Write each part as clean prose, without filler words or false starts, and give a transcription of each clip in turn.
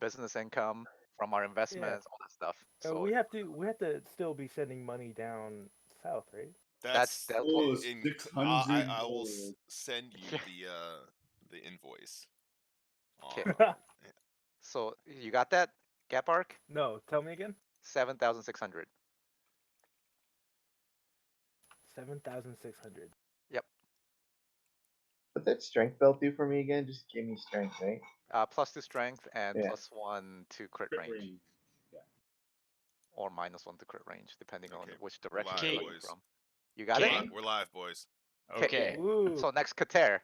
business income, from our investments, all that stuff. So we have to still be sending money down south, right? That's Oh, in, 600 I will gold. send you the invoice. Okay. So you got that, Gap Arc? No, tell me again. 7,600. 7,600. Yep. What's that strength belt do for me again? Just give me strength, right? +2 strength and Yeah. +1 to crit Crit range, range. Yeah. or -1 to crit range, depending on Okay, which we're direction live, you're looking boys. from. You got Okay. it? We're live, boys. Okay. Woo. So next, Kater.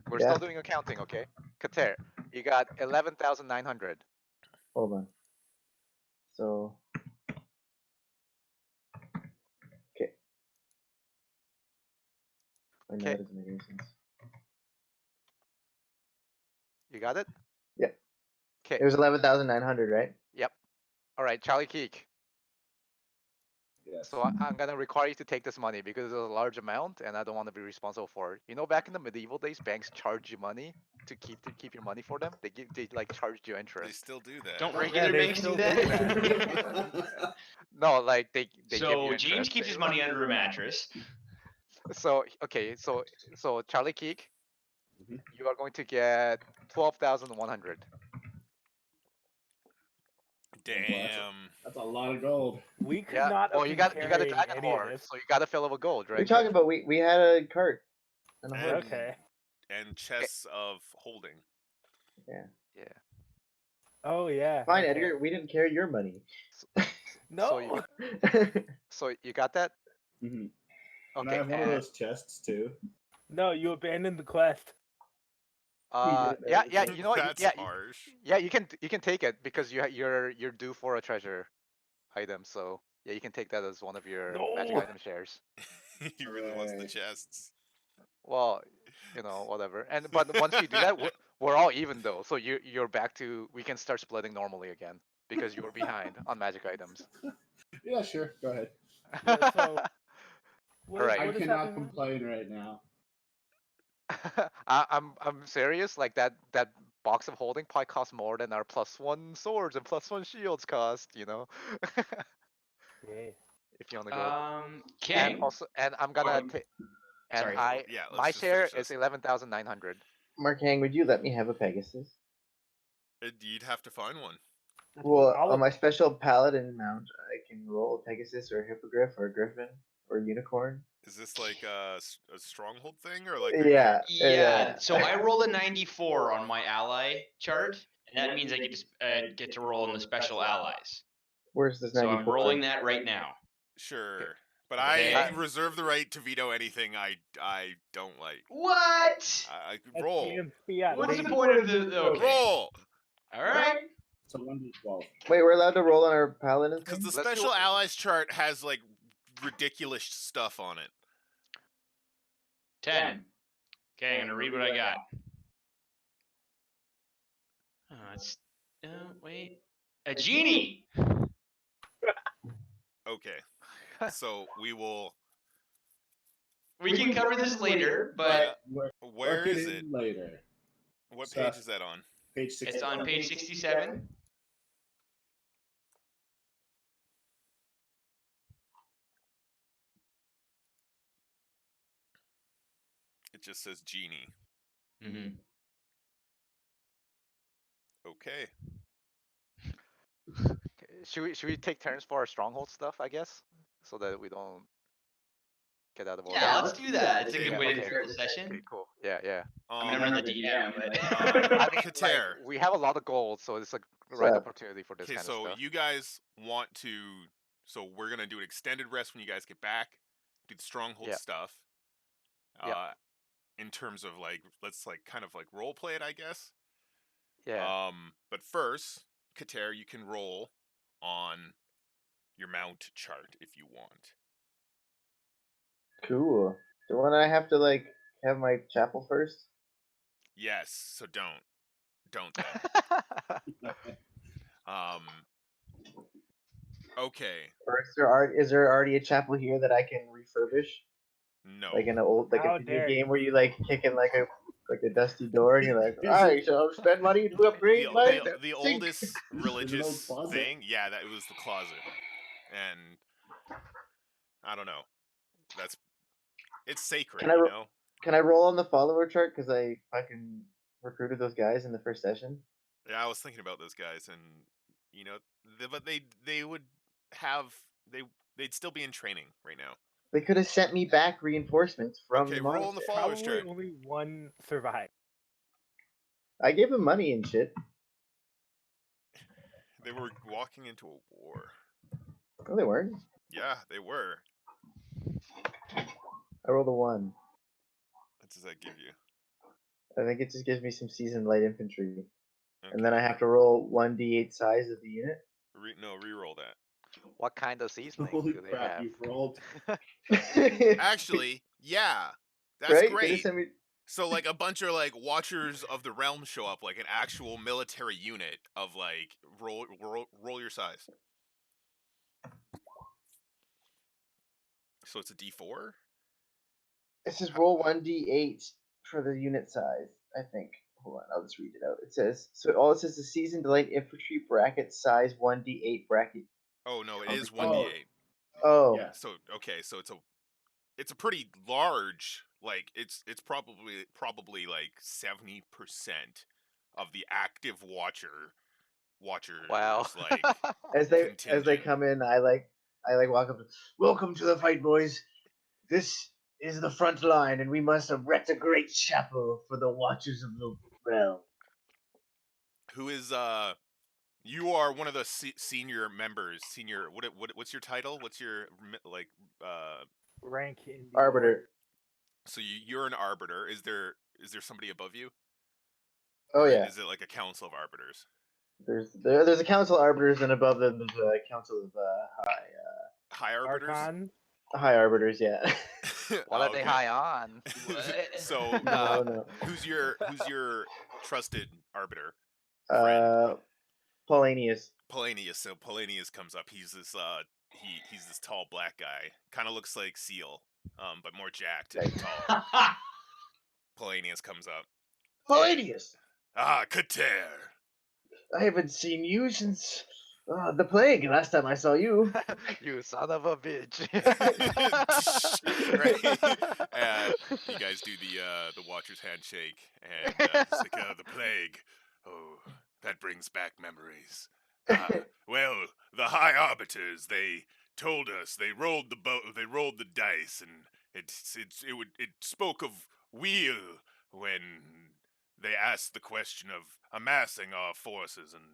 We're Yeah. still doing accounting, okay? Kater, you got 11,900. Hold on. So. Okay. I know Okay. that doesn't make any sense. You got it? Yeah. Okay. It was 11,900, right? Yep. All right, Charlie Keek. Yes. So I'm gonna require you to take this money because it's a large amount, and I don't want to be responsible for it. You know, back in the medieval days, banks charge you money to keep your money for them. They like charged you They interest. still do that. Don't regular they banks do still that? No, like they give you So interest. James keeps his money under a mattress. So okay, so Charlie Keek, Mhm. you are going to get 12,100. Damn. That's a lot of gold. We could Yeah. not Well, have you been got a carrying dragon any of ore, this. so you got to fill it with gold, What are right? you talking about? We had a cart. And a And- horse. Okay. And chests of holding. Yeah. Yeah. Oh yeah. Fine, okay. Edgar. We didn't carry your money. No. So you got that? Mm-hmm. And Okay. I have one of those chests too. No, you abandoned the quest. Yeah. You know what? That's Yeah. harsh. Yeah. You can take it because you're due for a treasure item. So yeah, you can take that as one of your magic No. item shares. He really wants the Alright. chests. Well, whatever. But once you do that, we're all even though. So you're back to, we can start splitting normally again because you were behind on magic items. Yeah, sure. Go ahead. Yeah, so what, Alright. I what is cannot happening? complain right now. I'm serious. Like that box of holding probably costs more than our +1 swords and +1 shields cost. Yeah. If you want to go. Okay. And also, and I'm gonna take. And Sorry. Yeah, let's my just share finish is this. 11,900. Markeng, would you let me have a Pegasus? You'd have to find one. Well, I'll- on my special paladin mount, I can roll a Pegasus or a hippogriff or a griffin or a unicorn. Is this like a stronghold thing or like? Yeah. Yeah. So I rolled a 94 on my ally chart, and that means I get to roll in the special allies. Where's this So 94? I'm rolling that right now. Sure, but Okay. I reserve the right to veto anything I don't like. What? I That's roll. against fiat. What's the baby. point of the? Okay. Roll. All right. So 1d12. Wait, we're allowed to roll on our paladin Because thing? the Let's special do- allies chart has like ridiculous stuff on it. 10. Okay, I'm gonna read what I got. It's wait. A genie. Okay, so we will. We can cover this later, but Where Work is in it? later. What So- page is that on? Page 6. it's on page 67. It just says genie. Mm-hmm. Okay. Should we take turns for our stronghold stuff? I guess, so that we don't get out of order. Yeah, let's do that. It's a good Yeah, way to okay. start the session. Okay, cool. Yeah. I mean, I'm not the DM, but I mean, Kater. like, we have a lot of gold, so it's a right So- opportunity for this Okay, kind so of stuff. you guys want to? So we're gonna do an extended rest when you guys get back. Do the stronghold Yeah. stuff. Yeah. In terms of like, let's like kind of like role play it, I guess. Yeah. But first, Kater, you can roll on your mount chart if you want. Cool. So when I have to like have my chapel first? Yes, so don't then. Okay, Or is there already a chapel here that I can refurbish? no. Like in an old, like How a video dare game you. where you like kick in like a like a dusty door, and you're like, all right, so spend money to upgrade my the sink." oldest There's an old religious closet. thing, yeah, that was the closet, and I don't know. It's sacred, Can I you ro- know. Can I roll on the follower chart because I fucking recruited those guys in the first session? Yeah, I was thinking about those guys, and you know, but they would have they'd still be in training right now. They could have sent me back reinforcements from Okay, the roll on the monastery. followers Probably chart. only one survived. I gave them money and shit. They were walking into a war. No, they weren't. Yeah, they were. I rolled a 1. What does that give you? I think it just gives me some seasoned light infantry. Okay. And then I have to roll 1d8 size of the unit. Re-roll that. What kind of seasoning Holy do they crap! have? You've rolled. Actually, yeah, that's right? They great. just sent me... So like a bunch of like Watchers of the Realm show up, like an actual military unit of like roll your size. So it's a D4. It says roll 1d8 for the unit size, I think. Hold on, I'll just read it out. It says, so all it says is seasoned light infantry bracket size 1d8 bracket. Oh no, it is Oh. 1d8. Oh, Yeah. So okay, so it's a pretty large, like it's probably like 70% of the active watchers Wow. like as they contingent. come in, I walk up to, welcome to the fight, boys. This is the front line, and we must erect a great chapel for the watchers of the realm. Who is you are one of the senior members. What's your title? What's your like Rank in the Arbiter. so you're an arbiter. Is there somebody above you? Oh Or yeah. Is it like a council of arbiters? There's a council of arbiters, and above them there's a council of High arbiters? Archon. high arbiters. Yeah. What are they Okay. high on? So No. who's your trusted arbiter? Paulanius. Polanius. So Polanius comes up. He's this he's this tall black guy. Kind of looks like Seal, but more jacked and tall. Polanius comes up. Paulanius. Ah, Kater. I haven't seen you since the plague. Last time I saw you. You son of a bitch. Right? You guys do the Watcher's handshake, and it's like the plague. Oh, that brings back memories. Well, the High Arbiters, they told us they rolled the dice, and it spoke of weal when they asked the question of amassing our forces and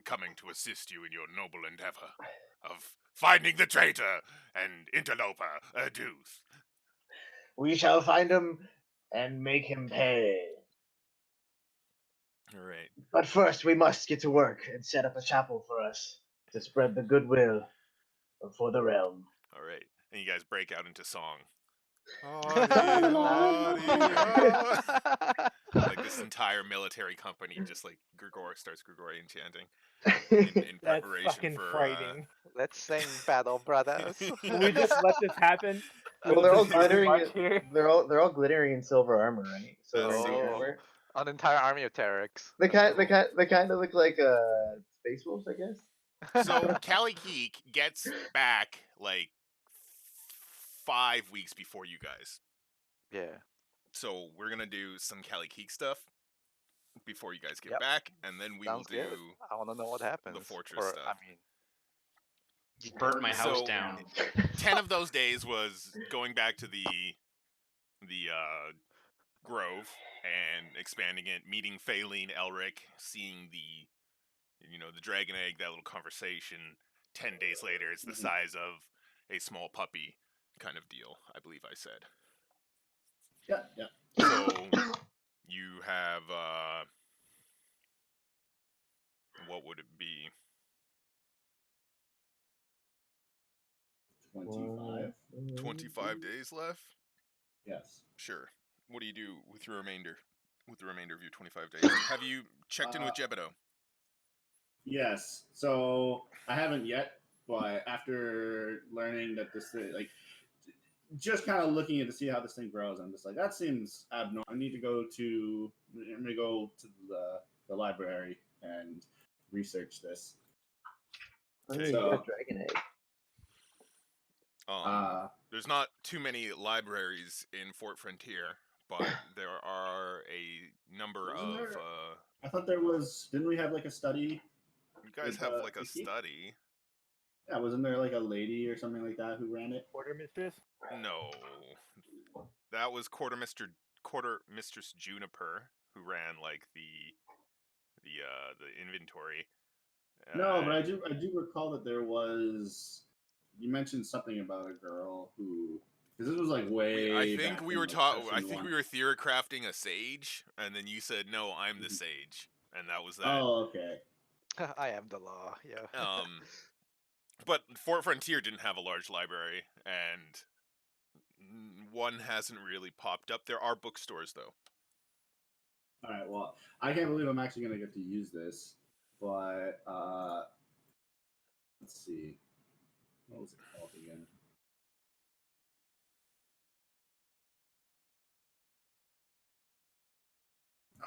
coming to assist you in your noble endeavor of finding the traitor and interloper Erdouth. We shall find him and make him pay. All right. But first, we must get to work and set up a chapel for us to spread the goodwill for the realm. All right. And you guys break out into song. Like this entire military company just like starts Gregorian chanting in That's preparation fucking for frightening. Let's sing, Battle Brothers. Can we just let this happen? Well, they're all This is too glittering. much here. They're all glittering in silver armor, right? Silver and That's gold so- armor. An entire army of Terex. They kind of look like space wolves, I guess. So Callie Geek gets back like 5 weeks before you guys. Yeah. So we're gonna do some Callie Geek stuff before you guys get Yep. back, and then we Sounds will do good. I want to know what happens. fortress stuff. I mean, You burnt my house So, down. 10 of those days was going back to the grove and expanding it, meeting Phaline, Elric, seeing the dragon egg, that little conversation. 10 days later, it's the size of a small puppy kind of deal, I believe I said. Yeah. So you have what would it be? 25. 25 days left? Yes. Sure. What do you do with your remainder? With the remainder of your 25 days? Have you checked in with Jebedo? Yes. So I haven't yet, but after learning that this just kind of looking at to see how this thing grows. I'm just like, that seems abnormal. I'm gonna go to the library and research this. Okay, So- got a dragon egg. There's not too many libraries in Fort Frontier, but there are a number Isn't of. there- I thought there was. Didn't we have like a study? You guys with, have like a Vicky? study. Yeah, wasn't there like a lady or something like that who ran it? Order mistress. No, that was Quartermistress Juniper who ran like the inventory. No, but I do recall that there was. You mentioned something about a girl who, because this was like way. I think back we in, were like, taught. I session think one. we were theory crafting a sage, and then you said, "No, I'm the sage," and that was that. Oh, okay. I am the law. Yeah. But Fort Frontier didn't have a large library, and one hasn't really popped up. There are bookstores, though. All right. Well, I can't believe I'm actually gonna get to use this, but let's see. What was it called again?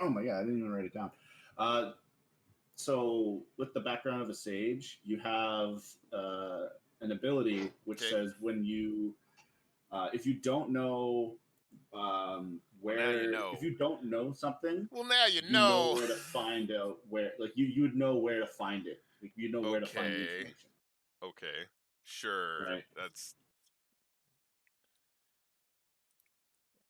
Oh my god, I didn't even write it down. So with the background of a sage, you have an ability which Okay. says when you, if you don't know where, you know. if you don't know something, Well, now you you know know. where to find out where, like you would know where to find it. Like you know where to find the Okay. information. Okay, sure. Right. That's.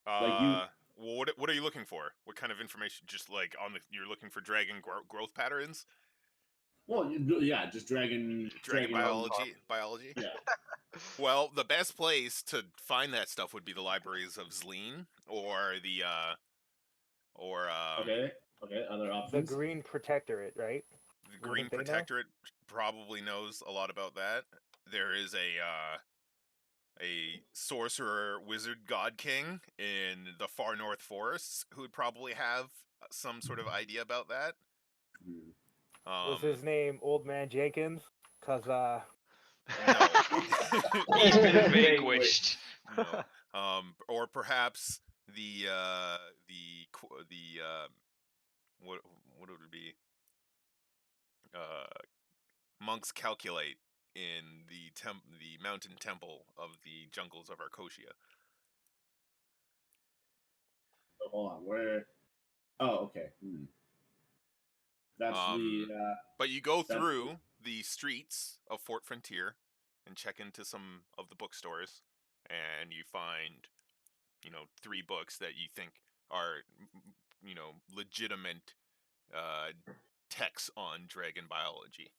Like you- Well, what are you looking for? What kind of information? Just like you're looking for dragon growth patterns, Well, yeah, just dragon biology, biology. Yeah. Well, the best place to find that stuff would be the libraries of Zleen or the Okay. Okay. Other The options. Green Protectorate, right? the Green Wouldn't they know? Protectorate probably knows a lot about that. There is a sorcerer wizard god king in the far north forests who would probably have some sort of idea about that. Hmm. Was his name Old Man Jenkins? Cause No. He's been vanquished. No. Or perhaps what would it be? Monks calculate in the mountain temple of the jungles of Arcosia. So hold on. Where? Oh, okay. Hmm. That's But you go That's- through the streets of Fort Frontier and check into some of the bookstores, and you find, 3 books that you think are, legitimate texts on dragon biology,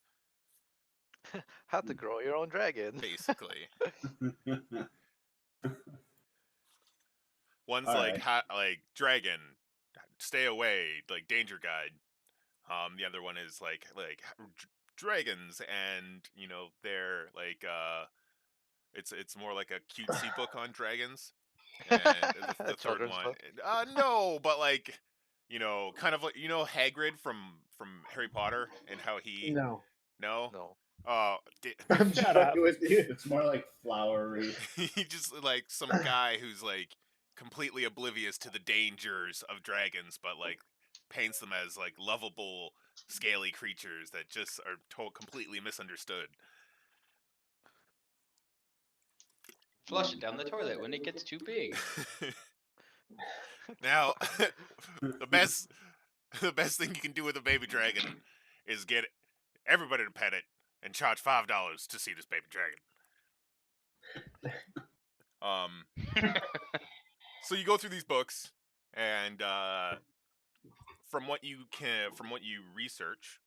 How to grow your own dragon. basically. One's Alright. like dragon, stay away, like danger guide. The other one is like dragons, and they're like it's more like a cutesy book on dragons. And the third Children's one, book? no, but like kind of like Hagrid from Harry Potter and how he No. no No. I'm Shut up. joking with you. It's more like flowery. he just like some guy who's like completely oblivious to the dangers of dragons, but like paints them as like lovable, scaly creatures that just are completely misunderstood. Flush it down the toilet when it gets too big. Now, the best thing you can do with a baby dragon is get everybody to pet it and charge $5 to see this baby dragon. So you go through these books, and from what you research,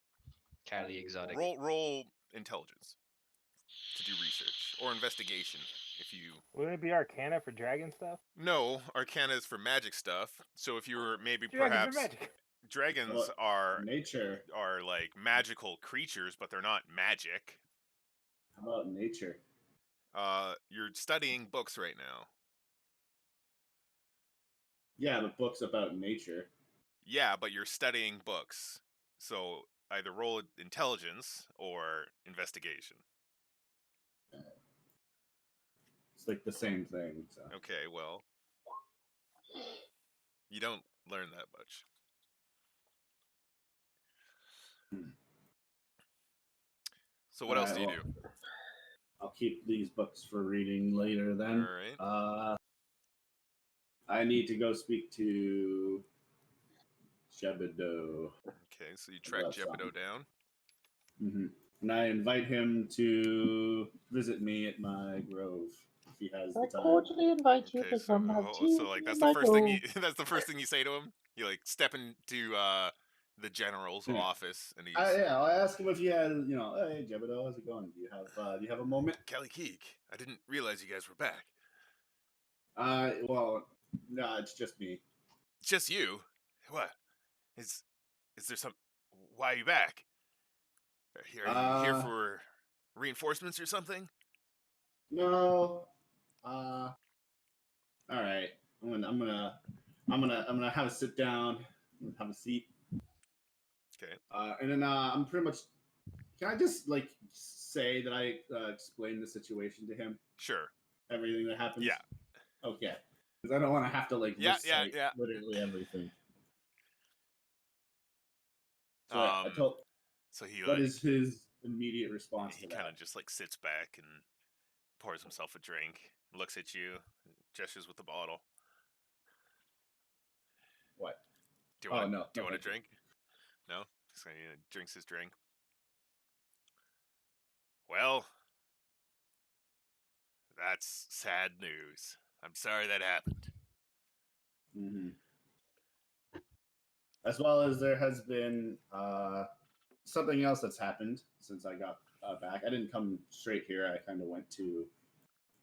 Kylie exotic. roll intelligence to do research or investigation. If you wouldn't it be Arcana for dragon stuff? no, Arcana is for magic stuff. So if you were maybe Dragons perhaps are magic. dragons Well, are Nature. like magical creatures, but they're not magic. How about nature? You're studying books right now. Yeah, the book's about nature. Yeah, but you're studying books. So either roll intelligence or investigation. It's like the same thing. So. Okay, well, you don't learn that much. So what else do you do? I'll keep these books for reading later then. All right. I need to go speak to Jebedo. Okay, so you track Jebedo down. Mm-hmm. And I invite him to visit me at my grove if he has the I time. cordially invite you Okay, to so come have tea. so like that's in the my first thing grove. you that's the first thing you say to him. You like step into the general's office, and he's yeah. I ask him if he has, hey Jebedo, how's it going? Do you have a moment? Kelly Keek. I didn't realize you guys were back. Well, no, it's just me. It's just you. What? Is there some? Why are you back? Are you here for reinforcements or something? No. All right. I'm gonna have a sit down. I'm gonna have a seat. Okay. And then I'm pretty much. Can I just like say that I explained the situation to him? Sure. Everything that happens. Yeah. Okay. Because I don't want to have to like recite literally everything. So I told. So he what is his immediate response? He kind of just like sits back and pours himself a drink, looks at you, gestures with the bottle. What? Do you want? No. Do you want a drink? No. So he drinks his drink. Well, that's sad news. I'm sorry that happened. Mm-hmm. As well as there has been something else that's happened since I got back. I didn't come straight here. I kind of went to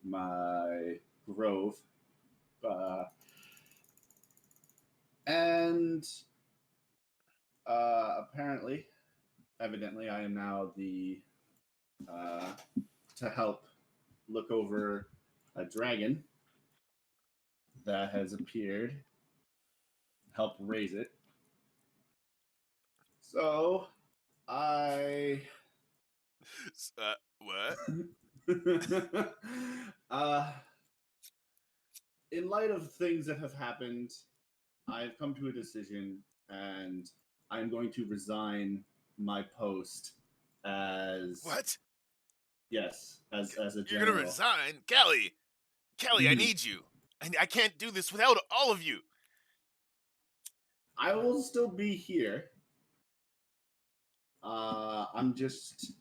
my grove. And evidently, I am now to help look over a dragon that has appeared, help raise it. So, What? In light of things that have happened, I've come to a decision, and I'm going to resign my post as What? Yes, as a general. You're gonna resign, Kelly? Kelly, I need you. I can't do this without all of you. I will still be here. I'm just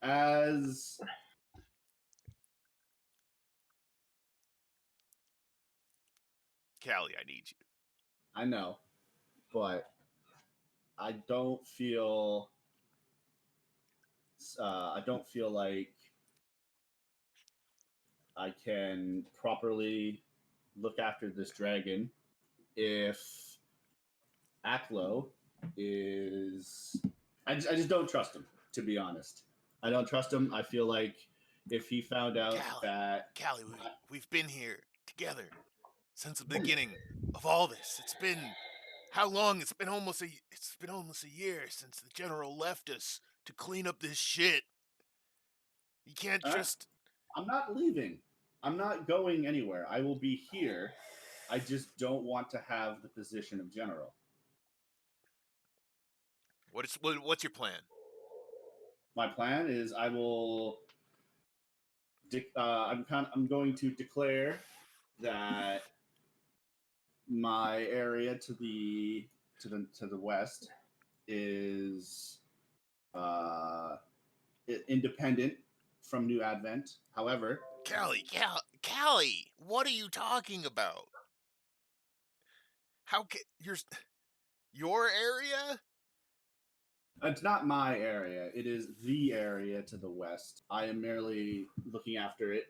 as Callie, I need you. I know, but I don't feel like I can properly look after this dragon if Aklo is. I just don't trust him, to be honest. I don't trust him. I feel like if he found out that Callie, we've been here together since the beginning of all this. It's been how long? It's been almost a year since the general left us to clean up this shit. You can't just. I'm not leaving. I'm not going anywhere. I will be here. I just don't want to have the position of general. What's your plan? My plan is I will. I'm going to declare that my area to the west is independent from New Advent. However, Callie, what are you talking about? How can your area? It's not my area. It is the area to the west. I am merely looking after it.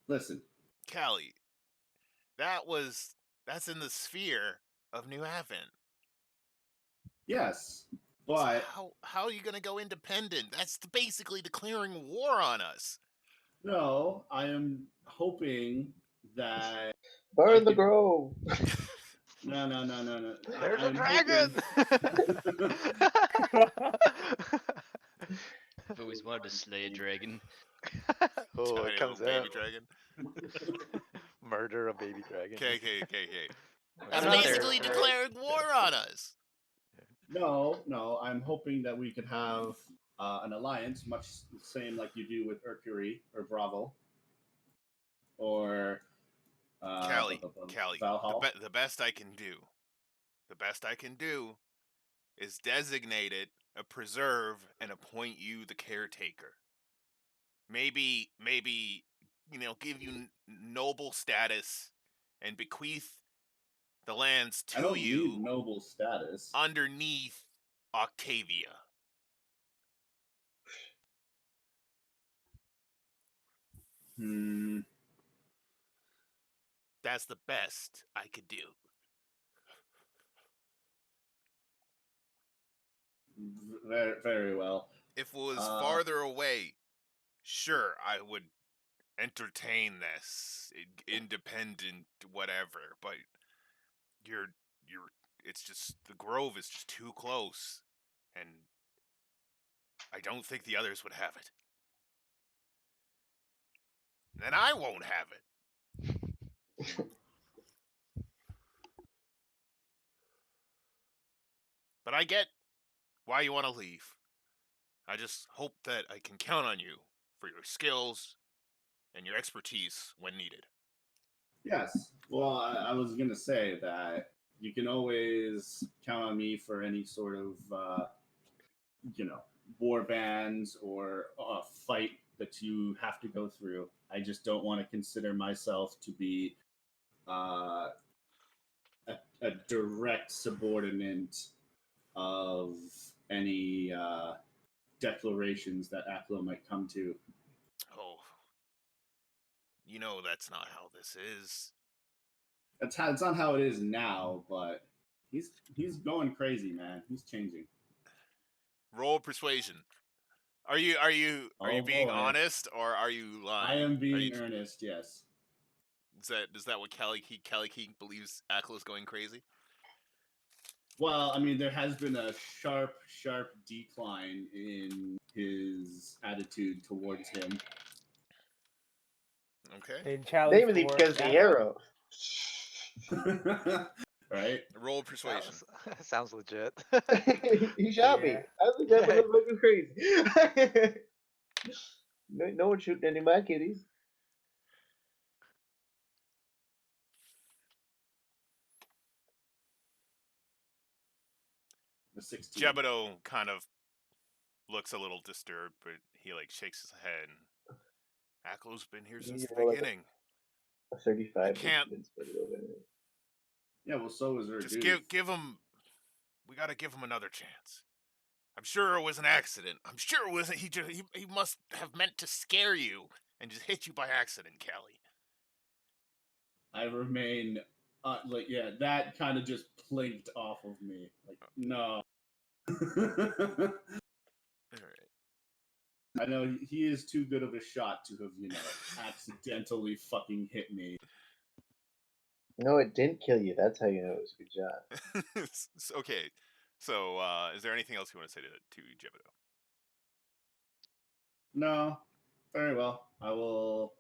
Listen, Callie, that's in the sphere of New Advent. Yes, but so how are you going to go independent? That's basically declaring war on us. No, I am hoping that burn the grove. No. There's a dragon. I've always wanted to slay a dragon. Oh, Tiny it comes little baby out. dragon. Murder a baby dragon. Okay. I'm That's not there. basically declaring war on us. No. I'm hoping that we could have an alliance, much the same like you do with Mercury or Bravo, or Callie, Valhall. the best I can do is designate it a preserve and appoint you the caretaker. Maybe give you noble status and bequeath the lands I to don't you need noble status. underneath Octavia. That's the best I could do. Very, very well. If it was farther away, sure, I would entertain this independent whatever, but it's just the grove is just too close, and I don't think the others would have it. Then I won't have it. But I get why you want to leave. I just hope that I can count on you for your skills and your expertise when needed. Yes. Well, I was going to say that you can always count on me for any sort of, war bands or fight that you have to go through. I just don't want to consider myself to be a direct subordinate of any declarations that Aklo might come to. Oh, that's not how this is. It's not how it is now, but he's going crazy, man. He's changing. Roll persuasion. Are you being honest or are you lying? I am being earnest. Yes. Is that what Kelly King believes Aklo's going crazy? Well, I mean, there has been a sharp decline in his attitude towards him. Okay. Namely because the arrow. Right? Roll persuasion. Sounds legit. He shot me. I think that motherfucker's crazy. No one's shooting any of my kitties. The 16. Jebedo kind of looks a little disturbed, but he shakes his head. Aklo's been here since the beginning. A 35. I can't. Yeah, well, so is her. Just give him. We gotta give him another chance. I'm sure it was an accident. I'm sure it wasn't. He must have meant to scare you and just hit you by accident, Callie. I remain, that kind of just plinked off of me. No. All right. I know he is too good of a shot to have, accidentally fucking hit me. No, it didn't kill you. That's how you know it was a good shot. Okay. So, is there anything else you want to say to Jebedo? No. Very well. I will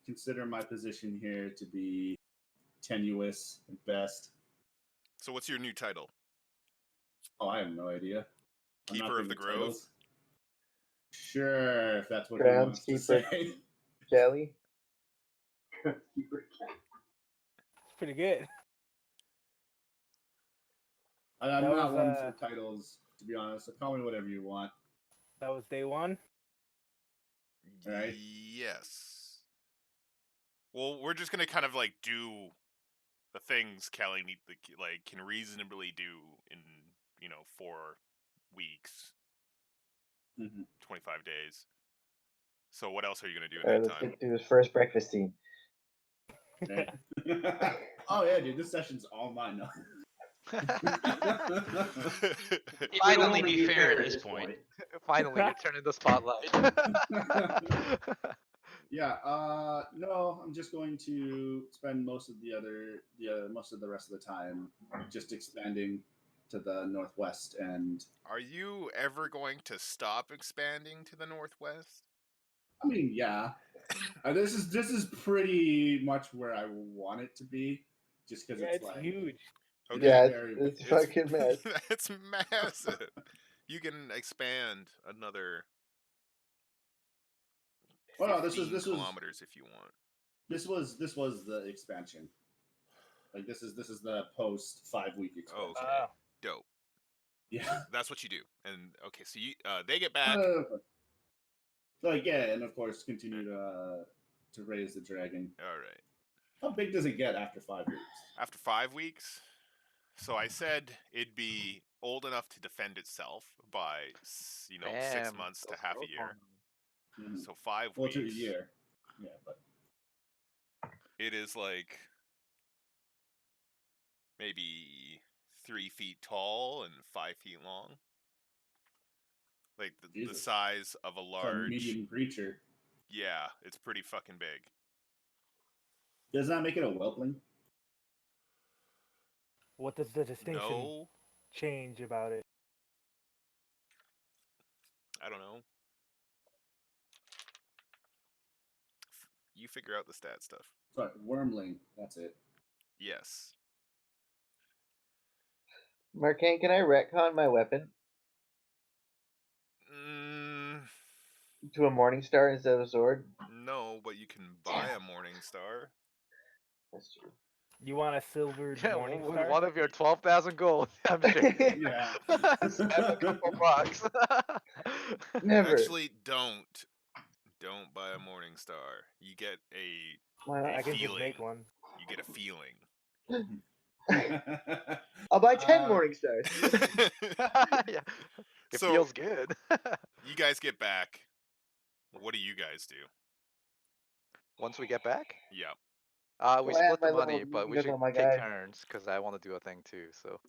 consider my position here to be tenuous at best. So, what's your new title? Oh, I have no idea. Keeper of the Grove? Titles. Sure, if that's what he wants to say. Jelly. It's pretty good. I'm not one for titles, to be honest. So call me whatever you want. That was day one. Right? Yes. Well, we're just gonna kind of do the things Callie can reasonably do in 4 weeks, 25 days. So what else are you gonna do in that time? Let's get through this first breakfast scene. Okay. Oh yeah, dude, this session's all mine now. It would only be fair at this point. Finally, you're turning the spotlight. Yeah. No, I'm just going to spend most of most of the rest of the time just expanding to the northwest and. Are you ever going to stop expanding to the northwest? I mean, yeah. This is pretty much where I want it to be, just because Yeah, it's it's like huge. Okay. Yeah, very. it's fucking mess. It's massive. You can expand another Well, no, 15 kilometers if you want. this was the expansion. Like this is the post 5-week expansion. Okay. Ah. Dope. Yeah. That's what you do. And okay, so you they get back. Like yeah, and of course continue to raise the dragon. All right. How big does it get after 5 weeks? After 5 weeks, so I said it'd be old enough to defend itself by 6 Bam. months to Those half a growth year. Mhm. So 5 Well, to a weeks. year. Yeah, but It is like maybe 3 feet tall and 5 feet long. Like the Jesus. size of a it's a large. medium creature. Yeah, it's pretty fucking big. Does that make it a whelpling? What does the distinction No, change about it? I don't know. You figure out the stat stuff. Sorry, wormling. That's it. Yes. Markeng, can I retcon my weapon Mm, to a morning star instead of a sword? no, but you can buy a morning star. That's true. You want a silvered Yeah, morning with star? one of your 12,000 gold, I'm sure. Yeah. Spend a couple bucks. Never. Actually, don't buy a morning star. You get Why not? I can just feeling. make one. You get a feeling. I'll buy 10 Uh, morning stars. Yeah, it So- feels good. You guys get back. What do you guys do? Once we get back, Yeah. we Well, I have split the my little money, but we weakness should on my take guy. turns because I want to do a thing too. So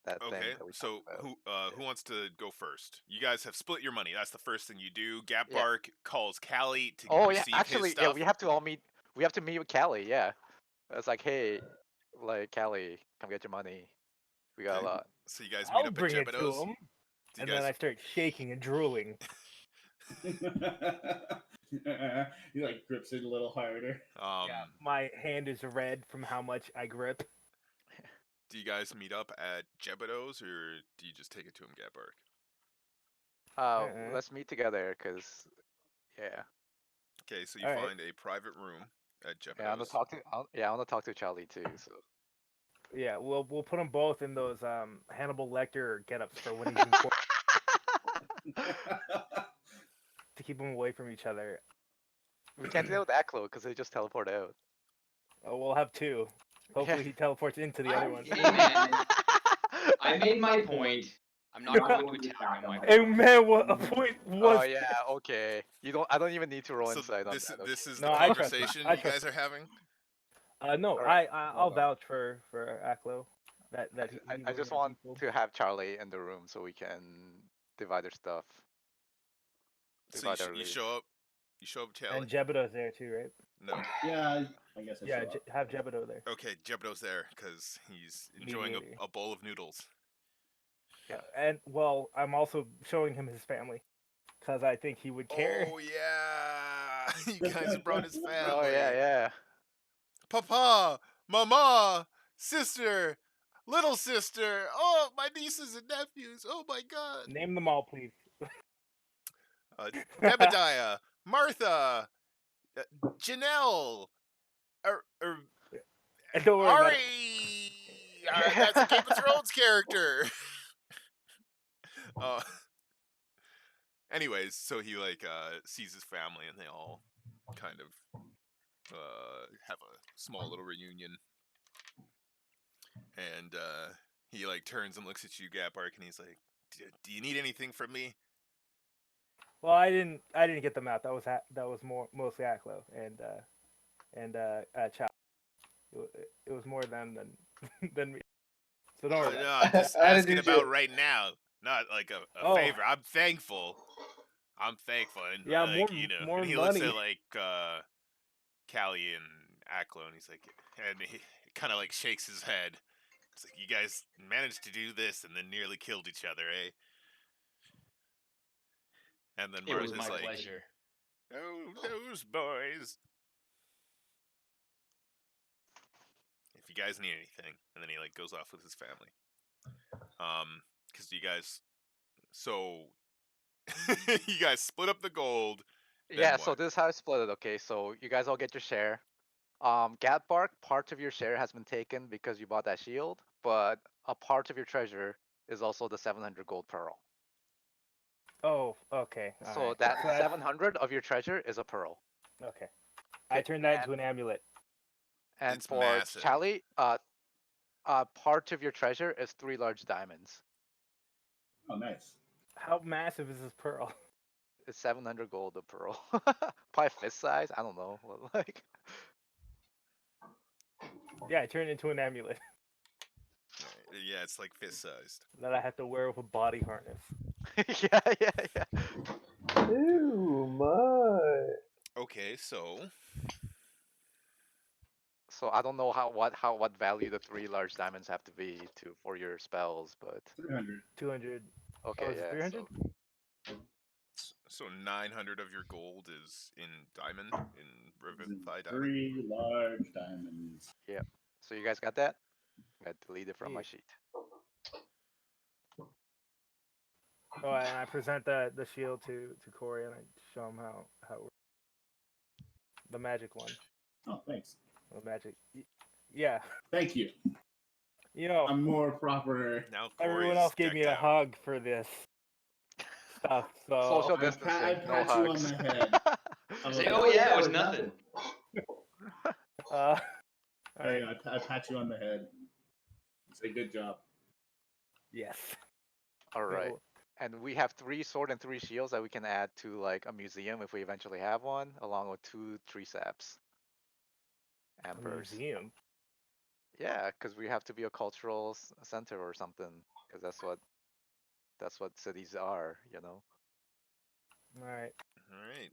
that thing Okay. that we So talked about. who wants to go first? You guys have split your money. That's the first thing you do. Gap Yeah. Bark calls Callie to Oh yeah, receive actually, his yeah, stuff. we have to all meet. We have to meet with Callie. Yeah, it's like, hey, like Callie, come get your money. We got Okay. a lot. So you guys meet I'll up bring at it to Jebediah's. him, Do you and then guys? I start shaking and drooling. he like grips it a little harder. Yeah, my hand is red from how much I grip. Do you guys meet up at Jebediah's or do you just take it to him, Gap Bark? Let's meet together, cause yeah, Okay, so you All right. find a private room at yeah, I want Jebediah's. to talk to. Yeah, I want to talk to Charlie too. So. Yeah, we'll put them both in those Hannibal Lecter get-ups for when he's in court to keep them away from each other. We can't do that with Aklo because they just teleport out. Oh, we'll have two. Hopefully he teleports into the other one. Hey man, I made my point. I'm not going to attack on my Hey man, what a point was. Oh yeah, okay. You don't. I don't even need to roll So insight on this that. this okay. is No, the I trust him. conversation I you trust guys are having. No, Alright. I'll vouch for Aklo. That I he just wasn't want people. to have Charlie in the room so we can divide their stuff. So you, Divide our you loot. show up. You show up, Charlie. And Jebediah's there too, right? No. Yeah, I guess I Yeah, show up. have Jebedo there. Okay, Jebediah's there because he's enjoying Mediator. a bowl of noodles. Yeah. And well, I'm also showing him his family because I think he would care. Oh yeah, you guys brought his family. Oh yeah, yeah. Papa, Mama, sister, little sister. Oh, my nieces and nephews. Oh my God. Name them all, please. Jebediah, Martha, Janelle, And don't worry about it. Ari. That's a Game of Thrones character. Anyways, so he like sees his family and they all kind of have a small little reunion. And he like turns and looks at you, Gapark, and he's like, "Do you need anything from me?" Well, I didn't get them out. That was mostly Aklo and Chow. It was more them than me. So don't worry. No, About I'm just I didn't asking do about shit. right now, not like a Oh. favor. I'm thankful. I'm thankful. And Yeah, like, more and he looks money. at like Callie and Aklo, and he's like, and he kind of like shakes his head. It's like, you guys managed to do this and then nearly killed each other, eh? And then It was Martha's my like, pleasure. oh, those boys. If you guys need anything, and then he like goes off with his family. Because you guys, so you guys split up the gold. Then Yeah, so what? this is how I split it. Okay, so you guys all get your share. Gatbark, part of your share has been taken because you bought that shield, but a part of your treasure is also the 700 gold pearl. Oh, okay. So alright. that So that's- 700 of your treasure is a pearl. okay. I turned that into an amulet. And It's for massive. Charlie, part of your treasure is 3 large diamonds. Oh, nice. How massive is this pearl? It's 700 gold a pearl. Probably fist size. I don't know. Like, Yeah, I turned it into an amulet Yeah, it's like fist sized. that I have to wear with a body harness. yeah. Too much. Okay, so So I don't know what value the 3 large diamonds have to be for your spells, but 300. 200. okay, is it yeah. 300? so 900 of your gold is in diamond in Revivify diamond. 3 large diamonds. So you guys got that? I got deleted from my Yeah. sheet. Oh, and I present the shield to Corey and I show him how it works. The magic one. Oh, thanks. The magic. Yeah. Thank you. You know, I'm more proper. Now everyone Corey's else gave me a decked out. hug for this stuff. So Social I distancing, no pat you on hugs. the head. I'm Say, like, oh yeah, it was nothing. all Hey, right. I pat you on the head. Say good job. Yes. All right. Cool. And we have 3 sword and 3 shields that we can add to like a museum if we eventually have one, along with 2 tree saps. A Ambers. museum. Yeah, because we have to be a cultural center or something, because that's what cities are, you know. All right. All right.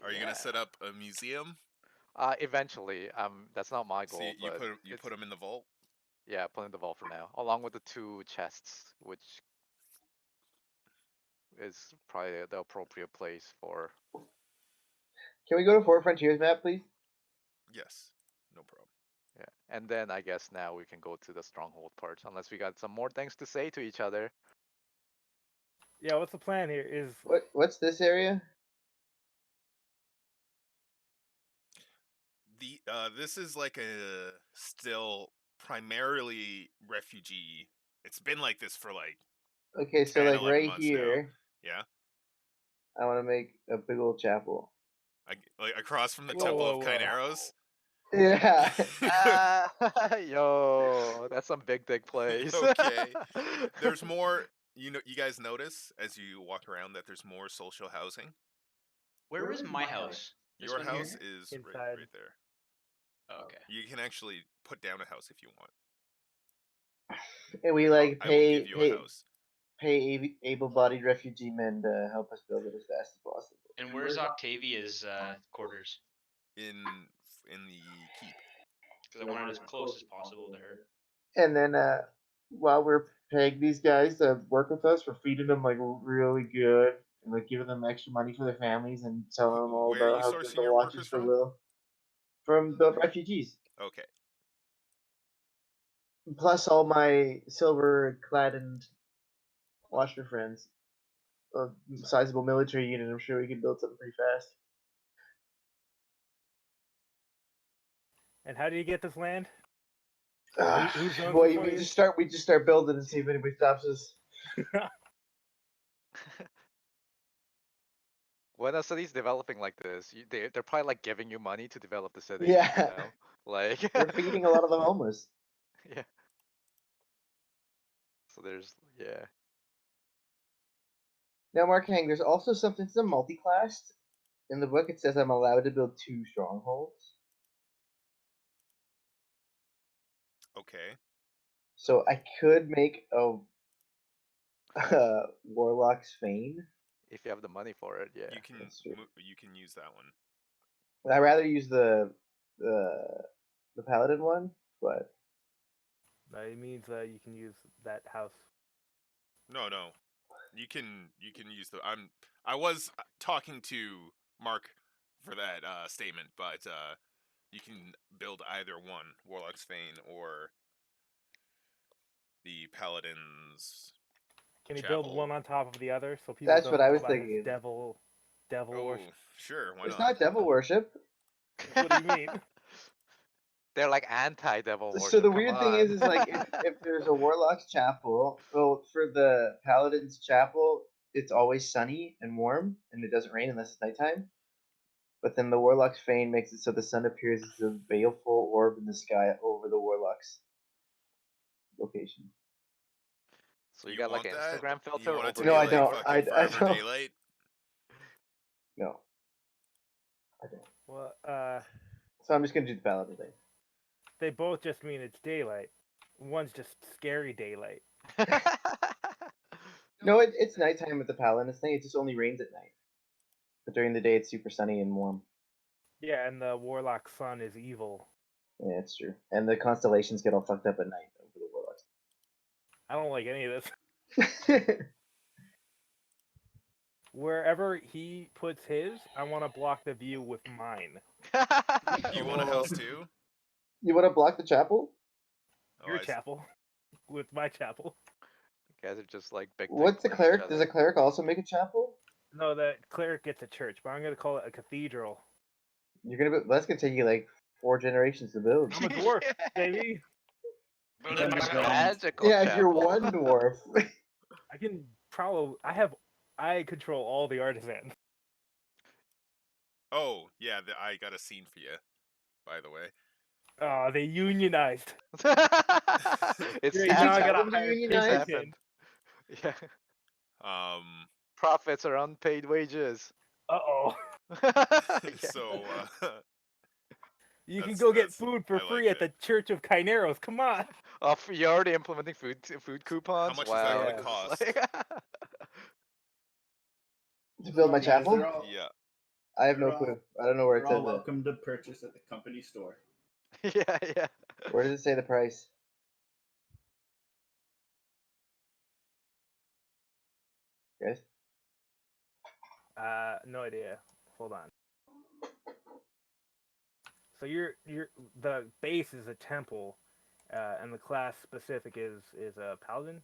Are you gonna Yeah. set up a museum? Eventually, that's not my So goal, you but put them in the vault. yeah, put in the vault for now, along with the 2 chests, which is probably the appropriate place for. Can we go to Four Frontiers map, please? Yes, no problem. Yeah, and then I guess now we can go to the stronghold parts, unless we got some more things to say to each other. Yeah. What's the plan here? Is What's this area? This is like a still primarily refugee. It's been like this for like Okay, so 10, like 11 right months now. here, Yeah, I want to make a big old chapel. like across from the Whoa, Temple whoa, of whoa. Kaineros. Yeah. Yo, that's some big place. Okay. There's more. You guys notice as you walk around that there's more social housing. Where is my house? This Your one house here? is Inside. right there. Oh, okay. You can actually put down a house if you want. And we I like will give you a house. pay able-bodied refugee men to help us build it as fast as possible. And where's Octavia's quarters? In the keep. Because I want it as close as possible to her. And then while we're paying these guys to work with us, we're feeding them like really good and like giving them extra money for their families and telling them all Where are about you how good sourcing the your Watchers workers for from? Will. From the refugees. Okay. Plus all my silver clad and Watcher friends. A sizable military unit, I'm sure we can build something pretty fast. And how do you get this land? Who's known Well, for we you? just start building and see if anybody stops us. When a city's developing like this, they're probably like giving you money to develop the city. Yeah. You know? Like We're feeding a lot of the homeless. yeah. So there's yeah. Now, Markeng, there's also something to multi-classed. In the book, it says I'm allowed to build 2 strongholds. Okay. So I could make Warlock's Fane. If you have the money for it, yeah. You can that's true. you can use that one. I'd rather use the Paladin one, but It means you can use that house. No. You can use the I was talking to Mark for that statement, but you can build either one, Warlock's Fane or the Paladin's Can you Chapel. build one on top of the other so people That's don't what I know was about his thinking. devil Oh, worship? sure, why it's not? not devil worship. What do you mean? They're like anti-devil worship. So the come weird thing on. is like if there's a Warlock's Chapel, well, for the Paladin's Chapel, it's always sunny and warm, and it doesn't rain unless it's nighttime. But then the Warlock's Fane makes it so the sun appears as a baleful orb in the sky over the Warlock's location. So you got like an want that? Instagram filter You want it to over be No, I like don't. fucking I forever don't. daylight? No, I don't. Well, So I'm just gonna do the Paladin thing. they both just mean it's daylight. One's just scary daylight. No, it's nighttime with the Paladin thing. It just only rains at night. But during the day, it's super sunny and warm. Yeah, and the warlock sun is evil. Yeah, it's true. And the constellations get all fucked up at night over the Warlocks. I don't like any of this. Wherever he puts his, I want to block the view with mine. You want a house too? You want to block the chapel? Oh, Your I see. chapel, with my chapel. You guys are just like big. What's a dick cleric? each Does other. a cleric also make a chapel? No, the cleric gets a church, but I'm gonna call it a cathedral. You're gonna. That's gonna take you like 4 generations to build. I'm a dwarf, baby. Build it myself. Magical Yeah, if you're chapel. one dwarf. I can probably. I control all the artisans. Oh, yeah, I got a scene for you, by the way. Oh, they unionized. it's Great, now I happened. gotta Tell them to hire It's unionize. happened. Yeah. Profits are unpaid wages. Uh-oh. Yeah. So, You can That's- go get that's- food for I free like at the Church of Chineros. Come on. Oh, you're already implementing food coupons. much is wow. that gonna this is cost? like- To build my chapel? yeah. I have no They're all- clue. I don't know where it You're all says that. welcome to purchase at the company store. yeah. Where does it say the price? Guys? No idea. Hold on. So the base is a temple, and the class specific is a paladin.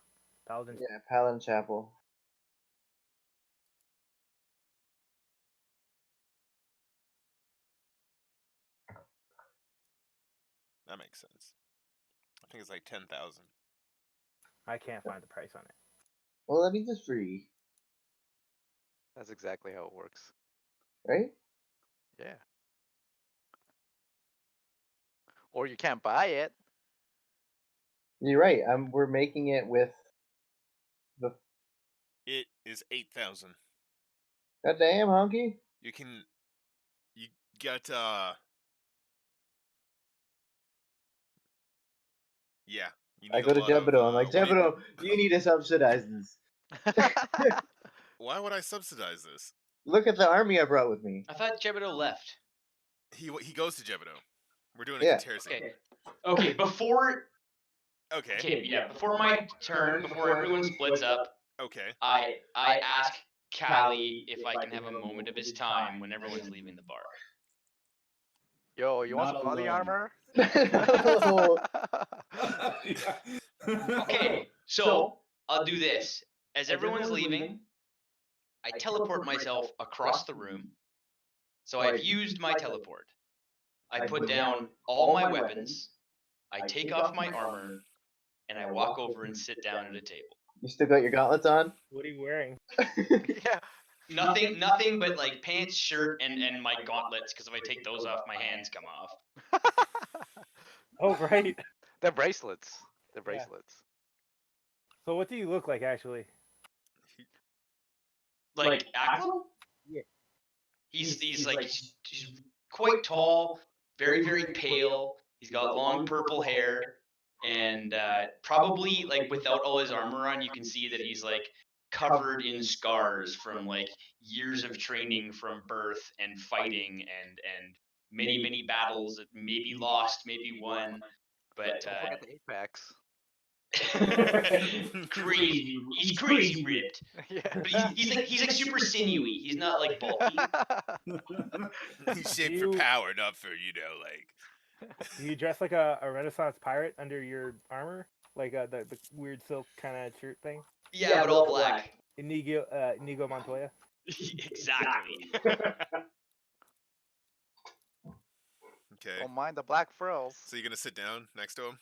Paladin. Yeah, Paladin Chapel. That makes sense. I think it's like 10,000. I can't find the price on it. Well, that means it's free, That's exactly how it works. right? Yeah. Or you can't buy it. You're right. We're making it with the. It is 8,000. Goddamn, honky. You get yeah. You I need go a to lot of, Jebido. I'm like, what do you- Jebido, you need to subsidize this. Why would I subsidize this? Look at the army I brought with me. I thought Jebido left. He goes to Jebido. We're doing a Yeah. comparison. Okay, before Okay. okay, yeah, before my turn, before everyone splits up, Okay. I ask Callie if I can have a moment of his time when everyone's leaving the bar. Yo, you want Not some body alone. armor? No. Okay, so I'll do this. As everyone's leaving, I teleport myself across the room. So I've used my teleport. I put down all my weapons, I take off my armor, and I walk over and sit down at a table. You still got your gauntlets on? What are you wearing? Yeah. Nothing but like pants, shirt, and my gauntlets, because if I take those off, my hands come off. Oh, right. They're bracelets. They're Yeah. bracelets. So what do you look like actually? Like Aklo? Yeah. He's like he's quite tall, very pale. He's got long purple hair, and probably like without all his armor on, you can see that he's like covered in scars from like years of training from birth and fighting and many battles that maybe lost, maybe won, but Don't forget the apex. crazy. He's crazy ripped, Yeah. but he's like super sinewy. He's not like bulky. He's shaped You- for power, not for like. Do you dress like a Renaissance pirate under your armor, like the weird silk kind of shirt thing? Yeah, but all black. Inigo Montoya. Exactly. Okay. Don't mind the black frills. So you're gonna sit down next to him.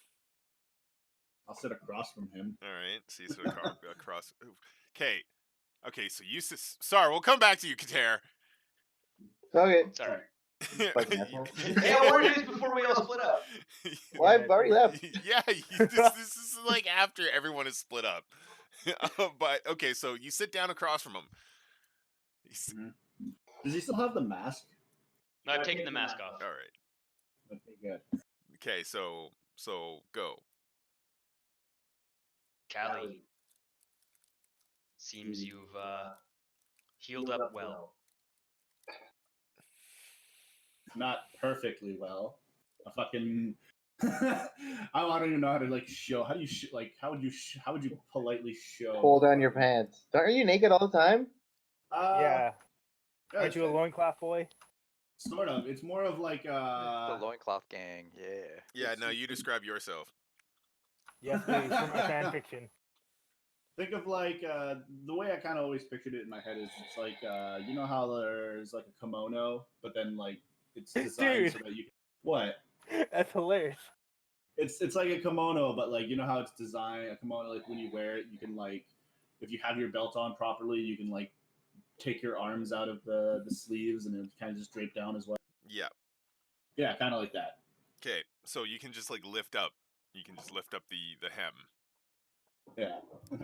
I'll sit across from him. All right. So you sit across. Okay. Okay. So you. Sorry, we'll come back to you, Kater. Okay. Sorry. Fucking asshole. Hey, I wanted to do this before we all split up. Well, I've already left. Yeah, this is like after everyone is split up. But okay, so you sit down across from him. Does he still have the mask? No, I've taken the mask off. All right. Okay, good. Okay, so go. Callie, seems you've healed up well. Not perfectly well. A fucking. I don't even know how to like show. How do you like? How would you politely show? Pull down your pants. Are you naked all the time? Yeah. yeah, Aren't you a loincloth boy? Sort of. It's more of like The loincloth gang, yeah. Yeah, no, you describe yourself. Yes, please, for my fan fiction. Think of like the way I kind of always pictured it in my head is it's like you know how there's like a kimono, but then like it's designed Dude. so that you can what? That's hilarious. It's like a kimono, but like you know how it's designed a kimono like when you wear it, you can like if you have your belt on properly, you can like take your arms out of the sleeves and it kind of just drape down as well. Yeah. Yeah, kind of like that. Okay, so you can just like lift up. You can just lift up the hem. Yeah,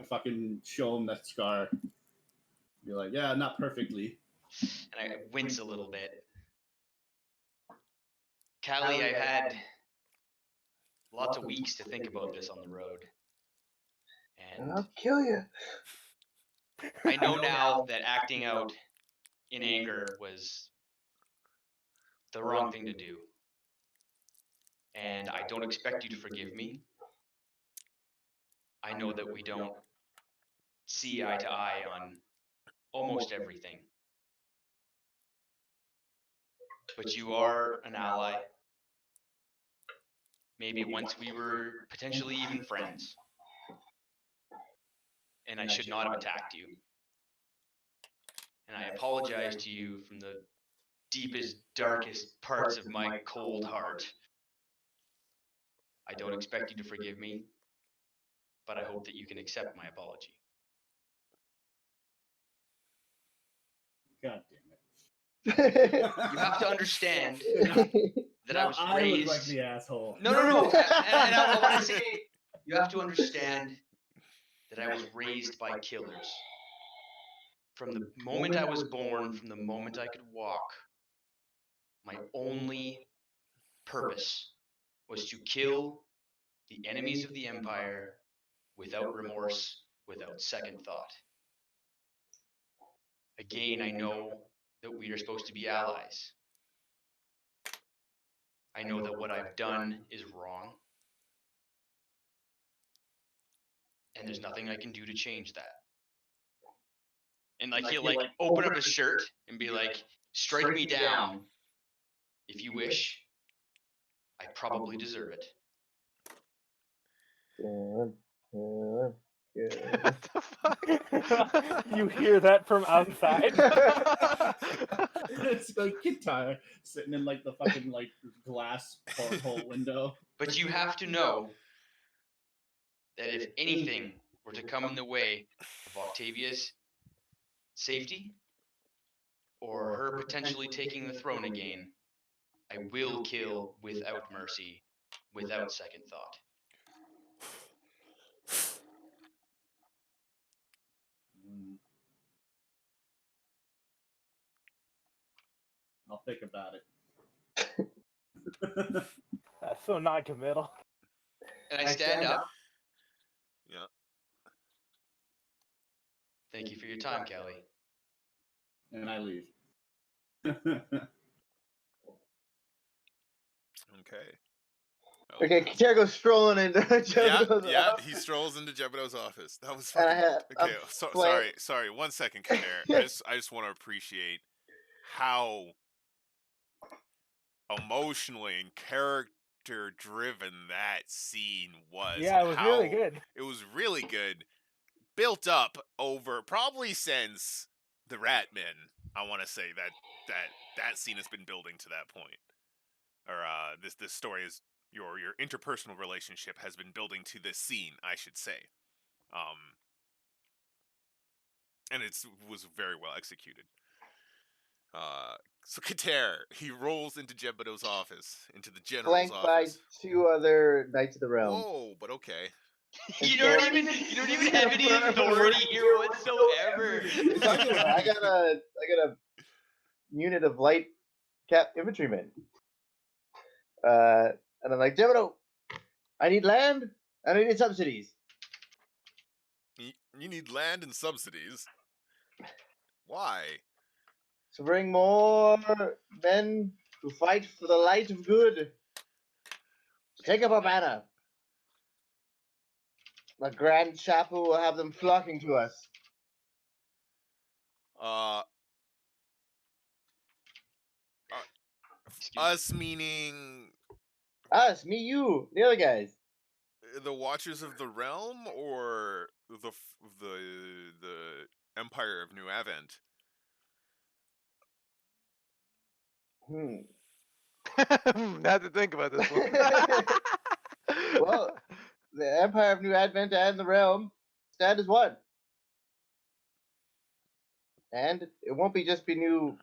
fucking show them that scar. You're like, yeah, not perfectly. And I wince a little bit. Callie, I had lots of weeks to think about this on the road. And I'll kill you. I know now that acting out in anger was the wrong thing to do. And I don't expect you to forgive me. I know that we don't see eye to eye on almost everything. But you are an ally. Maybe once we were potentially even friends. And I should not have attacked you. And I apologize to you from the deepest, darkest parts of my cold heart. I don't expect you to forgive me, but I hope that you can accept my apology. God damn You have to understand that I was look raised. like the asshole. No. And I want to say, you have to understand that I was raised by killers. From the moment I was born, from the moment I could walk, my only purpose was to kill the enemies of the Empire without remorse, without second thought. Again, I know that we are supposed to be allies. I know that what I've done is wrong. And there's nothing I can do to change that. And like he'll like open up his shirt and be like, strike me down if you wish. I probably deserve it. Good. What the fuck? You hear that from outside? It's like guitar sitting in like the fucking like glass porthole window. But you have to know that if anything were to come in the way of Octavia's safety or her potentially taking the throne again, I will kill without mercy, without second thought. I'll think about it. That's so non-committal. And I stand up. Yeah. Thank you for your time, Kelly. And I leave. Okay. Okay, Katera goes strolling into Jebediah's Yeah. office. He strolls into Jebediah's office. That was And I fucking. have- Okay. I'm So, playing- sorry. 1 second, Katera. I just want to appreciate how emotionally and character driven that scene was. Yeah, it was really How good. It was really good. Built up over probably since the Ratman. I want to say that scene has been building to that point, or this story is your interpersonal relationship has been building to this scene, I should say, and it was very well executed. So Kater, he rolls into Jebediah's office, into the general's flanked by office. 2 other Knights of the Realm. Whoa, but okay. You don't even have any authority here whatsoever. I got a unit of light infantrymen. And I'm like, Jebediah, I need land and I need subsidies. You need land and subsidies. Why? So bring more men who fight for the light of good. Take up a banner. The Grand Chapel will have them flocking to us. Us meaning Us, me, you, the other guys. the Watchers of the Realm, or the Empire of New Advent? Had to think about this one. Well, the Empire of New Advent and the Realm stand as one. And it won't be just be new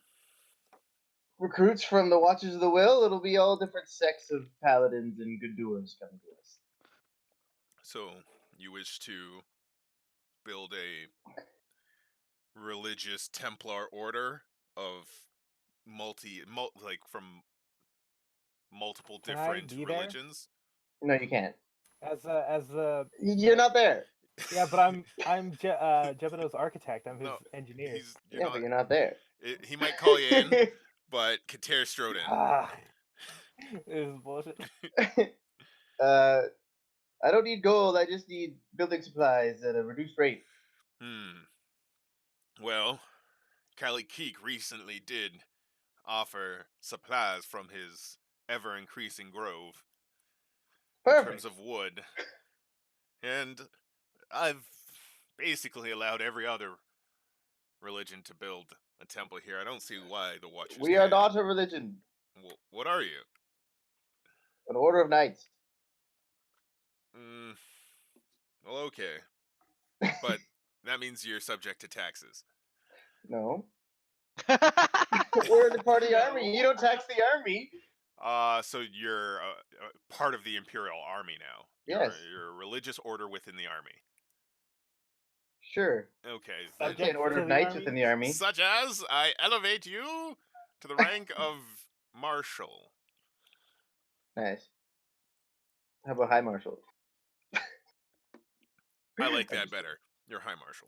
recruits from the Watchers of the Will. It'll be all different sects of paladins and good doers coming to us. So you wish to build a religious Templar order of from multiple Can I different be there? religions? No, you can't. As the You're not there. yeah, but I'm Jebediah's architect. I'm his No, engineer. But you're not there. He might call you in, but Kater strode in. Ah, this is bullshit. I don't need gold. I just need building supplies at a reduced rate. Well, Kali Keek recently did offer supplies from his ever-increasing grove in Perfect. terms of wood. And I've basically allowed every other religion to build a temple here. I don't see why the Watchers We are can't. not a religion. What are you? An order of knights. Well, okay. But that means you're subject to taxes. No. We're the part of the army. You don't tax the army. So you're part of the Imperial Army now. Yes. You're a religious order within the army. Sure. Okay. Subject an order of knights within the army. Such as, I elevate you to the rank of Marshal. Nice. How about High Marshal? I like that better. You're High Marshal.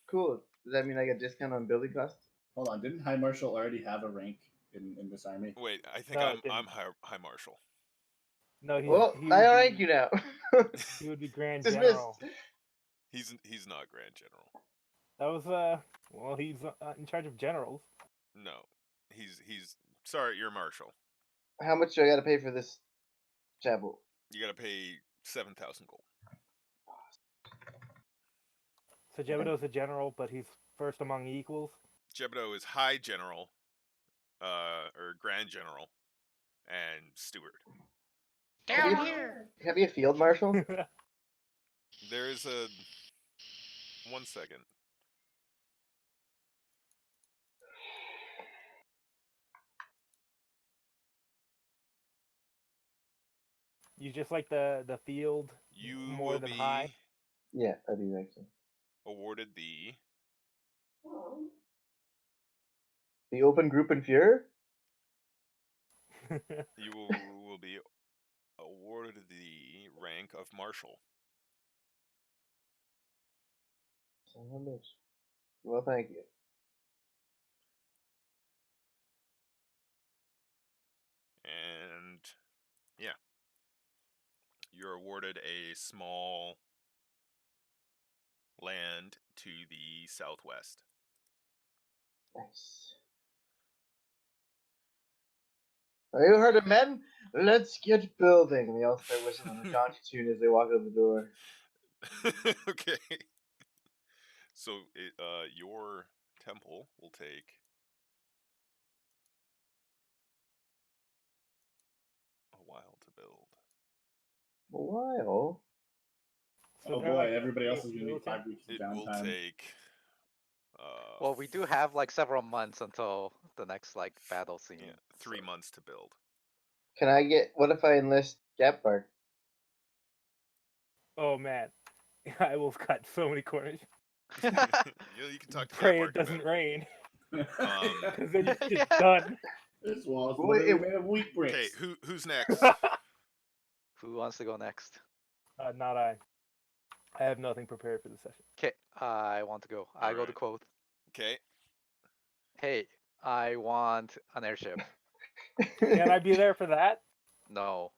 Cool. Does that mean I get a discount on building costs? Hold on, didn't High Marshal already have a rank in this army? Wait, I think No, it I'm didn't. High Marshal. No, Well, I rank you now. He would be Grand Dismissed. General. He's not Grand General. That was well, he's in charge of generals. No, he's sorry. You're Marshal. How much do I got to pay for this chapel? You gotta pay 7,000 gold. So Jebediah's a general, but he's first among equals. Jebediah is High General, or Grand General, and Steward. Down here. Can I be a field marshal? There is a 1 second. You just like the field You more will than be high. Yeah, I do actually. awarded the The open group in Fuhrer? you will be awarded the rank of Marshal. Son of a bitch. Well, thank you. And yeah, you're awarded a small land to the southwest. Nice. Are you heard of men? Let's get building. And they all start whistling on a jaunty tune as they walk out the door. Okay. So your temple will take a while to build. A while. So Oh they're boy, like everybody else is little- going to little need 5 weeks of It will downtime. take. Well, we do have like several months until the next like battle scene. Yeah, 3 so- months to build. Can I get? What if I enlist Gapbar? Oh man, I will cut so many corners. You can talk to Pray Gapbark it doesn't about rain, Um, because then you're just Yeah. done. This wall is Boy, literally it- made of wheat bricks. Okay, who's next? Who wants to go next? Not I. I have nothing prepared for the session. Okay, I want to go. I go to Alright. quote. Okay. Hey, I want an airship. Can I be there for that? No.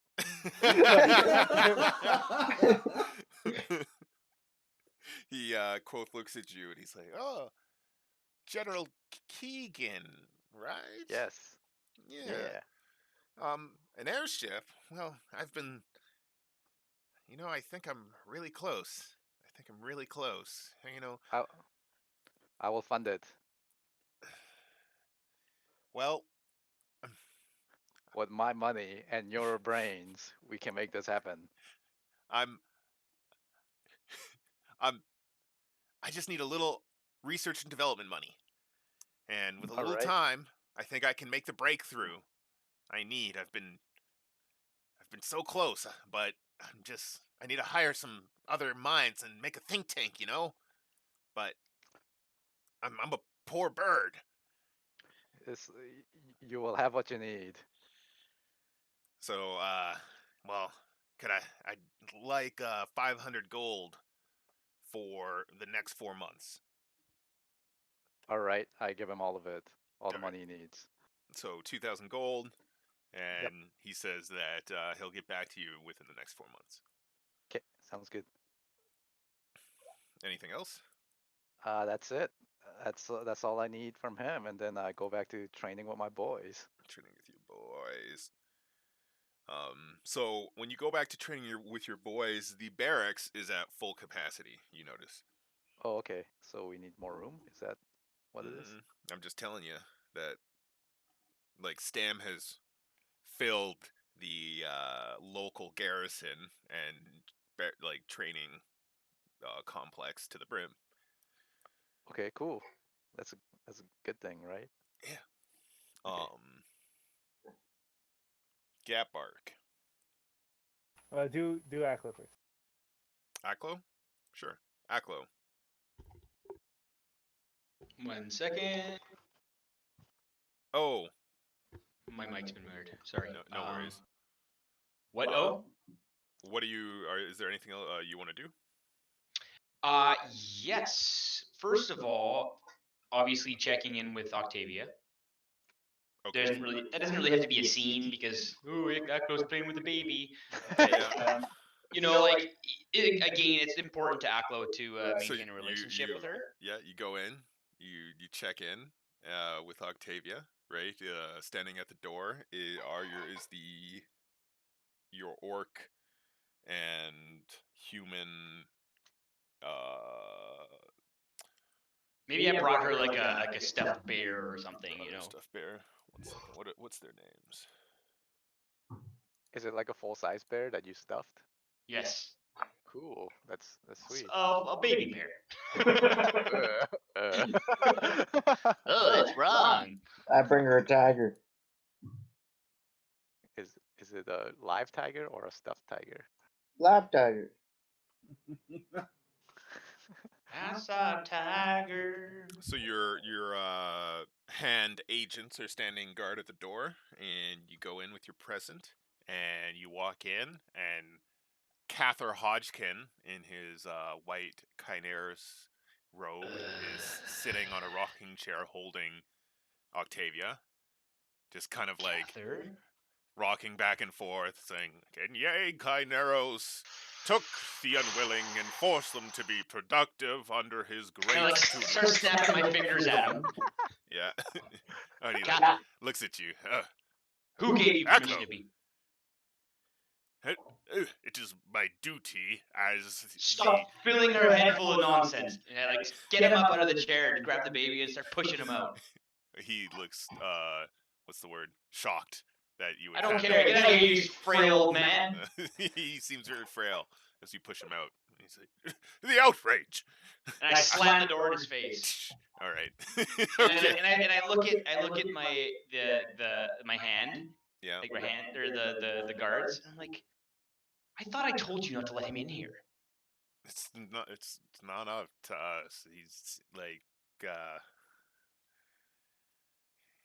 He quoth looks at you and he's like, "Oh, General Keegan, right? Yes. Yeah. Yeah. An airship? Well, I've been. I think I'm really close. I will fund it. Well, With my money and your brains, we can make this happen. I'm. I just need a little research and development money, and with a little Alright. time, I think I can make the breakthrough I need. I've been so close, but I need to hire some other minds and make a think tank, But I'm a poor bird. You will have what you need. So, well, I'd like 500 gold for the next 4 months. Alright, I give him all of it. All the Alright. money he needs. So 2,000 gold, and he says that he'll get back to you within the next 4 months. Okay, sounds good. Anything else? That's it. That's all I need from him, and then I go back to training with my boys. Training with your boys. So when you go back to training with your boys, the barracks is at full capacity. You notice. Oh, okay. So we need more room. Is that what it is? I'm just telling you that, like, Stam has filled the local garrison and training complex to the brim. Okay, cool. That's a good thing, right? Yeah. Okay. Gapbark. Do Aklo first. Aklo? Sure. Aklo. 1 second. Oh, My mic's been weird. Sorry. no worries. What? Oh. What do you? Is there anything else you want to do? Yes. First of all, obviously checking in with Octavia. Okay. That doesn't really have to be a scene because Aklo's playing with a baby. Yeah. Again, it's important to Aklo to So maintain a relationship with her. Yeah, you go in, you check in with Octavia, right? Standing at the door is your orc and human. Maybe I brought her like a stuffed bear or something. Stuffed bear. 1 second. What's their names? Is it like a full-size bear that you stuffed? Yes. Cool. That's sweet. A baby bear. Uh. Oh, that's wrong. I bring her a tiger. Is it a live tiger or a stuffed tiger? Live tiger. I saw a tiger. So your hand agents are standing guard at the door, and you go in with your present, and you walk in, and Cather Hodgkin, in his white Chineris robe, is sitting on a rocking chair holding Octavia, just kind of like rocking back and forth, saying, "And yea, Chineros took the unwilling and forced them to be productive under his great I tutelage." start snapping my fingers at him. Yeah. And he Cat, looks at you. who gave you permission Echo. to be? It is my duty as Stop filling her head full of nonsense. Yeah, get him up out of the chair, grab the baby, and start pushing him out. He looks, what's the word? Shocked that you would. I don't care. Get out of here, you frail old man. He seems very frail as you push him out. He's like, the outrage. And I slam the door in his face. All right. Okay. And I look at my hand, Yeah. like my hand or the guards. And I'm like, I thought I told you not to let him in here. It's not up to us. He's like,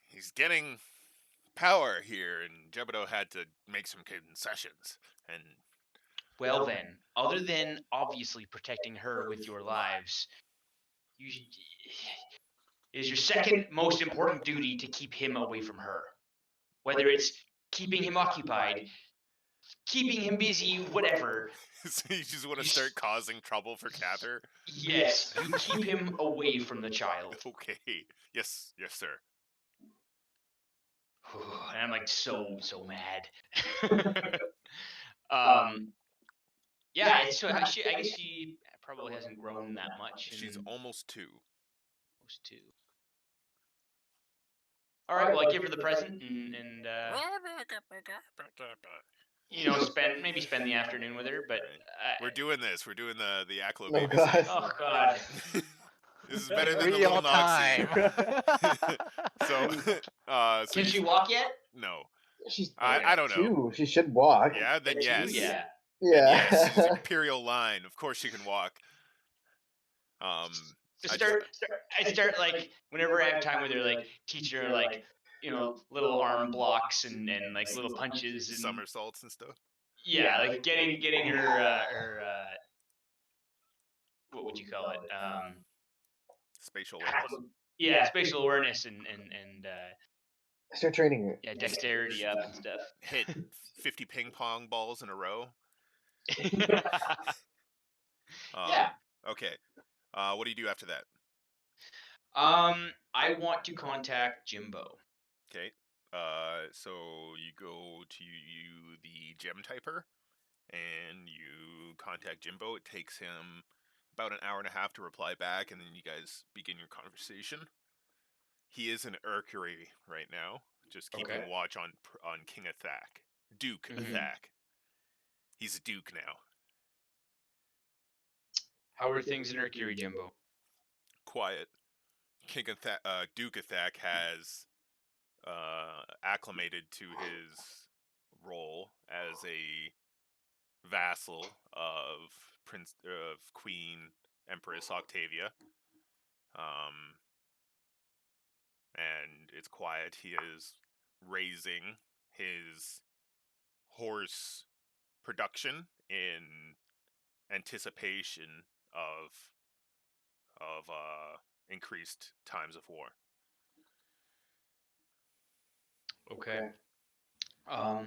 he's getting power here, and Jebediah had to make some concessions. And Well then, other than obviously protecting her with your lives, it is your second most important duty to keep him away from her. Whether it's keeping him occupied, keeping him busy, whatever. So you just want to start causing trouble for Cather? Yes, you keep him away from the child. Okay. Yes, sir. And I'm like so mad. Yeah, so I guess she probably hasn't grown that much. She's almost 2. Almost 2. All right, well I give her the present and spend the afternoon with her. But we're doing this. We're doing the Aklo Oh baby. god. Oh god. This is better than the Real little time. Noxie. So Can she walk yet? No. She's I don't know. 2. She should walk. Yeah, then yes. Yeah. Yeah. Yes, she's imperial line. Of course she can walk. I start like whenever I have time with her, like teaching her like little arm blocks and like little punches and somersaults and stuff. Yeah, like getting her what would you call it? Spatial awareness. Yeah, spatial awareness and Start training her. yeah, dexterity up and stuff. Hit 50 ping pong balls in a row. Yeah. Okay. What do you do after that? I want to contact Jimbo. Okay. So you go to the gem typer, and you contact Jimbo. It takes him about an hour and a half to reply back, and then you guys begin your conversation. He is in Urkery right now, just keeping watch on King Athak. Duke Athak. He's a duke now. How are things in Urkery, Jimbo? Quiet. Duke Athak has acclimated to his role as a vassal of Queen Empress Octavia. And it's quiet. He is raising his horse production in anticipation of increased times of war. Okay. I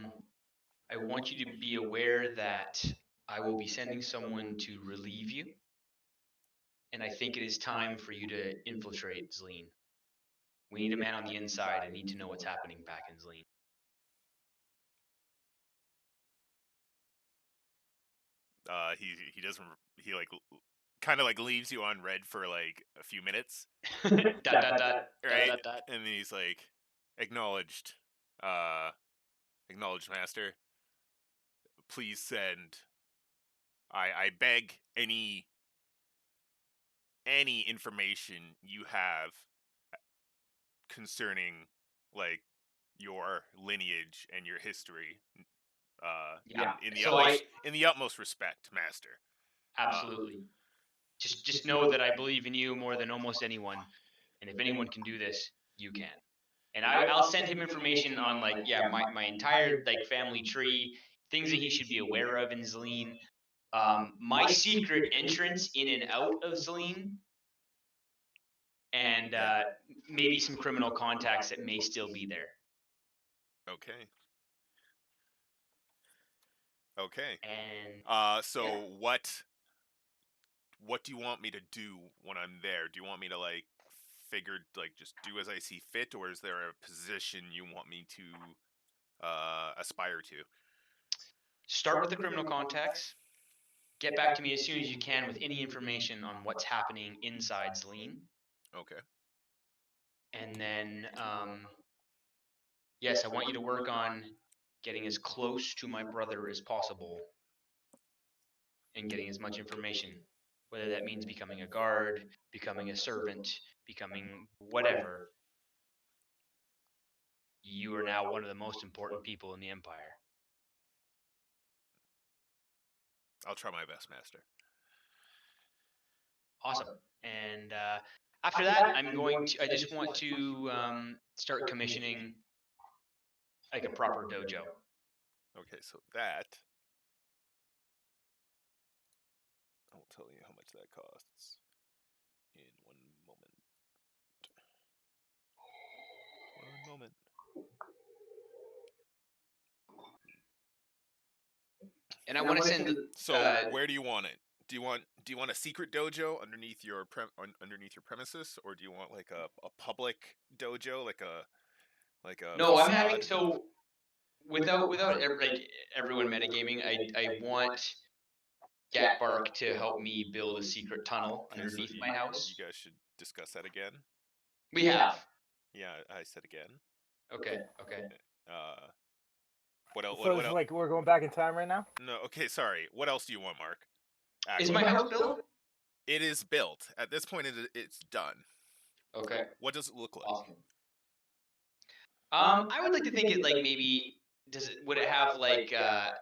want you to be aware that I will be sending someone to relieve you, and I think it is time for you to infiltrate Zleen. We need a man on the inside. I need to know what's happening back in Zleen. He doesn't. He like kind of like leaves you on red for like a few minutes. Right? And then he's like, acknowledged, master. Please send. I beg any information you have concerning like your lineage and your history. In the utmost respect, master. Absolutely. Just know that I believe in you more than almost anyone, and if anyone can do this, you can. And I'll send him information on like my entire like family tree, things that he should be aware of in Zleen, my secret entrance in and out of Zleen, and maybe some criminal contacts that may still be there. Okay. Okay. And so what do you want me to do when I'm there? Do you want me to like figure like just do as I see fit, or is there a position you want me to aspire to? start with the criminal contacts. Get back to me as soon as you can with any information on what's happening inside Zleen. Okay. And then, yes, I want you to work on getting as close to my brother as possible and getting as much information, whether that means becoming a guard, becoming a servant, becoming whatever. You are now one of the most important people in the Empire. I'll try my best, Master. Awesome. And after that, I just want to start commissioning like a proper dojo. Okay, so that I'll tell you how much that costs in one moment. One moment. And I want to send. So where do you want it? Do you want a secret dojo underneath your premises, or do you want like a public dojo, like a No, I'm facade? having so without like everyone metagaming. I want Gatbark to help me build a secret tunnel Okay, so underneath my house. You guys should discuss that again. We have. Yeah, I said again. Okay. What else? So it's like we're going back in time right now? No, okay, sorry. What else do you want, Mark? Is my house built? It is built. At this point, it's done. Okay. What does it look like? Awesome. I would like to think it like maybe would it have like a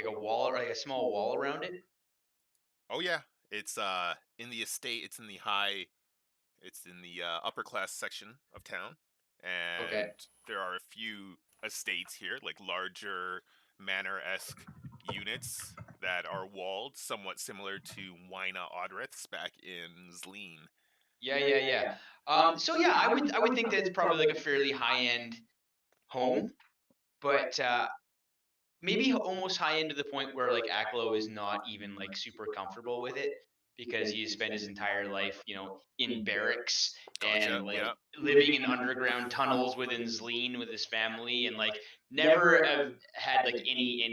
wall or like a small wall around it? Oh yeah, it's in the estate. It's in the upper class section of town, and there are a few estates here, like larger manor-esque units that are walled, somewhat similar to Wyna Audrith's back in Zleen. Yeah. So yeah, I would think that it's probably like a fairly high end home, but maybe almost high end to the point where like Aklo is not even like super comfortable with it because he's spent his entire life, in barracks and like living in underground tunnels within Zleen with his family and like never have had like any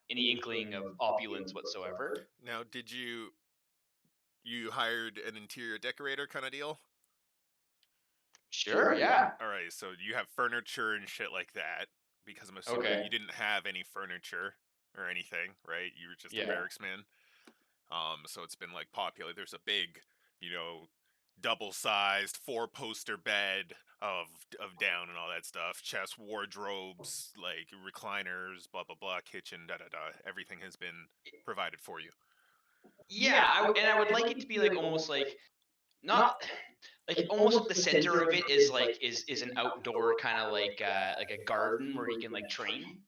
inkling of opulence whatsoever. Now, did you hired an interior decorator kind of deal? Sure, yeah. All right, so you have furniture and shit like that, because I'm assuming you didn't have any furniture or anything, right? You were just a barracksman. So it's been like popular. There's a big, double-sized 4-poster bed of down and all that stuff. Chest, wardrobes, like recliners, blah blah blah, kitchen, da da da. Everything has been provided for you. Yeah, I would like it to be like almost like not like almost at the center of it is like is an outdoor kind of like a garden where he can like train.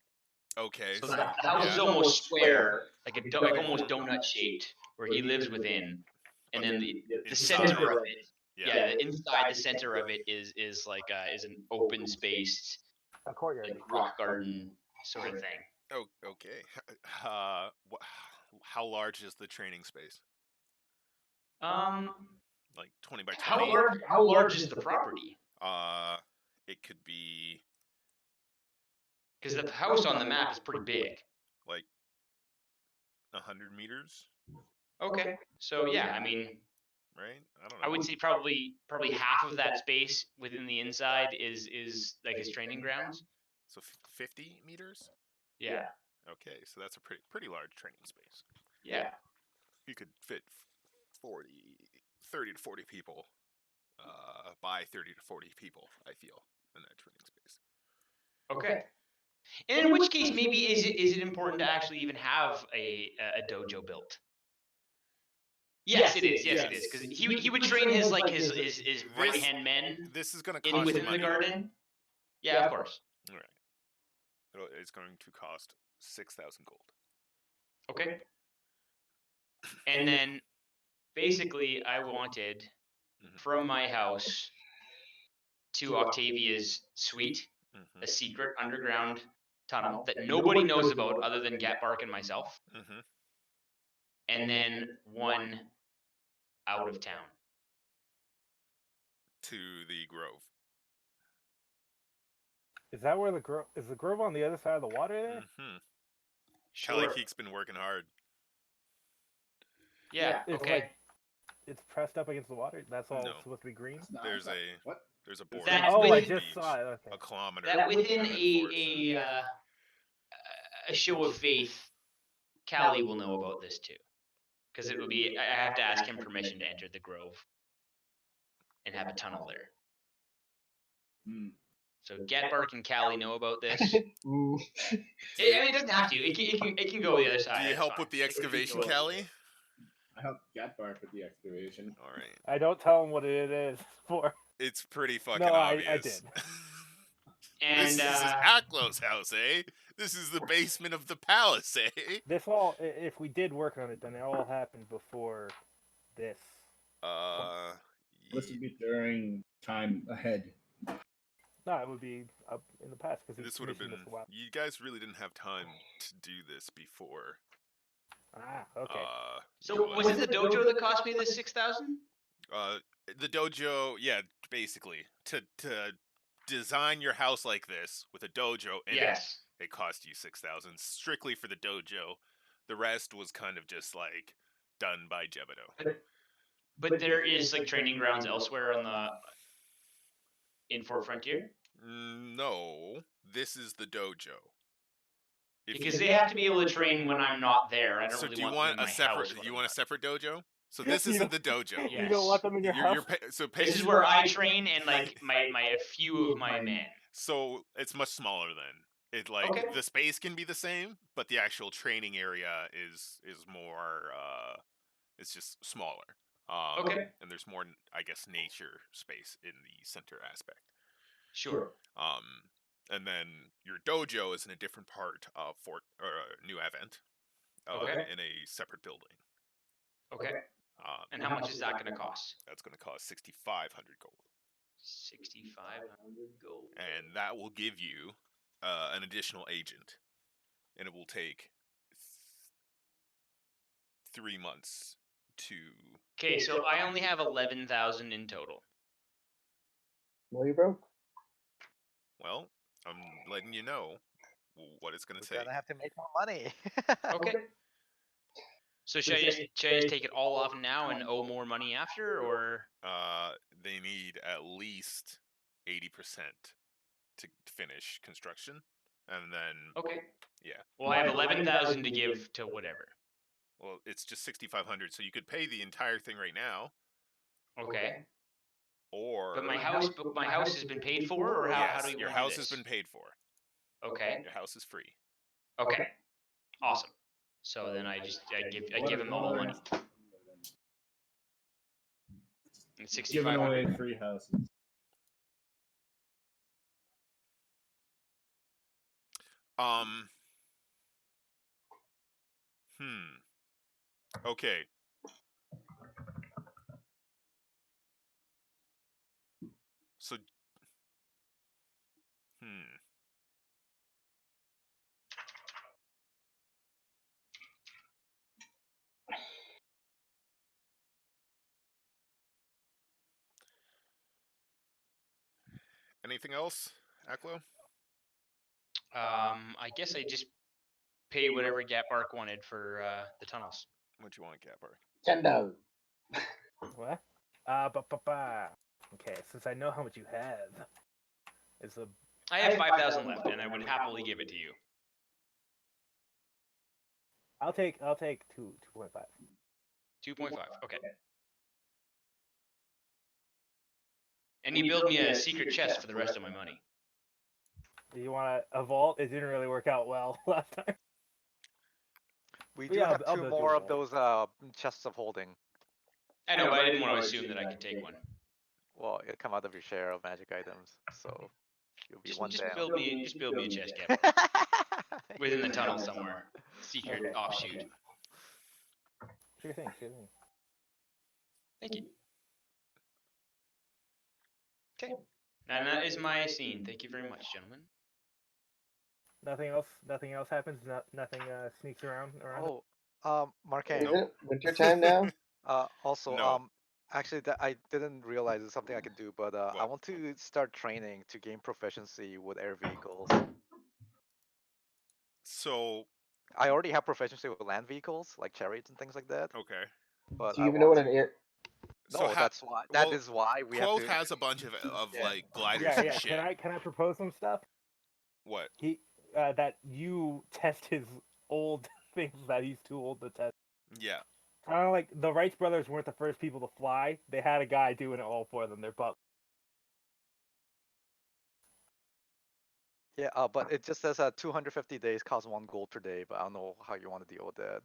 Okay. So the house is almost square, like almost donut shaped, where he lives within, and then the center of it, the inside the center of it is like is an open spaced, a courtyard, like rock garden sort of thing. Oh, okay. How large is the training space? Like 20 by 20. How large is the property? It could be, because the house on the map is pretty big. Like 100 meters. Okay. So yeah, I mean, right? I don't know. I would say probably half of that space within the inside is like his training grounds. So 50 meters? Yeah. Okay, so that's a pretty large training space. Yeah. You could fit 30 to 40 people by 30 to 40 people, I feel, in that training space. Okay. And in which case, maybe is it important to actually even have a dojo built? Yes, it is. Yes, it is. Because he would train his right hand men. This is going to cost within money. the garden. Yeah, of course. All right. It's going to cost 6,000 gold. Okay. And then basically, I wanted from my house to Octavia's suite a secret underground tunnel that nobody knows about other than Gatbark and myself, Mm-hmm. and then one out of town. To the Grove. Is that where the grove is? The grove on the other side of the water there? Mm-hmm. Sure. Kellykeek's been working hard. Yeah. It's Okay. like it's pressed up against the water. That's all No. supposed to be green. It's not. There's a What? there's a border That's Oh, I within- just saw it. Okay. a kilometer. That within of forest. a show of faith, Callie will know about this too, because it will be. I have to ask him permission to enter the grove and have a tunnel there. Hmm. So Gatbark and Callie know about this. Ooh. I mean, it doesn't have to. It can go the other side. Do you it's help fine. with the excavation, It can go- Callie? I helped Gatbark with the excavation. All right. I don't tell him what it is for. It's pretty fucking No, I obvious. did. And this is Aklow's house, eh? This is the basement of the palace, eh? This all, if we did work on it, then it all happened before this. This would be during time ahead. No, it would be up in the past because this would have been. You guys really didn't have time to do this before. Ah, okay. so was it the dojo that cost me the 6,000? The dojo, yeah, basically to design your house like this with a dojo in Yes. it cost you 6,000 strictly for the dojo. The rest was kind of just like done by Jebedo. But there is like training grounds elsewhere on the in Fort Frontier. No, this is the dojo. Because they have to be able to train when I'm not there. I don't So really do you want them want in a my separate? house when You I'm want a not. separate dojo? So this You isn't the dojo. Yeah. You don't want them in your house? This is where I train and like my a few of my men. So it's much smaller then. It like Okay. the space can be the same, but the actual training area is more. It's just smaller. Okay. And there's more, I guess, nature space in the center aspect. Sure. And then your dojo is in a different part of Fort New Advent, Okay. in a separate building. Okay. And how much is that going to cost? That's going to cost 6,500 gold. 6,500 gold. And that will give you an additional agent, and it will take 3 months to. Okay, so I only have 11,000 in total. Well, you broke. Well, I'm letting you know what it's going to We're take. gonna have to make more money. Okay. So should I just take it all off now and owe more money after, or? They need at least 80% to finish construction, and then Okay. yeah. Well, I have 11,000 to give to whatever. Well, it's just 6,500, so you could pay the entire thing right now, Okay. or But my house has been paid for, or how yes, do you your want to do house has this? been paid for. Okay. Your house is free. Okay. Awesome. So then I give him the whole money. And Giving away 6,500. free houses. Okay. So. Anything else, Aklo? I guess I just pay whatever Gatbark wanted for the tunnels. What you want, Gapper? $10. What? Okay, since I know how much you have, it's a. I have 5,000 left, and I would happily give it to you. I'll take 2.5. 2.5. Okay. And you build me a secret chest for the rest of my money. You want a vault? It didn't really work out well last time. We But do yeah, have I'll two build you a more of vault. those chests of holding. I know, but I didn't want to assume that I could take one. Well, it'll come out of your share of magic items. So You'll be Just, one just down. build me a chest cap within the tunnel somewhere. Secret Okay. offshoot. Sure thing. Sure thing. Thank you. Okay. And that is my scene. Thank you very much, gentlemen. Nothing else. Nothing else happens. Nothing sneaks around. Oh, Is Markeng. it winter time now? Also, No. actually, that I didn't realize it's something I could do, but I What? want to start training to gain proficiency with air vehicles. So, I already have proficiency with land vehicles, like chariots and things like that. okay. But Do I you even know want what an to. air? So No, ha- that's why. well, That is why we have Quoth to. has a bunch of Yeah. like gliders Yeah, and yeah. shit. Can I propose some stuff? What? He that you test his old things that he's too old to test. Yeah. Kind of like the Wright brothers weren't the first people to fly. They had a guy doing it all for them. They're but Yeah, but it just says 250 days costs 1 gold per day, but I don't know how you want to deal with that.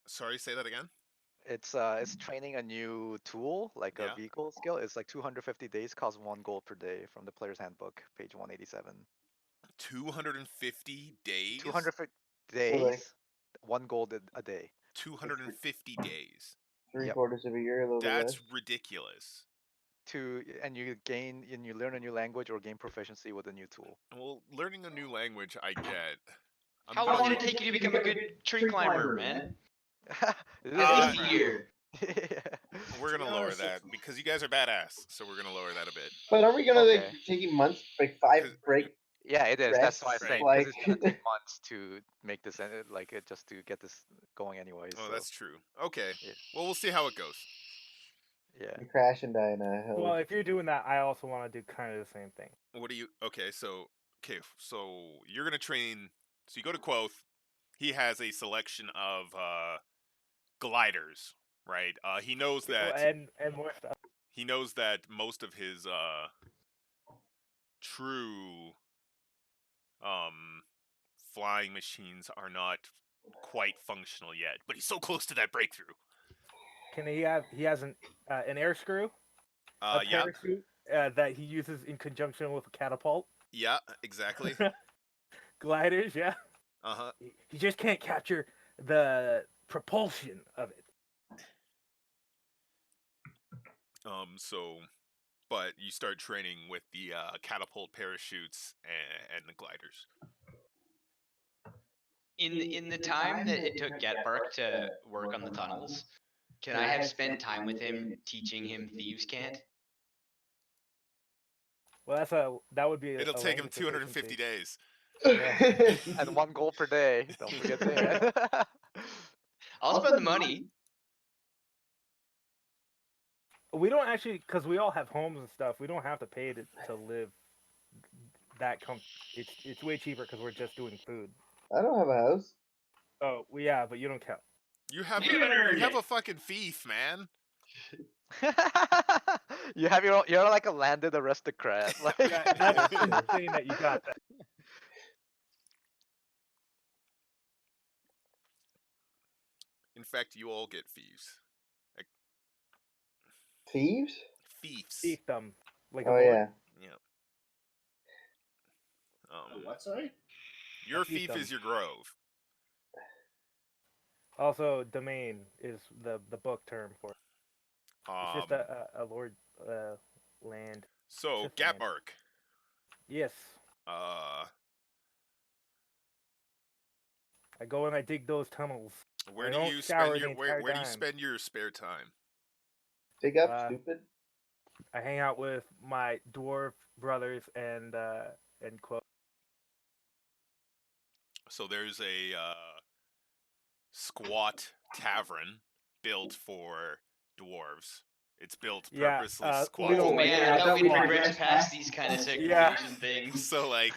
Sorry, say that again. It's training a new tool, like a Yeah. vehicle skill. It's like 250 days costs 1 gold per day from the player's handbook, page 187. 250 days. 250 So like days, 1 gold a day. 250 days. three quarters of a year, a little bit That's less. ridiculous. And you learn a new language or gain proficiency with a new tool. Well, learning a new language, I get. How long did it take you to become a good tree climber, man? It At least different. a year. We're To gonna be lower honest, that because you guys are badass. So we're gonna lower that a bit. But are we gonna Okay. like taking months, like 5 'Cause- break? Yeah, it is. That's why I'm Rests, saying like- because it's gonna take months to make this, like it just to get this going, anyways. Oh, so, that's true. Okay. Yeah. Well, we'll see how it goes. yeah. You crash and die in a hill. well, if you're doing that, I also want to do kind of the same thing. What do you? Okay, so you're gonna train. So you go to Quoth. He has a selection of gliders, right? He knows that And more stuff. he knows that most of his true flying machines are not quite functional yet, but he's so close to that breakthrough. Can he have? He has an air screw, a Yeah, parachute that he uses in conjunction with a catapult. yeah, exactly. Gliders, yeah. Uh-huh. He just can't capture the propulsion of it. But you start training with the catapult parachutes and the gliders. In the time that it took Gatbark to work on the tunnels, can I have spent time with him teaching him thieves' cant? Well, that would be. It'll a take him language 250 proficiency. days. Yeah. And 1 gold per day. Don't forget that. I'll spend the money. We don't actually, because we all have homes and stuff. We don't have to pay to live that It's way cheaper because we're just doing food. I don't have a house. Oh, well, yeah, but you don't count. You have You haven't earned a it. fucking thief, man. You're like a landed aristocrat. Like, Yeah, that's insane that you got that. In fact, you all get thieves. Thieves? Thieves. Fiefdom, like a Oh lord. yeah. Yeah. What? Sorry. Your A thief fiefdom. is your grove. Also, domain is the book term for it. It's just a lord land. So just land. Gatbark. Yes, I go and I dig those tunnels. Where I do don't you shower spend the your where entire do you time. spend your spare time? Dig up, Uh, stupid. I hang out with my dwarf brothers and quote. So there's a squat tavern built for dwarves. It's built Yeah, purposely we squat. don't Oh like man, that. I thought we That's progressed past these kind of segregation things. So like,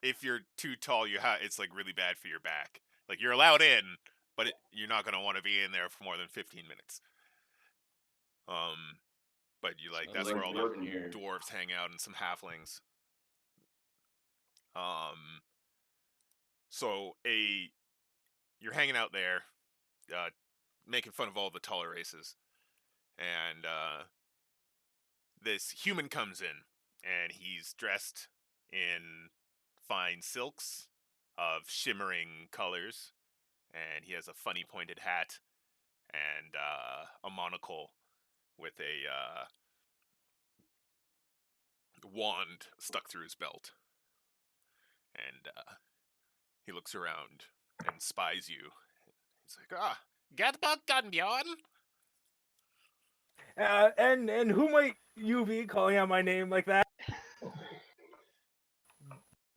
if you're too tall, it's like really bad for your back. Like you're allowed in, but you're not gonna want to be in there for more than 15 minutes. But you like that's where all the dwarven here. dwarves hang out and some halflings. So you're hanging out there, making fun of all the taller races, and this human comes in, and he's dressed in fine silks of shimmering colors, and he has a funny pointed hat and a monocle with a wand stuck through his belt. And he looks around and spies you. He's like, get back, Gunbjorn! And who might you be calling out my name like that?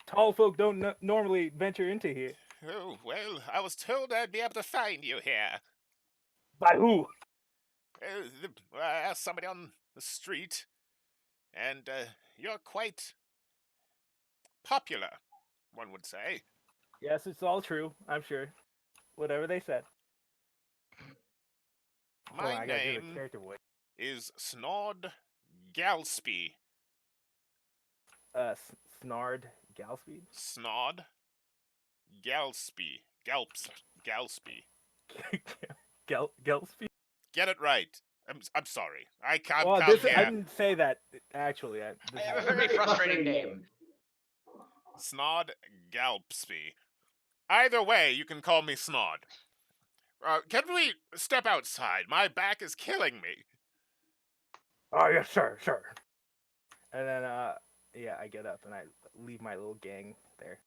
Tall folk don't normally venture into here. Oh, well, I was told I'd be able to find you here. By who? I asked somebody on the street, and you're quite popular, one would say. Yes, it's all true, I'm sure. Whatever they said. Hold on, My I gotta do the name character voice. is Snod Galspy. Snard Galspeed? Snod Galspy. Galspy. Galspeed? Get it right. I'm sorry. I can't. Well, Can't I didn't say that actually. I have a very frustrating name. Snod Galspy. Either way, you can call me Snod. Can we step outside? My back is killing me. Oh, yes, sure. And then, yeah, I get up and I leave my little gang there.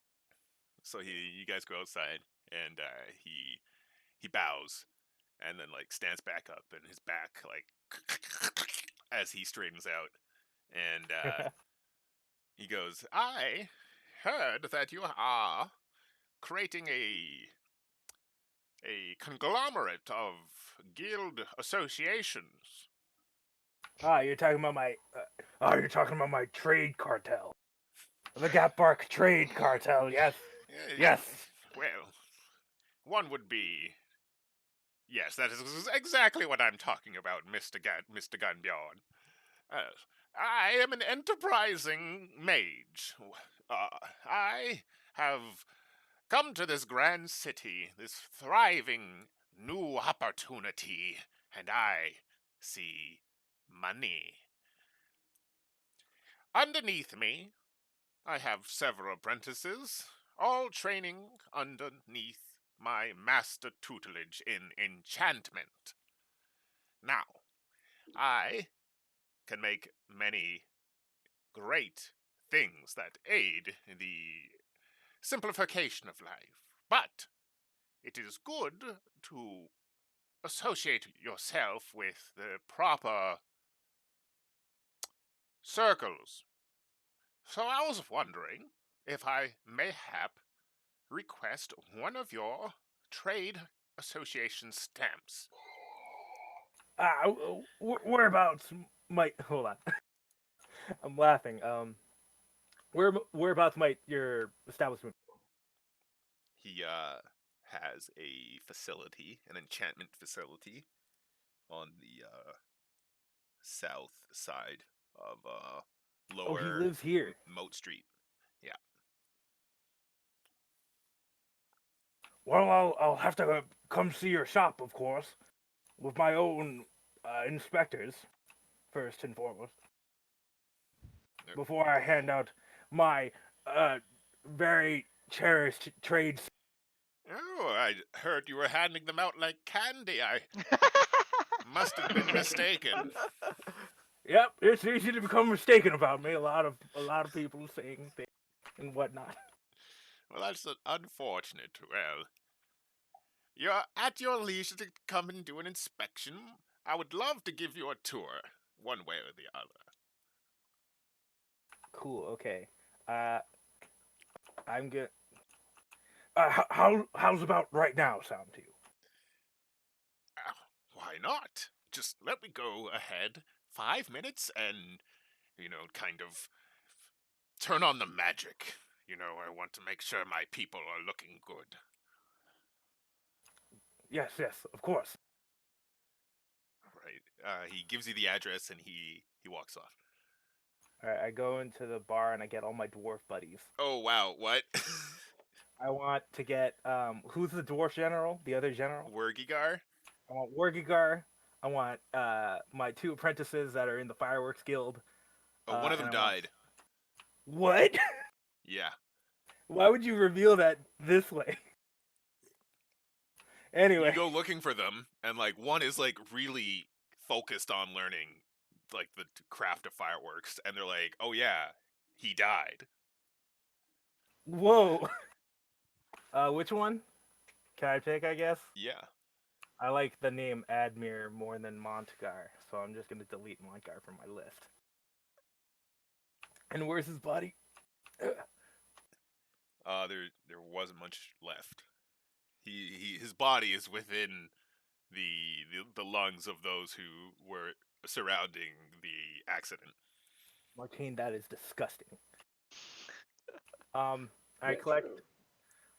So you guys go outside, and he bows, and then like stands back up, and his back like as he straightens out, and he goes, "I heard that you are creating a conglomerate of guild associations." You're talking about my trade cartel. The Gapbark Trade Cartel, yes. Yes. Well, one would be. Yes, that is exactly what I'm talking about, Mr. Gunbjorn. I am an enterprising mage. I have come to this grand city, this thriving new opportunity, and I see money. Underneath me, I have several apprentices, all training underneath my master tutelage in enchantment. Now, I can make many great things that aid the simplification of life, but it is good to associate yourself with the proper circles. So I was wondering if I mayhap request one of your trade association stamps. Whereabouts might... Hold on. I'm laughing. Whereabouts might your establishment... He has a facility, an enchantment facility, on the south side of lower he lives here. Moat Street. Yeah. Well, I'll have to come see your shop, of course, with my own inspectors, first and foremost, before I hand out my very cherished trade. Oh, I heard you were handing them out like candy. I must have been mistaken. Yep, it's easy to become mistaken about me. A lot of people saying things and whatnot. Well, that's unfortunate. Well, you're at your leisure to come and do an inspection. I would love to give you a tour, one way or the other. Cool. Okay. I'm good. How's about right now sound to you? Why not? Just let me go ahead 5 minutes and, kind of turn on the magic. I want to make sure my people are looking good. Yes, of course. All right. He gives you the address and he walks off. All right, I go into the bar and I get all my dwarf buddies. Oh, wow. What? I want to get, who's the dwarf general? The other general? Wergigar? I want Wergigar. I want my 2 apprentices that are in the fireworks guild. Oh, one of and them I want- died. What? Yeah. Why would you reveal that this way? Anyway. You go looking for them, and like one is like really focused on learning like the craft of fireworks, and they're like, "Oh yeah, he died." Whoa. Which one? Can I pick? I guess. Yeah. I like the name Admir more than Montgar, so I'm just gonna delete Montgar from my list. And where's his body? There wasn't much left. His body is within the lungs of those who were surrounding the accident. Markeng, that is disgusting. I Yeah, collect. true.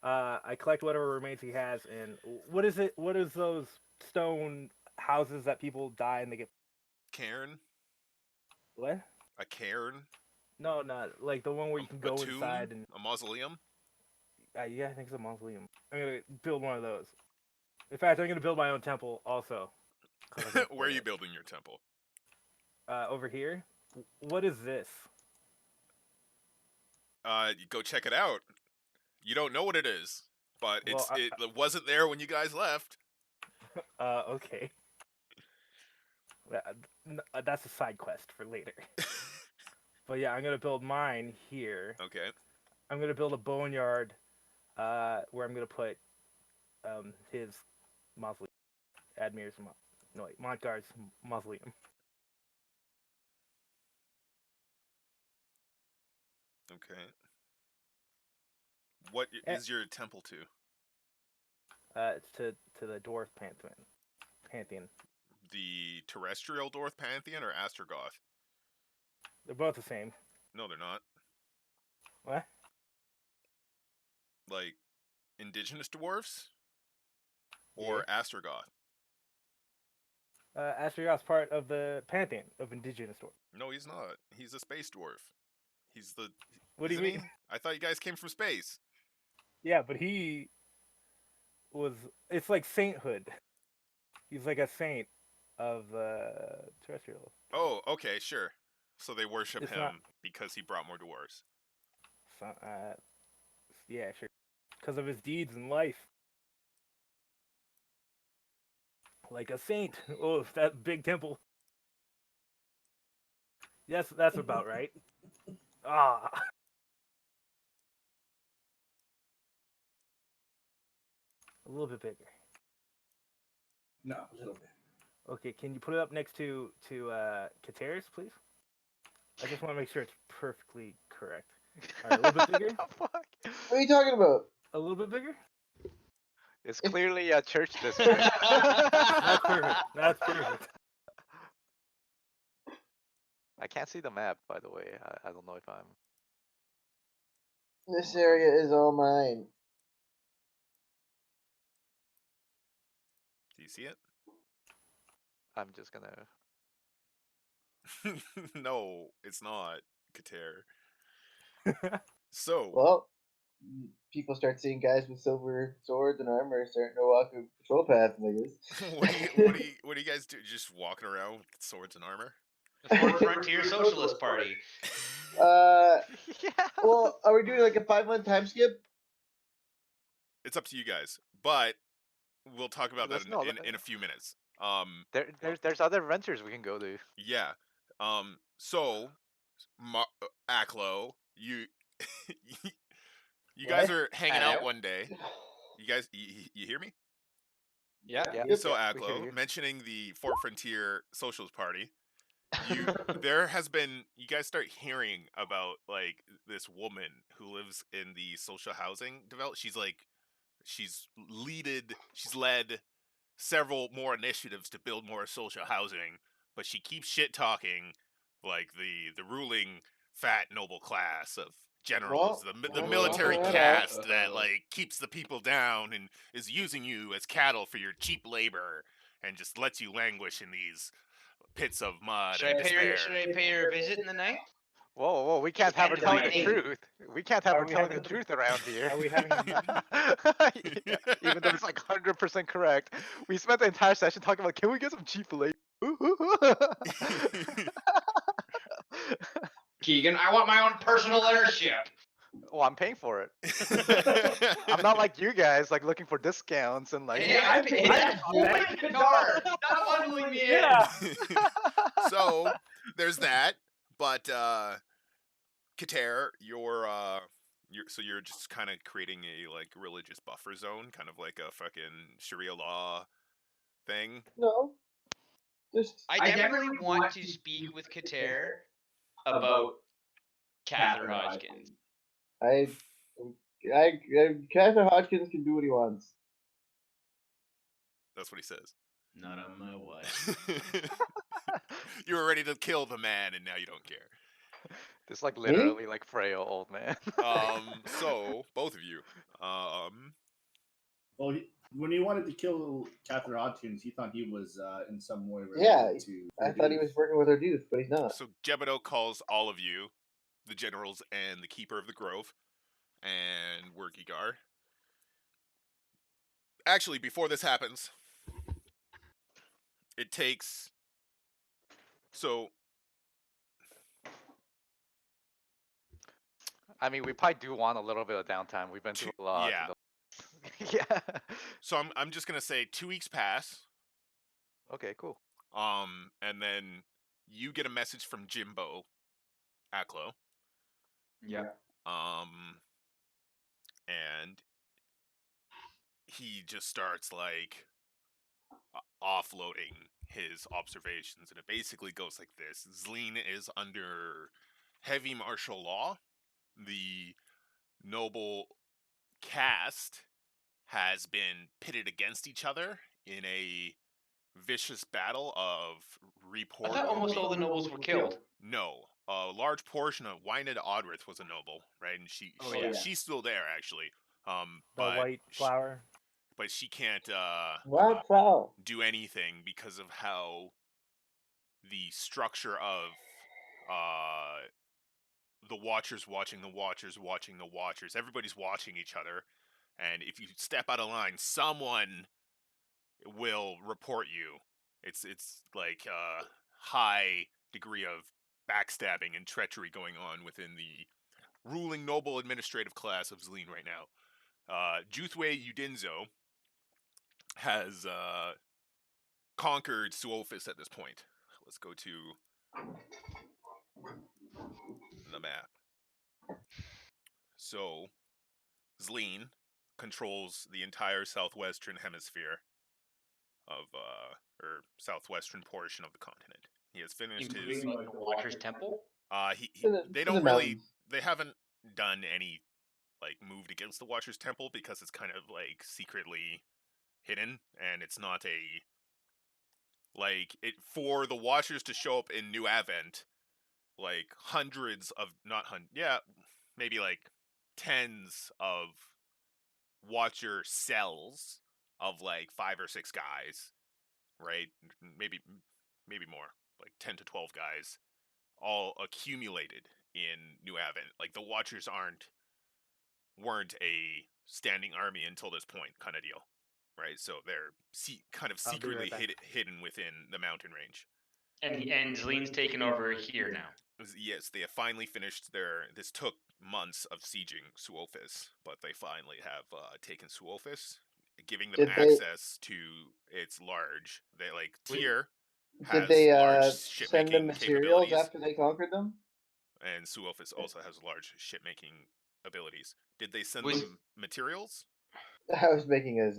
I collect whatever remains he has, and what is it? What is those stone houses that people die and they get? Cairn? What? A cairn? No, not like the one where you can go tomb? inside and. A mausoleum? Yeah, I think it's a mausoleum. I'm gonna build one of those. In fact, I'm gonna build my own temple also. 'cause I can Where are you afford building your temple? it. Over here. What is this? You go check it out. You don't know what it is, but Well, it wasn't there when you guys left. Okay. That's a side quest for later. But yeah, I'm gonna build mine here. Okay. I'm gonna build a boneyard, where I'm gonna put his mausoleum, Admir's Montgar's mausoleum. Okay. What is your temple to? It's to the dwarf pantheon. The terrestrial dwarf pantheon or Astrogoth? They're both the same. No, they're not. What? Like indigenous dwarfs or Astrogoth? Astrogoth's part of the pantheon of indigenous dwarf. No, he's not. He's a space dwarf. He's the. What do you isn't mean? he? I thought you guys came from space. Yeah, but he was. It's like sainthood. He's like a saint of terrestrial. Oh, okay, sure. So they worship It's him not- because he brought more dwarves. So, yeah, sure. Because of his deeds in life. Like a saint. Oh, that big temple. Yes, that's about right. Ah. A little bit bigger. No, a little bit. Okay, can you put it up next to Kater's, please? I just want to make sure it's perfectly correct. All right, a little bit bigger. Fuck. What are you talking about? A little bit bigger. It's clearly a church district. That's perfect. That's perfect. I can't see the map, by the way. I don't know if I'm. This area is all mine. Do you see it? I'm just gonna. No, it's not, Kater. So, Well, people start seeing guys with silver swords and armor starting to walk a patrol path, I guess. what do you guys do? Just walking around with swords and armor? The Fourth Frontier Socialist Party. Yeah. Yeah. Well, are we doing like a 5-month time skip? It's up to you guys, but we'll talk about that Let's- no, in a few minutes. There's other adventures we can go to. Yeah. So, Aklo, you you guys are hanging out Hello? one day. You guys, you hear me? Yeah. Yeah. Yep. So we hear Aklo, you. mentioning the Fort Frontier Socialist Party, there has been, you guys start hearing about like this woman who lives in the social housing development. She's led several more initiatives to build more social housing, but she keeps shit talking like the ruling fat noble class of generals, the military caste that like keeps the people down and is using you as cattle for your cheap labor and just lets you languish in these pits of mud Should and I despair. pay her a visit in the night? Whoa, we can't have her End of telling my the name. truth. We can't have Are her we telling the having- truth around here. Are we having a meeting? Yeah, even though it's like 100% correct. We spent the entire session talking about, can we get some cheap labor? Keegan, I want my own personal airship. Well, I'm paying for it. I'm not like you guys, like looking for discounts and like. Hey, I do that's do that. only Qatar, not bundling me in. Yeah. So there's that, but Kater, you're just kind of creating a like religious buffer zone, kind of like a fucking Sharia law thing. No. Just I definitely want to speak with Kater about Catherine Hodgkins. Catherine Hodgkins can do what he wants. That's what he says. Not on my watch. You were ready to kill the man, and now you don't care. It's like literally like frail old man. So both of you, Well, when he wanted to kill Catherine Hodgkins, he thought he was in some way related Yeah, to. I thought he was working with her dude, but he's not. so Jebedo calls all of you, the generals and the keeper of the grove, and Wergigar. Actually, before this happens, it takes. So I mean, we probably do want a little bit of downtime. We've been through a lot. yeah. Yeah. So I'm just gonna say 2 weeks pass. Okay, cool. And then you get a message from Jimbo, Aklo. Yeah. And he just starts like offloading his observations, and it basically goes like this: Zleen is under heavy martial law. The noble caste has been pitted against each other in a vicious battle of report. I thought almost all the nobles were killed. No, a large portion of Wyned Odrith was a noble, right? And she's still there actually. The But white flower. but she can't Wild fowl. do anything because of how the structure of the Watchers watching the Watchers watching the Watchers. Everybody's watching each other, and if you step out of line, someone will report you. It's like a high degree of backstabbing and treachery going on within the ruling noble administrative class of Zleen right now. Juthwe Udinzo has conquered Suophis at this point. Let's go to the map. So, Zleen controls the entire southwestern hemisphere of or southwestern portion of the continent. He has finished his. Including like the Watcher's Temple. They don't really. They haven't done any like moved against the Watcher's Temple because it's kind of like secretly hidden, and it's not a like it for the Watchers to show up in New Advent. Like hundreds of maybe like tens of Watcher cells of like 5 or 6 guys, right? Maybe more, like 10 to 12 guys, all accumulated in New Advent. Like the Watchers weren't a standing army until this point, kind of deal, right? So they're kind of secretly hidden within the mountain range. And Zleen's taken over here now. Yes, they have finally finished this took months of sieging Suophis, but they finally have taken Suophis, giving them access to its large. They like Tyr has Did they large send them ship-making materials capabilities, after they conquered them? and Suophis also has large ship-making abilities. Did they send Was- them materials? I was making a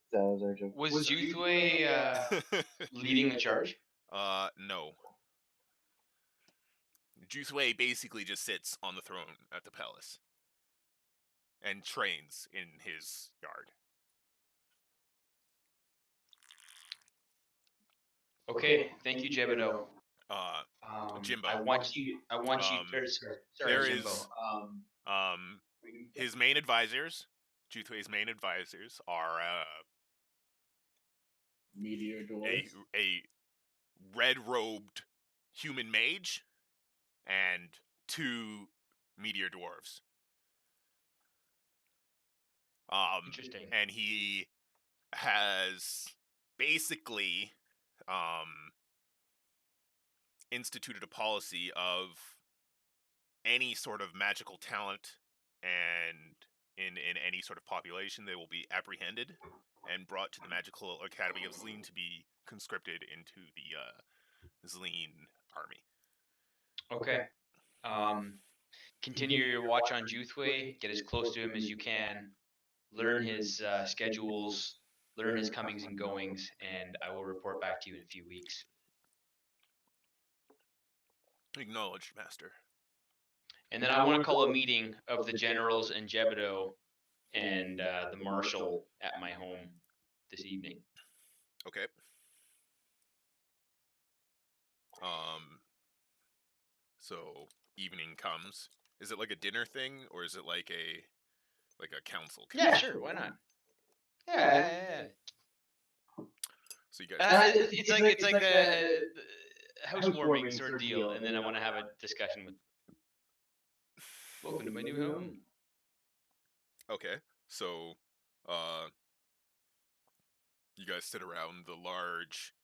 Salazar joke. Was Juthwe leading the charge? No. Juthwe basically just sits on the throne at the palace and trains in his yard. Okay, thank you, Jebedo. Jimbo. I want you. There Jimbo. is his main advisors. Juthwe's main advisors are Meteor Dwarves. a red-robed human mage and 2 meteor dwarves. Interesting. And he has basically instituted a policy of any sort of magical talent and in any sort of population, they will be apprehended and brought to the Magical Academy of Zleen to be conscripted into the Zleen army. Okay. Continue your watch on Juthway. Get as close to him as you can. Learn his schedules. Learn his comings and goings, and I will report back to you in a few weeks. Acknowledged, Master. And then I want to call a meeting of the generals and Jebedo and the marshal at my home this evening. Okay. So evening comes. Is it like a dinner thing, or is it like a council? Yeah, sure. Why not? Yeah. So you guys. It's like the housewarming sort of deal, and then I want to have a discussion with. Welcome to my new home. Okay, so you guys sit around the large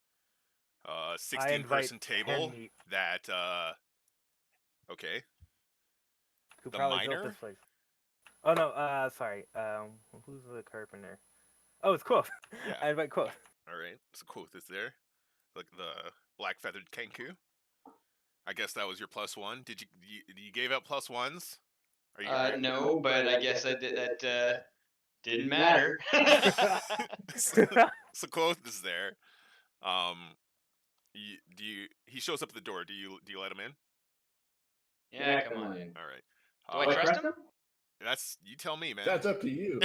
16-person table Henry, that okay. who The probably built miner? this place. Oh no, sorry. Who's the carpenter? Oh, it's Quoth. Yeah. I invite Quoth. Alright, so Quoth is there. Like the black feathered Kenku. I guess that was your +1. Did you gave out +1s? Are you No, but I guess I did that. Didn't matter. so Quoth is there. He shows up at the door. Do you let him in? Yeah, come on in. All right. Do I trust him? That's you tell me, man. That's up to you.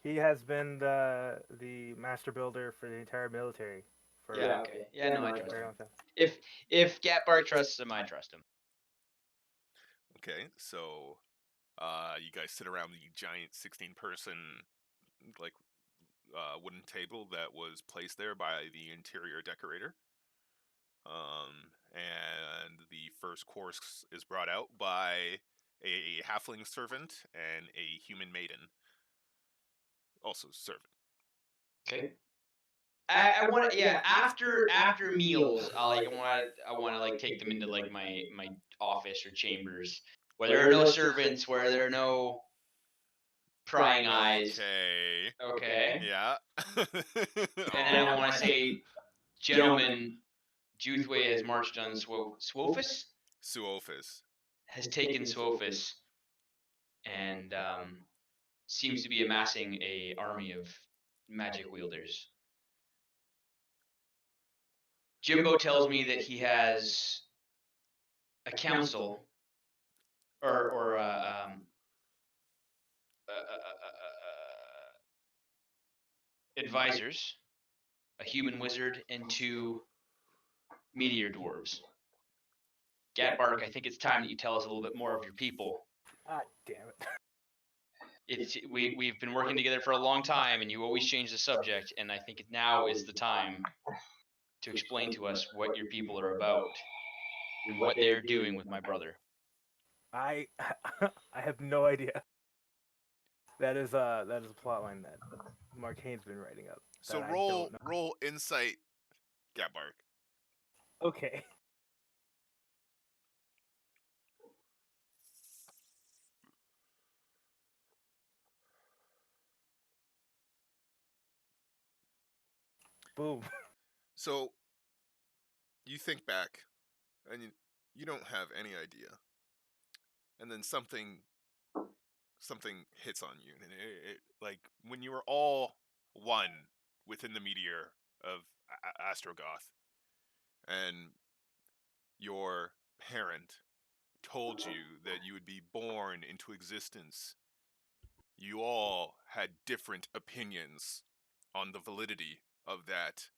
He has been the master builder for the entire military. For Yeah. Okay. Yeah. No, I trust very him. long time. If Gatbark trusts him, I trust him. Okay, so you guys sit around the giant 16-person like wooden table that was placed there by the interior decorator. And the first course is brought out by a halfling servant and a human maiden, also servant. Okay. I want to after meals, I want to like take them into like my office or chambers where there are no servants, where there are no prying eyes. Okay. Yeah. And then I want to say, gentlemen, Juthway has marched on Swofus. Suophis. Has taken Swofus and seems to be amassing a army of magic wielders. Jimbo tells me that he has a council or advisors, a human wizard, and 2 meteor dwarves. Gatbark, I think it's time that you tell us a little bit more of your people. Ah, damn it. We've been working together for a long time, and you always change the subject, and I think now is the time to explain to us what your people are about and what they're doing with my brother. I have no idea. That is a plot line that Markeng's been writing up. So that roll insight, Gatbark. Okay. Boom. So you think back, and you don't have any idea, and then something hits on you, and it like when you were all one within the meteor of Astrogoth, and your parent told you that you would be born into existence. You all had different opinions on the validity of that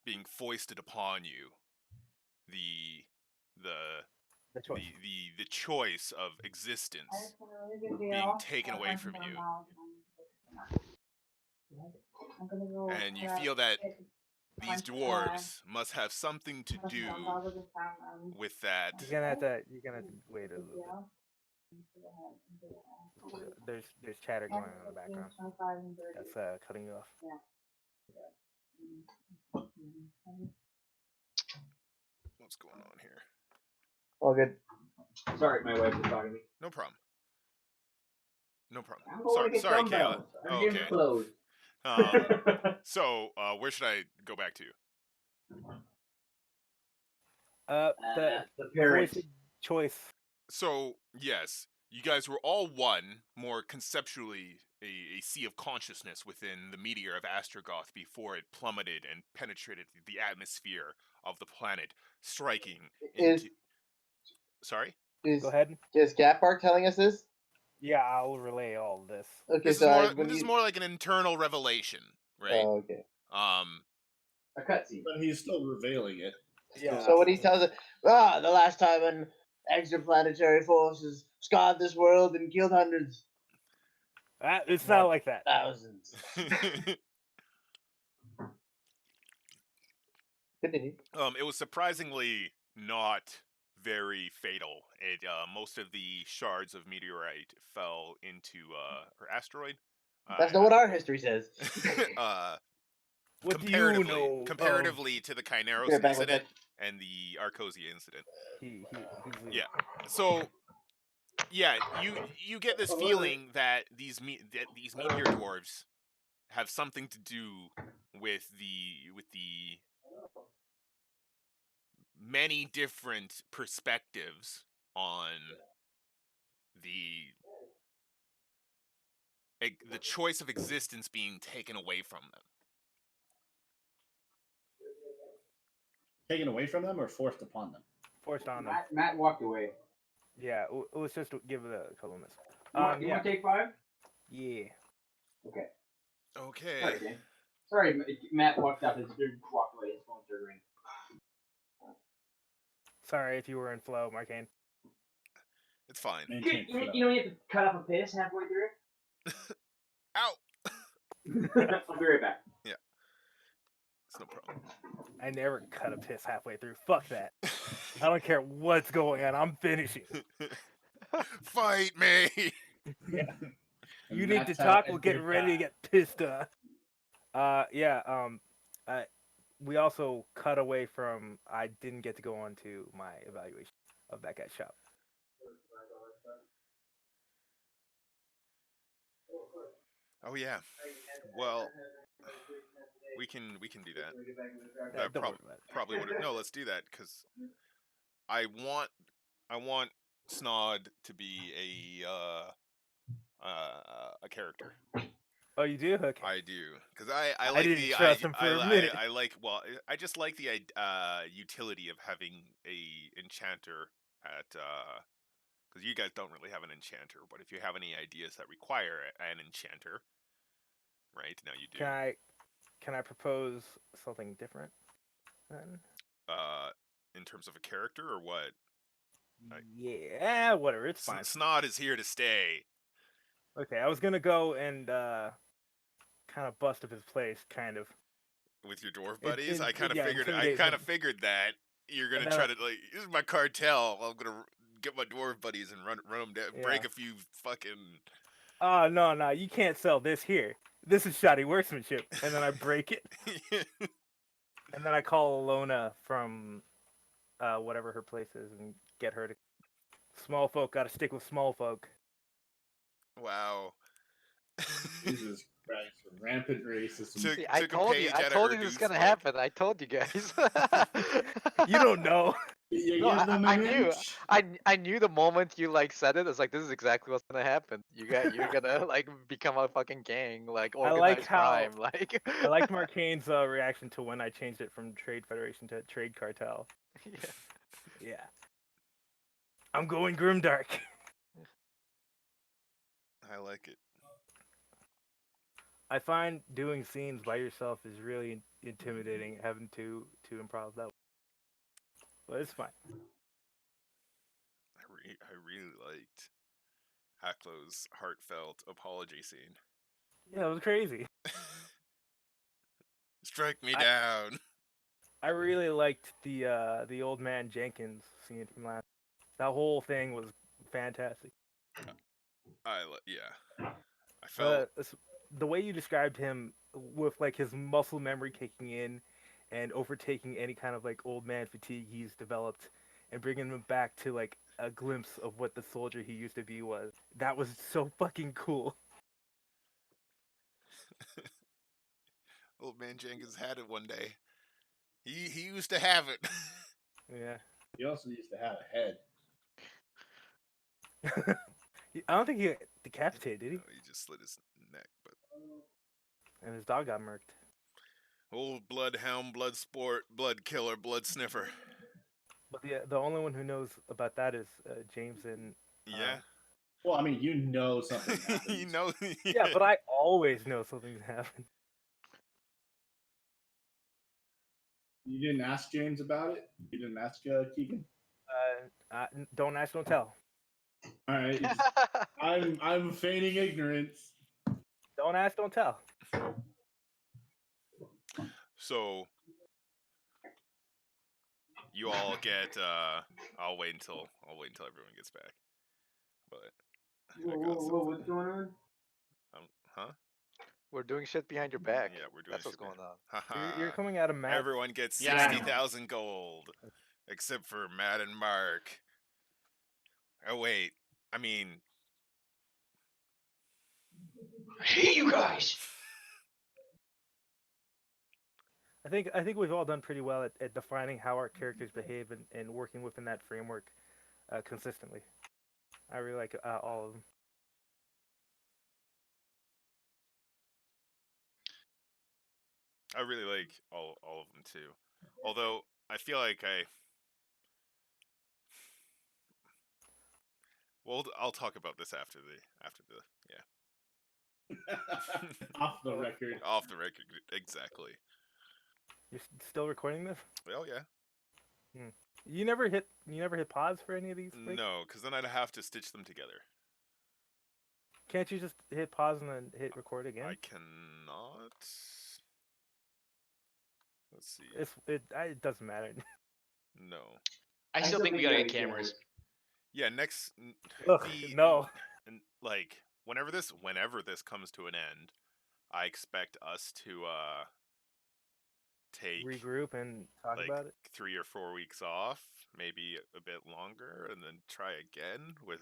being foisted upon you. The choice of existence being taken away from you. And you feel that these dwarves must have something to do with that. You're gonna have to wait a little bit. There's chatter going on in the background. That's cutting you off. What's going on here? All good. Sorry, my wife is talking to me. No problem. No problem. I'm going to get Sorry, Kayla. dumbbells. Our gym's Okay. closed. So, where should I go back to? The the parents. voice choice. So, yes, you guys were all one, more conceptually, a sea of consciousness within the meteor of Astrogoth before it plummeted and penetrated the atmosphere of the planet, striking into... Sorry? Go ahead. Is Gatbark telling us this? Yeah, I'll relay all of this. Okay, This so is more like an internal revelation, right? Oh, okay. A cutscene. But he's still revealing it. Yeah. So when he tells us, the last time an extraplanetary forces scarred this world and killed hundreds, It's not like that. thousands. Continue. It was surprisingly not very fatal. It most of the shards of meteorite fell into or asteroid. That's not what our history says. What do you know? Comparatively to the Kaineros Here, back one incident sec. and the Arcosia incident. He's Yeah. So, yeah, you get this feeling that these meteor dwarves have something to do with the many different perspectives on the choice of existence being taken away from them. Taken away from them or forced upon them? forced on them. Matt walked away. Yeah, let's just give it a couple minutes. You want to take 5? Yeah. Okay. Okay. Sorry, Dan. Sorry, Matt walked up. His dude walked away. His phone started ringing. Sorry if you were in flow, Markeng. It's fine. You know you have to cut off a piss halfway through? Ow! I'll be right back. Yeah. It's no problem. I never cut a piss halfway through. Fuck that. I don't care what's going on. I'm finishing. Fight me! Yeah. You need to talk. We'll get ready to get pissed off. We also cut away from. I didn't get to go on to my evaluation of that guy's shop. Oh yeah. Well, we can do that. Don't worry about it. Probably would. No, let's do that because I want Snod to be a character. Oh, you do? Okay. I do because I like didn't the trust him for a minute. I just like the utility of having a enchanter at because you guys don't really have an enchanter, but if you have any ideas that require an enchanter, right now you do. Can I propose something different then? In terms of a character or what? Yeah, whatever. It's fine. Snod is here to stay. Okay, I was gonna go and kind of bust up his place, kind of. With your dwarf buddies, I kind of intimidate him. figured that you're gonna try to like. This is my cartel. I'm gonna get my dwarf buddies and run them down, break a few fucking. Oh no, you can't sell this here. This is shoddy workmanship, and then I break it, and then I call Alona from whatever her place is and get her to. Small folk gotta stick with small folk. Wow. Jesus Christ, rampant racism. See, I told you this was gonna happen. I told you guys. You don't know. No, I knew. I knew the moment you like said it. It's like this is exactly what's gonna happen. You're gonna like become a fucking gang, like organized crime. Like I liked Markeng's reaction to when I changed it from Trade Federation to Trade Cartel. Yeah. I'm going grimdark. I like it. I find doing scenes by yourself is really intimidating, having to improv that way. But it's fine. I really liked Hacklo's heartfelt apology scene. Yeah, it was crazy. It's Strike me I- down. I really liked the old man Jenkins scene from last. That whole thing was fantastic. Yeah. I felt The way you described him with like his muscle memory kicking in and overtaking any kind of like old man fatigue he's developed and bringing him back to like a glimpse of what the soldier he used to be was. That was so fucking cool. old man Jenkins had it one day. He used to have it. Yeah. He also used to have a head. I don't think he decapitated, did he? No, he just slit his neck. But And his dog got murked. old bloodhound, blood sport, blood killer, blood sniffer. But the only one who knows about that is James and. Yeah. Well, I mean, you know something happened. you know. Yeah, but I always know something's happened. You didn't ask James about it? You didn't ask Keegan? Don't ask, don't tell. All right. I'm feigning ignorance. Don't ask, don't tell. So you all get. I'll wait until everyone gets back. But I got What's going on? huh? We're doing shit behind your back. Yeah, we're doing. That's what's shit going on. You're coming out of math. Everyone gets Yeah. 60,000 gold, except for Matt and Mark. Oh wait, I mean, I hate you guys. I think we've all done pretty well at defining how our characters behave and working within that framework consistently. I really like all of them. I really like all of them too. Although I feel like well, I'll talk about this after the Off the record. off the record exactly. You're still recording this? Oh yeah. You never hit pause for any of these? Breaks? No, because then I'd have to stitch them together. Can't you just hit pause and then hit record again? I cannot. Let's see. It doesn't matter. No. I still think we gotta get cameras. Yeah, next. Ugh, no. And like whenever this comes to an end, I expect us to take Regroup and talk like about it. 3 or 4 weeks off, maybe a bit longer, and then try again with.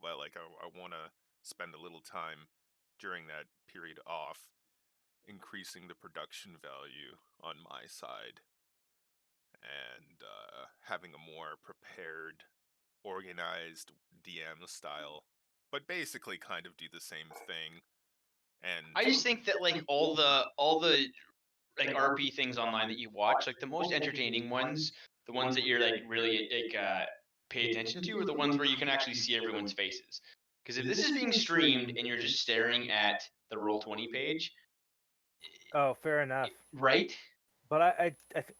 Well, like I want to spend a little time during that period off, increasing the production value on my side, and having a more prepared, organized DM style, but basically kind of do the same thing. And I just think that like all the like RP things online that you watch, like the most entertaining ones, the ones that you're like really like pay attention to, are the ones where you can actually see everyone's faces. Because if this is being streamed and you're just staring at the Roll20 page, Oh, fair enough. right? But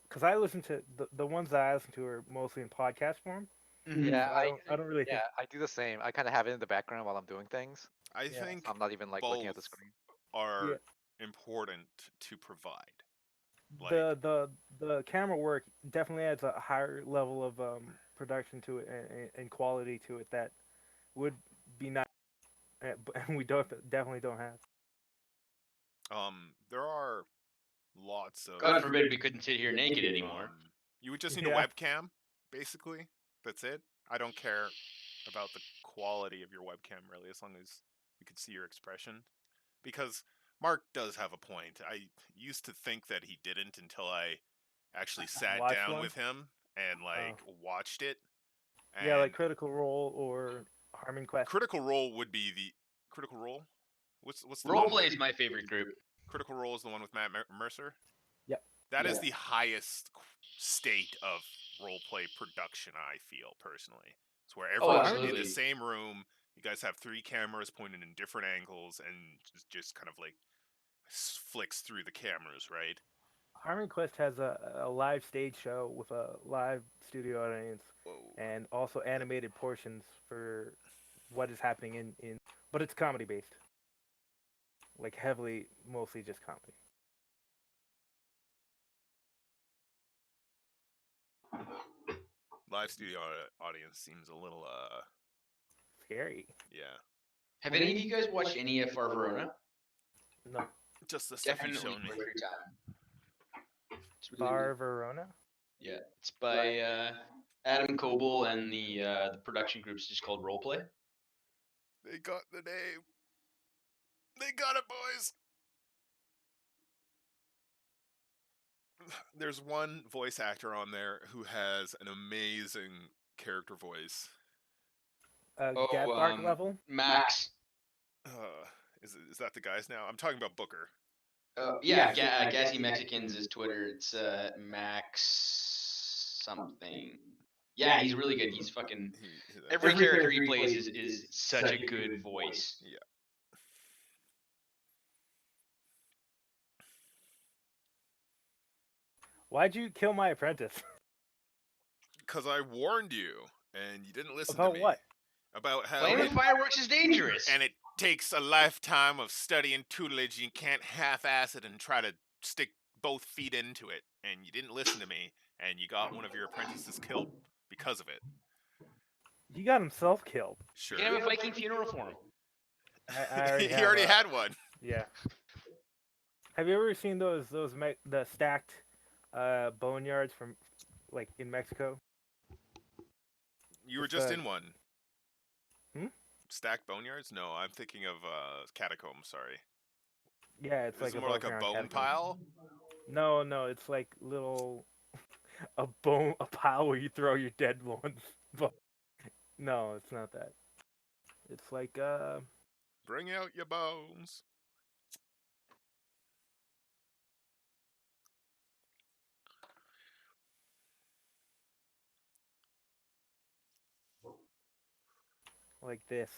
because I listen to the ones that I listen to are mostly in podcast form. Mhm. Yeah, So I don't really think. I do the same. I kind of have it in the background while I'm doing things. I Yeah. think I'm not even like looking at the both screen. are Yeah. important to provide. Like, The camera work definitely adds a higher level of production to it and quality to it that would be nice, and we definitely don't have. there are lots of. God forbid we couldn't sit here naked anymore. You would just need Yeah. a webcam, basically. That's it. I don't care about the quality of your webcam, really, as long as we could see your expression. Because Mark does have a point. I used to think that he didn't until I actually sat Watched down one? with him and watched it. And Yeah, like Critical Role or Harming Quest. Critical Role would be the Critical Role. What's the one Roleplay with- is my favorite group. Critical Role is the one with Matt Mercer. Yep. That is Yeah. the highest state of roleplay production. I feel personally, it's where Oh, everyone's in absolutely. the same room. You guys have 3 cameras pointed in different angles, and just kind of like flicks through the cameras, right? Harming Quest has a live stage show with a live studio audience Whoa. and also animated portions for what is happening in but it's comedy based. Like heavily, mostly just comedy. live studio audience seems a little Scary. yeah. Have any of you guys watched any of Far Verona? No. Just the stuff you've Definitely shown me. worth your time. It's really Bar good. Verona. Yeah, it's by Adam Coble, and the production group's just called Roleplay. They got the name. They got it, boys. There's one voice actor on there who has an amazing character voice. Gatbark level. Max. Is that the guy's now? I'm talking about Booker. Yeah, Gassy Mexicans is Twitter. It's Max something. Yeah, he's really good. He's fucking every character he plays is such a good voice. Yeah. Why'd you kill my apprentice? Because I warned you, and you didn't listen About to me. what? About how Playing with fireworks is dangerous. and it takes a lifetime of studying tutelage. You can't half-ass it and try to stick both feet into it. And you didn't listen to me, and you got one of your apprentices killed because of it. He got himself killed. Sure. You can have a Viking funeral for him. I already he have already a- had one. Yeah. Have you ever seen the stacked boneyards from like in Mexico? You were It's, just in one. Hmm? Stacked boneyards? No, I'm thinking of catacombs. Sorry. Yeah, it's Is like it more like a above bone ground pile? catacomb. No, it's like little a pile where you throw your dead ones. But no, it's not that. It's like Bring out your bones. like this.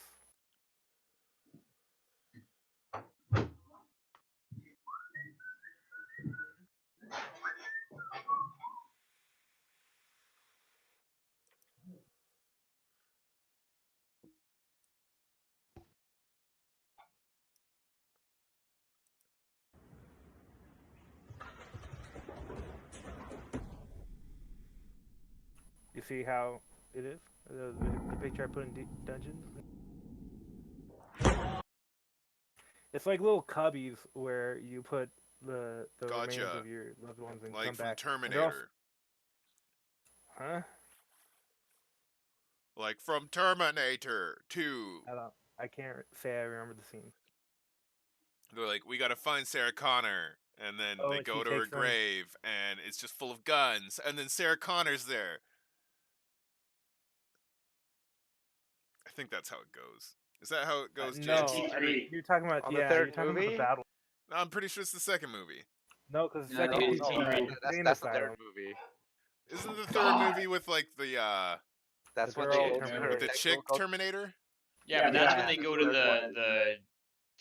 You see how it is? The picture I put in Dungeons? It's like little cubbies where you put the remains Gotcha. of your loved ones and Like come from back. Terminator. Huh? Like from Terminator 2. I can't say I remember the scene. They're like, we gotta find Sarah Connor. And then Oh, they and go she to her takes them. grave, and it's just full of guns. And then Sarah Connor's there. I think that's how it goes. Is that how it goes, No, James? you're talking about On the you're third talking about movie? the battle. No, I'm pretty sure it's the second movie. No, because No, second it's movie, T3. That's the third movie. Isn't the third movie with like the That's The when girl they Terminator. with the chick Terminator? Yeah, but that's when they go to the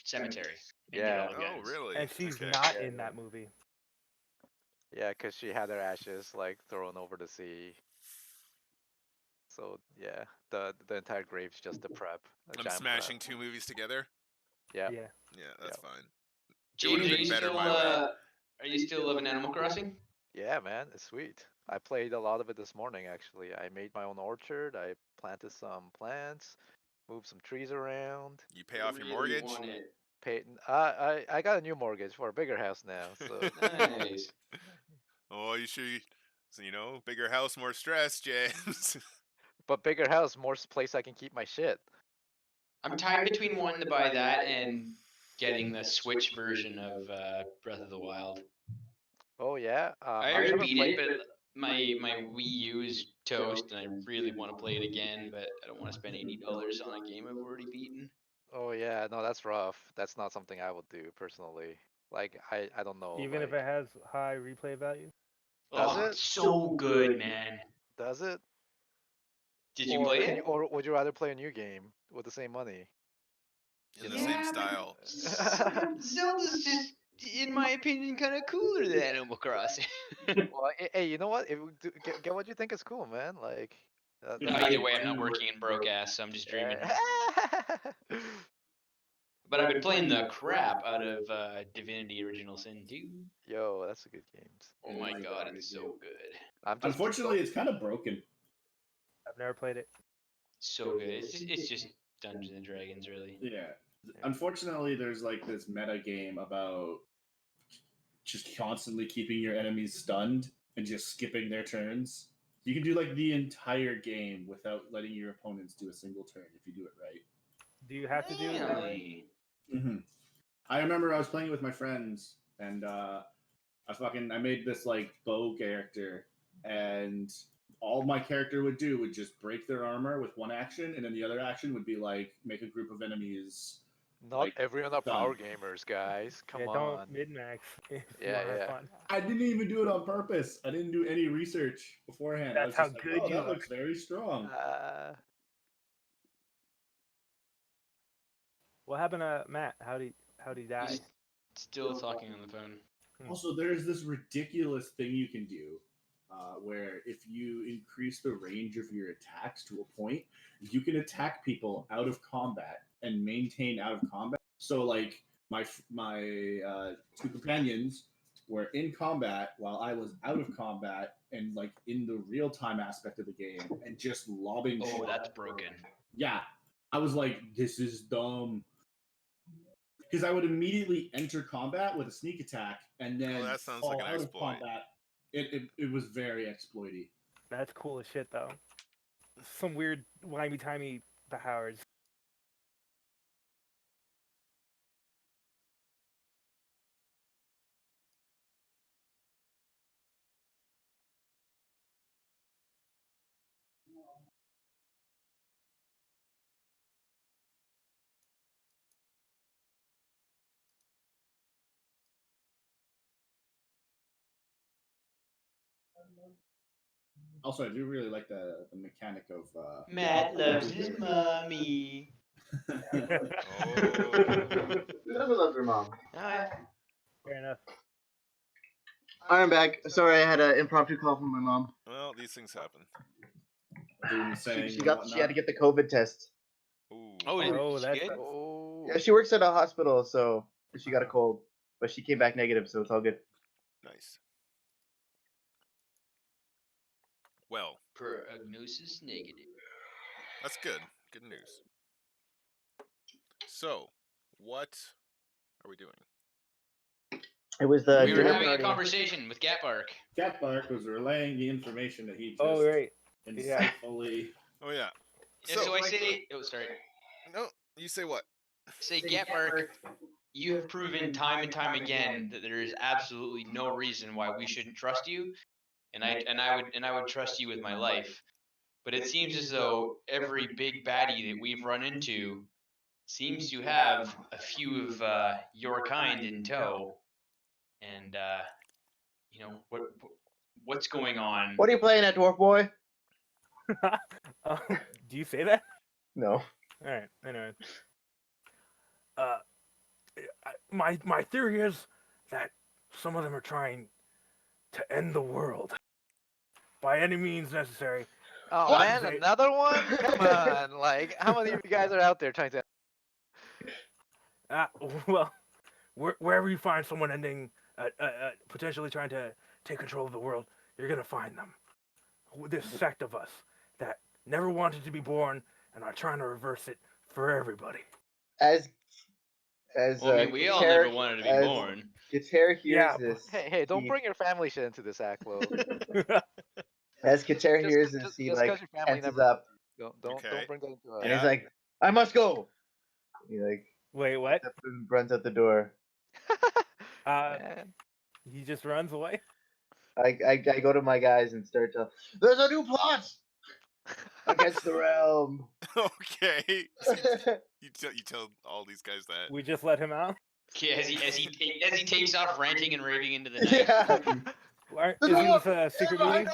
cemetery. And get Yeah. all the Oh, guns. really? and she's Okay. not Yeah. in that movie. Yeah, because she had her ashes like thrown over the sea. So yeah, the entire grave's just a prep. A I'm giant smashing prep. two movies together. Yeah. Yeah. Yeah, that's fine. James, It are would've you been better still my way. are you still loving Animal Crossing? Yeah, man, it's sweet. I played a lot of it this morning actually. I made my own orchard. I planted some plants, moved some trees around. You pay off your mortgage? Paid. I got a new mortgage for a bigger house now. So Nice. Oh, you sure? So, bigger house, more stress, James. but bigger house, more place I can keep my shit. I'm tied between wanting to buy that and getting the Switch version of Breath of the Wild. Oh yeah. I I've already never beat played it, but my Wii U is toast, and I really want to play it again, but I don't want to spend $80 on a game I've already beaten. Oh yeah, no, that's rough. That's not something I would do personally. Like I don't know. Even if like- it has high replay value. Does Oh, it? it's so good, man. Does it? Did you Or play can it? or would you rather play a new game with the same money? In the same style. Zelda's just, in my opinion, kind of cooler than Animal Crossing. Well, hey, you know what? Get what you think is cool, man. Like. No, either way, I'm not working in broke ass, so I'm just dreaming. But I've been playing the crap out of Divinity Original Sin 2. Yo, that's a good game. Oh my god, it's so good. I'm just Unfortunately, it's kind of broken. I've never played it. So good. It's just Dungeons and Dragons, really. Yeah. Unfortunately, there's like this meta game about just constantly keeping your enemies stunned and just skipping their turns. You can do like the entire game without letting your opponents do a single turn if you do it right. Do you have to do it? Really? Mm-hmm. I remember I was playing with my friends, and I made this like bow character, and all my character would do would just break their armor with one action, and then the other action would be like make a group of enemies. Not Like, everyone are done. power gamers, guys. Come Yeah, on. don't min-max if you Yeah, want to have yeah. fun. I didn't even do it on purpose. I didn't do any research beforehand. I was That's how just like, good oh, you that are. looks very strong. What happened to Matt? How'd he die? He's still talking on the phone. Also, there's this ridiculous thing you can do where if you increase the range of your attacks to a point, you can attack people out of combat and maintain out of combat. So, like my two companions were in combat while I was out of combat and like in the real time aspect of the game and just lobbing. Oh, shots. that's broken. Yeah, I was like, this is dumb. Because I would immediately enter combat with a sneak attack and then that sounds fall like an out of exploit. combat. It was very exploity. That's cool as shit, though. Some weird wimey-timey powers. Also, I do really like the mechanic of Matt loves his mommy. Who never loved her mom? Alright. Fair enough. I'm back. Sorry, I had an impromptu call from my mom. Well, these things happen. doing saying She and had to whatnot. get the COVID test. Ooh. Oh, Oh, is that's she good? Oh. Yeah, she works at a hospital, so she got a cold, but she came back negative, so it's all good. Nice. Well, Prognosis negative. that's good. Good news. So, what are we doing? It was the We were dinner having a party. conversation with Gatbark. Cat Bark was relaying the information that he just Oh, right. insightfully. Oh yeah. So I say, oh sorry, No, you say what? say Gatbark, you have proven time and time again that there is absolutely no reason why we shouldn't trust you, and I would trust you with my life. But it seems as though every big baddie that we've run into seems to have a few of your kind in tow, and you know what's going on. What are you playing at, Dwarf Boy? Do you say that? No. All right. Anyway. My theory is that some of them are trying to end the world by any means necessary. Oh What? man, another one? Come on! Like, how many of you guys are out there trying to? Well, wherever you find someone ending, potentially trying to take control of the world, you're gonna find them. This sect of us that never wanted to be born and are trying to reverse it for everybody. As Well, I mean, we all never wanted to be born. Kater hears Yeah, this. Hey, don't bring your family shit into this, Aklo. As Kater Just- hears just- this, he just like 'cause your family tenses never- up, Don't Okay. bring that into and us. Yeah. he's like, "I must go." He like Wait, what? runs out the door. Man. He just runs away. I go to my guys and start to. There's a new plot against the realm. Okay. You tell all these guys that. We just let him out. Okay, as he takes off ranting and raving into the night. Yeah. Isn't this a secret meeting?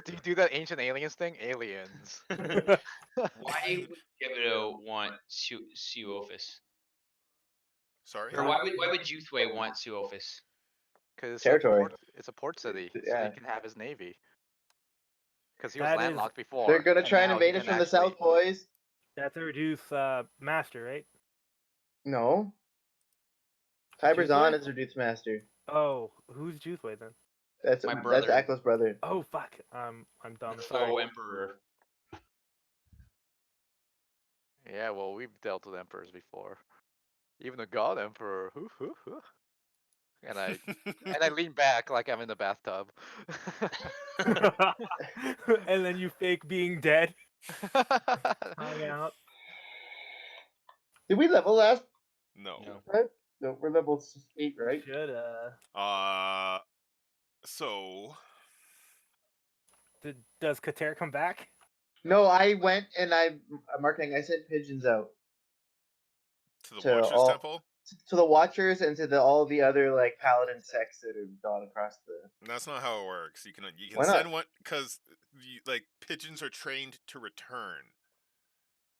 Do you do that ancient aliens thing? Aliens. Why would Gebido want Suofus? Sorry. Or why would Youthway want Suofus? Because Territory. It's a port city, so Yeah. he can have his navy. Because he was That is- landlocked before. They're gonna try and now he invade us can from the actually- south, boys. That's our Reduce master, right? No. Tiber's Juthway? on as Reduce Master. Oh, who's Juthway then? That's My brother. That's Aklo's brother. Oh fuck, I'm dumb. The Sorry. faux emperor. Yeah, well, we've dealt with emperors before. Even a god emperor. And I lean back like I'm in the bathtub. And then you fake being dead, hung out. Did we level last No. time? No, we're level 8, right? Should So does Kater come back? No, I went and Markeng, I sent pigeons out to the to Watcher's all- Temple. to the Watchers and to all the other like paladin sects that are gone across the. That's not how it works. You can Why not? send one because like pigeons are trained to return.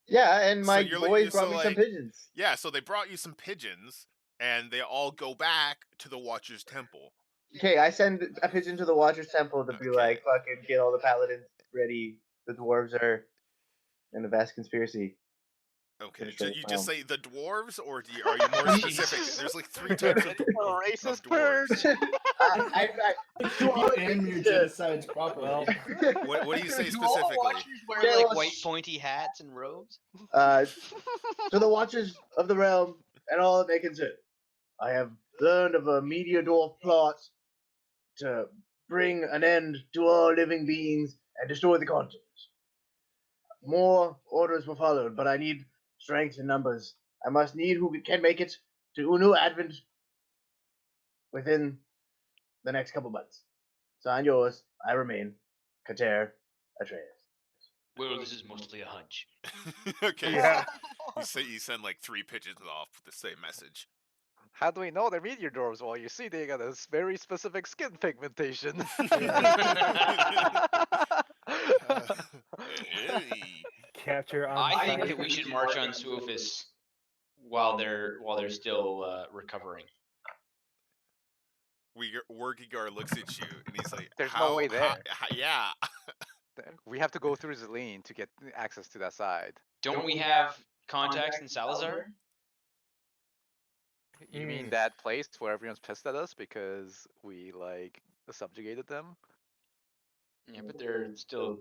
Yeah, and So my you're boys so, brought me some like- pigeons. Yeah, so they brought you some pigeons, and they all go back to the Watcher's Temple. Okay, I send a pigeon to the Watchers Temple to be Okay. like, fucking get all the paladins ready. The dwarves are in a vast conspiracy. Okay, Finish right you now. just say the dwarves, or are you more specific? There's like 3 types of Racist dwarves. Do you aim your genocides properly? Well, What do you say Do all specifically? Watchers wear Okay, like well, white pointy hats and robes? To the Watchers of the Realm and all that they can say. I have learned of a meteor dwarf plot to bring an end to all living beings and destroy the continent. More orders were followed, but I need strength in numbers. I must need who can make it to Unu Advent within the next couple months. Sign yours. I remain. Kater Atreus. Well, this is mostly a hunch. Okay, Yeah. so you send like 3 pigeons off with the same message. How do we know they're meteor dwarves? Well, you see, they got a very specific skin pigmentation. Hey. capture on I think site. that we should march on Suophis while they're still recovering. Wergigar looks at you and he's like, There's no way there. Yeah. We have to go through Zelene to get access to that side. Don't we have contacts in Salazar? You mean that place where everyone's pissed at us because we like subjugated them? Yeah, but they're still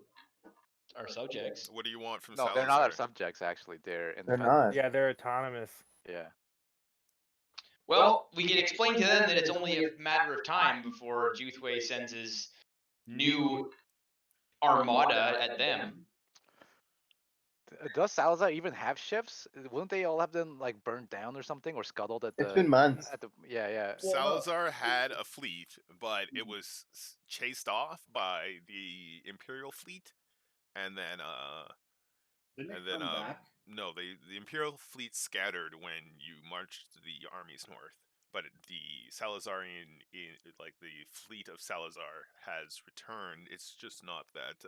our subjects. What do you want from No, Salazar? they're not our subjects. Actually, they're They're independent. not. Yeah, they're autonomous. Yeah. Well, we can explain to them that it's only a matter of time before Juthway sends his new armada at them. Does Salazar even have ships? Wouldn't they all have been like burned down or something, or scuttled at the? It's been months. At the yeah. Salazar had a fleet, but it was chased off by the Imperial fleet, and then no, the Imperial fleet scattered when you marched the armies north. But the Salazarian, like the fleet of Salazar, has returned. It's just not that.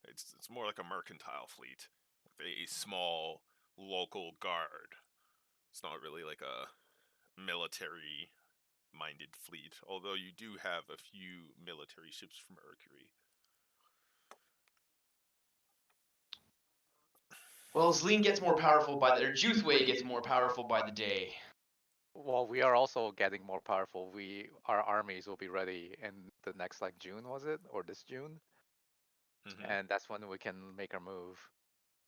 It's more like a mercantile fleet with a small local guard. It's not really like a military-minded fleet, although you do have a few military ships from Mercury. Well, Zelene gets more powerful by the, or Juthway gets more powerful by the day. Well, we are also getting more powerful. Our armies will be ready in the next like June, was it, or this June? Mhm. And that's when we can make our move.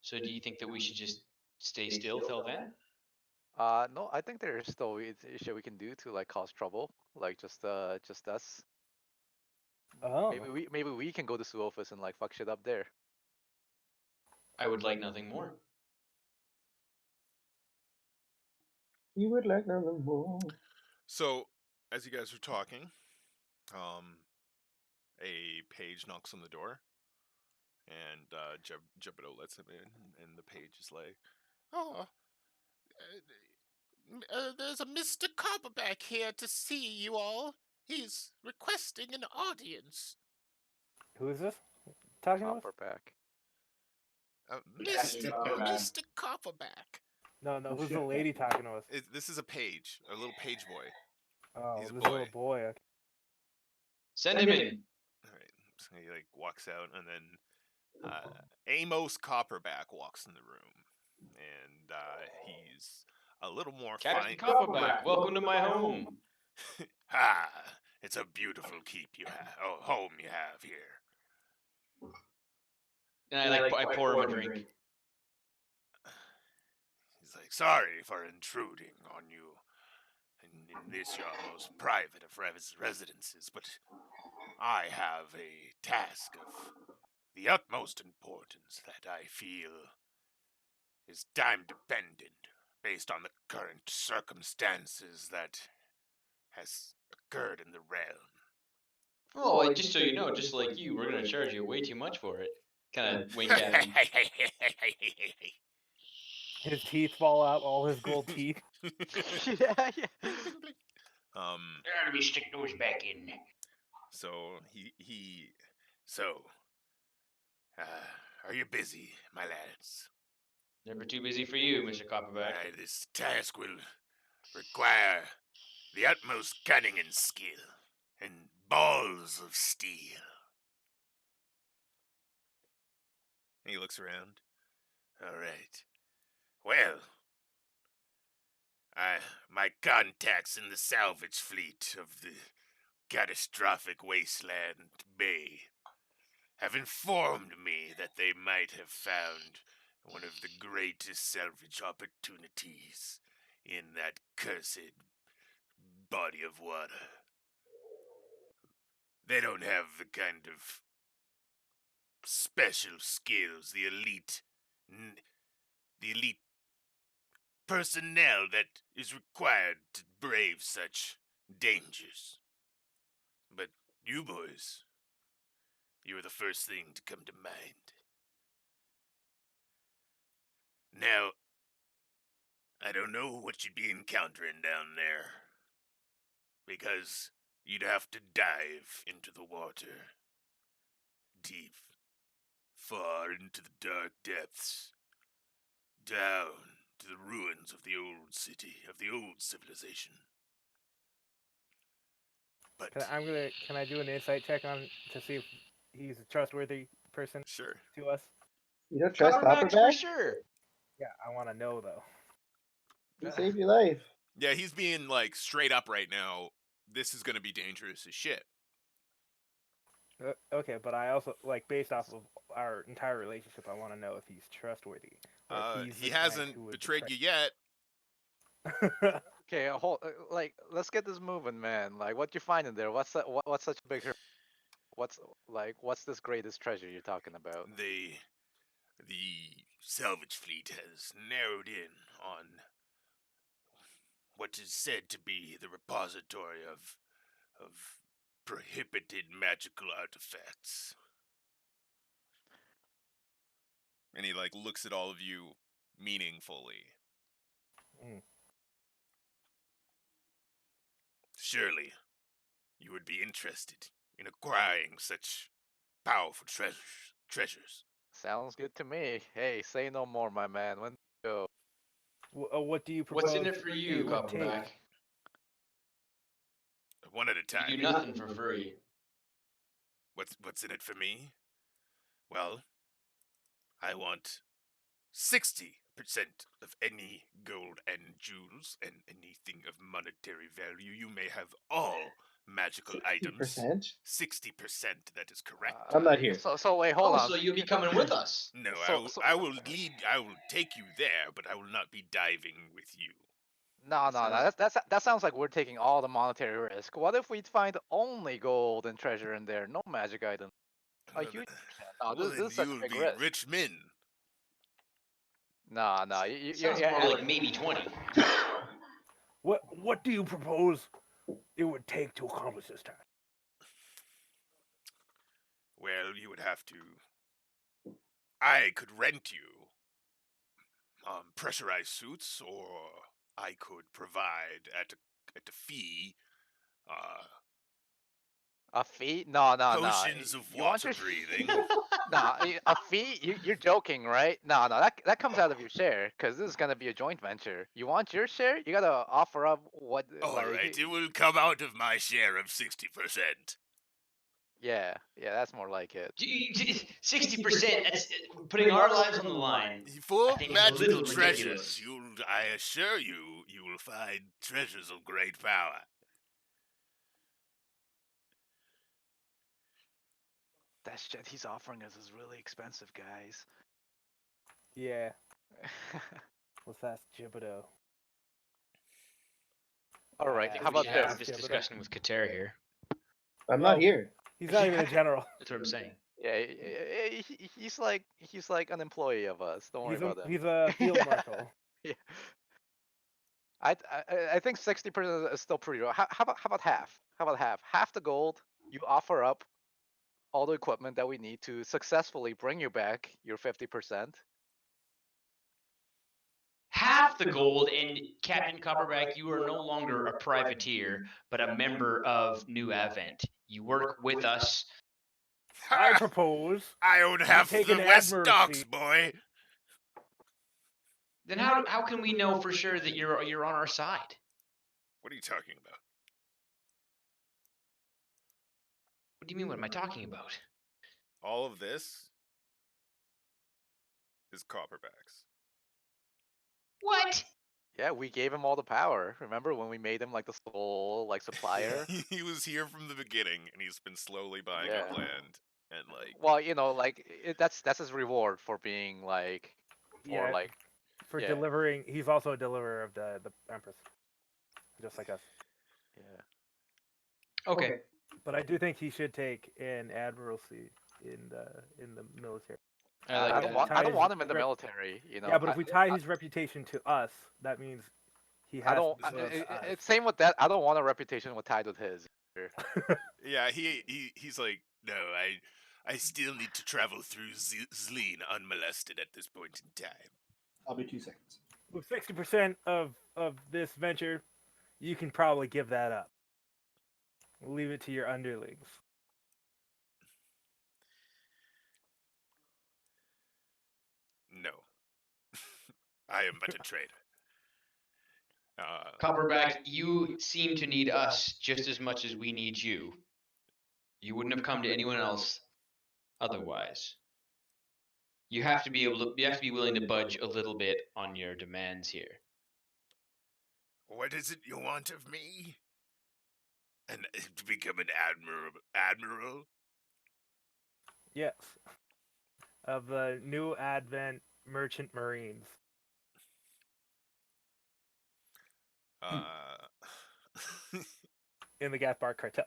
So do you think that we should just stay still till then? No, I think there's still shit we can do to like cause trouble, like just us. Oh. Maybe we can go to Suophis and like fuck shit up there. I would like nothing more. You would like nothing more. So, as you guys are talking, a page knocks on the door, and Jebediah lets him in, and the page is like, "Oh, there's a Mr. Copperback here to see you all. He's requesting an audience." Who is this? Talking with? Copperback. Mr. Copperback. No, who's the lady talking to us? This is a page, a little page boy. Oh, He's a this boy. little boy. Okay. Send him in. All right, so he like walks out, and then Amos Copperback walks in the room, and he's a little more Captain fine. Copperback, welcome to my home. Ah, it's a beautiful home you have here. And I pour him a drink. like, sorry for intruding on you in this your most private of residences, but I have a task of the utmost importance that I feel is time dependent based on the current circumstances that has occurred in the realm. Oh, just so you know, just like you, we're gonna charge you way too much for it. Kind of wink at him. His teeth fall out, all his gold teeth. Yeah, yeah. Blink, blink, blink. Let me stick those back in. So so, are you busy, my lads? Never too busy for you, Mr. Copperback. This task will require the utmost cunning and skill, and balls of steel. He looks around. All right. Well, my contacts in the salvage fleet of the catastrophic wasteland bay have informed me that they might have found one of the greatest salvage opportunities in that cursed body of water. They don't have the kind of special skills, the elite personnel that is required to brave such dangers. But you boys, you were the first thing to come to mind. Now, I don't know what you'd be encountering down there, because you'd have to dive into the water, deep, far into the dark depths, down to the ruins of the old city, of the old civilization. But Can I do an insight check to see if he's a trustworthy person sure. to us? You don't trust Copperback's for Copperback? sure. Yeah, I want to know though. He saved your life. Yeah, he's being like straight up right now. This is gonna be dangerous as shit. Okay, but I also based off of our entire relationship, I want to know if he's trustworthy. He hasn't betrayed you yet. Okay, let's get this moving, man. Like, what you find in there? What's that? What's such a big? What's this greatest treasure you're talking about? The salvage fleet has narrowed in on what is said to be the repository of prohibited magical artifacts. And he looks at all of you meaningfully. Mm. Surely you would be interested in acquiring such powerful treasures. Sounds good to me. Hey, say no more, my man. When go? What do you propose? What's in it for you, it would take? Copperback? One at a time. You do nothing for free. What's in it for me? Well, I want 60% of any gold and jewels and anything of monetary value. You may have all magical items. 60%? 60%, that is correct. I'm not here. So wait, hold on. So you'll be coming with us. No, So- I will take you there, but I will not be diving with you. No. That sounds like we're taking all the monetary risk. What if we find only gold and treasure in there, no magic items? A huge percent. No, Well, this then is such a you'll big be risk. rich men. No, Sounds more like maybe 20. What do you propose it would take to accomplish this task? Well, you would have to. I could rent you pressurized suits, or I could provide at a fee. A fee? No. Potions of You want water your breathing. a fee? You're joking, right? No. That comes out of your share, because this is gonna be a joint venture. You want your share? You gotta offer up what. All right, it will come out of my share of 60%. Yeah, that's more like it. 60%. That's putting our lives on the line. For I think it's a magical little treasures, ridiculous. I assure you, you will find treasures of great power. That shit he's offering us is really expensive, guys. Yeah. What's ask Jibito. All right, I think how we about should this? have this discussion with Kater here. I'm Well, not here. He's not even a general. That's what I'm saying. Yeah, he's like an employee of us. Don't worry about that. He's a field Yeah. marshal. Yeah. I think 60% is still pretty low. How about half? How about half? Half the gold you offer up all the equipment that we need to successfully bring you back your 50%. Half the gold, and Captain Copperback, you are no longer a privateer, but a member of New Advent. You work with us. I propose. I own You half take the an West admiralty. Docks, boy. Then how can we know for sure that you're on our side? What are you talking about? What do you mean? What am I talking about? All of this is Copperbacks. What? Yeah, we gave him all the power. Remember when we made him like the sole like supplier? He was here from the beginning, and he's been slowly buying Yeah. up land. And like, Well, like that's his reward for being like, or Yeah, like, for yeah. delivering. He's also a deliverer of the Empress, just like us. yeah. Okay. But I do think he should take an admiralty in the military. I like I that. don't want him in the military. You know. Yeah, but if we tie his reputation to us, that means he has I don't. to serve us. It's same with that. I don't want a reputation with tied with his. yeah, he's like, no, I still need to travel through Zleen unmolested at this point in time. I'll be 2 seconds. With 60% of this venture, you can probably give that up. Leave it to your underlings. No. I am but a trader. Copperback, you seem to need us just as much as we need you. You wouldn't have come to anyone else otherwise. You have to be willing to budge a little bit on your demands here. What is it you want of me? And to become an admiral? Yes. Of the New Advent Merchant Marines. In the Gathbar cartel.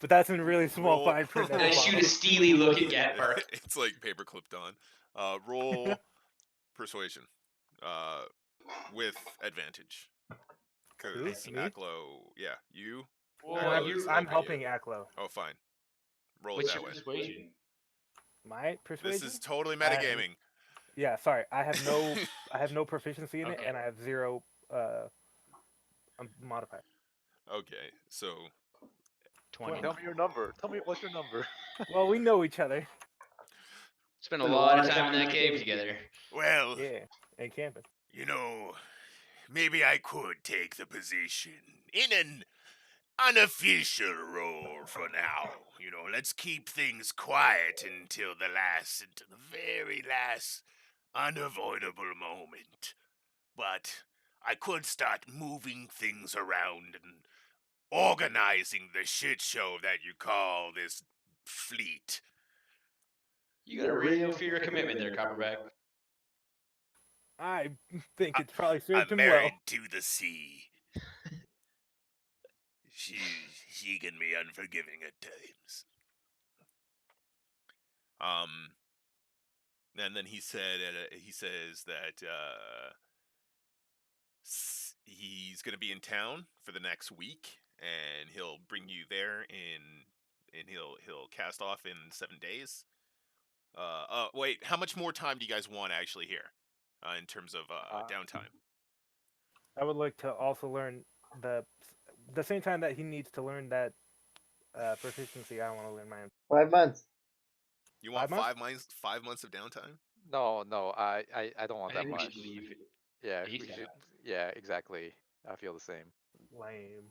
But that's in really small fine print. And I shoot a steely look at Gatbark. It's like paper clipped on. Roll persuasion. With advantage. Because Me? Aklo, yeah, you. Well, I'm helping Aklo. Oh, fine. Roll what's it your that way. persuasion? My persuasion? This is totally metagaming. Yeah, sorry. I have no proficiency in it, Okay. and I have 0 modifier. Okay, so 20. Tell me your number. Tell me what's your number. Well, we know each other. Spent a lot of time in that cave together. well, Yeah, and camping. you know, maybe I could take the position in an unofficial role for now. You know, let's keep things quiet until the very last unavoidable moment. But I could start moving things around and organizing the shit show that you call this fleet. You got a real fear of commitment there, Copperback. I think it's probably served I'm him well. married to the sea. She can be unforgiving at times. And then he says that he's going to be in town for the next week, and he'll bring you there and he'll cast off in 7 days. Wait, how much more time do you guys want actually here, in terms of downtime? I would like to also learn the same time that he needs to learn that proficiency. I want to learn my own. 5 months. You want 5 months? 5 months of downtime? No, I don't want I that think we much. should leave. Yeah, ASAP. we should. Yeah, exactly. I feel the same. Lame.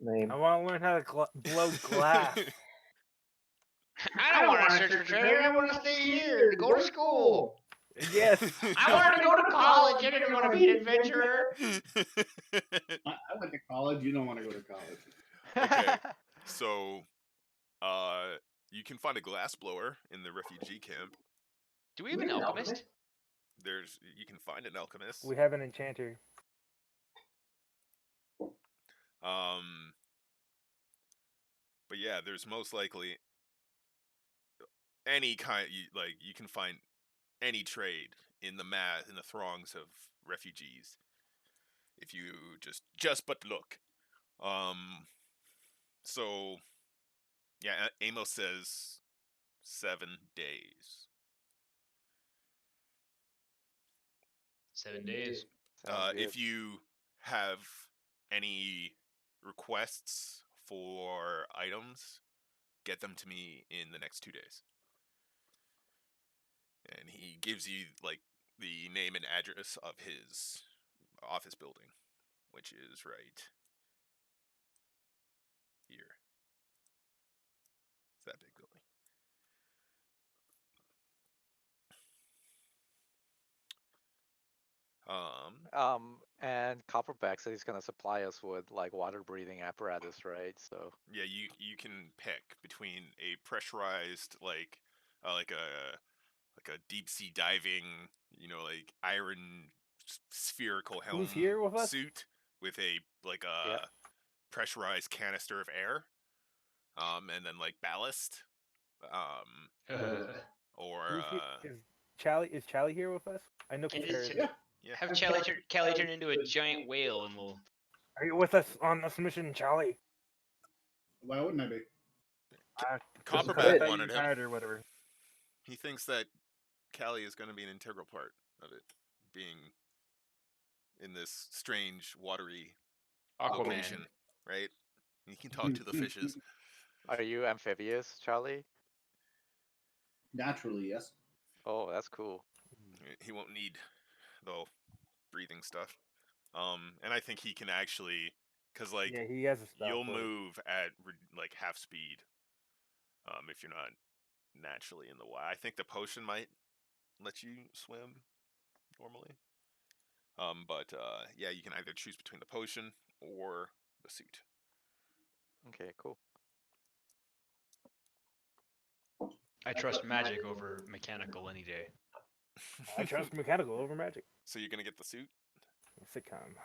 Name. I want to learn how to blow glass. I don't want to search for treasure. I want to stay here to go to school. Yes. I wanted to go to college. I didn't want to be an adventurer. I went to college. You don't want to go to college. Okay. So, you can find a glass blower in the refugee camp. Do we have an alchemist? you can find an alchemist. We have an enchanter. But yeah, there's most likely any kind. You can find any trade in the throngs of refugees if you just but look. So yeah, Amos says 7 days. 7 days. Sounds good. If you have any requests for items, get them to me in the next 2 days. And he gives you like the name and address of his office building, which is right here. It's that big building. And Copperback said he's gonna supply us with like water breathing apparatus, right? So Yeah, you can pick between a pressurized like a deep sea diving, like iron spherical helm Who's here with us? suit with a pressurized canister of air, and then like ballast, or Is Charlie here with us? I know And Kara is. it's- Have Callie turn into a giant whale, and we'll. Are you with us on this mission, Charlie? Why wouldn't I be? Copperback That wanted you him. tired or whatever. He thinks that Callie is going to be an integral part of it, being in this strange watery location, right? He can talk to the fishes. are you amphibious, Charlie? Naturally, yes. Oh, that's cool. He won't need the breathing stuff. And I think he can actually, because like Yeah, he has a spell. you'll for it. move at like half speed. If you're not naturally in the water, I think the potion might let you swim normally. But yeah, you can either choose between the potion or the suit. Okay, cool. I trust magic over mechanical any day. I trust mechanical over magic. So you're gonna get the suit? Sitcom.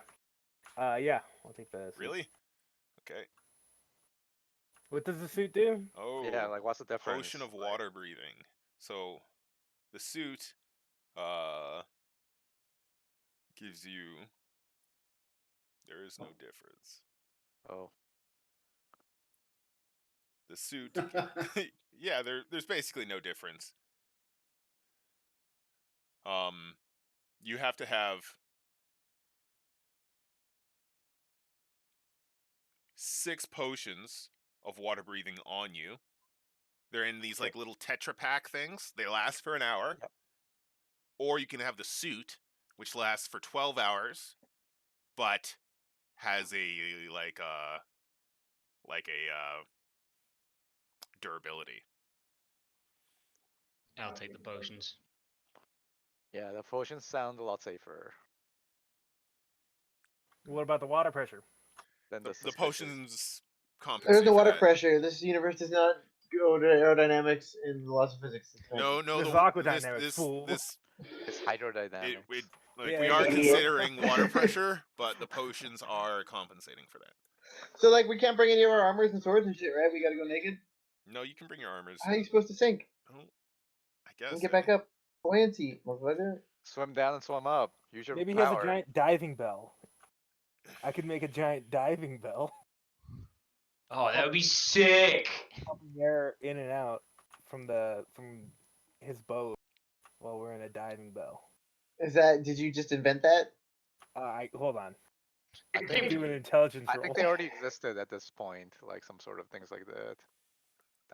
Yeah, I'll take the suit. Really? Okay. What does the suit do? Oh, Yeah, like what's the difference? potion of water breathing. So the suit gives you. There is no difference. Oh, The suit, yeah, there's basically no difference. You have to have 6 potions of water breathing on you. They're in these like little Tetra Pak things. They last for an hour. Yep. Or you can have the suit, which lasts for 12 hours, but has a durability. I'll take the potions. yeah, the potions sound a lot safer What about the water pressure? than The suspicious. potions compensate. There's the for water that. pressure. This universe does not go to aerodynamics in the laws of physics. No, This is the aquadynamics, fool. It's hydrodynamics. Like Yeah, we are idiot. considering water pressure, but the potions are compensating for that. So like we can't bring any of our armors and swords and shit, right? We gotta go naked. No, you can bring your armors. How are you supposed to sink? Oh, I guess. And get back up. Buoyancy, motherfucker. Swim down and swim up. Use your Maybe he power. has a giant diving bell. I could make a giant diving bell. Oh, that would be sick. Pumping air in and out from his boat while we're in a diving bell. Did you just invent that? Hold on. I I'm think doing an intelligence I roll. think they already existed at this point, like some sort of things like that.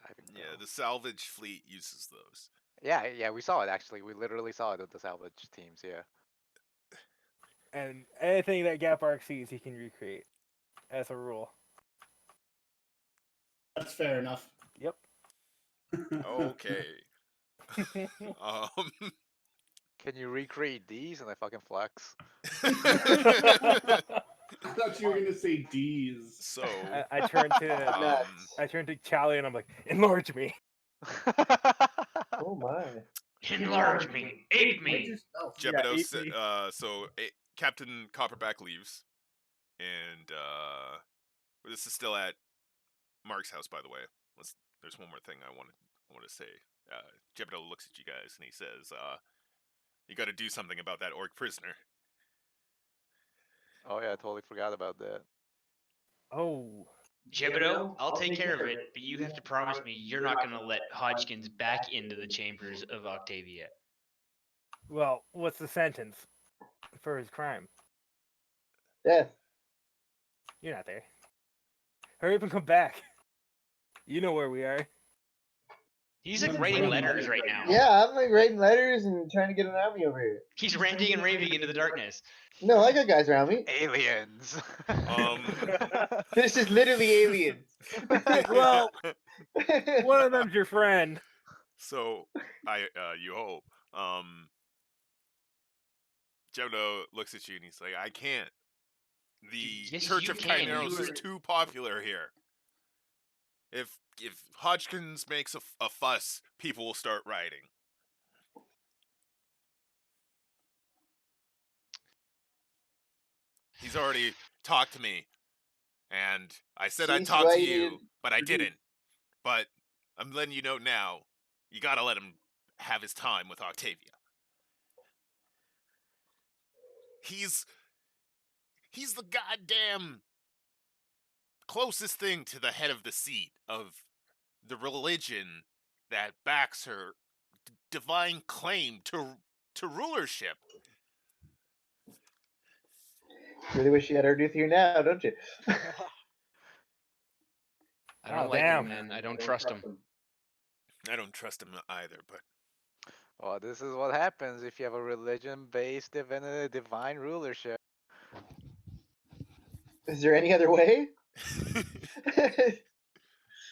Diving Yeah, bell. the salvage fleet uses those. Yeah, we saw it actually. We literally saw it at the salvage teams. Yeah. And anything that Gapark sees, he can recreate. As a rule. That's fair enough. Yep. Okay. Can you recreate these? And I fucking flex. I thought you were gonna say D's. So I turned to Nuts. Charlie and I'm like, enlarge me. Oh my. Enlarge me, ape I me. just oh, Jebedo, eat me. Captain Copperback leaves, and this is still at Mark's house, by the way. There's one more thing I want to say. Jebedo looks at you guys and he says, "You got to do something about that orc prisoner." Oh yeah, I totally forgot about that. Oh, Jebedo, I'll take care of it, but you have to promise me you're not going to let Hodgkins back into the chambers of Octavia. well, what's the sentence for his crime? Death. You're not there. Hurry up and come back. You know where we are. He's like writing letters right now. Yeah, I'm like writing letters and trying to get an army over here. He's ranting and raving into the darkness. No, I got guys around me. Aliens. This is literally aliens. Well, one of them's your friend. So you hope. Jebedo looks at you and he's like, "I can't. The Yes, Church you of can. Chineros You is are- too popular here. If Hodgkins makes a fuss, people will start rioting." He's already talked to me, and I said I'd talk to you, but I didn't. But I'm letting you know now, you gotta let him have his time with Octavia. He's the goddamn closest thing to the head of the seat of the religion that backs her divine claim to rulership. Really wish you had Erdith here now, don't you? I don't Oh, like damn. him, man. I don't trust him. I don't trust him either, but Well, this is what happens if you have a religion-based divine rulership. Is there any other way?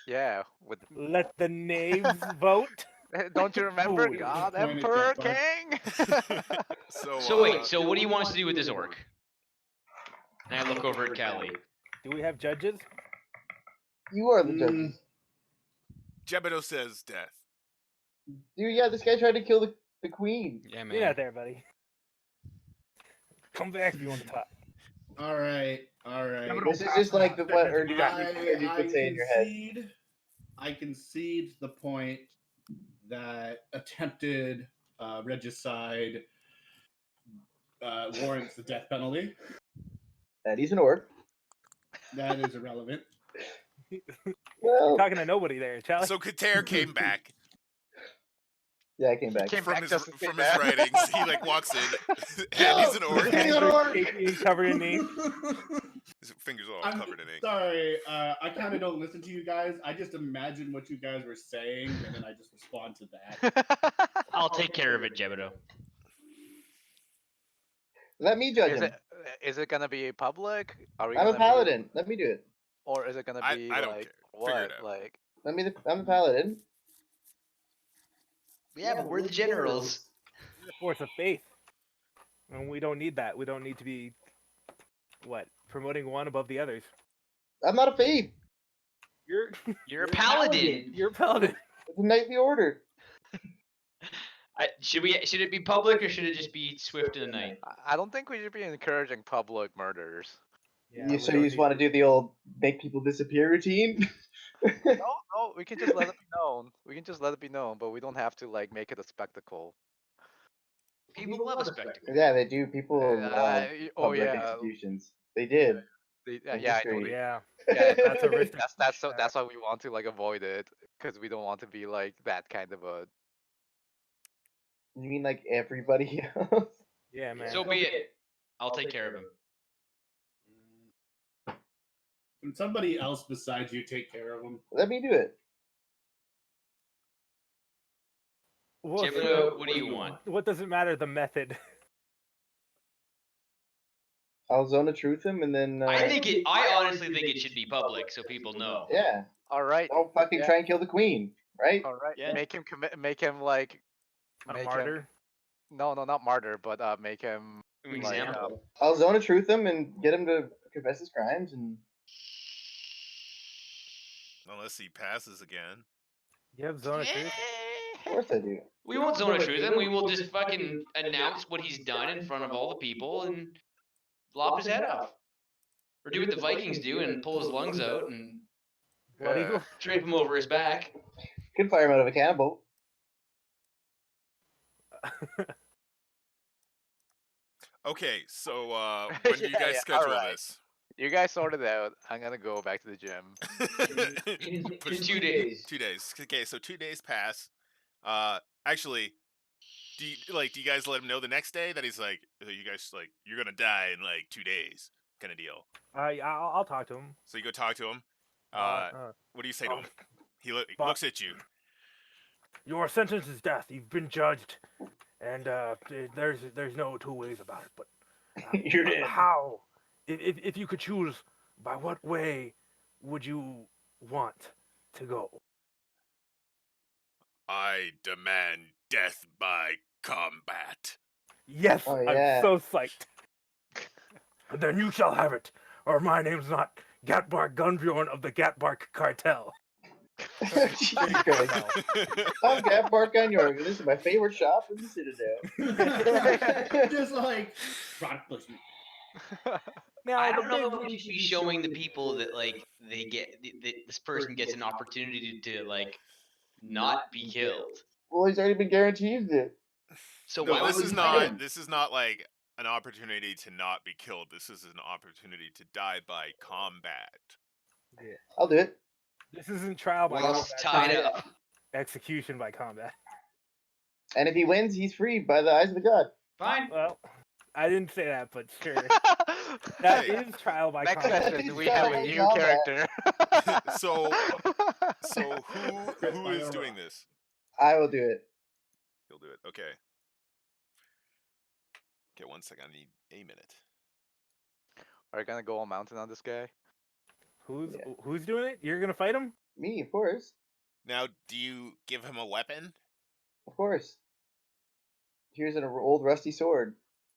Yeah, with Let the knaves vote. don't you remember Food. God Disappointed, Emperor Jack King? So wait, so what do you want us to do with this orc? And I look over at Callie. Do we have judges? You are the judges. Jebedo says death. Dude, yeah, this guy tried to kill the queen. Yeah, You're not there, buddy. Come back if you want to talk. all right. This is just like what Erdith would say in your head. I concede the point that attempted regicide warrants the death penalty. And he's an orc. That is irrelevant. Well, You're talking to nobody there, Charlie. So Kater came back yeah, I came back. Came from back his just to say from his that. writings. He like walks in, and he's an orc. He's an orc. He's covered in ink. His fingers are all I'm covered in ink. sorry. I kind of don't listen to you guys. I just imagine what you guys were saying, and then I just respond to that. I'll take care of it, Jebedo. Let me judge him. Is it gonna be public? Are we I'm a gonna paladin. Let me do it. or is it gonna I be don't like care. what? Figure it out. Like I'm a paladin. Yeah, but we're the generals. The force of faith. And we don't need that. We don't need to be, promoting one above the others. I'm not a faith. You're a paladin. You're a paladin. It's a knightly order. Should it be public or should it just be swift in the night? I don't think we should be encouraging public murders. So you just want to do the old make people disappear routine? No, we can just let it be known. We can just let it be known, but we don't have to like make it a spectacle. People love a spectacle. Yeah, they do. People love Oh public yeah, executions. They did. yeah, I know. History. Yeah. Yeah, That's a risk. that's why we want to like avoid it because we don't want to be like that kind of a. You mean like everybody else? Yeah, man. So be it. I'll take care of him. Can somebody else besides you take care of them? Let me do it. Jebedo, what do you want? What does it matter? The method. I'll zone of truth him and then. I honestly think it should be public so people know. Yeah. All right, Don't fucking try and kill the queen, right? all right. Yeah. Make him commit. Make him like. A Make martyr. him. No, not martyr, but make him. An like, example. I'll zone of truth him and get him to confess his crimes and. Unless he passes again. You have zone of truth. Of course I do. We won't zone a truth him. We will just fucking announce what he's done in front of all the people and lop his head off. Or do what the Vikings do and pull his lungs out and Blood Eagle. drape him over his back. Could fire him out of a cannonball. Okay, so when do you guys Yeah, schedule alright. this? You guys sorted it out. I'm gonna go back to the gym. In Push 2 days. 2 days. Okay, so 2 days pass. Actually, do you guys let him know the next day that he's like, you guys like, you're gonna die in like 2 days, kind of deal. I'll talk to him. So you go talk to him. What do you say to him? He looks at you. Your sentence is death. You've been judged, and there's no two ways about it. But You're dead. how? If you could choose, by what way would you want to go? I demand death by combat. Yes, Oh, yeah. I'm so psyched. Then you shall have it, or my name's not Gatbark Gunbjorn of the Gatbark Cartel. Jesus Christ. I'm Gatbark on York. This is my favorite shop in the Citadel. Just like product placement. Now, I the don't know big- if we should be showing the people that like they get this person gets an opportunity to like not be killed. Well, he's already been guaranteed it. So No, why this would is we not. fight him? This is not like an opportunity to not be killed. This is an opportunity to die by combat. I'll do it. This isn't trial by While combat. tied this is up. Execution by combat. And if he wins, he's free by the eyes of the god. Fine. Well, I didn't say that, but sure. That Hey, is trial by Next combat. session, we have a new character. So who is doing this? I will do it. He'll do it. Okay. Okay, 1 second. I need a minute. Are you gonna go all mountain on this guy? Who's doing it? You're gonna fight him? Me, of course. Now, do you give him a weapon? Of course. Here's an old rusty sword.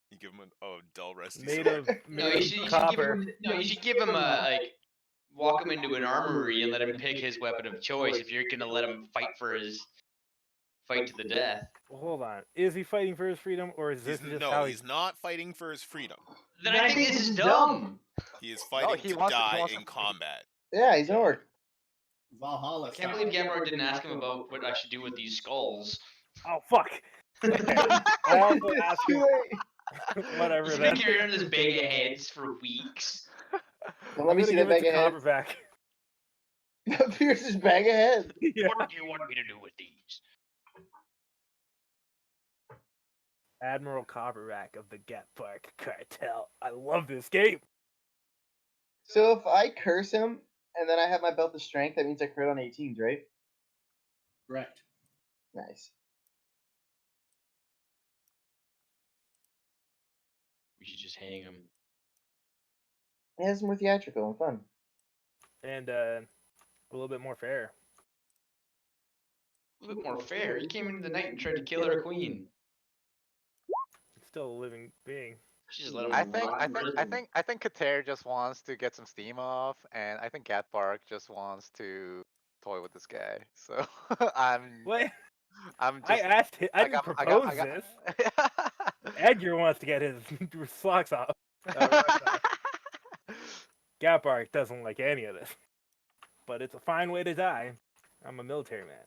You give him a dull rusty Made sword. of No, made you of should give copper. him. No, you should give him a like. Walk him into an armory and let him pick his weapon of choice. If you're gonna let him fight to the death, Hold on. Is he fighting for his freedom, or is this just how He's not fighting for his freedom. then I think this is dumb. He is fighting he to wants to- he die wants in to- combat. Yeah, he's an orc. Valhalla. I can't believe Gamrot didn't ask him about what I should do with these skulls. Oh fuck! I also asked him whatever. He's Then gonna carry around this bag of heads for weeks. Well, let me see that bag of heads. back. Pierce's bag of heads. Yeah. What do you want me to do with these? Admiral Copperback of the Gatbark Cartel. I love this game. So if I curse him and then I have my belt of strength, that means I crit on 18s, right? Correct. Nice. We should just hang him. It has more theatrical and fun. And a little bit more fair. A little bit more fair. He came into the night and tried to kill our queen. It's still a living being. She just let him. I think rot in prison. Kater just wants to get some steam off, and I think Gatbark just wants to toy with this guy. So What? I'm I just asked him. I didn't propose I got- this. Edgar wants to get his socks off. Rocks off. Gatbark doesn't like any of this. But it's a fine way to die. I'm a military man.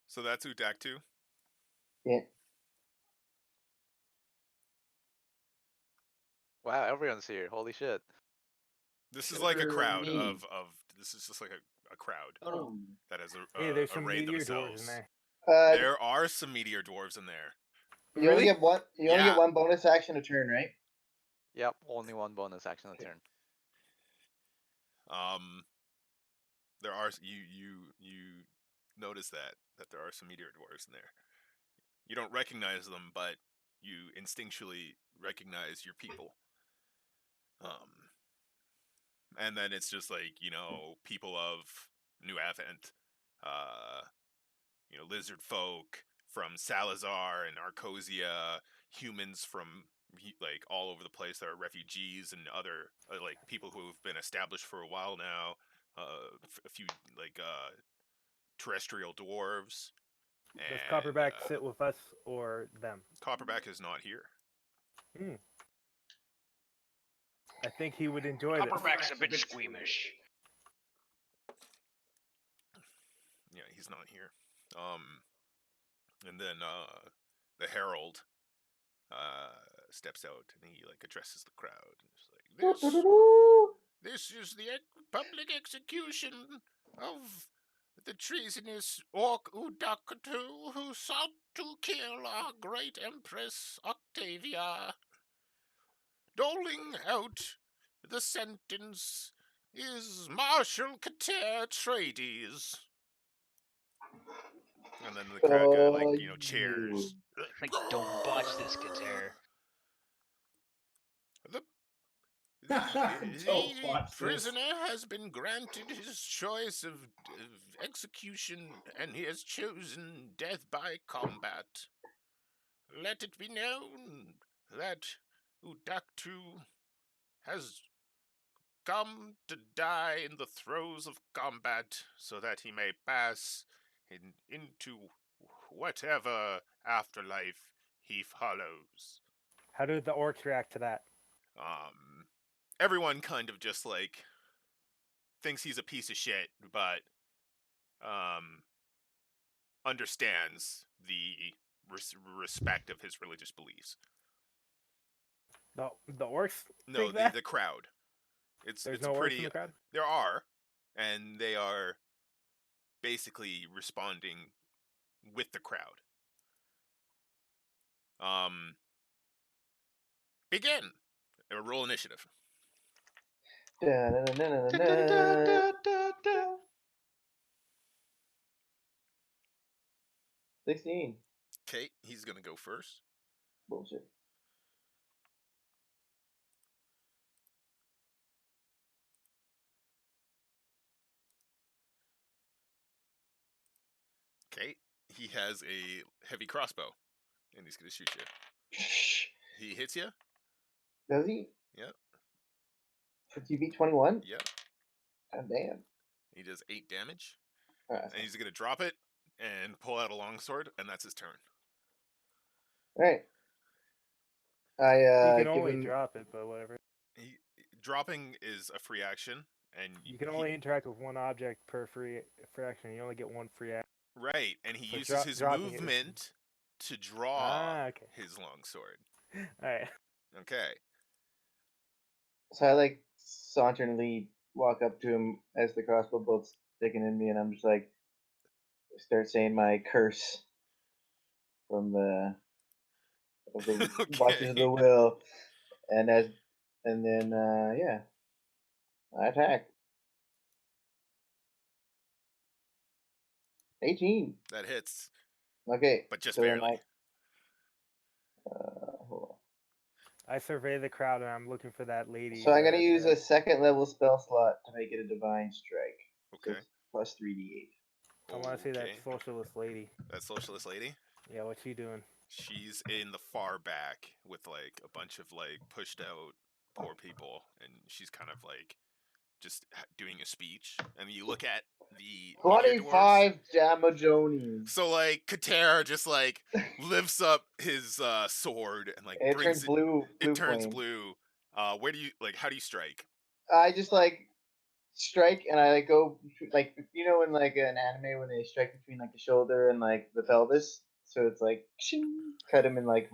So that's Udak 2. Yeah. Wow, everyone's here. Holy shit. This is like a crowd Me. of this is just like a crowd Oh. that has Hey, there's some arrayed meteor dwarves themselves. in there. There are some meteor dwarves in there. You only Really? get one. You only Yeah. get one bonus action a turn, right? Yep, only one bonus action a turn. There are you notice that there are some meteor dwarves in there. You don't recognize them, but you instinctually recognize your people. And then it's just like, people of New Advent, lizard folk from Salazar and Arcosia, humans from, like all over the place. There are refugees and other like people who have been established for a while now. A few like terrestrial dwarves. Does And Copperback sit with us or them? Copperback is not here. I think he would enjoy this. Copperback's a bit squeamish. Yeah, he's not here. And then the herald steps out and he like addresses the crowd. And he's like, this is the public execution of the treasonous orc Udakatu who sought to kill our great empress Octavia. Doling out the sentence is Marshal Kater Trades. And then the crowd like, cheers. Like, don't botch this, Kater. Don't The watch this. prisoner has been granted his choice of execution, and he has chosen death by combat. Let it be known that Udaktu has come to die in the throes of combat, so that he may pass into whatever afterlife he follows. How do the orcs react to that? Everyone kind of just like thinks he's a piece of shit, but understands the respect of his religious beliefs. The orcs? No, think that? the crowd. There's it's no pretty. orcs in the crowd? There are, and they are basically responding with the crowd. Begin. Roll initiative. 16. Okay, he's gonna go first. Bullshit. Okay, he has a heavy crossbow, and he's gonna shoot you. He hits you. Does he? Yeah. For TV 21? Yeah. God damn. He does 8 damage, Alright. and he's gonna drop it and pull out a longsword, and that's his turn. Alright. You can only drop it, but whatever. Dropping is a free action, and you can only interact with one object per free action. You only get one free action. Right, and he So uses his movement to draw his longsword. Alright. Okay. So I like saunteringly walk up to him as the crossbow bolt's sticking in me, and I'm just like, start saying my curse from the Watchers of the Will, and then yeah, I attack. 18. That hits. Okay, but just so barely. Hold on. I survey the crowd and I'm looking for that lady. So I'm gonna use a second level spell slot to make it a divine strike. Okay. So plus 3d8. I want to see that socialist lady. That socialist lady? Yeah, what's she doing? She's in the far back with like a bunch of like pushed out poor people, and she's kind of like just doing a speech. And you look at the 25 Damajonies. So like Kater just like lifts up his sword and like it brings turns blue. It turns flame. blue. Where do you like? How do you strike? I just like strike, and I like go like in like an anime when they strike between like the shoulder and like the pelvis. So it's like cut him in like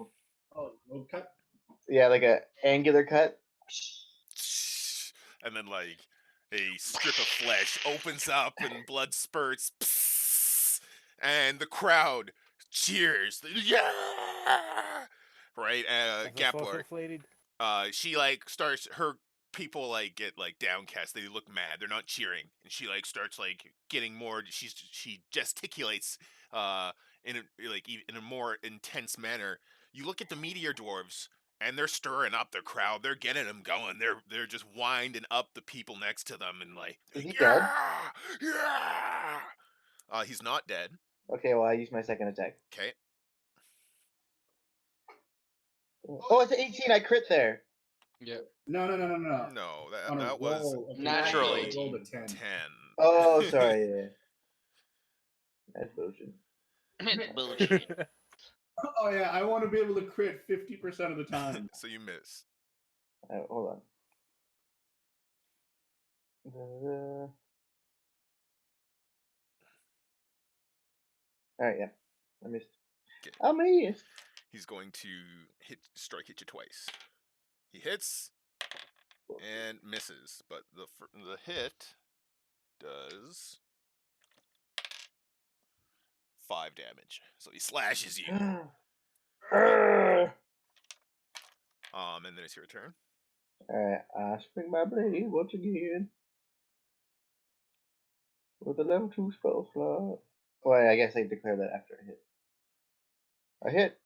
road cut. Yeah, like a angular cut. And then like a strip of flesh opens up and blood spurts, and the crowd cheers. Yeah, right. Gapler. She like starts her people like get like downcast. They look mad. They're not cheering, and she like starts like getting more. She gesticulates in a more intense manner. You look at the meteor dwarves, and they're stirring up their crowd. They're getting them going. They're just winding up the people next to them and like. Is he dead? Yeah. He's not dead. Okay, well I use my second attack. Okay. Oh, it's 18. I crit there. Yep. No. No, On a that was roll, okay, Natural I 18. rolled a 10. 10. Oh, sorry. Yeah. That's bullshit. Bullshit. Oh yeah, I want to be able to crit 50% of the time. So you miss. Hold on. All right, yeah. I missed. Okay. I missed. He's going to hit you twice. He hits and misses, but the hit does 5 damage. So he slashes you. Alright, And then it's your turn. I swing my blade once again. With a level 2 spell slot. Well, I guess I declare that after I hit. I hit.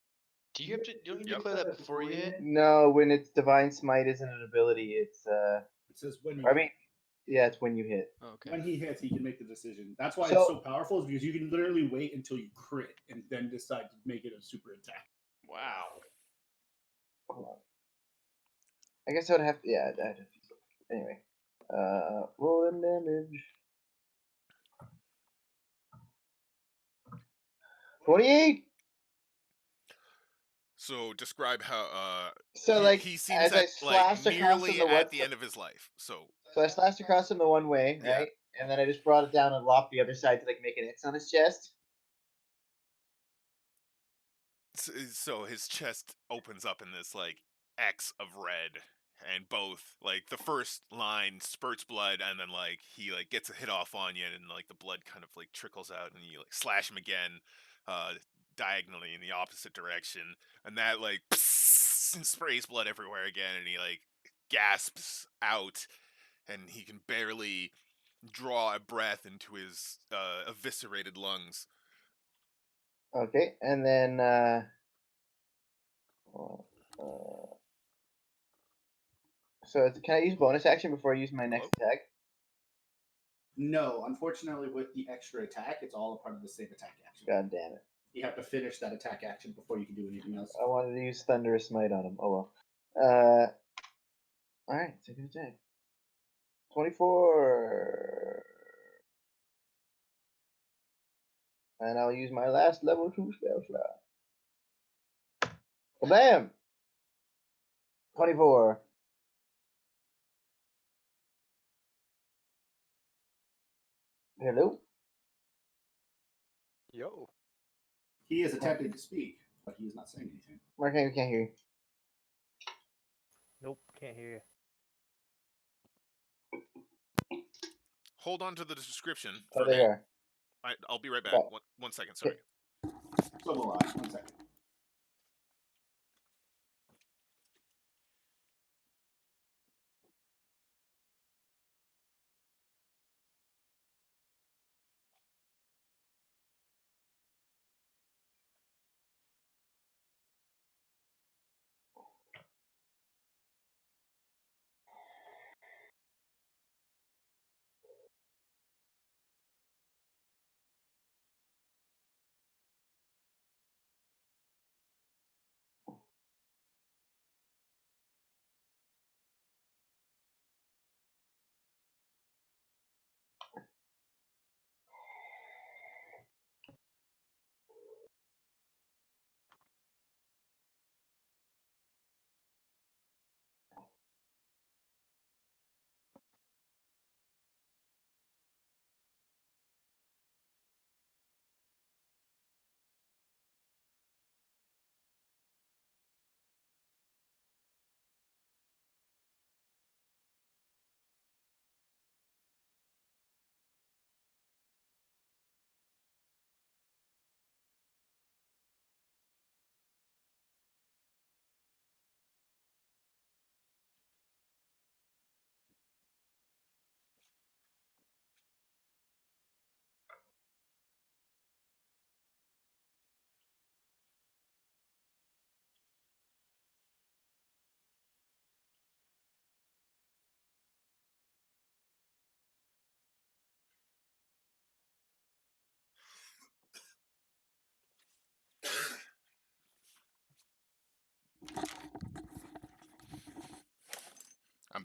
Do you have to? Don't you Yep. declare that before you hit? No, when it's Divine Smite isn't an ability, it's It says when you I mean, yeah, it's when you hit. Okay. when he hits, he can make the decision. That's why So- it's so powerful, is because you can literally wait until you crit and then decide to make it a super attack. Wow. Hold on. I guess I would have to, yeah, I'd have to. Anyway. Rolling damage. 28! So describe how So, like, he seems as I at slashed across nearly him the at the end of his life. So I slashed across him the one way, Yeah. right? And then I just brought it down and lopped the other side to, like, make an X on his chest. so his chest opens up in this like X of red, and both like the first line spurts blood, and then like he like gets a hit off on you, and like the blood kind of like trickles out, and you like slash him again, diagonally in the opposite direction, and that like and sprays blood everywhere again, and he like gasps out, and he can barely draw a breath into his eviscerated lungs. Okay, and then, so can I use bonus action before I use my next attack? No, unfortunately, with the extra attack, it's all a part of the same attack action. God damn it. You have to finish that attack action before you can do anything else. I wanted to use Thunderous Smite on him. Oh well. Alright, second attack. 24. And I'll use my last level 2 spell slot. Bam! 24. Hello? Yo. He is attempting to speak, but he is not saying anything. Markeng, we can't hear you. Nope, can't hear you. Hold on to the description Oh, for there you the. are. I'll be right back. Oh. One second, sorry. So will I. 1 second.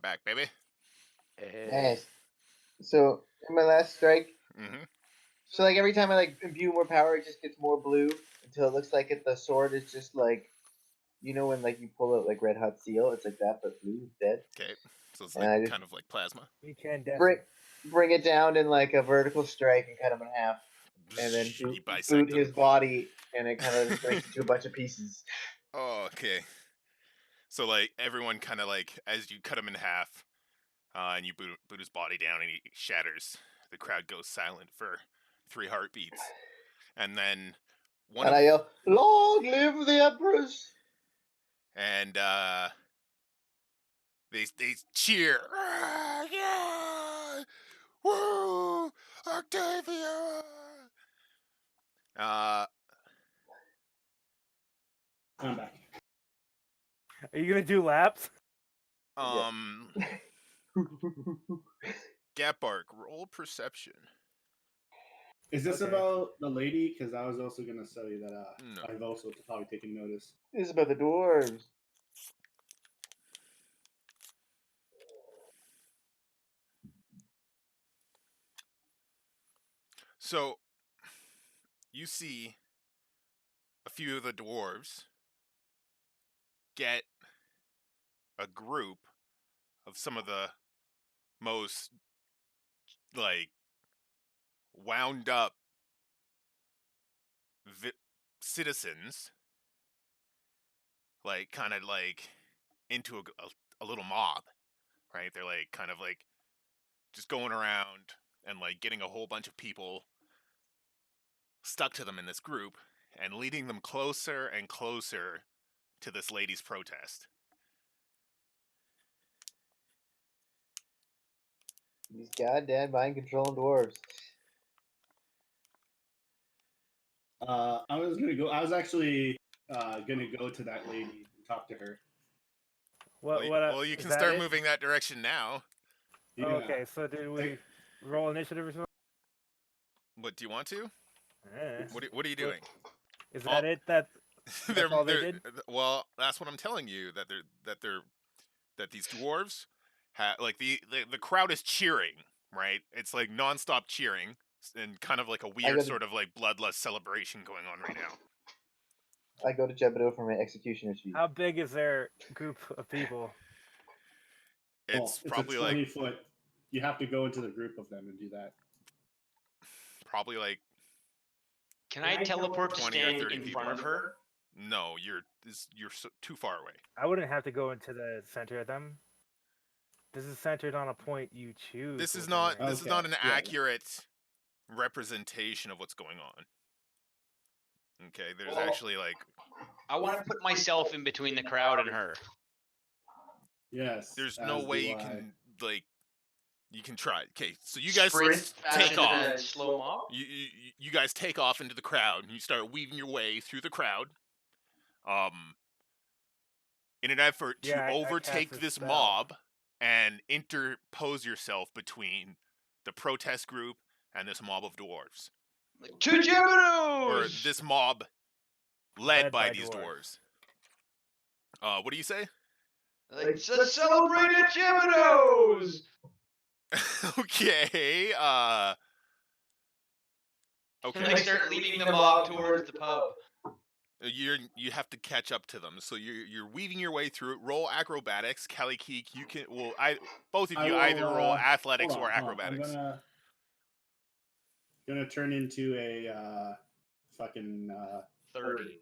back, baby. Nice. So in my last strike, Mm-hmm. so like every time I like imbue more power, it just gets more blue until it looks like the sword is just like, you know, when like you pull out like Red Hot Seal, it's like that but blue instead. Okay. So it's And like I just kind of like plasma. bring it down in like a vertical strike and cut him in half, and then You bisect boot them. his body, and it kind of just breaks into a bunch of pieces. Oh, okay. So like everyone kind of like as you cut him in half, and you boot his body down and he shatters. The crowd goes silent for 3 heartbeats, and then I yell, "Long live the Empress!" and they cheer. Yeah, woo, Octavia. I'm back. Are you gonna do laps? Gatbark, roll perception. Is this Okay. about the lady? Because I was also gonna tell you that No. I've also probably taken notice. This is about the dwarves. So you see a few of the dwarves get a group of some of the most like wound up citizens, like kind of like into a little mob, right? They're like kind of like just going around and like getting a whole bunch of people stuck to them in this group and leading them closer and closer to this lady's protest. These goddamn mind controlling dwarves. I was gonna go. I was actually gonna go to that lady and talk to her. Well, you can start moving that direction now. Yeah. Okay, so did we roll initiative or something? What do you want to? Eh. What are you doing? Is that it? That's all they they're did? well, that's what I'm telling you. That these dwarves like the crowd is cheering, right? It's like nonstop cheering and kind of like a weird sort of like bloodlust celebration going on right now. I go to Jebediah for my executioner sheet. How big is their group of people? It's probably a 20-foot. You have to go into the group of them and do that. Probably like. Can I teleport to 20 stand or 30 in people. front of her? No, you're too far away. I wouldn't have to go into the center of them. This is centered on a point you choose. This is not an accurate representation of what's going on. Okay, there's actually like. I want to put myself in between the crowd and her. Yes. There's no way you can like. You can try. Okay, so you guys take off. Slow mob. You guys take off into the crowd. And you start weaving your way through the crowd. In an effort to overtake this mob and interpose yourself between the protest group and this mob of dwarves. To Jebediah! Or this mob led by these dwarves. What do you say? Let's celebrate at Jebediah's! Okay, okay. And I start leading the mob towards the pub. You have to catch up to them, so you're weaving your way through it. Roll acrobatics, Callie Keek. You can both of you either roll athletics or acrobatics. I'm gonna turn into a fucking 30.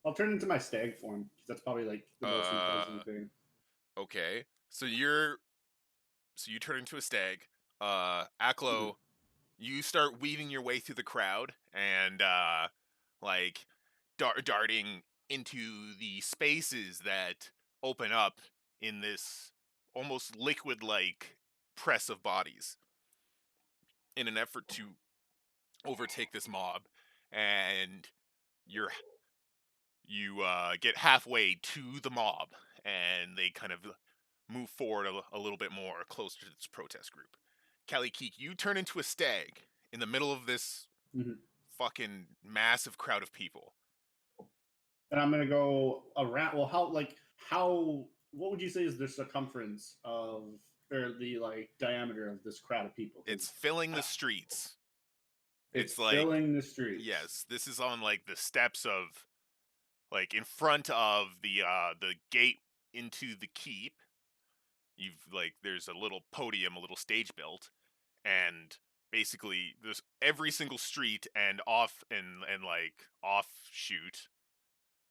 I'll turn into my stag form because that's probably like the most imposing thing. Okay, so you turn into a stag. Aklo, you start weaving your way through the crowd and like darting into the spaces that open up in this almost liquid-like press of bodies in an effort to overtake this mob, and you get halfway to the mob, and they kind of move forward a little bit more closer to this protest group. Callie Keek, you turn into a stag in the middle of this fucking massive crowd of people. And I'm gonna go around. Well, how what would you say is the circumference of, or the like diameter of this crowd of people? 'Cause It's filling the streets. it's like filling the streets. Yes, this is on like the steps of, like in front of the gate into the keep. You've like there's a little podium, a little stage built, and basically there's every single street and like offshoot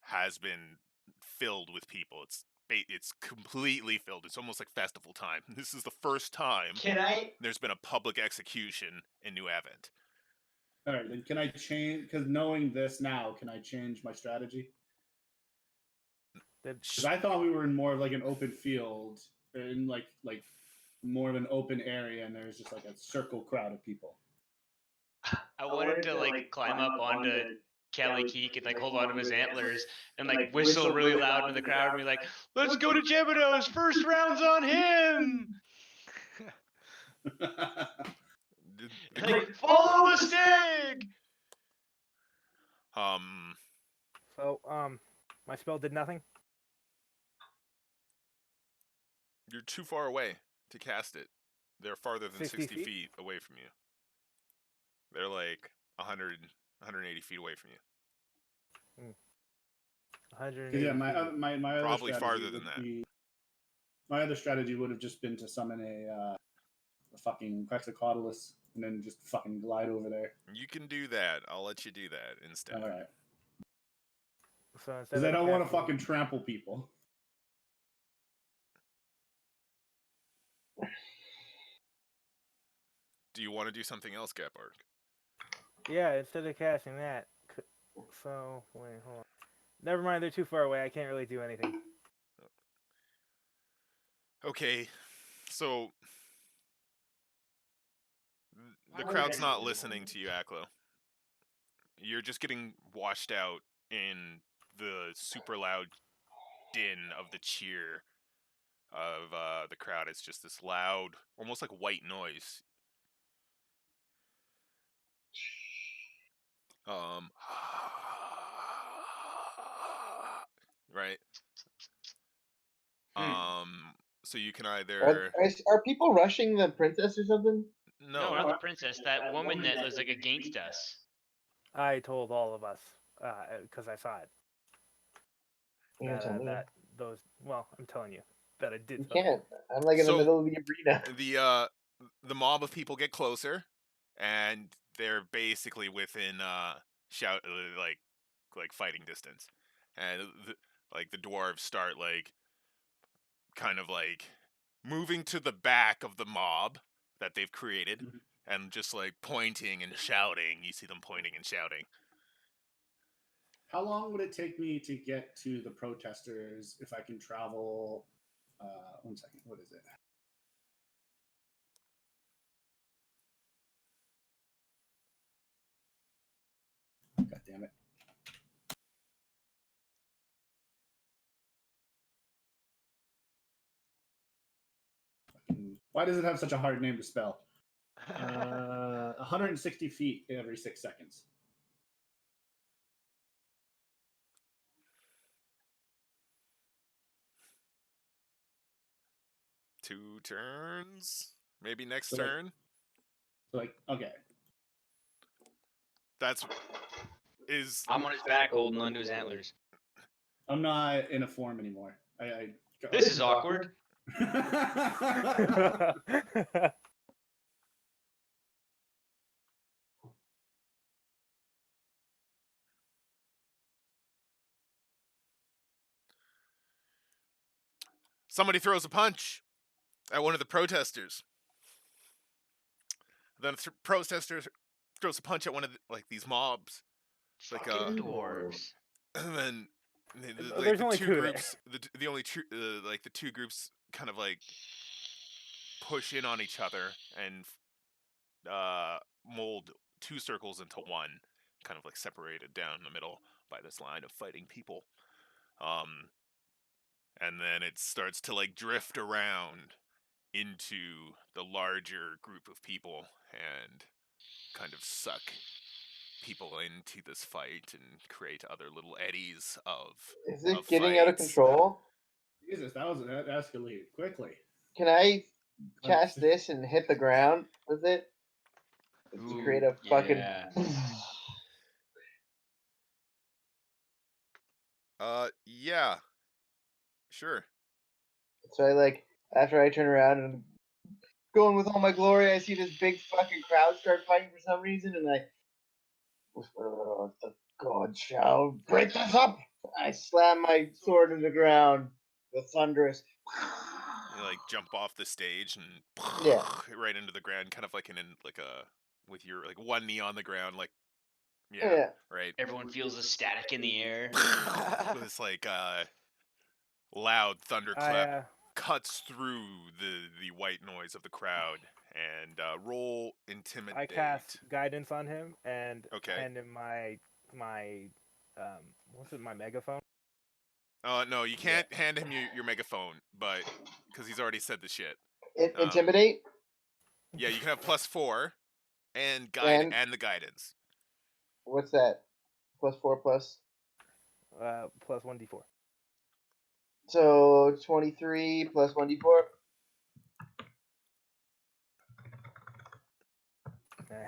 has been filled with people. It's completely filled. It's almost like festival time. This is the first time there's been a public execution in New Avent. All right, then can I change? Because knowing this now, can I change my strategy? Because I thought we were in more of like an open field, or in like more of an open area, and there's just like a circle crowd of people. I wanted to like climb up onto Kelly Keek and like hold on to his antlers and like whistle really loud into the crowd and be like, "Let's go to Jebediah's, first round's on him!" Like, follow the stag! So, my spell did nothing. You're too far away to cast it. They're farther than 60 feet away from you. They're like 100, 180 feet away from you. 180 yeah, my other Probably strategy farther than would that. be- my other strategy would have just been to summon a fucking Quetzalcoatlus and then just fucking glide over there. You can do that. I'll let you do that instead. All right. So instead Because of I don't want to casting- fucking trample people. Do you want to do something else, Gapark? Yeah, instead of casting that. So, wait, hold on. Never mind, they're too far away. I can't really do anything. Okay, so the crowd's not listening to you, Aklo. You're just getting washed out in the super loud din of the cheer of the crowd. It's just this loud, almost like white noise. Right. So you can either Are people rushing the princess or something? No, not the princess. That woman that was like against us. I told all of us, because I saw it. You can't tell me. Well, I'm telling you that I did. You can't. I'm like in the middle of the arena. The mob of people get closer, and they're basically within shout like fighting distance, and the dwarves start like kind of like moving to the back of the mob that they've created, and just like pointing and shouting. You see them pointing and shouting. How long would it take me to get to the protesters if I can travel? 1 second. What is it? God damn it. Why does it have such a hard name to spell? 160 feet every 6 seconds. Two turns, maybe next turn. Okay. I'm on his back holding onto his antlers. I'm not in a form anymore. This is awkward. Somebody throws a punch at one of the protesters. Then protester throws a punch at one of these mobs. Like dwarves. And then There's the only two two groups. The two groups kind of like push in on each other and mold two circles into one, kind of like separated down the middle by this line of fighting people. And then it starts to like drift around into the larger group of people and kind of suck people into this fight and create other little eddies of. Is it getting out of control? Jesus, that escalated quickly. Can I cast this and hit the ground with it? To create a fucking. Yeah. Yeah. Sure. So after I turn around and going with all my glory, I see this big fucking crowd start fighting for some reason, and I. The god shall break this up! I slam my sword in the ground. The thunderous. You like jump off the stage and Yeah. right into the ground, kind of like with your like one knee on the ground, like Yeah. right. Everyone feels the static in the air. With this like loud thunderclap cuts through the white noise of the crowd, and roll intimidate. I cast guidance on him and Okay. hand him my what's it, my megaphone? No, you can't hand him your megaphone, but because he's already said the shit. Intimidate. Yeah, you can have +4 and and the guidance. What's that? +4 plus. Plus 1d4. So 23 plus 1d4.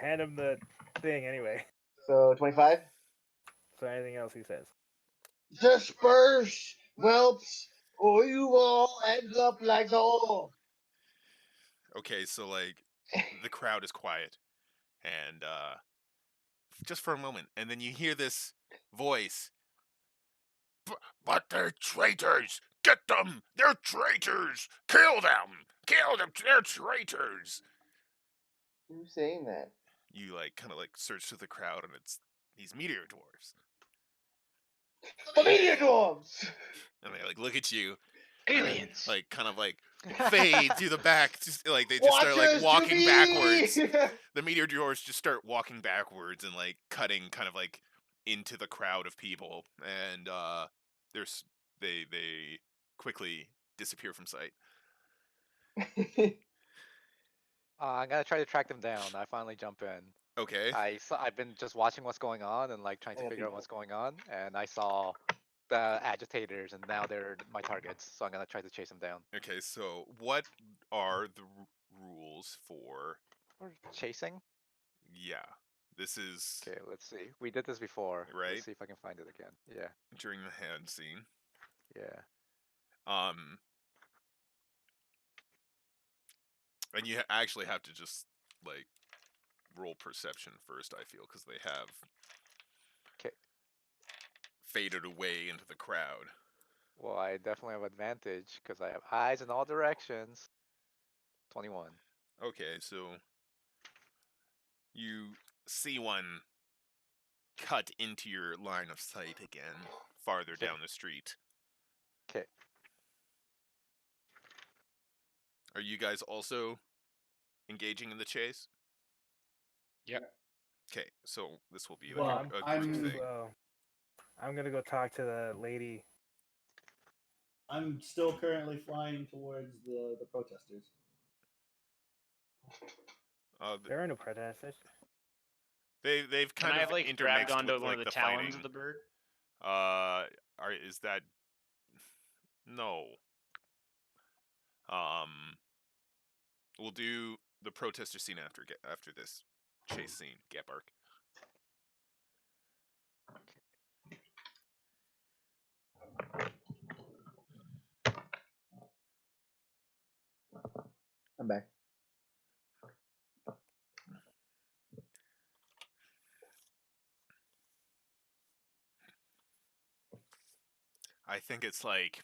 Hand him the thing anyway. So 25. So anything else he says. Disperse, whelps, or you all end up like the hole. Okay, so like the crowd is quiet, and just for a moment, and then you hear this voice. But they're traitors! Get them! They're traitors! Kill them! Kill them! They're traitors! Who's saying that? You like kind of like search through the crowd, and it's these meteor dwarves. The meteor dwarves! And they like look at you, Aliens. like kind of like fade through the back. Just like they just start like walking backwards. The meteor dwarves just start walking backwards and like cutting kind of like into the crowd of people, and they quickly disappear from sight. I'm gonna try to track them down. I finally jump in. Okay. I've been just watching what's going on and like trying to figure out what's going on, and I saw the agitators, and now they're my targets. So I'm gonna try to chase them down. Okay, so what are the rules for chasing? Yeah, this is Okay. Let's see. We did this before. Right. Let's see if I can find it again. Yeah. During the hand scene. Yeah. And you actually have to just like roll perception first, I feel, because they have faded away into the crowd. Well, I definitely have advantage because I have eyes in all directions. 21. Okay, so you see one cut into your line of sight again, farther down the street. Okay. Are you guys also engaging in the chase? Yep. Okay, so this will be Well, like a group thing. I'm gonna go talk to the lady. I'm still currently flying towards the protesters. There are no protesters. They've kind Can I of have like intermixed grabbed onto with, one like, of the fighting. talons of the bird? Is that no? We'll do the protester scene after this chase scene. Get bark. I'm back. I think it's like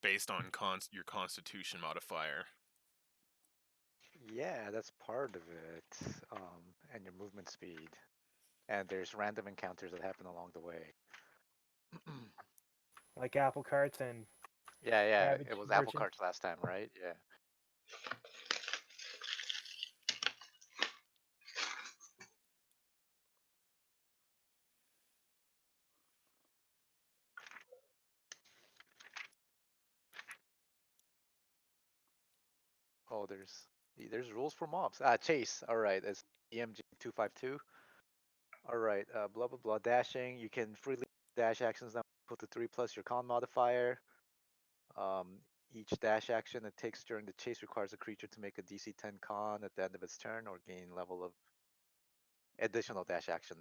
based on your constitution modifier. Yeah, that's part of it. And your movement speed. And there's random encounters that happen along the way. Like apple carts and. Yeah. It was apple carts last time, right? Yeah. Oh, there's rules for mobs. Chase. All right, it's EMG 252. All right, blah blah blah. Dashing. You can freely dash actions now. equal to 3 plus your con modifier. Each dash action it takes during the chase requires a creature to make a DC 10 con at the end of its turn or gain level of additional dash action.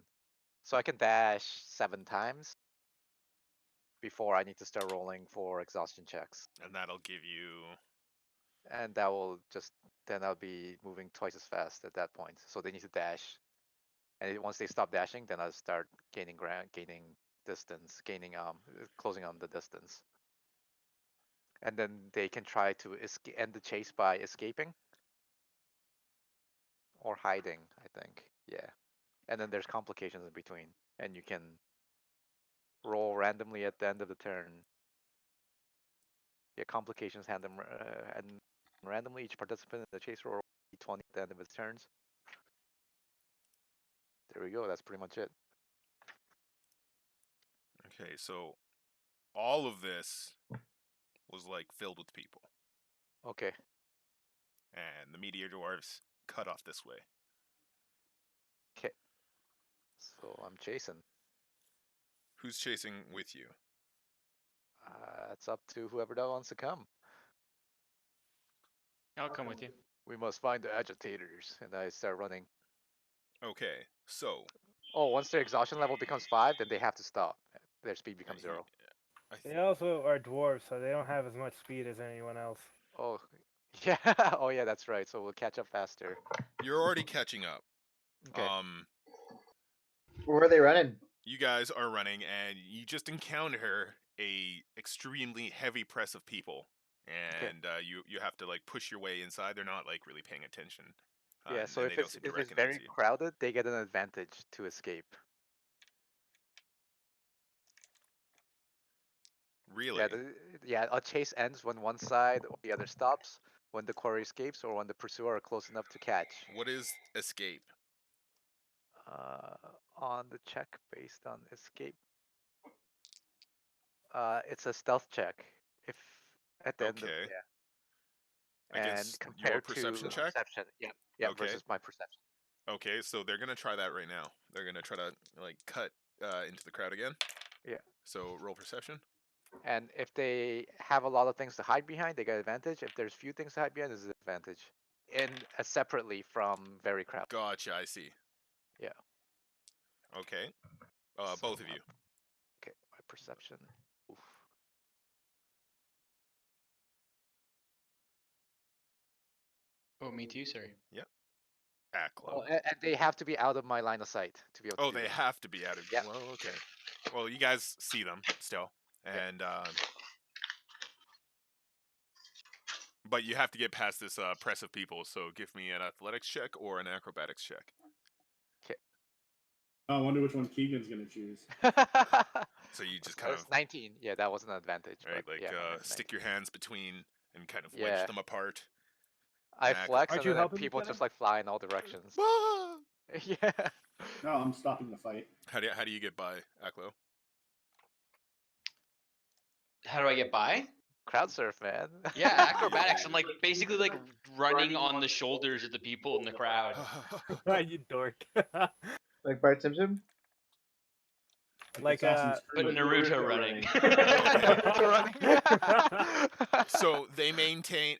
So I can dash 7 times before I need to start rolling for exhaustion checks. And that'll give you. And that will just, then I'll be moving twice as fast at that point. So they need to dash. And once they stop dashing, then I'll start gaining ground, gaining distance, closing on the distance. And then they can try to end the chase by escaping or hiding, I think. Yeah. And then there's complications in between. And you can roll randomly at the end of the turn. Yeah, complications and randomly each participant in the chase roll d20 at the end of its turns. There we go. That's pretty much it. Okay, so all of this was like filled with people, Okay. and the meteor dwarves cut off this way. Okay. So I'm chasing. Who's chasing with you? It's up to whoever that wants to come. I'll come with you. We must find the agitators. And I start running. Okay, so Oh, once their exhaustion level becomes 5, then they have to stop. Their speed becomes 0. They also are dwarves, so they don't have as much speed as anyone else. Oh, yeah. Oh, yeah, that's right. So we'll catch up faster. You're already catching up. Okay. Where are they running? You guys are running, and you just encounter a extremely heavy press of people, and you have to like push your way inside. They're not like really paying attention. Yeah, so and if they don't it's, seem to if it's recognize very you. crowded, they get an advantage to escape. Really? Yeah, a chase ends when one side or the other stops, when the quarry escapes, or when the pursuer are close enough to catch. What is escape? On the check based on escape. It's a stealth check. If at the end of Okay. yeah. And Against your compared perception to check? perception, yeah, Okay. versus my perception. Okay, so they're gonna try that right now. They're gonna try to like cut into the crowd again. Yeah. So roll perception. And if they have a lot of things to hide behind, they get advantage. If there's few things to hide behind, there's an advantage. Separately from very crowded. Gotcha, I see. Yeah. Okay. So Both of you. Okay, my perception. Oof. Oh, me too. Sorry. Yep. Acklo. Oh, and they have to be out of my line of sight to be able to Oh, do they that. have to be out of. Yeah. Well, okay. Well, you guys see them still, and but you have to get past this press of people. So give me an athletics check or an acrobatics check. Oh, I wonder which one Keegan's gonna choose. So you just kind of 19. Yeah, that was an advantage. right, but like yeah, mine is stick 19. your hands between and kind of wedge Yeah. them apart. I Knack. flex Aren't and you then helping people each just other? like fly in all directions. Ah! Yeah. No, I'm stopping the fight. How do you get by, Acklo? How do I get by? Crowd surf, man. Yeah, acrobatics. I'm like basically like running on the shoulders of the people in the crowd. You dork. Like Bart Simpson? Like Assassin's But Creed. Naruto running. So they maintain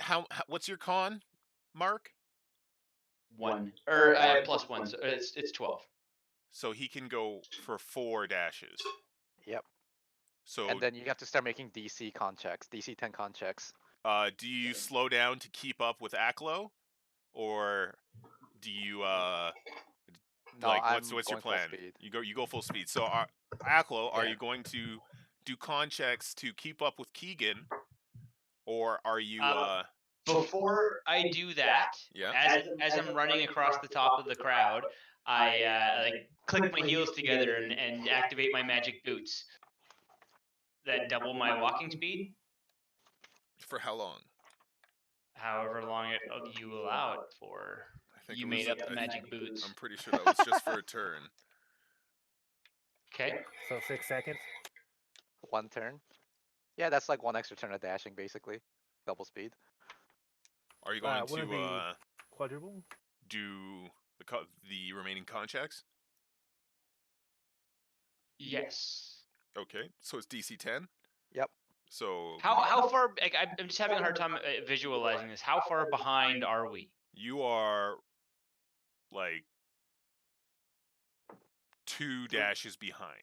what's your con, Mark? 1 or Or, plus 1. So it's 12. So he can go for 4 dashes. Yep. So And then you have to start making DC con checks, DC 10 con checks. do you slow down to keep up with Acklo, or do you No, like I'm what's your going full plan? speed. You go full speed. So Acklo, are Yeah. you going to do con checks to keep up with Keegan, or are you Before I do that, yeah? as I'm running across the top of the crowd, I like click my heels together and activate my magic boots. That double my walking speed. For how long? However long you allow it for. I think You it was, made up the magic boots. I'm pretty sure that was just for a turn. Okay. So 6 seconds. 1 turn. Yeah, that's like 1 extra turn of dashing, basically. Double speed. Are you going Wouldn't it to be quadruple? do the remaining con checks? Yes. Okay, so it's DC 10. Yep. So How far? Like, I'm just having a hard time visualizing this. How far behind are we? you are like 2 dashes behind.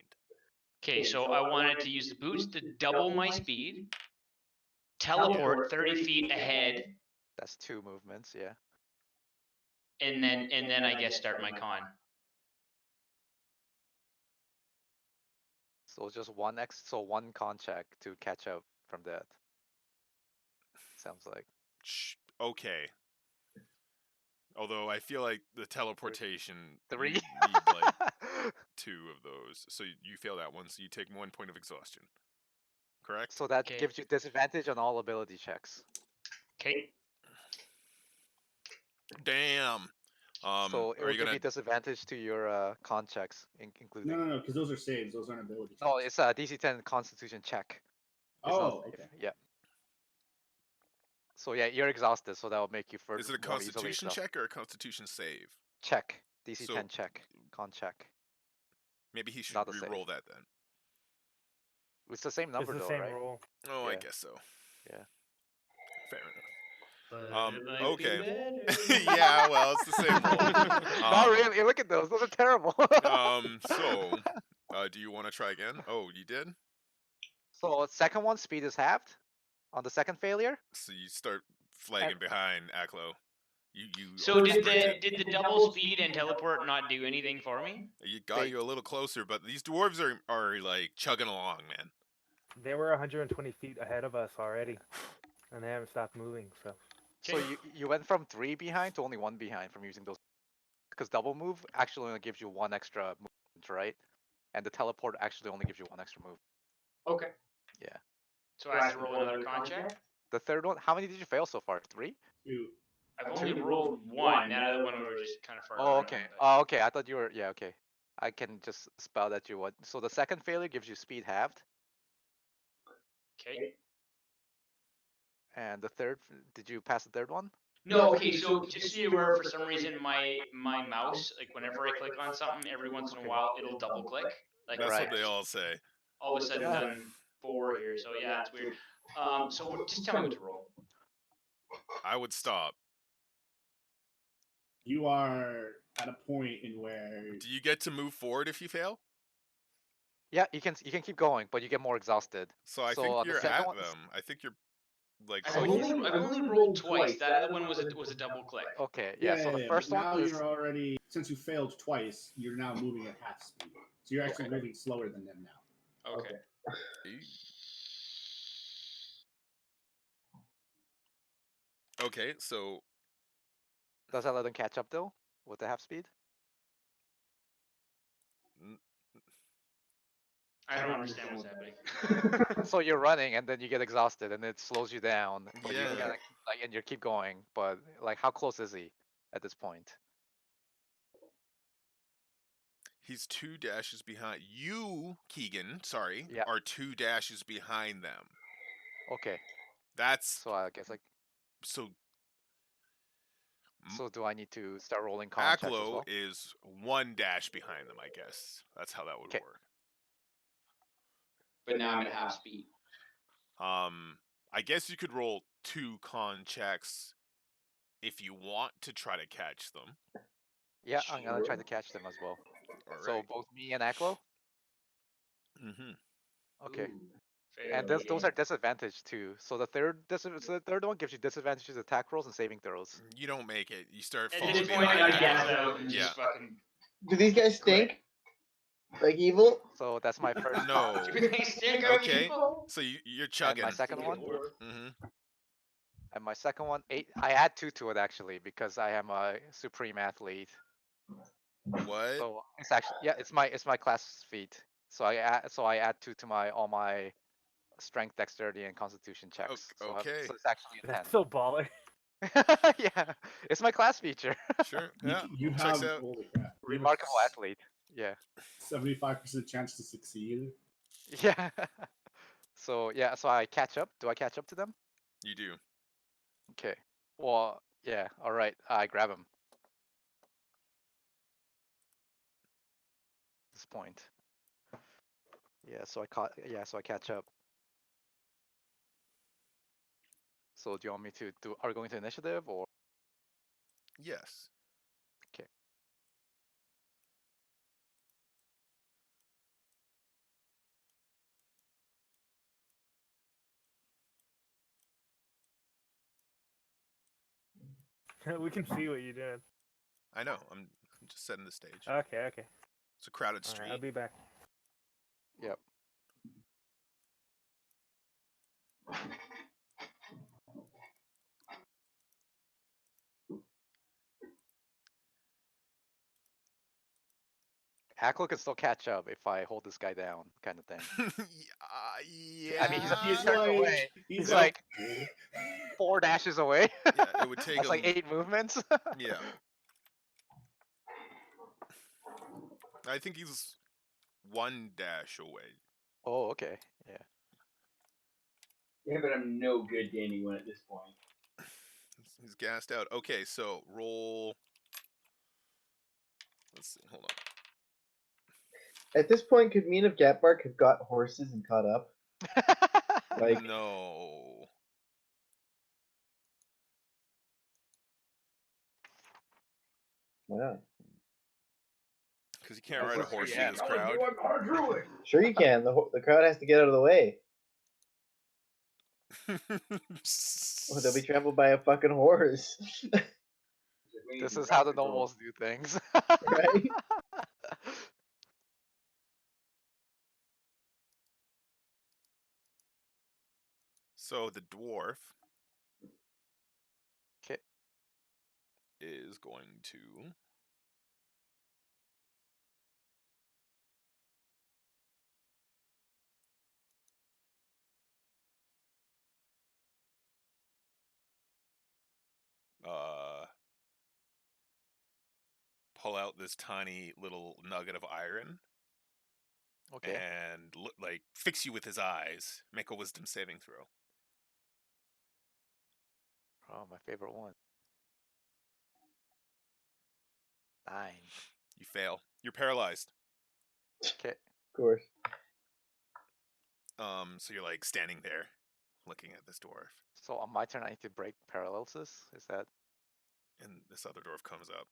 Okay, so I wanted to use the boots to double my speed, teleport 30 feet ahead, That's 2 movements. Yeah. and then I guess start my con. So just one con check to catch up from that. Sounds like. Okay. Although I feel like the teleportation, 3. you need like 2 of those. So you fail that one, so you take 1 point of exhaustion. Correct? So that Okay. gives you disadvantage on all ability checks. Okay. Damn. So it are will you give gonna? you disadvantage to your con checks, including. No, because those are saves. Those aren't ability checks. No, it's a DC 10 Constitution check. It's not Oh, safe. okay. Yeah. So yeah, you're exhausted, so that will make you further Is it a more easily Constitution exhausted. check or a Constitution save? Check. DC So- 10 check. Con check. Maybe he should Not a save. re-roll that then. It's the same number It's the though, same right? roll. Oh, I Yeah. guess so. Yeah. Fair enough. But it might be okay. better. Yeah, well, it's the same roll. Not really. Look at those. Those are terrible. So, do you want to try again? Oh, you did? So second one, speed is halved on the second failure. So you start flagging behind Aklo. You So did sprinted. the double speed and teleport not do anything for me? It got They- you a little closer, but these dwarves are like chugging along, man. They were 120 feet ahead of us already, and they haven't stopped moving. So So you went from 3 behind to only 1 behind from using those, because double move actually only gives you 1 extra movement, right? And the teleport actually only gives you 1 extra move. Okay. Yeah. So I have to roll another con check? The third one, how many did you fail so far? 3? Two. I've only rolled one. That other one we were just kind of far Oh, behind, okay. but- Oh, okay. I thought you were. Yeah, okay. I can just spell that you would. So the second failure gives you speed halved, Okay. and the third. Did you pass the third one? No, okay, so just so you're aware, for some reason my mouse, like whenever I click on something, every once in a while it'll double click. Like That's Right. what they all say. all of a sudden done 4 here. So yeah, it's weird. So just tell me what to roll. I would stop. You are at a point in where Do you get to move forward if you fail? Yeah, you can keep going, but you get more exhausted. So I So think on the you're second at one- them. I think you're like. I've So only rolled twice. That other one was a double click. Okay, yeah. So the but first now one is you're already, since you failed twice, you're now moving at half speed. So you're actually moving slower than them now. Okay. Okay, so does that let them catch up though with the half speed? I don't understand what's happening. So you're running and then you get exhausted and it slows you down. But you Yeah. gotta, like, and you keep going. But like, how close is he at this point? he's 2 dashes behind you, Keegan. Sorry, Yeah. are 2 dashes behind them. Okay. That's So I guess like. so. So do I need to start rolling con checks as Aklo well? is 1 dash behind them, I guess. That's how that would 'Kay. work. But now I'm at half speed. I guess you could roll 2 con checks if you want to try to catch them. Yeah, I'm gonna try to catch them as well. All right. So both me and Aklo. Mm-hmm. Okay. Fair And those are disadvantaged too. So the third one gives you disadvantages attack rolls and saving throws. You don't make it. You start At falling this point, behind. I Aklo. gas out and Yeah. just fucking. Do these guys stink? Like evil? So that's my first. No. They stink of Okay. people. So you're And chugging. my second one. Mm-hmm. And my second one, 8. I add 2 to it actually because I am a supreme athlete. What? So it's actually, yeah, it's my class feat. So I add 2 to all my strength, dexterity, and constitution checks. okay. So it's actually a 10. that's so baller. Yeah, it's my class feature. Sure. You, Yeah. you Checks have out. holy crap. You have a Remarkable athlete. Yeah. 75% chance to succeed. Yeah. So yeah, so I catch up. Do I catch up to them? You do. Okay. Well, yeah. All right. I grab him. This point. Yeah, so I catch up. So do you want me to do? Are we going to initiative or? Yes. Okay. We can see what you did. I know. I'm just setting the stage. Okay. It's a crowded All street. right, I'll be back. Yep. Hackle can still catch up if I hold this guy down, kind of thing. Yeah. I mean, He's turned like, away. he's He's like, like 4 dashes away. Yeah, it would take That's him. like 8 movements. Yeah. I think he's 1 dash away. Oh, okay. Yeah. Yeah, but I'm no good to anyone at this point. He's gassed out. Okay, so roll. Let's see. Hold on. At this point, could me and Gatbark have got horses and caught up? Like, No. why not? Because you can't ride a horse through Yeah, this crowd. Sure you can. The crowd has to get out of the way. Oh, they'll be trampled by a fucking horse. This is how the nobles do things. Right? So the dwarf Okay. is going to. Pull out this tiny little nugget of iron Okay. and like fix you with his eyes. Make a wisdom saving throw. Oh, my favorite one. 9. You fail. You're paralyzed. Okay. Of course. So you're like standing there, looking at this dwarf, So on my turn, I need to break paralysis. Is that? and this other dwarf comes up,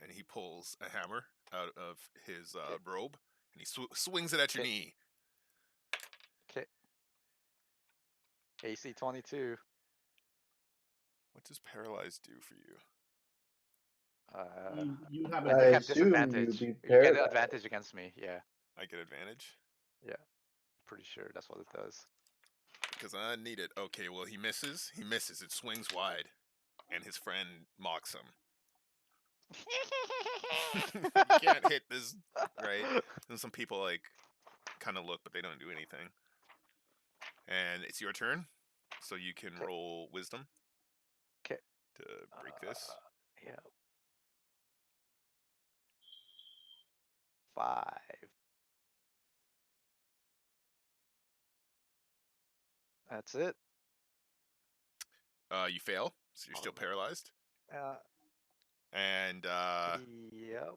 and he pulls a hammer out of his robe, and he swings it at your Okay. knee. Okay. AC 22. What does paralyzed do for you? you have I a think I have assume disadvantage. you'd be You get paralyzed. an advantage against me. Yeah. I get advantage Pretty sure that's what it does. because I need it. Okay, well he misses. He misses. It swings wide, and his friend mocks him. You can't hit this, right? And some people like kind of look, but they don't do anything. And it's your turn, so you can Okay. roll wisdom. 'Kay. To break this. Yeah. 5. That's it. You fail, so you're still paralyzed. And Yep.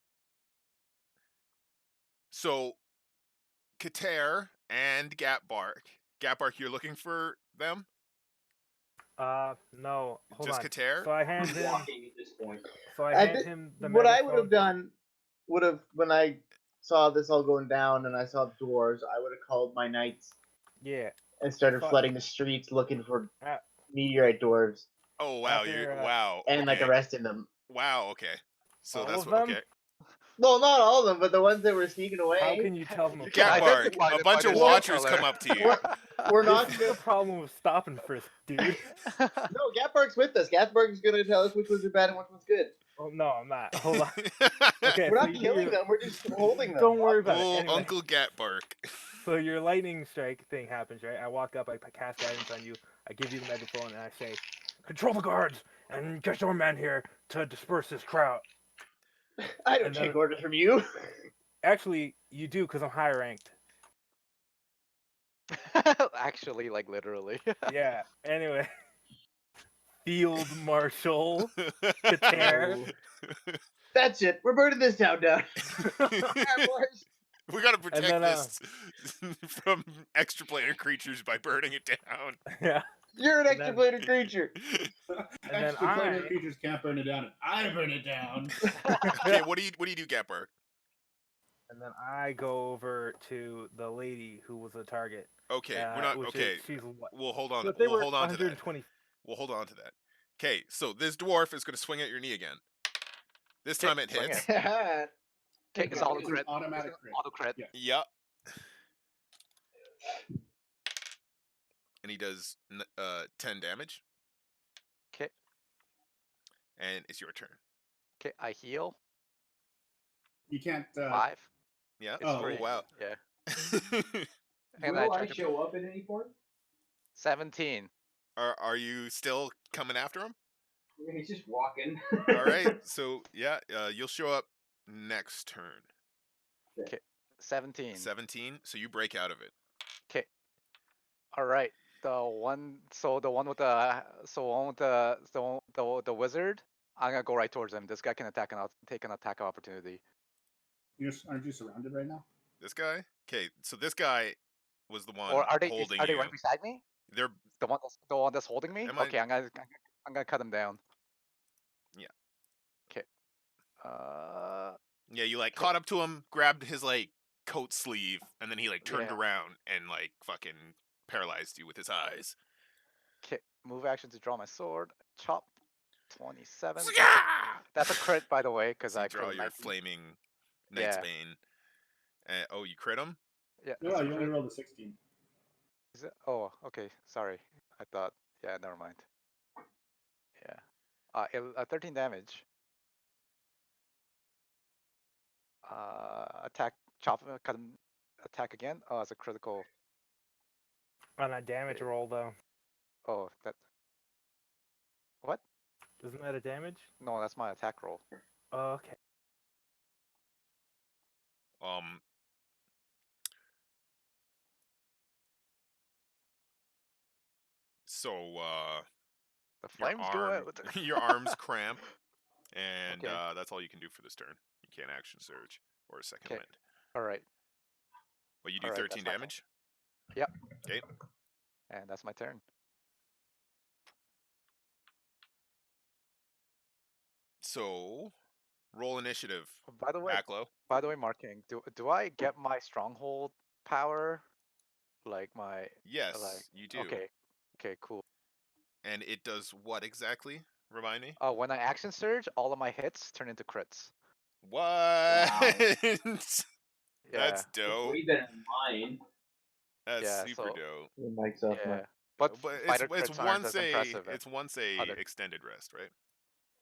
so Kater and Gatbark. Gatbark, you're looking for them? No. Hold Just on. Kater? So I hand him. Walking at this point. So I At hand thi- him the what I would have megaphone. done when I saw this all going down and I saw the dwarves, I would have called my knights Yeah. and started Fuck. flooding the streets looking for Uh, meteorite dwarves Oh wow, After, you're wow. and like okay. arresting them. Wow, okay. So All that's of what them? okay. Well, not all of them, but the ones that were sneaking away. How can you tell them You can apart? Gatbark, identify a them bunch by of their skin watchers color. come up to you. What? We're not This is the problem with stopping first, dude. No, Gatbark's with us. Gatbark's gonna tell us which ones are bad and which ones good. Oh no, I'm not. Hold on. Okay, We're so not you killing do them. We're just holding them. Don't worry about it. Oh, Anyway, Uncle Gatbark. so your lightning strike thing happens, right? I walk up, I cast guidance on you, I give you the megaphone, and I say, "Control the guards and get your men here to disperse this crowd." I don't And take then- orders from you. Actually, you do because I'm high ranked. Actually, like literally. Yeah. Anyway, Field Marshal Kater. That's it. We're burning this town down. Alright, boys. We gotta protect then, this from extra planar creatures by burning it down. Yeah. You're an And extra then- planar creature. And then Extra planar I- creatures can't burn it down. If I burn it down. Okay, what do you do, Gapper? And then I go over to the lady who was the target. Okay, we're not okay. She's what? We'll hold on. But they We'll were hold on to that. 120. We'll hold on to that. Okay, so this dwarf is gonna swing at your knee again. This time it swing hits. it. Okay, it's auto It's crit. automatic crit. Auto crit. Yeah. Yep. And he does 10 damage. Okay. And it's your turn. Okay, I heal. You can't. 5. Yeah. It's Oh, free. wow. Yeah. Will I I tried to- show up in any form? 17. Are you still coming after him? Yeah, he's just walking. All right. So yeah, you'll show up next turn. 17. 17. So you break out of it. Okay. All right. The one with the wizard. I'm gonna go right towards him. This guy can attack and I'll take an attack of opportunity. Aren't you surrounded right now? This guy. Okay. So this guy was the one Or are they holding are they you. right beside me? They're The one that's holding me? Am I- Okay, I'm gonna cut him down. Yeah. Okay. yeah. You like caught up to him, grabbed his like coat sleeve, and then he like turned Yeah. around and like fucking paralyzed you with his eyes. Okay. Move action to draw my sword. Chop. 27. Yeah! That's a crit, by the way, because So you I draw crit your 19. flaming Knight's Yeah. Bane. Oh, you crit him? Yeah. No, that's a you only crit. rolled a 16. Is it? Oh, okay. Sorry. I thought. Yeah, never mind. Yeah. 13 damage. Attack. Chop him. Cut him. Attack again. Oh, it's a critical. On a damage roll, though. Oh, that. What? Isn't that a damage? No, that's my attack roll. Oh, okay. So The your flames do arm, it. your arms cramp, and Okay. that's all you can do for this turn. You can't action surge or a second Okay. wind. All right. Well, you do All right, 13 that's my turn. damage. Yep. Okay. And that's my turn. So roll initiative. By the way, Aklo. Marking, do I get my stronghold power? Like my Yes, like you do. Okay. Okay, cool. And it does what exactly? Remind me. When I action surge, all of my hits turn into crits. What? Yeah. That's dope. Way better than mine. That's Yeah, super so- dope. Your mic's off, Yeah. Mark. But But fighter it's crits aren't as impressive. it's once a other- extended rest, right?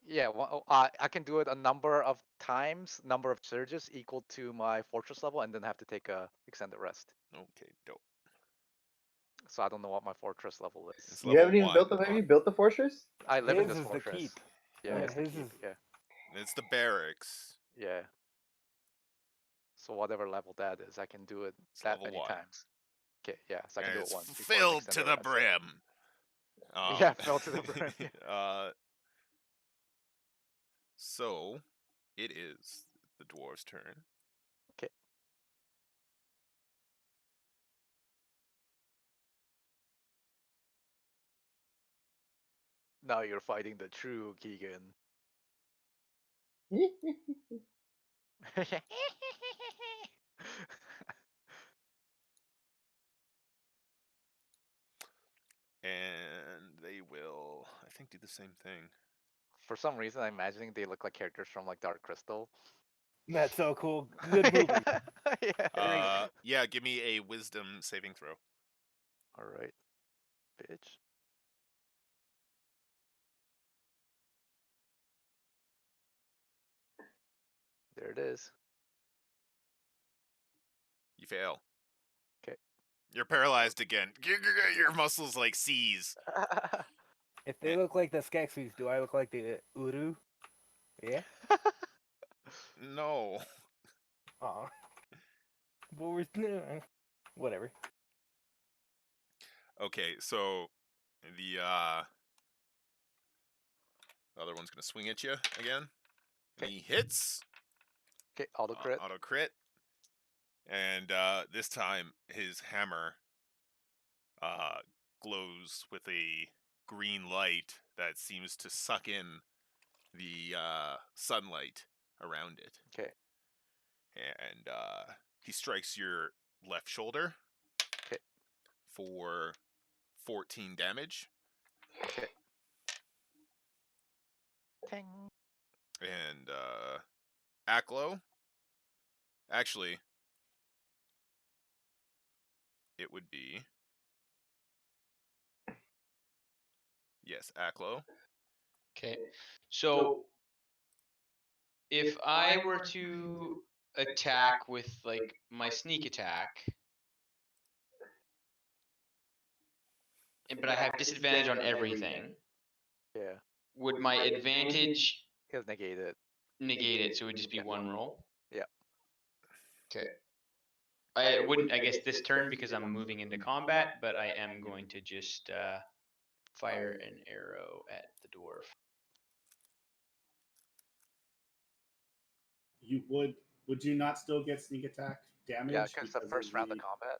Yeah, well, I can do it a number of times, number of surges equal to my fortress level, and then have to take a extended rest. Okay, dope. So I don't know what my fortress level is. It's You haven't level even 1. built the. Have you built the fortress? I live in His this is the fortress. keep. Yeah, Yeah, it's the his keep, is- yeah, It's the barracks. yeah. So whatever level that is, I can do it It's that level many 1. times. Okay, yeah, so I can And do it's it once. before an filled to extended the rest. brim. Yeah, filled to the brim, yeah. So it is the dwarf's turn. Okay. Now you're fighting the true Keegan. And they will, I think, do the same thing. For some reason, I'm imagining they look like characters from like Dark Crystal. That's so cool. Good movie. Yeah. Yeah, give me a wisdom saving throw. All right, bitch. There it is. You fail. 'Kay. You're paralyzed again. Your muscles like seize. If they look like the Skeksis, do I look like the Uru? Yeah? No. Aw. What we're doing. Whatever. Okay, so the other one's gonna swing at you again. And he hits. Okay, auto crit. Auto crit. And this time, his hammer glows with a green light that seems to suck in the sunlight around it. Okay. And he strikes your left shoulder Okay. for 14 damage. Okay. Ting. And Aklo, actually, it would be, yes, Aklo. Okay. So if I were to attack with like my sneak attack, but I have disadvantage on everything, Yeah. would my advantage He'll negate it. negate it? So it would just be Yeah. one roll. Yeah. Okay. I wouldn't, I guess, this turn because I'm moving into combat, but I am going to just fire an arrow at the dwarf. You would you not still get sneak attack damage? Yeah, because the first round of the- combat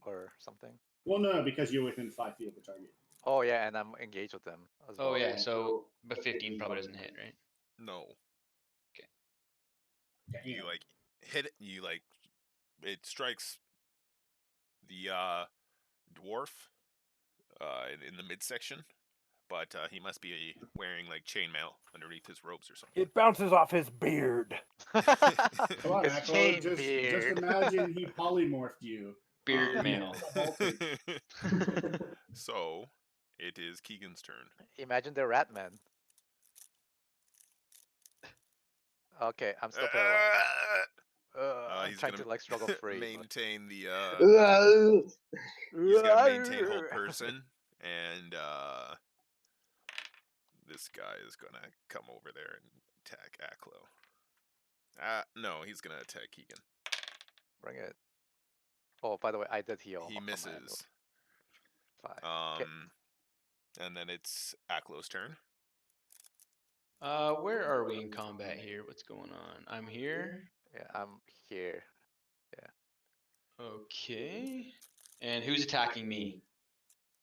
or something. Well, no, because you're within 5 feet of the target. Oh yeah, and I'm engaged with them as well. Oh yeah, so but 15 probably doesn't hit, right? No. Damn. You like hit it, you like it strikes the dwarf in the midsection, but he must be wearing like chainmail underneath his robes or something. It bounces off his beard. Come on, His Aklo, chain just beard. imagine he polymorphed you. Beard mail. So it is Keegan's turn. Imagine the rat man. Okay, I'm still paralyzed. I'm He's trying gonna to like struggle free. maintain the Ugh. he's gonna maintain hold person, and this guy is gonna come over there and attack Aklo. No, he's gonna attack Keegan. Bring it. Oh, by the way, I did heal. He on my misses. anvil. 5. Okay. And then it's Aklo's turn. Where are we in combat here? What's going on? I'm here. Yeah, I'm here. Okay. And who's attacking me?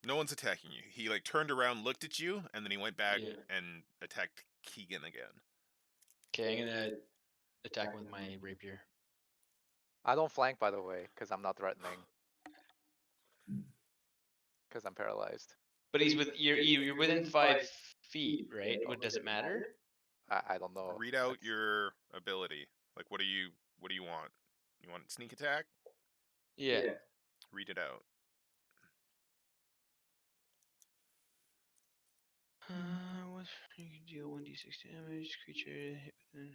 No one's attacking you. He like turned around, looked at you, and then he went back Yeah. and attacked Keegan again. Okay, I'm gonna attack him with my rapier. I don't flank, by the way, because I'm not threatening. Because I'm paralyzed. But he's with you're within 5 feet, right? What does it matter? I don't know. Read out That's- your ability. Like, what do you want? You want sneak attack? Yeah. Read it out. What you can deal 1d6 damage, creature hit within.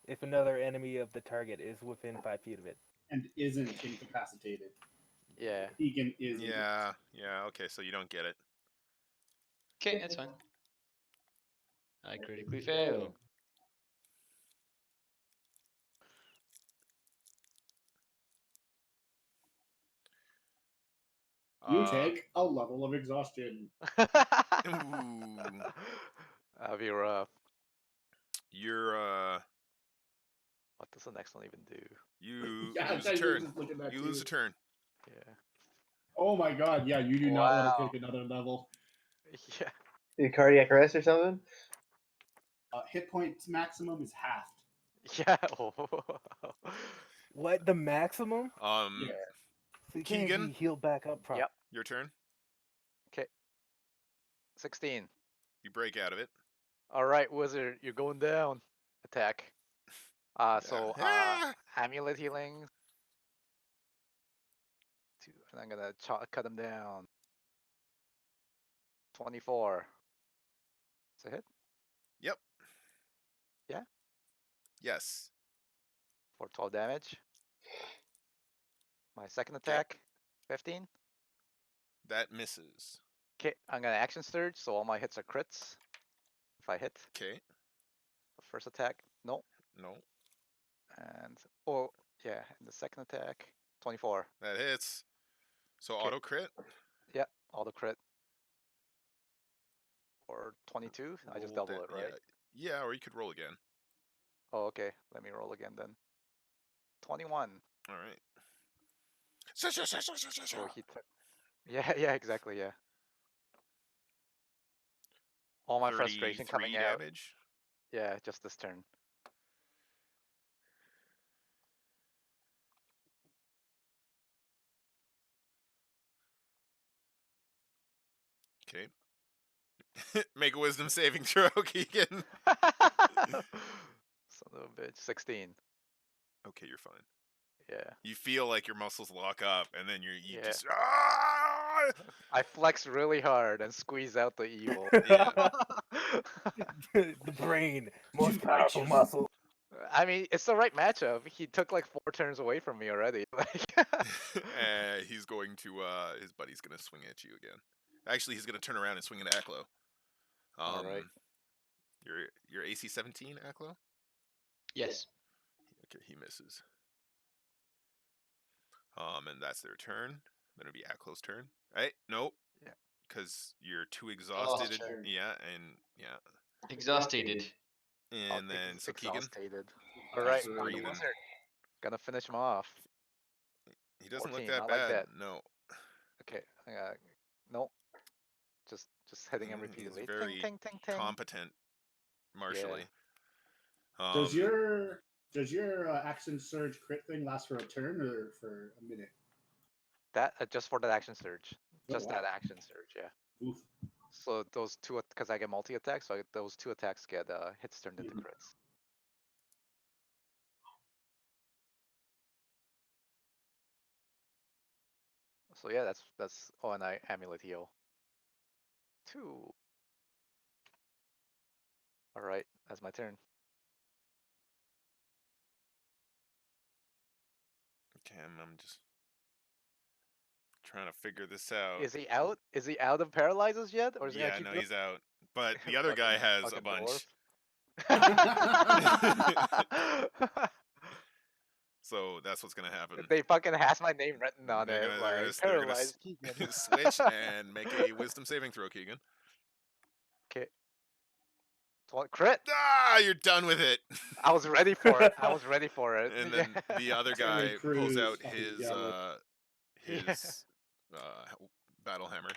If another enemy of the target is within 5 feet of it. And isn't incapacitated. Yeah. Keegan is. Yeah. Okay, so you don't get it. Okay, that's fine. I critically fail. You take a level of exhaustion. Ooh. That'd be rough. You're What does the next one even do? you Yeah, lose I a was turn. just looking at that You lose too. a turn. Yeah. Oh my god, yeah, you do not Wow. want to take another level. Yeah. Need cardiac arrest or something? Hit points maximum is halved. Yeah. What? The maximum? Yeah. So you can't Keegan? be healed back up properly. Yep. Your turn. 16. You break out of it. All right, wizard, you're going down. Attack. So Ah! amulet healing. And I'm gonna cut him down. 24. Is it hit? Yep. Yeah? Yes. For 12 damage. My second attack. 15. That misses. Okay, I'm gonna action surge, so all my hits are crits. If I hit. Okay. The first attack, no. No. And yeah, and the second attack, 24. That hits. So Okay. auto crit. Yep, auto crit. Or 22. I just Roll double it, right? Yeah, or you could roll again. Oh, okay. Let me roll again then. 21. All right. So he took. Yeah, exactly, yeah. All my frustration coming 33 out. damage. Yeah, just this turn. Okay. Make a wisdom saving throw, Keegan. Son of a bitch. 16. Okay, you're fine. Yeah. You feel like your muscles lock up, and then you Yeah. just ah! I flex really hard and squeeze out the evil. Yeah. The brain, most Too powerful righteous. muscle. I mean, it's the right matchup. He took like 4 turns away from me already. Like, He's going to his buddy's gonna swing at you again. Actually, he's gonna turn around and swing at Aklo. all right. Your AC 17, Aklo? Yes. Okay, he misses. And that's their turn. Then it'll be Aklo's turn. Right? Nope. Yeah. Because you're too exhausted. turn. Yeah, and yeah. Exhausted. And then so Keegan, Exhausted. All right, Just I'm the breathing. wizard. Gonna finish him off. he doesn't 14, look that not bad. like that. No. Okay. Nope. Just hitting him He's repeatedly. very Ting, ting, ting, ting. competent martially. Does your action surge crit thing last for a turn or for a minute? That just for that action surge. Oh, Just wow. that action surge. Yeah. Oof. So those two, because I get multi attacks, so those 2 attacks get hits turned into Mhm. crits. So yeah, that's. Oh, and I amulet heal. 2. All right, that's my turn. Okay, I'm just trying to figure this out. Is he out? Is he out of paralyzes yet, or is he Yeah, gonna keep no, going? he's out. But the other guy has a Fucking bunch. dwarf. So that's what's gonna happen. They fucking has my name written on They're it. gonna- Like they're gonna paralyzed Keegan. Switch and make a wisdom saving throw, Keegan. Okay. Crit. Ah, you're done with it. I was ready for it. I was ready for it. And then the other guy Terry pulls Crews out fucking his yell his battle hammer,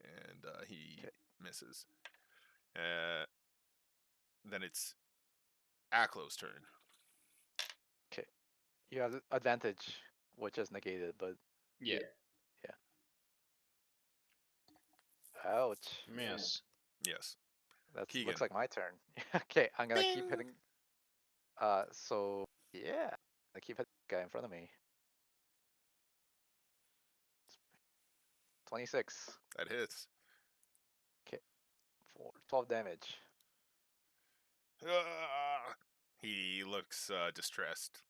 and he Okay. misses. Then it's Aklo's turn. You have advantage, which is negated, but Yeah. ouch. Yes. Yes. That Keegan. looks like my turn. Okay, I'm gonna keep hitting. So yeah, I keep hitting the guy in front of me. 26 That hits. for 12 damage. He looks distressed.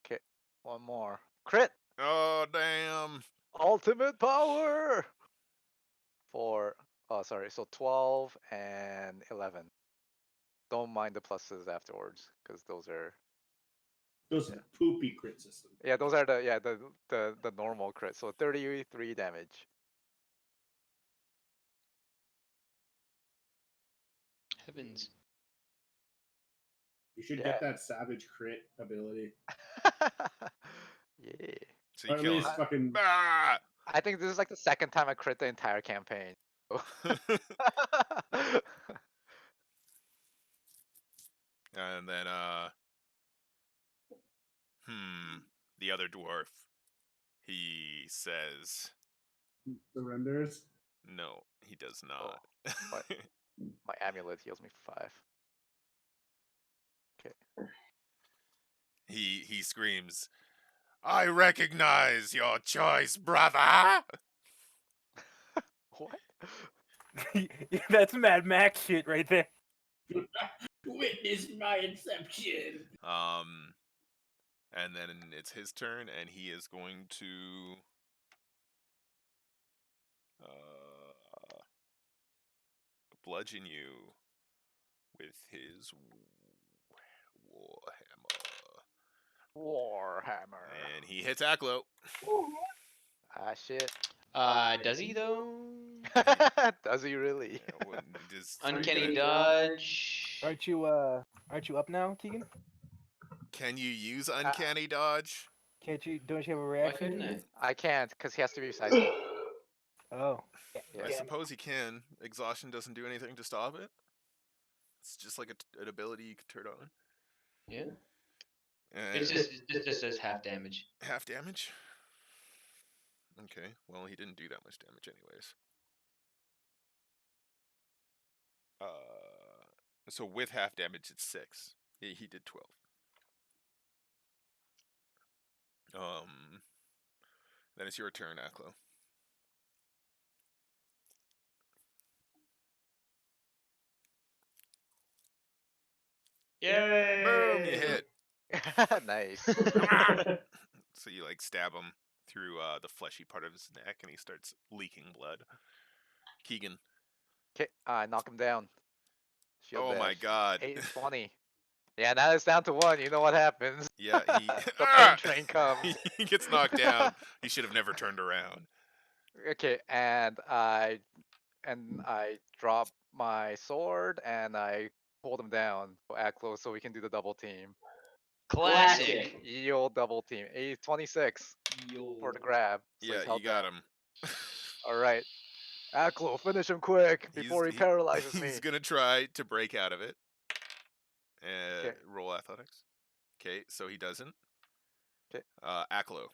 Okay, one more. Crit. Oh damn! Ultimate power. For sorry, so 12 and 11. Don't mind the pluses afterwards, because those are Those are the poopy crit system. yeah, those are the normal crit. So 33 damage. Heavens. You should Yeah. get that savage crit ability. Yeah. So you Or at kill least him. fucking Ah! I think this is like the second time I crit the entire campaign. And then the other dwarf, he says, surrenders. no, he does not. what? My amulet heals me 5. He screams, I recognize your choice, brother. What? That's Mad Max shit right there. Witness my inception. And then it's his turn, and he is going to bludgeon you with his Warhammer. and he hits Aklo. Ah shit. Does he though? Does he really? Uncanny dodge. Aren't you up now, Keegan? Can you use uncanny dodge? Can't you? Don't you have a Why reaction? couldn't I? I can't because he has to be beside me. Oh. Yeah. I suppose he can. Exhaustion doesn't do anything to stop it. It's just like an ability you could turn on. Yeah. And It just says half damage. half damage. Okay, well he didn't do that much damage anyways. So with half damage it's 6. He did 12. Then it's your turn, Aklo. Yay! Boom! You hit. Nice. So you like stab him through the fleshy part of his neck, and he starts leaking blood. Keegan. Okay, I knock him down. Shield Oh my bash. god. 8 and 20. Yeah, now it's down to 1. You know what happens. Yeah, he The pain train comes. he gets knocked down. He should have never turned around. Okay, and I drop my sword and I hold him down for Aklo so we can do the double team. Classic. Ye old double team. 26 for the grab. So Yeah, he's held you got down. him. All right, Aklo, finish him quick before he paralyzes me. He's gonna try to break out of it. Okay. Roll athletics. Okay, so he doesn't. Okay. Aklo.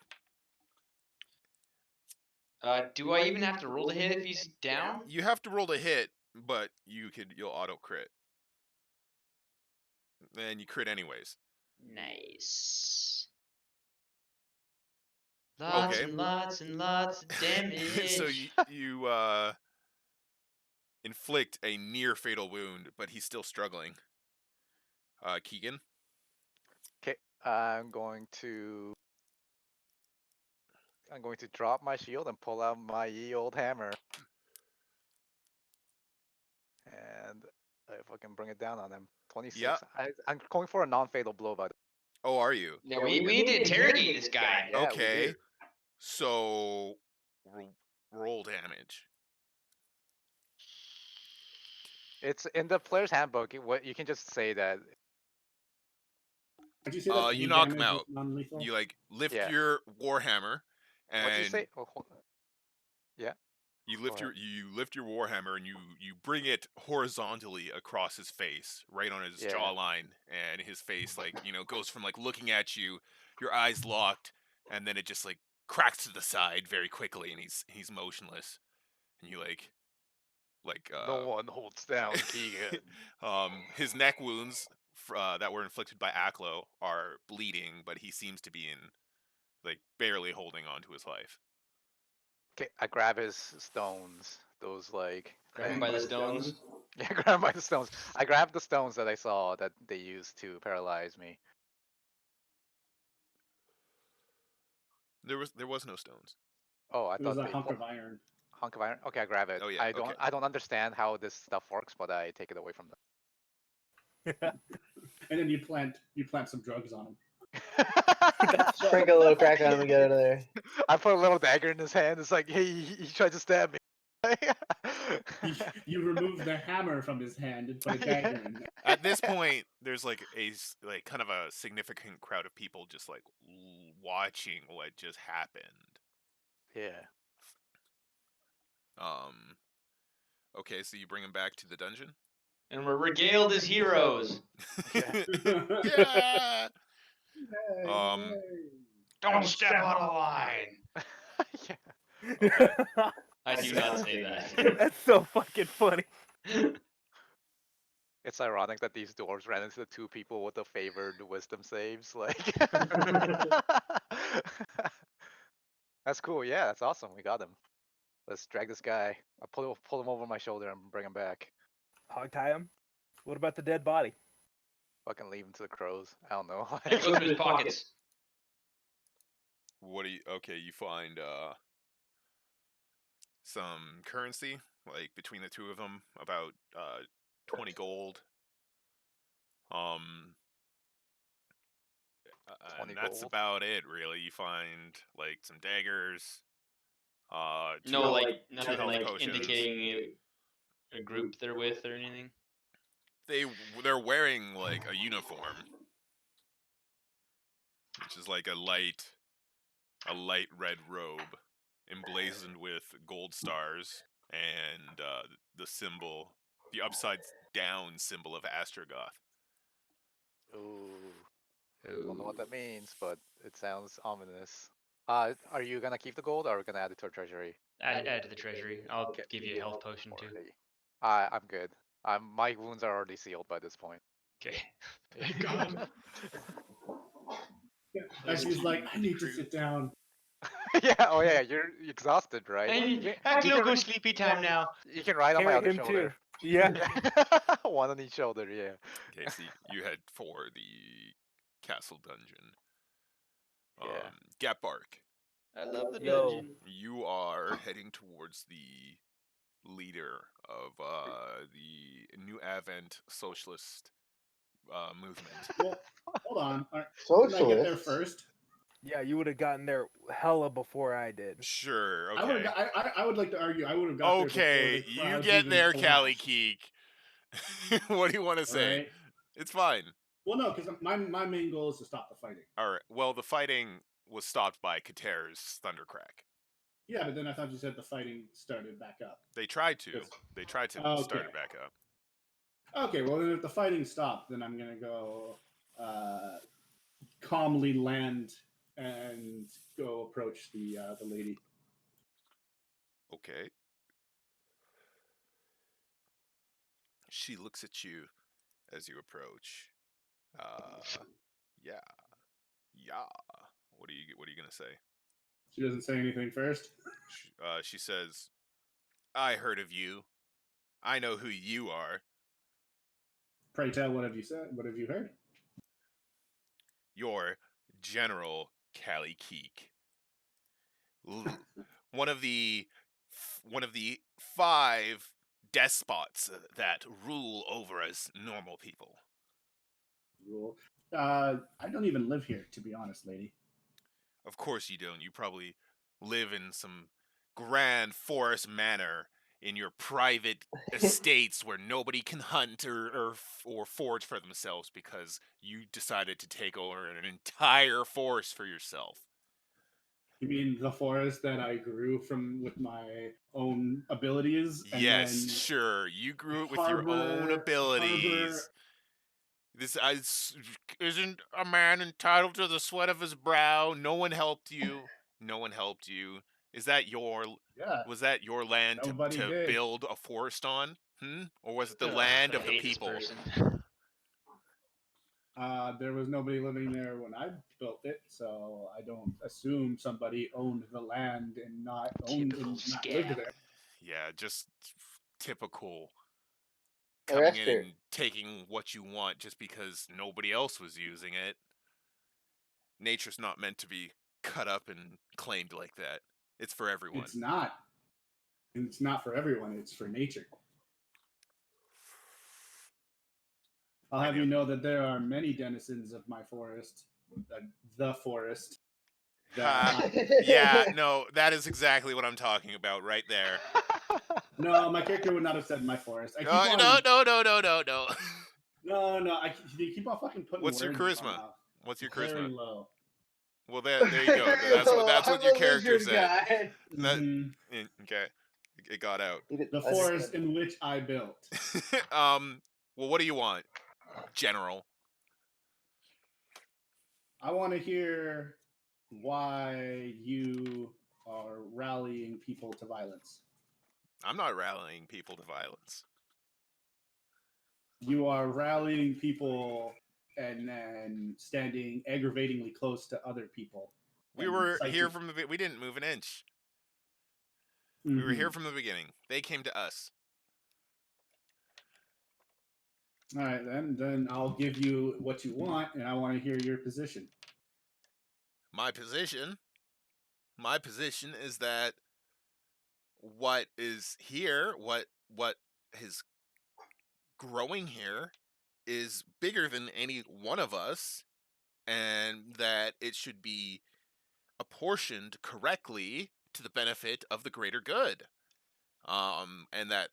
Do I even have to roll to hit if he's down? You have to roll to hit, but you'll auto crit. And you crit anyways. Nice. Lots Okay. and lots and lots of damage. So you inflict a near fatal wound, but he's still struggling. Keegan. Okay, I'm going to drop my shield and pull out my ye old hammer. And if I can bring it down on him. 26. Yeah. I'm going for a non-fatal blow, by the Oh, are you? Yeah, we need to interrogate this guy. way. Yeah, we Okay. do. So roll damage. It's in the player's handbook. What you can just say that. Did you say that You any knock him damage out. is non-lethal? You like lift Yeah. your warhammer, and What'd you say? Oh, yeah. you lift Go your warhammer and you bring it horizontally across his face, right on his Yeah. jawline, and his face goes from like looking at you, your eyes locked, and then it just like cracks to the side very quickly, and he's motionless, and you like No one holds down Keegan. his neck wounds that were inflicted by Aklo are bleeding, but he seems to be like barely holding on to his life. Okay, I grab his stones. Those like. Grab him by the stones. Yeah, grab him by the stones. I grabbed the stones that I saw that they used to paralyze me. There was no stones. Oh, I It was thought a they hunk of iron. hunk of iron. Okay, I grab it. Oh, yeah, okay. I don't understand how this stuff works, but I take it away from them. And then you plant some drugs on him. Sprinkle a little crack on him and get out of there. I put a little dagger in his hand. It's like, hey, he tried to stab me. You remove the hammer from his hand and put a dagger in. At this point, there's like kind of a significant crowd of people just like watching what just happened. Yeah. Okay, so you bring him back to the dungeon. And we're regaled as heroes. Yeah. Don't step out of line. Yeah. Okay. I do not say that. That's so fucking funny. It's ironic that these dwarves ran into the two people with the favored wisdom saves. Like, that's cool. Yeah, that's awesome. We got him. Let's drag this guy. I'll pull him over my shoulder and bring him back. Hog tie him. What about the dead body? Fucking leave him to the crows. I don't know. And go through his pockets. What do you? Okay, you find some currency like between the two of them, about 20 gold. And 20 that's gold. about it, really. You find like some daggers. No, like two nothing health like potions. indicating a group they're with or anything. They're wearing like a uniform, which is like a light a light red robe emblazoned with gold stars and the symbol, the upside down symbol of Astrogoth. Ooh, Ooh. don't know what that means, but it sounds ominous. Are you gonna keep the gold, or are we gonna add it to our treasury? Add to the treasury. I'll Okay. give you a health potion too. Already. I'm good. My wounds are already sealed by this point. Okay. Thank God. And she's like, I need to sit down. Yeah. Oh yeah. You're exhausted, right? Aklo, go sleepy time now. You can ride on my Carry other him shoulder. too. Yeah. One on each shoulder. Yeah. Okay, so you head for the castle dungeon. Yeah. Gatbark, I love the Yo. dungeon. you are heading towards the leader of the New Advent Socialist movement. Well, hold on. Didn't I get there Socialist. first? Yeah, you would have gotten there hella before I did. Sure, I would okay. I would like to argue I would have got Okay, there before the you crowds get even there, Callie collapsed, Keek. What do you want to say? right? It's fine. Well, no, because my main goal is to stop the fighting. All right. Well, the fighting was stopped by Kater's Thundercrack. Yeah, but then I thought you said the fighting started back up. They tried to. Yes. They tried to Okay. start it back up. Okay, well then if the fighting stopped, then I'm gonna go calmly land and go approach the lady. Okay. She looks at you as you approach. Yeah. What are you gonna say? She doesn't say anything first. She says, "I heard of you. I know who you are. Pray tell, what have you said? What have you heard? You're General Callie Keek. One of the 5 despots that rule over us normal people." Rule. I don't even live here, to be honest, lady. Of course you don't. You probably live in some grand forest manor in your private estates where nobody can hunt or forage for themselves because you decided to take over an entire forest for yourself. You mean the forest that I grew from with my own abilities? And Yes, then sure. You grew it with your own abilities. This isn't a man entitled to the sweat of his brow. No one helped you. No one helped you. Is that Yeah, was that your land nobody to did. build a forest on? Or was it the Ugh, land I of the hate this people? person. There was nobody living there when I built it, so I don't assume somebody owned the land and not owned Typical and not scam. lived there. Yeah, just typical coming Arrest in her. and taking what you want just because nobody else was using it. Nature's not meant to be cut up and claimed like that. It's for everyone. It's not. And it's not for everyone, it's for nature. I'll have you know that there are many denizens of my forest, the forest. Yeah, no, that is exactly what I'm talking about right there. No, my character would not have said my forest. I keep on, No. No, you keep on fucking putting What's your words in my charisma? mouth. What's your Very charisma? low. Well, there you go. That's what your character said. Mhm. Okay, it got out. The forest in which I built. Well, what do you want, General? I want to hear why you are rallying people to violence. I'm not rallying people to violence. You are rallying people and then standing aggravatingly close to other people. We and were citing- here from the. We didn't move an inch. Mhm. We were here from the beginning. They came to us. All right, then I'll give you what you want, and I want to hear your position. My position is that what is here, what is growing here, is bigger than any one of us, and that it should be apportioned correctly to the benefit of the greater good. And that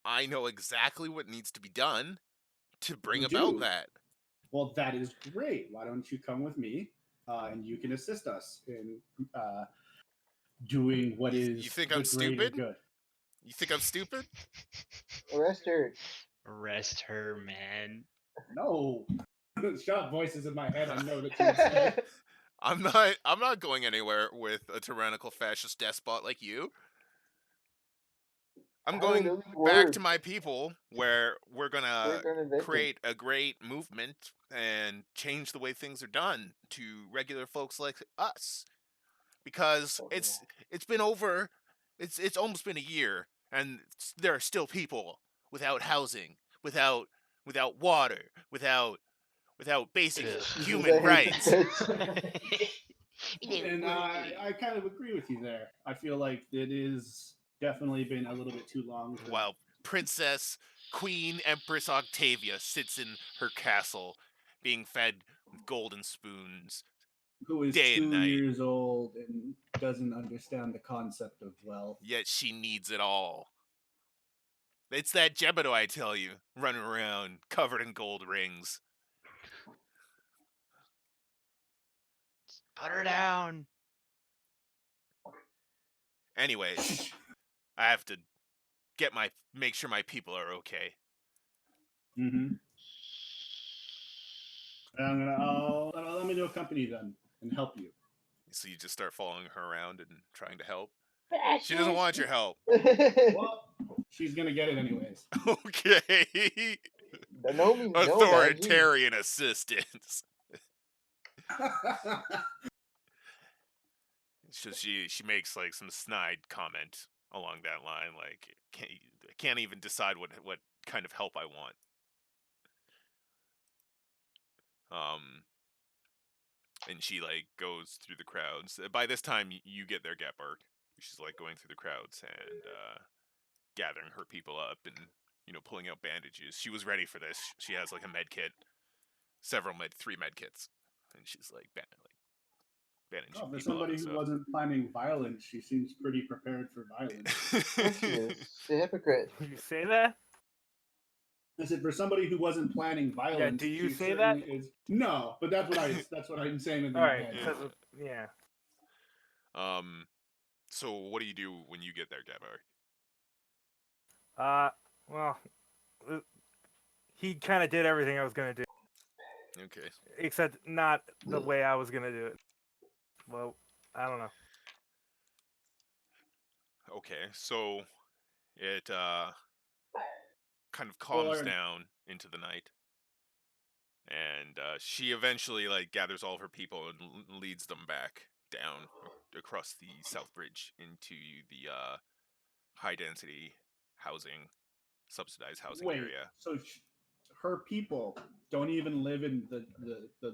I know exactly what needs to be done to bring You about do. that. Well, that is great. Why don't you come with me, and you can assist us in doing what is You think the I'm greater stupid? good. You think I'm stupid? Arrest her. Arrest her, man. No. Shut up, voices in my head. I know that you would say. I'm not going anywhere with a tyrannical fascist despot like you. I'm going back to my people where we're gonna create a great movement and change the way things are done to regular folks like us. Because it's been over it's almost been a year and there are still people without housing, without water, without basic human rights. And I kind of agree with you there. I feel like it is definitely been a little bit too long. While Princess Queen Empress Octavia sits in her castle being fed with golden spoons who is day and 2 night. years old and doesn't understand the concept of wealth. Yet she needs it all. It's that Jebedo, I tell you, running around covered in gold rings. Put her down. Anyways, I have to make sure my people are okay. Mm-hmm. Let me to accompany them and help you. So you just start following her around and trying to help. She doesn't want your help. Well, she's gonna get it anyways. Okay. No means no, man. Authoritarian assistance. So she makes like some snide comment along that line, like I can't even decide what kind of help I want. And she like goes through the crowds. By this time, you get there, Gatbark. She's like going through the crowds and gathering her people up and pulling out bandages. She was ready for this. She has like a med kit, 3 med kits, and she's like bandaging Oh, for people somebody up. who wasn't planning violence, she seems pretty prepared for violence. She is. She's a hypocrite. You say that? I said, for somebody who wasn't planning violence, Yeah, do you she say that? certainly is. No, but that's what I'm saying in All my right. head. Yeah. So what do you do when you get there, Gabar? Well, he kind of did everything I was gonna do. Okay. Except not the way I was gonna do it. Well, I don't know. Okay, so it kind of calms down into the night, and she eventually like gathers all of her people and leads them back down across the South Bridge into the high density housing, subsidized housing area. So her people don't even live in the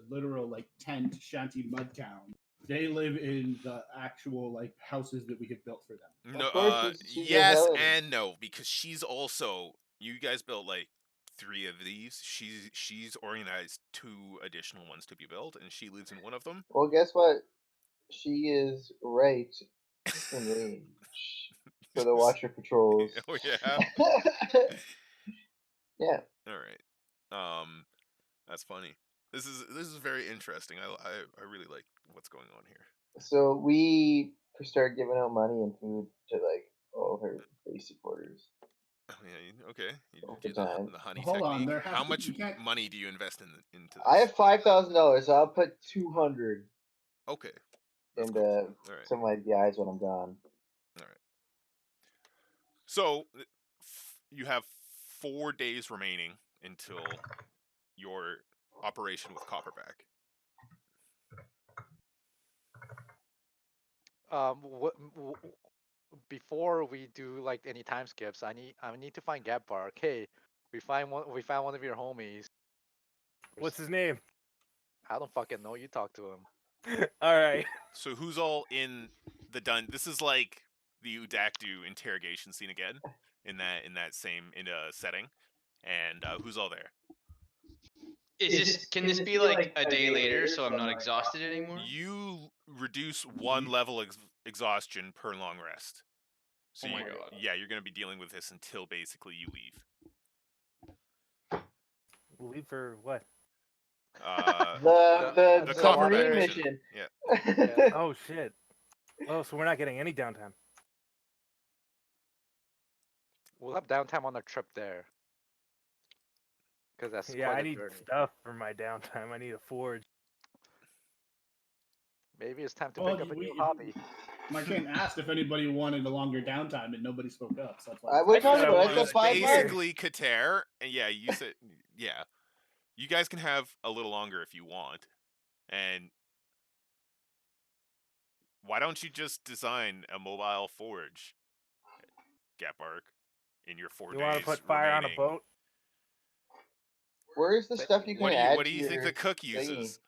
literal like tent shanty mud town. They live in the actual like houses that we have built for them. No, yes and no, because she's also, you guys built like 3 of these. She's organized 2 additional ones to be built, and she lives in one of them. Well, guess what? She is right in range for the Watcher patrols. Oh yeah. Yeah. All right. That's funny. This is very interesting. I really like what's going on here. So we start giving out money and food to like all her base supporters. Yeah, okay. You Over do time. the honey Hold on, technique. there has How to- much you can't- money do you invest into this? I have $5,000, so I'll put 200 Okay. That's into cool. All right. some of my guys when I'm gone. All right. So you have 4 days remaining until your operation with Copperback. Before we do like any time skips, I need to find Gatbark. Hey, we found one of your homies. What's his name? I don't fucking know. You talk to him. All right. So who's all in the dungeon? This is like the Udakdu interrogation scene again, in that same setting, and who's all there? Can this be like a day later, so I'm not exhausted anymore? You reduce 1 level exhaustion per long rest. So Oh my God. Yeah, you're gonna be dealing with this until basically you leave. Leave for what? The the submarine combat mission. Yeah. Oh shit. Oh, so we're not getting any downtime. We'll have downtime on our trip there. Because that's Yeah, quite I a need journey. stuff for my downtime. I need a forge. Maybe it's time to Well, pick up a we- new hobby. Markeng asked if anybody wanted a longer downtime, and nobody spoke up. So that's why. We're talking said I about wanted it. a Said 5 months. Basically, Kater, and yeah, you said, yeah, you guys can have a little longer if you want, and why don't you just design a mobile forge, Gapark, in your 4 You days want to put fire on a remaining? boat? Where's the stuff you can What add do to you think your the cook thingy? uses?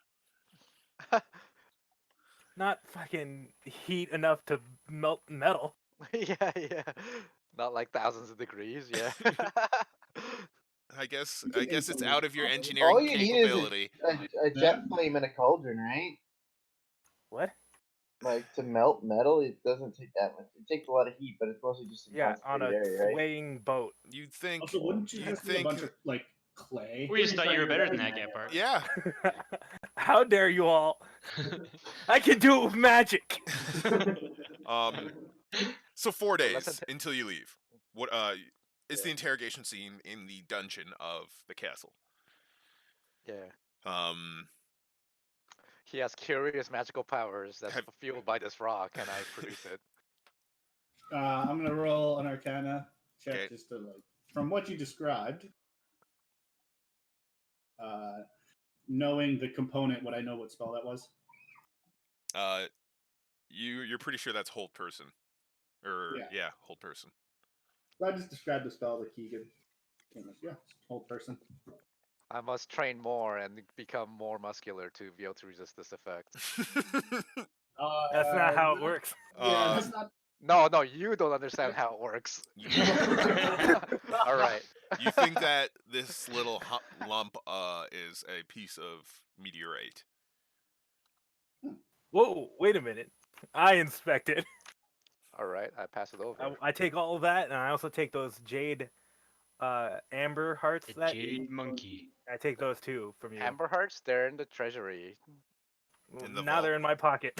Not fucking heat enough to melt metal. Yeah. Not like thousands of degrees, yeah. I guess You can it's instantly out of your follow. engineering All you need is capability. a jet flame and a cauldron, right? What? Like to melt metal, it doesn't take that much. It takes a lot of heat, but it's mostly just a Yeah, on a concentrated area, right? swaying boat. You'd think. Also, wouldn't you you'd have to be a think. bunch of like clay? We just thought you were better than that, Gepard. Yeah. How dare you all? I can do it with magic. So 4 So let's days until you leave. What is the interrogation scene in the dungeon of the castle? Yeah. He has curious magical powers that's fueled by this rock, and I produce it. I'm gonna roll an Arcana check Okay. just to like from what you described. Knowing the component, would I know what spell that was? You're pretty sure that's hold person, or yeah hold person. I just described the spell to Keegan. Yeah, hold person. I must train more and become more muscular to be able to resist this effect. That's not how it works. Yeah, that's not. No, you don't understand how it works. All right. You think that this little lump is a piece of meteorite? Whoa, wait a minute. I inspect it. All right, I pass it over. I take all of that, and I also take those jade amber hearts. The that Jade Monkey. I take those too from you. Amber hearts, they're in the treasury. In the now vault. they're in my pocket.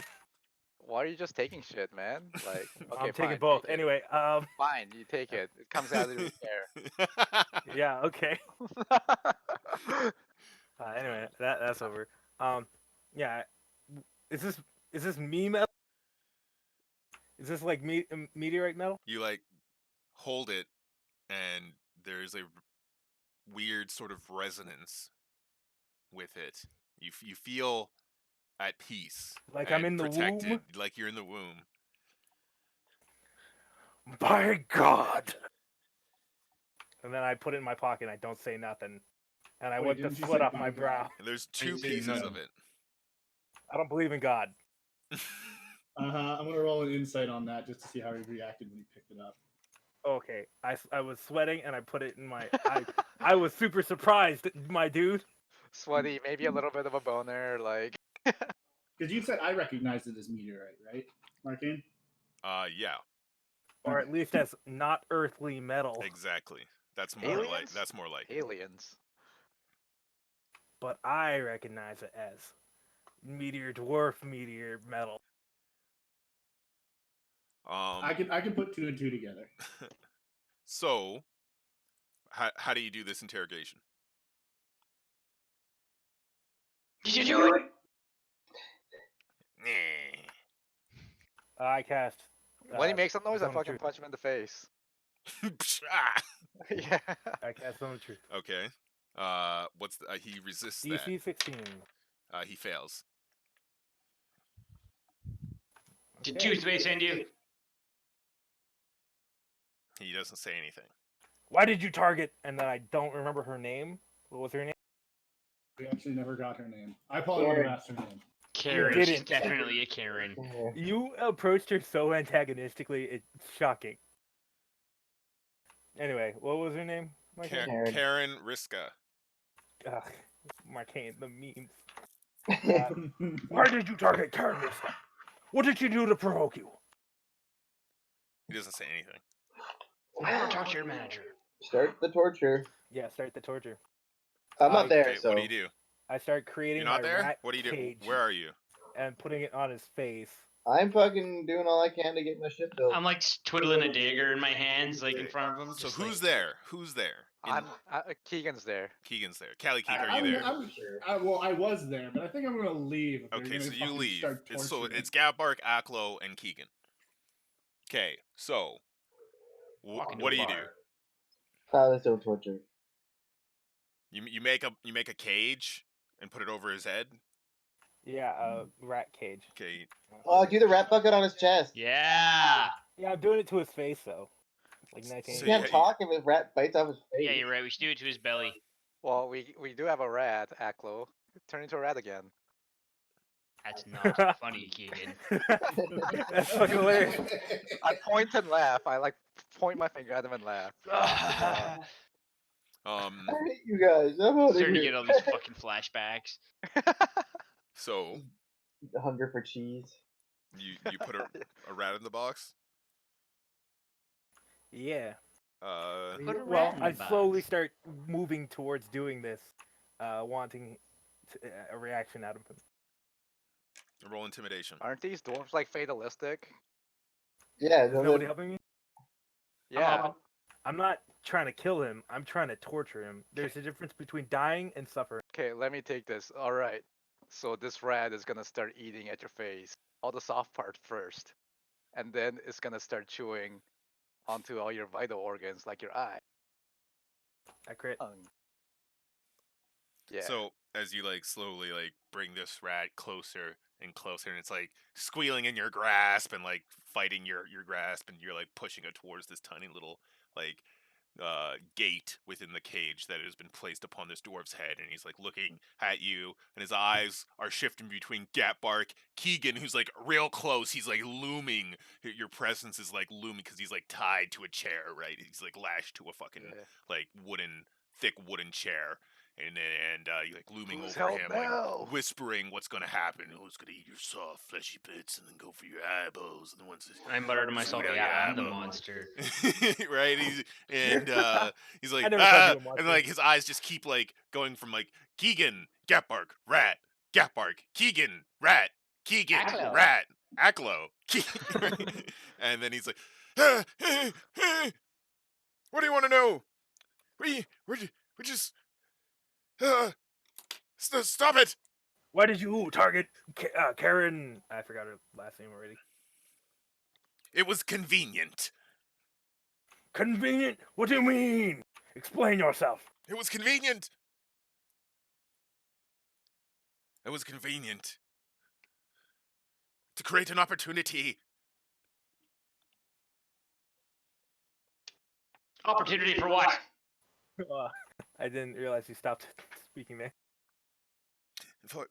Why are you just taking shit, man? Like, okay, I'm taking fine, both. take it. Anyway, Fine, you take it. It comes out of your hair. yeah, okay. Anyway, that's over. Yeah, is this me metal? Is this like meteorite metal? You like hold it, and there's a weird sort of resonance with it. You feel at peace, Like and I'm in the protected, womb? like you're in the womb. By God! And then I put it in my pocket. And I don't say nothing, and I Wait, wipe the didn't you sweat say off by my God? brow. And there's 2 say pieces no. of it. I don't believe in God. I'm gonna roll an insight on that just to see how he reacted when he picked it up. Okay, I was sweating and I put it in my. I was super surprised, my dude. Sweaty, maybe a little bit of a boner, like. Because you said I recognized it as meteorite, right, Markeng? Yeah, Or at least as not earthly metal. exactly. That's more like Aliens? that's more like it. Aliens. But I recognize it as meteor dwarf meteor metal. I can put 2 and 2 together. So, how do you do this interrogation? Did you do it? I cast. When he makes some noise, I Zone of fucking Truth. punch him in the face. Ah! Yeah. I cast Zone of Truth. Okay. What's he resists that? DC 16. He fails. Did Okay. Toothpaste send you? He doesn't say anything. Why did you target? And then I don't remember her name. What was her name? We actually never got her name. I probably would have asked her name. Karen. You She's didn't. definitely a Karen. You approached her so antagonistically. It's shocking. Anyway, what was her name? Karen. Karen Riska. Ugh, Markeng, the memes. Why did you target Karen Miska? What did she do to provoke you? He doesn't say anything. I want to talk to your manager. Start the torture. Yeah, start the torture. I'm not there, Okay, so what do you do? I start creating You're not my there? rat What are you doing? cage Where are you? and putting it on his face. I'm fucking doing all I can to get my ship built. I'm like twiddling a dagger in my hands, like in Okay. front of him. So just who's like, there? Who's there? Keegan's there. Keegan's there. Callie Keek, are you there? Well, I was there, but I think I'm gonna leave. If they're Okay, gonna so you fucking leave. Start It's torturing. it's Gapbark, Aklo, and Keegan. Okay, so Walk into what a do you do? bar. Pilots don't torture. You make a cage and put it over his head. Yeah, a rat cage. Okay. Oh, do the rat bucket on his chest. Yeah. Yeah, I'm doing it to his face though. Like He 19. So can't yeah, talk if his rat bites off his face. Yeah, you're right. We should do it to his belly. Well, we do have a rat, Aklo. Turn into a rat again. That's not funny, Keegan. That's fucking hilarious. I point and laugh. I like point my finger at him and laugh. I hate you guys. I'm out of Starting to here. get all these fucking flashbacks. So The hunger for cheese. you put a rat in the box. Yeah. Put a Well, rat in I the slowly box. start moving towards doing this, wanting a reaction out of him. Roll intimidation. Aren't these dwarves like fatalistic? Yeah, Is no, nobody the- helping me? Yeah. I'm not trying to kill him. I'm trying to torture him. There's a difference between dying and suffering. Okay, let me take this. All right. So this rat is gonna start eating at your face, all the soft part first, and then it's gonna start chewing onto all your vital organs, like your eye. I crit. Yeah. So as you like slowly like bring this rat closer and closer, and it's like squealing in your grasp and like fighting your grasp, and you're like pushing it towards this tiny little like gate within the cage that has been placed upon this dwarf's head, and he's like looking at you, and his eyes are shifting between Gapbark, Keegan, who's like real close. He's like looming. Your presence is like looming because he's like tied to a chair, right? He's like lashed to a fucking Yeah. like thick wooden chair. And you like looming Who's over help him, now? like whispering what's gonna happen. Oh, it's gonna eat your soft, fleshy bits, and then go for your eyeballs. And then once I mutter to myself, shoot out yeah, your I'm the eyeball." monster. Right? He's like, I never called you a and monster. like his eyes just keep like going from like Keegan, Gapbark, rat, Gapbark, Keegan, rat, Keegan, Aklo. rat, Aklo, and then he's like, what do you want to know? We just. Stop it! Why did you target Karen? I forgot her last name already. It was convenient. Convenient? What do you mean? Explain yourself. It was convenient. It was convenient to create an opportunity. Opportunity for what? I didn't realize you stopped speaking there. For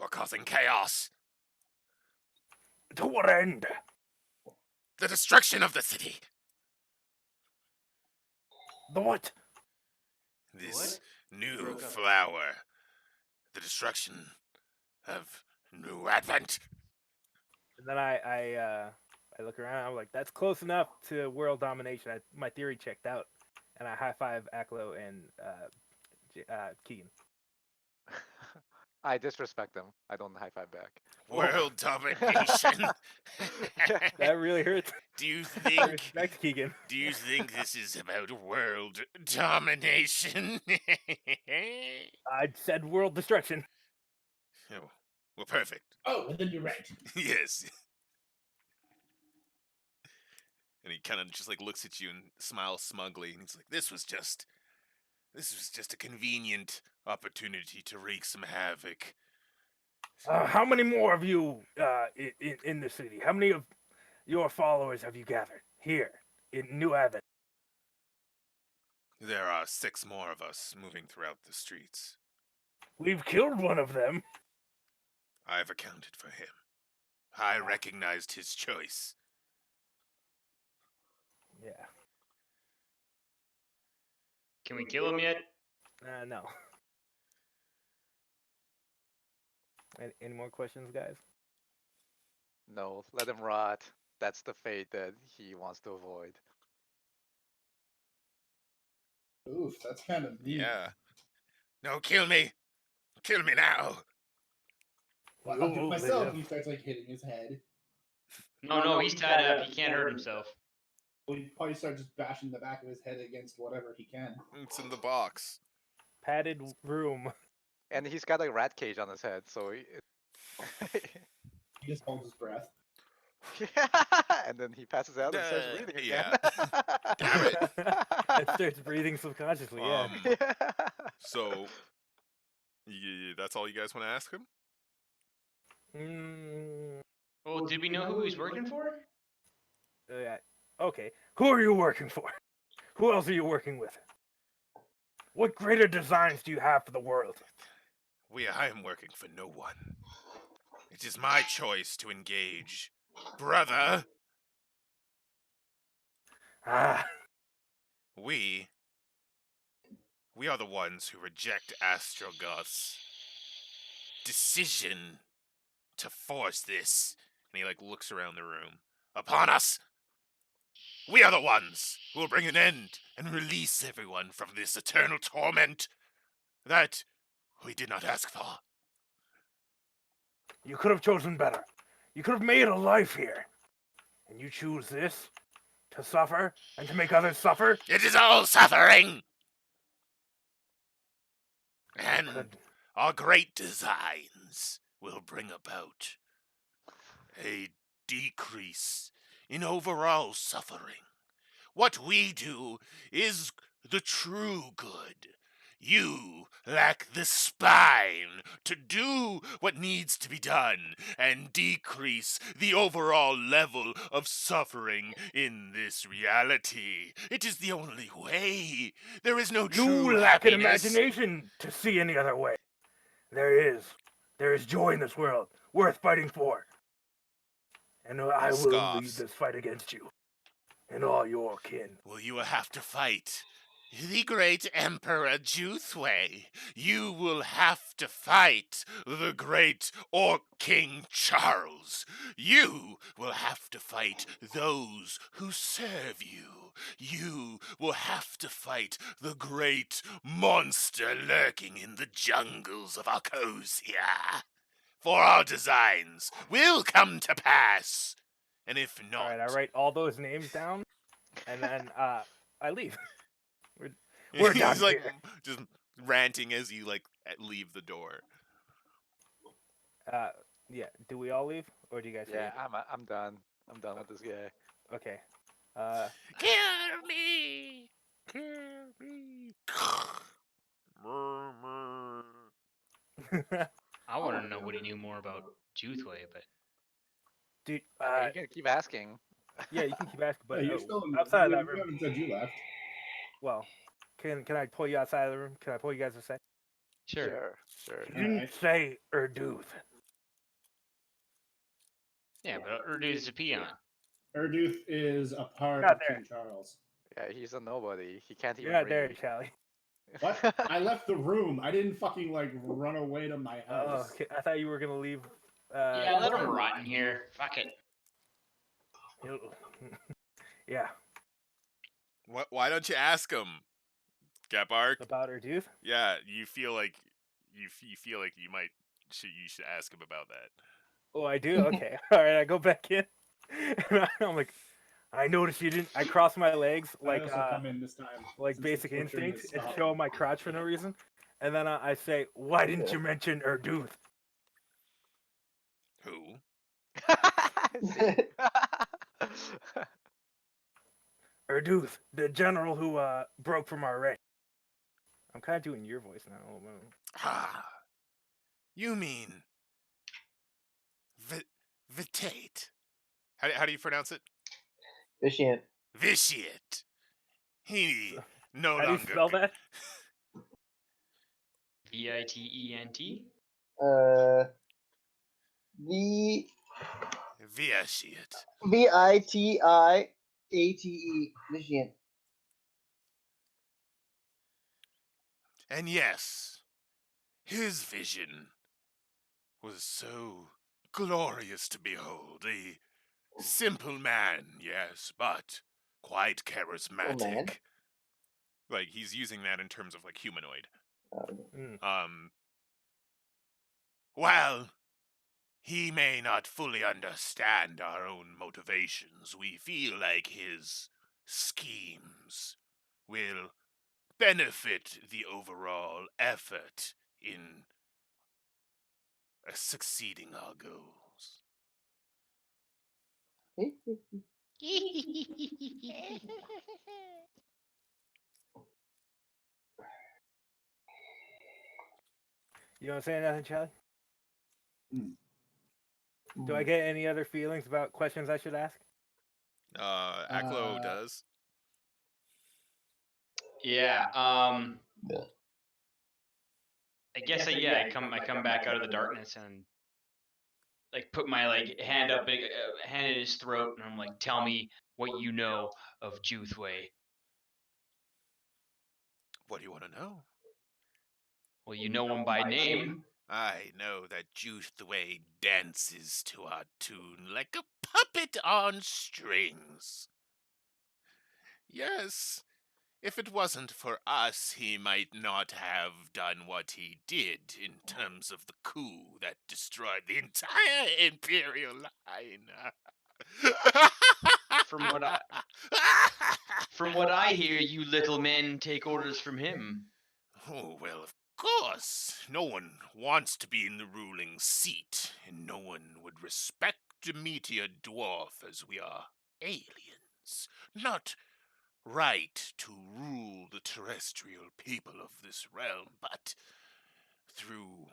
causing chaos. To what end? The destruction of the city. The what? This new flower. The destruction of New Advent. And then I look around. I'm like, that's close enough to world domination. My theory checked out, and I high five Aklo and Keegan. I disrespect them. I don't high five back. World domination. That really hurts. Do you think? Respect Keegan. Do you think this is about world domination? I said world destruction. Oh, well, perfect. Oh, well, then you're right. Yes. And he kind of just like looks at you and smiles smugly, and he's like, "This was just a convenient opportunity to wreak some havoc." How many more of you in the city? How many of your followers have you gathered here in New Advent? There are 6 more of us moving throughout the streets. We've killed one of them. I've accounted for him. I recognized his choice. Yeah. Can we kill him yet? No. Any more questions, guys? No, let him rot. That's the fate that he wants to avoid. Oof, that's kind of mean. Yeah. No, kill me. Kill me now. Well, I'll do it myself. He starts like hitting his head. No, he's tied up. He can't hurt himself. Well, he probably start just bashing the back of his head against whatever he can. It's in the box. Padded room. And he's got a rat cage on his head, so He just holds his breath. and then he passes out and starts breathing again. Yeah. Damn it. And starts breathing subconsciously. Yeah. So, that's all you guys want to ask him? Well, did we know who he's working for? Okay. Who are you working for? Who else are you working with? What greater designs do you have for the world? I am working for no one. It is my choice to engage. Brother, we are the ones who reject Astrogoth's decision to force this. And he like looks around the room. Upon us! We are the ones who will bring an end and release everyone from this eternal torment that we did not ask for. You could have chosen better. You could have made a life here. And you choose this? To suffer and to make others suffer? It is all suffering! And our great designs will bring about a decrease in overall suffering. What we do is the true good. You lack the spine to do what needs to be done and decrease the overall level of suffering in this reality. It is the only way. There is no true You lack an happiness. imagination to see any other way. There is joy in this world, worth fighting for. And I will lead Scoffs. this fight against you and all your kin. Well, you will have to fight the great Emperor Juthwei. You will have to fight the great Orc King Charles. You will have to fight those who serve you. You will have to fight the great monster lurking in the jungles of Arcosia. For our designs will come to pass. And if not... All right, I write all those names down, and then I leave. We're done He's like here. just ranting as you like leave the door. Yeah. Do we all leave, or do you guys? Yeah, leave? I'm done. I'm done with this guy. Okay. Kill me! Kill me! I want to know what he knew more about Juthwei, but Dude, You can keep asking. yeah, you can keep asking, but you're still in, outside of that you room. haven't said you left. Well, can I pull you outside of the room? Can I pull you guys aside? sure. Sure. You didn't say Erduth. Yeah, but Urdu's a peon. Erduth is a part Not of there. King Charles. Yeah, he's a nobody. He can't even You're not read. there, Charlie. What? I left the room. I didn't fucking like run away to my Oh, house. okay. I thought you were gonna leave. Yeah, let him rot in here. Fuck it. Yeah. Why don't you ask him, Gabark? About Erduth? Yeah, you feel like you feel like you should ask him about that. Oh, I do. Okay. All right. I go back in. And I'm like, I noticed you didn't. I cross my legs like I also come in this time. like since Basic the torturing Instinct has and stopped. show my crotch for no reason. And then I say, why didn't you mention Erduth? Who? Erduth, the general who broke from our rank. I'm kind of doing your voice now. Oh, man. Ah, you mean Vitate? How do you pronounce it? Vitiant. Vitiate. He no How do you longer. spell that? Vitent? Vitiate. Vitiate. Vitiant. And yes, his vision was so glorious to behold. A simple man, yes, but quite charismatic. Like, he's using that in terms of, like, humanoid. Mm. While he may not fully understand our own motivations, we feel like his schemes will benefit the overall effort in succeeding our goals. You don't say nothing, Charlie? Mm. Do I get any other feelings about questions I should ask? Aklo does. Yeah. I guess I come back out of the darkness and like put my like hand up, hand in his throat, and I'm like, tell me what you know of Juthway. What do you want to know? Well, you know him by name. I know that Juthway dances to our tune like a puppet on strings. Yes, if it wasn't for us, he might not have done what he did in terms of the coup that destroyed the entire Imperial line. From what I hear, you little men take orders from him. Oh, well, of course. No one wants to be in the ruling seat, and no one would respect a meteor dwarf as we are aliens. Not right to rule the terrestrial people of this realm, but through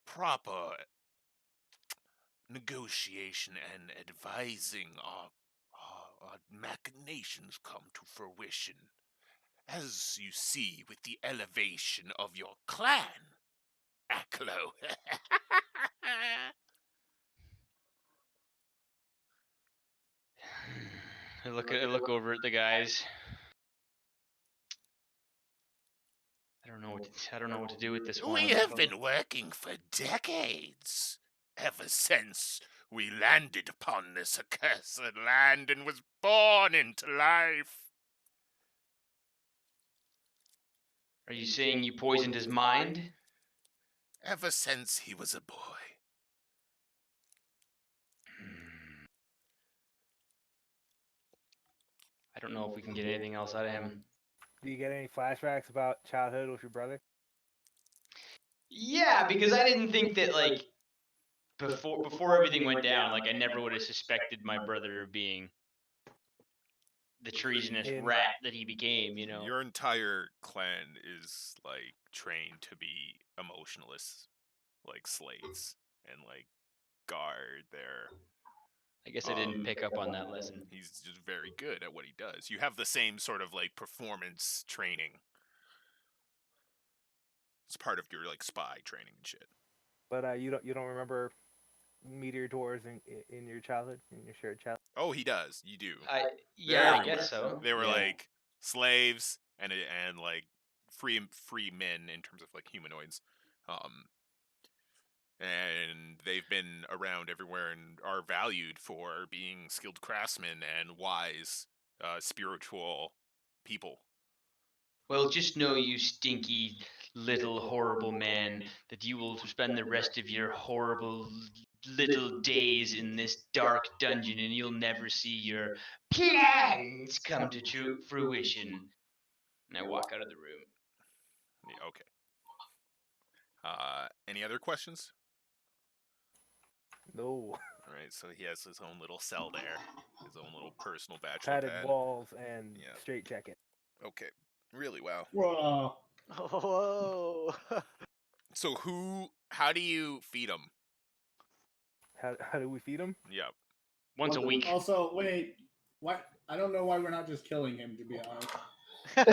proper negotiation and advising our machinations come to fruition. As you see with the elevation of your clan, Aklo. I look over at the guys. I don't know what to do with this one. We have been working for decades. Ever since we landed upon this accursed land and was born into life. Are you saying you poisoned his mind? Ever since he was a boy. I don't know if we can get anything else out of him. Do you get any flashbacks about childhood with your brother? Yeah, because I didn't think that like before everything went down, like I never would have suspected my brother of being the treasonous rat that he became, you know. Your entire clan is like trained to be emotionless, like slaves, and like guard their. I guess I didn't pick up on that lesson. He's just very good at what he does. You have the same sort of like performance training. It's part of your like spy training and shit. But you don't remember meteor doors in your childhood, in your shared childhood? Oh, he does. You do. I guess so. They were like slaves and like free men in terms of like humanoids. And they've been around everywhere and are valued for being skilled craftsmen and wise, spiritual people. Well, just know, you stinky little horrible man, that you will spend the rest of your horrible little days in this dark dungeon, and you'll never see your plans come to fruition. And I walk out of the room. Yeah, okay. Any other questions? No. All right, so he has his own little cell there, his own little personal bachelor Padded pad. walls and straight jacket. Okay, really wow. Whoa. Whoa. So how do you feed him? How do we feed him? Yeah. Once a week. Also, wait, what? I don't know why we're not just killing him, to be honest. What?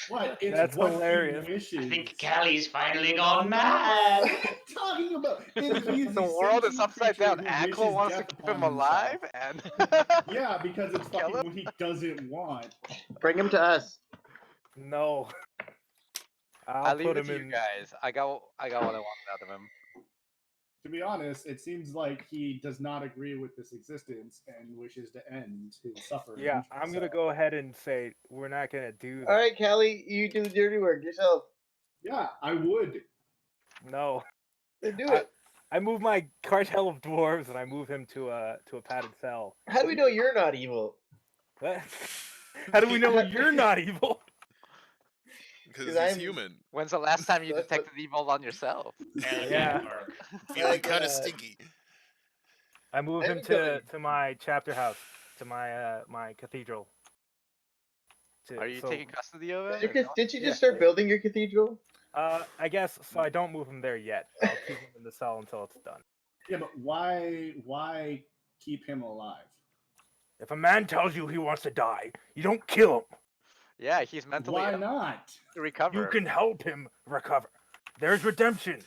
What? It's That's what hilarious. he wishes. I think Callie's finally gone mad. What are you talking about? He's The world is sentient upside down. creature who Aklo wishes wants to death keep him upon alive, himself. and Yeah, because it's Kill fucking him? what he doesn't want. Bring him to us. No. I I'll leave put it him to you in. guys. I got what I wanted out of him. To be honest, it seems like he does not agree with this existence and wishes to end his suffering. Yeah, I'm gonna go ahead and say we're not gonna do that. All right, Callie, you do the dirty work yourself. Yeah, I would. No. Then do it. I move my cartel of dwarves and I move him to a padded cell. How do we know you're not evil? What? How do we know you're not evil? Because 'Cause he's I'm- human. When's the last time you That's what- detected evil on yourself? Yeah. Feeling Like, kind of stinky. I move I him haven't done to my chapter house, to my my cathedral. Are you so, taking custody of him? Did you Yeah. just start building your cathedral? I guess so. I don't move him there yet. I'll keep him in the cell until it's done. Yeah, but why keep him alive? If a man tells you he wants to die, you don't kill him. Yeah, he's mentally Why ill not? to recover. You can help him recover. There's redemption.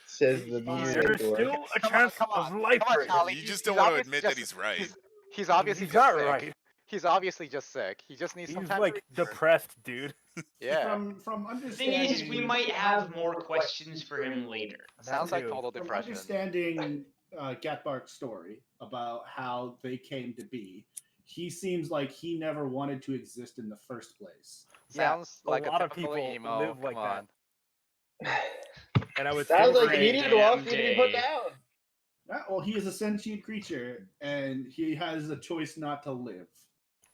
Says the Fine. music There's door. still a Come on, chance come of on, life come on, for him. Charlie. You He's just don't want to obviously admit that just- he's right. He's obviously He's just not sick. right. He's obviously just sick. He just needs some He's time. like to recover. depressed, dude. Yeah, From The understanding. thing is, we might have more questions for him later. sounds like too. total From depression. understanding Gatbark's story about how they came to be, he seems like he never wanted to exist in the first place. Sounds a like lot a of typical people emo. live like Come that. on. And I would Sounds say like he needed to walk, Damn he needed to put day. down. Well, he is a sentient creature, and he has a choice not to live.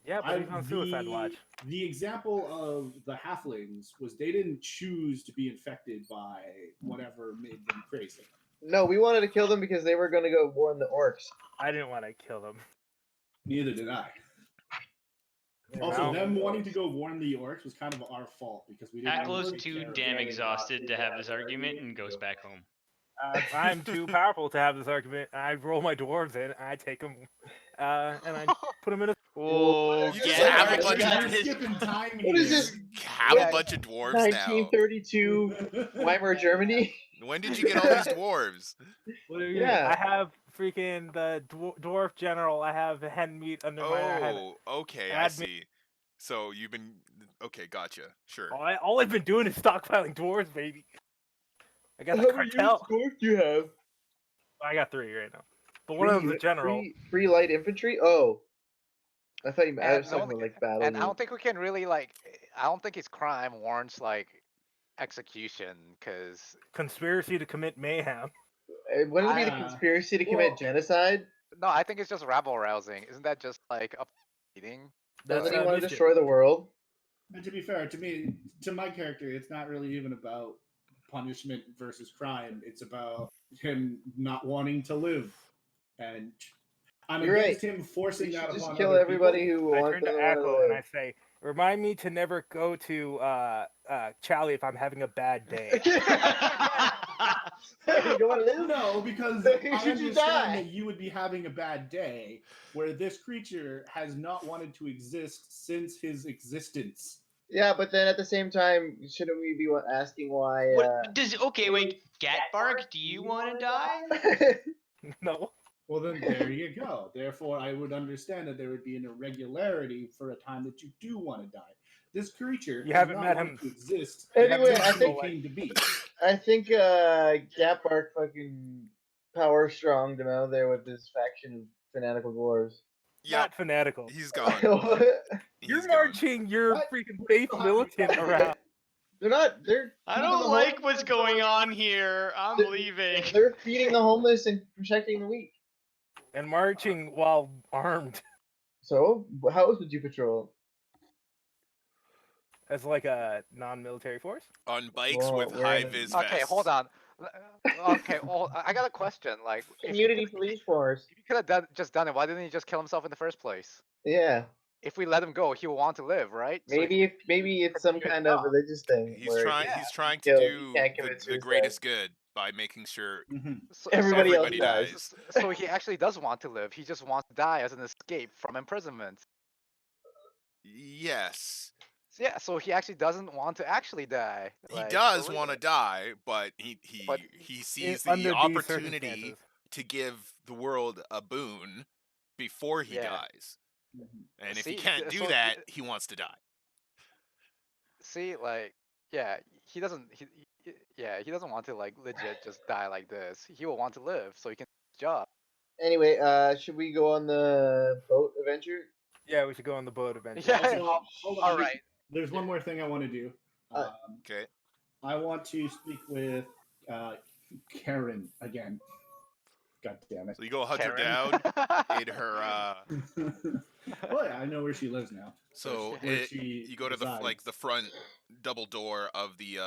yeah, but he's on suicide watch. The example of the halflings was they didn't choose to be infected by whatever made them crazy. No, we wanted to kill them because they were going to go warn the orcs. I didn't want to kill them. Neither did I. You Also, know? them wanting to go warn the orcs was kind of our fault because we didn't. Acklo's take too care of damn it. exhausted to have this argument and goes back home. I'm too powerful to have this argument. I roll my dwarves in, I take them, and I put them in a. Oh, You just have a Gatbark's bunch got of- his- skipping time What is here. this? Have Yeah, a bunch of dwarves now. 1932 Weimar Germany? When did you get all these dwarves? What do you Yeah. mean? I have freaking the dwarf general. I have hen meat under my. I have, Oh, okay, I admin- see. So you've been okay, gotcha. Sure. all I've been doing is stockpiling dwarves, baby. I got the cartel. dwarf do you have? I got 3 right now, but one of them's a general. Free light infantry? Oh. I thought you And was talking about like battle. And I don't think we can really like. I don't think his crime warrants like execution, because Conspiracy to commit mayhem. Wouldn't it be the Ah. conspiracy to commit Well- genocide? no, I think it's just rabble rousing. Isn't that just like up eating? Doesn't he That's, want to mischief. destroy the world? And to be fair, to my character, it's not really even about punishment versus crime. It's about him not wanting to live, and I'm You're against him forcing You that should just upon kill other everybody people. who I wants turn to to Acklo and I say, "Remind me to never go to Charlie if I'm having a bad day." You don't want to live? No, because Then I you should just understand die. that you would be having a bad day, where this creature has not wanted to exist since his existence. Yeah, but then at the same time, shouldn't we be asking why? What does? Okay, wait. Gatbark, do you want to die? No. Well, then there you go. Therefore, I would understand that there would be an irregularity for a time that you do want to die. This creature You has haven't not met wanted him. to exist. Anyway, since I he think- came to be. I think Gatbark fucking power strong to know there with this faction of fanatical dwarves. Yep, Not fanatical. he's gone. You're He's gone. marching your What? freaking faith militant around. They're not. They're. I feeding don't the like hom- what's going on here. I'm They're- leaving. They're feeding the homeless and protecting the weak. And marching while armed So, how else would you patrol? as like a non-military force. On bikes Well, with we're high in a- vis Okay, vests. hold on. Okay, I got a question. Like, Community police force. if you could have just done it, why didn't he just kill himself in the first place? Yeah, If we let him go, he will want to live, right? So he- maybe it's some continue kind his of job. religious thing. He's where trying. yeah, He's trying kill- to you do can't commit the suicide. greatest good by making sure Mhm. Everybody else everybody dies. dies. So he actually does want to live. He just wants to die as an escape from imprisonment. Yes, Yeah, so he actually doesn't want to actually die. he like, does for want to real. die, but But he sees Under the these opportunity circumstances. to give the world a boon before he Yeah. dies. And if he See, can't do so that, he wants to die. See, like, yeah, he doesn't. Yeah, he doesn't want to like legit just die like this. He will want to live so he can do his job. Anyway, should we go on the boat adventure? Yeah, we should go on the boat eventually. Yeah. Also, hold on, All right. There's one more thing I want to do. Okay. I want to speak with Karen again. God damn it. So you go hunt her Karen. down in her. Well, yeah, I know where she lives now. So where she you go to the resides. the front double door of the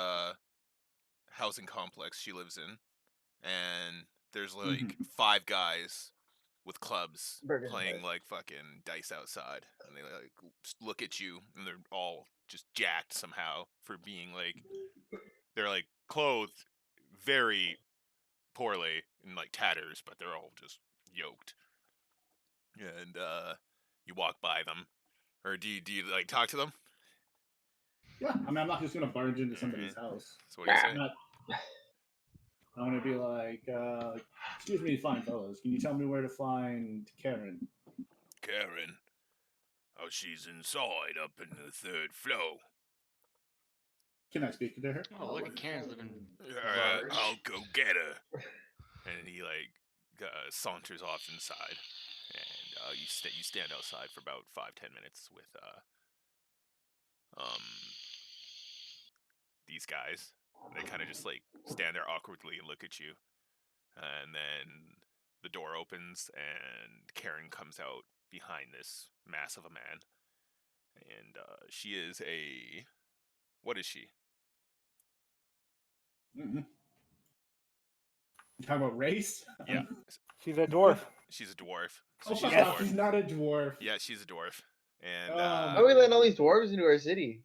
housing complex she lives in, and there's like 5 guys with clubs Burgers and playing fries. like fucking dice outside, and they like look at you, and they're all just jacked somehow for being like they're like clothed very poorly in like tatters, but they're all just yoked. And you walk by them, or do you like talk to them? Yeah, I mean, I'm not just gonna barge into somebody's house. So what do you say? I want to be like, excuse me, fine fellows, can you tell me where to find Karen? Karen. Oh, she's inside up in the 3rd floor. Can I speak to her? Oh, look at Karen's living. I'll go get her. And he like saunters off inside, and you stand outside for about 5-10 minutes with these guys. They kind of just like stand there awkwardly and look at you, and then the door opens and Karen comes out behind this mass of a man, and she is a what is she? Mm-hmm. You talking about race? Yeah, She's a dwarf. she's a dwarf. Oh, So fuck she's a off, dwarf. she's not a dwarf. Yeah, she's a dwarf. And How are we letting all these dwarves into our city?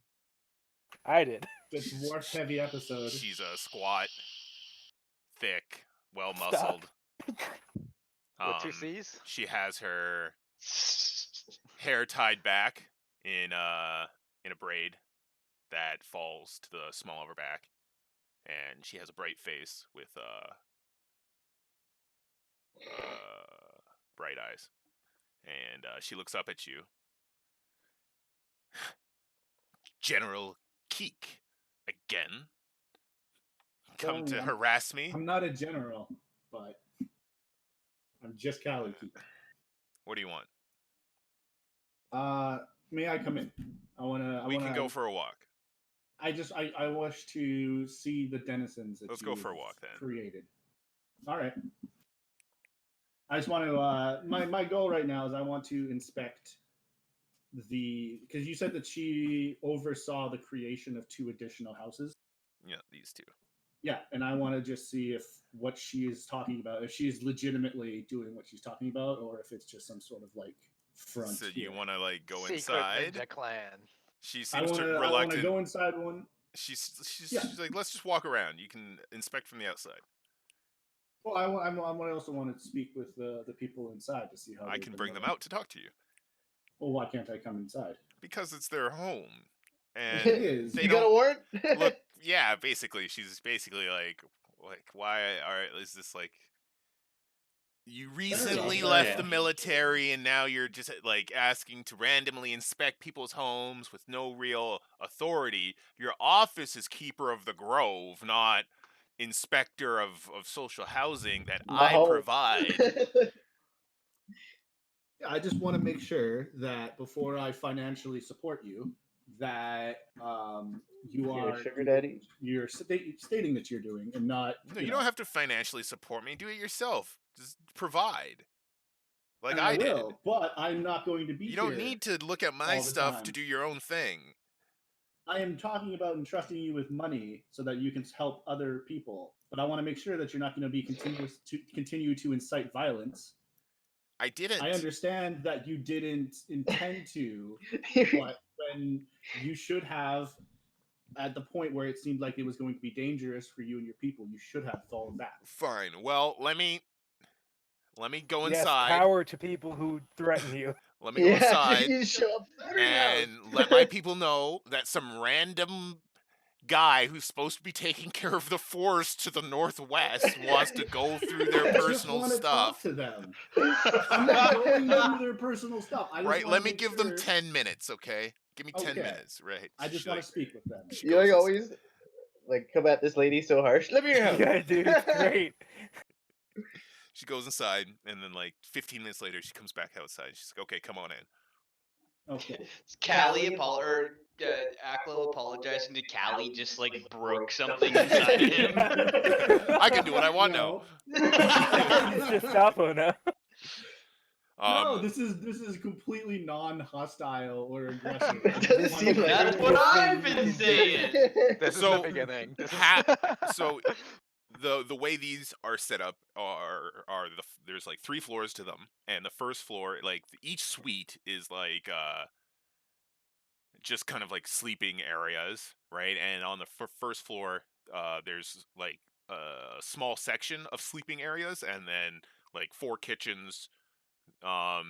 I did. The dwarf heavy episode. she's a squat, thick, well muscled. With 2 C's? She has her hair tied back in a braid that falls to the small of her back, and she has a bright face with bright eyes, and she looks up at you. General Keek, again? Come to harass me? I'm not a general, but I'm just Cali Keek. What do you want? May I come in? We can go for a walk. I wish to see the denizens that Let's you go for a walk then. created. All right. I just want to. My goal right now is I want to inspect because you said that she oversaw the creation of 2 additional houses. Yeah, these 2. Yeah, and I want to just see if what she is talking about, if she's legitimately doing what she's talking about, or if it's just some sort of like front. So you want to like go Secret inside? Ninja Clan. She seems reluctant. I want to go inside one. She's like, let's just walk around. You can inspect from the outside. Well, I also want to speak with the people inside to see how I can bring them out to talk to you. Well, why can't I come inside? Because it's their home. And it is. You got a warrant? Look, yeah, basically, she's basically like, why is this like? You recently left the military, and now you're just like asking to randomly inspect people's homes with no real authority. Your office is keeper of the grove, not inspector of social housing that I provide. I just want to make sure that before I financially support you, that you are sugar daddy. You're stating that you're doing, and not. No, you don't have to financially support me. Do it yourself. Just provide. Like I did. Will, but I'm not going to be. You don't need to look at my stuff to do your own thing. I am talking about entrusting you with money so that you can help other people. But I want to make sure that you're not going to be continue to incite violence. I didn't. I understand that you didn't intend to, but when you should have, at the point where it seemed like it was going to be dangerous for you and your people, you should have fallen back. Fine. Well, let me go Yes, inside. power to people who threaten you. Let me go inside You show up and let my people know that some random guy who's supposed to be taking care of the forest to the northwest wants to go through their personal stuff. To them. I'm not going through their personal stuff. Right, let me give them 10 minutes, okay? Give me 10 minutes, right? I just want to speak with them. You like always like come at this lady so harsh. Let me hear her. Yeah, dude, it's great. She goes inside, and then like 15 minutes later, she comes back outside. She's like, "Okay, come on in." Okay. Callie Aklo apologizing to Callie just like broke something inside of him. I can do what I want now. It's just Sapo now. No, this is completely non-hostile or aggressive. It doesn't seem like That's it. what I've been saying. This is So, the beginning. This so the way these are set up there's like 3 floors to them, and the first floor, like each suite is like just kind of like sleeping areas, right? And on the first floor, there's like a small section of sleeping areas, and then like 4 kitchens, a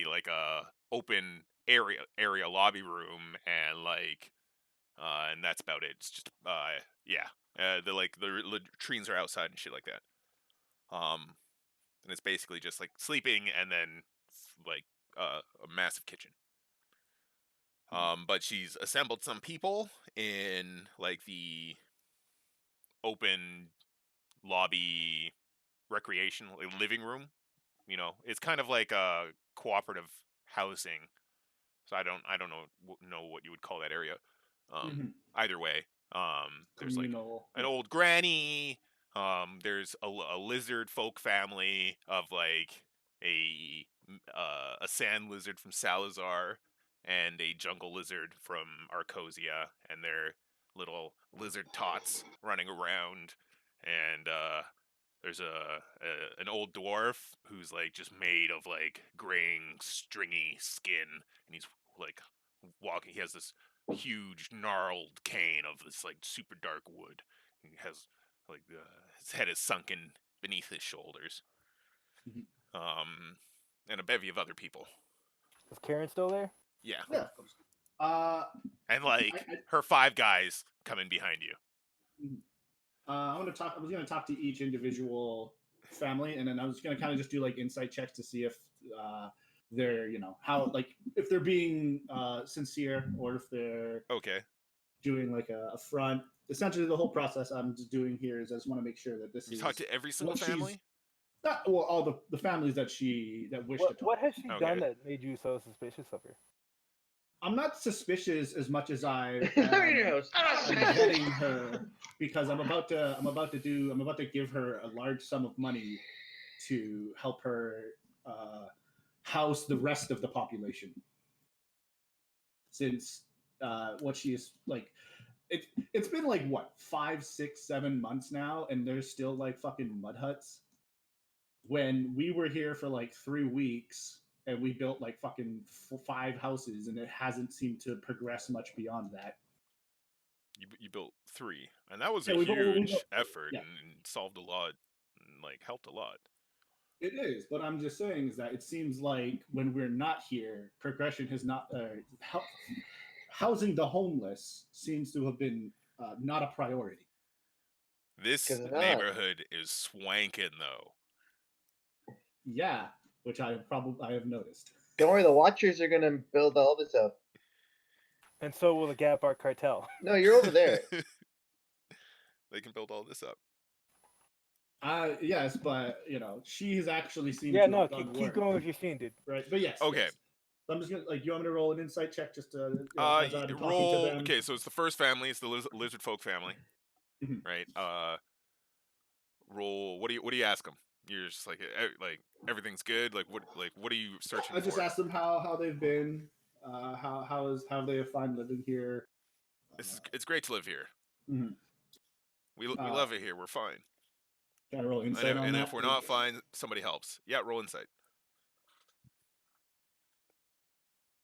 like a open area lobby room, and like and that's about it. It's just the latrines are outside and shit like that. And it's basically just like sleeping, and then like a massive kitchen. But she's assembled some people in like the open lobby recreation living room. You know, it's kind of like a cooperative housing. So I don't know what you would call that area. Either way, there's like Communal. an old granny. There's a lizard folk family of like a sand lizard from Salazar and a jungle lizard from Arcosia, and their little lizard tots running around. And there's an old dwarf who's like just made of like graying stringy skin, and he's like walking. He has this huge gnarled cane of this like super dark wood. He has like his head is sunken beneath his shoulders. And a bevy of other people. Is Karen still there? Yeah. Yeah, of course. And like I- her 5 guys coming behind you. I was gonna talk to each individual family, and then I was gonna kind of just do like insight checks to see if they're, you know, how, like, if they're being sincere, or if they're Okay. doing like a front. Essentially, the whole process I'm just doing here is I just want to make sure that this You is talk to every single what she's- family? not, well, all the families that wish to talk. What has she Okay. done that made you so suspicious of her? I'm not suspicious as much as I Look at your house. I'm vetting her, because I'm about to give her a large sum of money to help her house the rest of the population. Since what she is like, it's been like what, 5, 6, 7 months now, and there's still like fucking mud huts. When we were here for like 3 weeks, and we built like fucking 5 houses, and it hasn't seemed to progress much beyond that. You built 3, and that was Yeah, a we huge built- effort, yeah. and solved a lot, and like helped a lot. It is, but I'm just saying is that it seems like when we're not here, progression has not. Housing the homeless seems to have been not a priority. This 'Cause it's not. neighborhood is swanking though. Yeah, which I have noticed. Don't worry, the Watchers are gonna build all this up. And so will the Gap Art Cartel. No, you're over there. They can build all this up. Yes, but you know, she has actually seen. Yeah, to no, have done keep work, going with your scene, dude. right? But yes. Okay. Yes. So I'm just gonna, like, you want me to roll an insight check just to as I'm talking Roll. to them? Okay, so it's the first family. It's the lizard folk family, Mhm. right? Roll. What do you ask them? You're just like everything's good. Like what are you searching I just for? asked them how they've been, how they find living here. It's great to live here. Mhm. We love it here. We're fine. Can I roll And, insight on that? if we're not fine, somebody helps. Yeah, roll insight.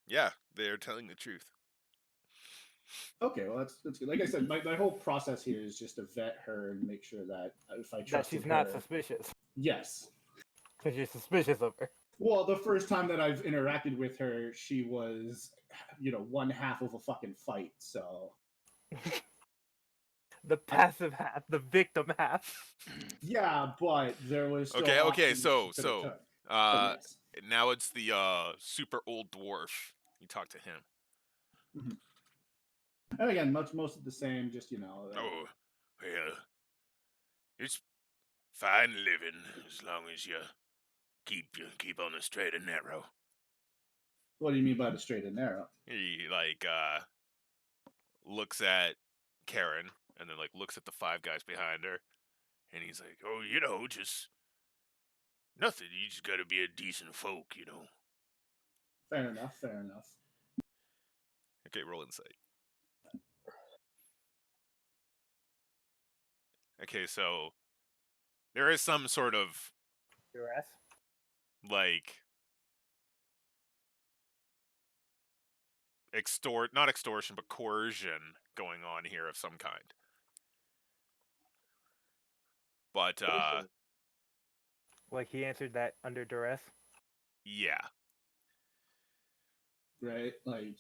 Yeah, they're telling the truth. Okay, well that's good. Like I said, my whole process here is just to vet her and make sure that if I That trust she's not suspicious. Yes. Because you're suspicious of her. Well, the first time that I've interacted with her, she was, you know, one half of a fucking fight. So The passive half, the victim half. yeah, but there was still Okay, options so she could have took. Yes. now it's the super old dwarf. You talk to him. And again, most of the same. Just, you know. Oh, well, it's fine living as long as you keep on the straight and narrow. What do you mean by the straight and narrow? He like looks at Karen and then like looks at the 5 guys behind her, and he's like, "Oh, just nothing. You just gotta be a decent folk, Fair enough. Fair enough. Okay, roll insight. Okay, so there is some sort of Duress. like not extortion, but coercion going on here of some kind. But Like he answered that under duress. yeah. Right? Like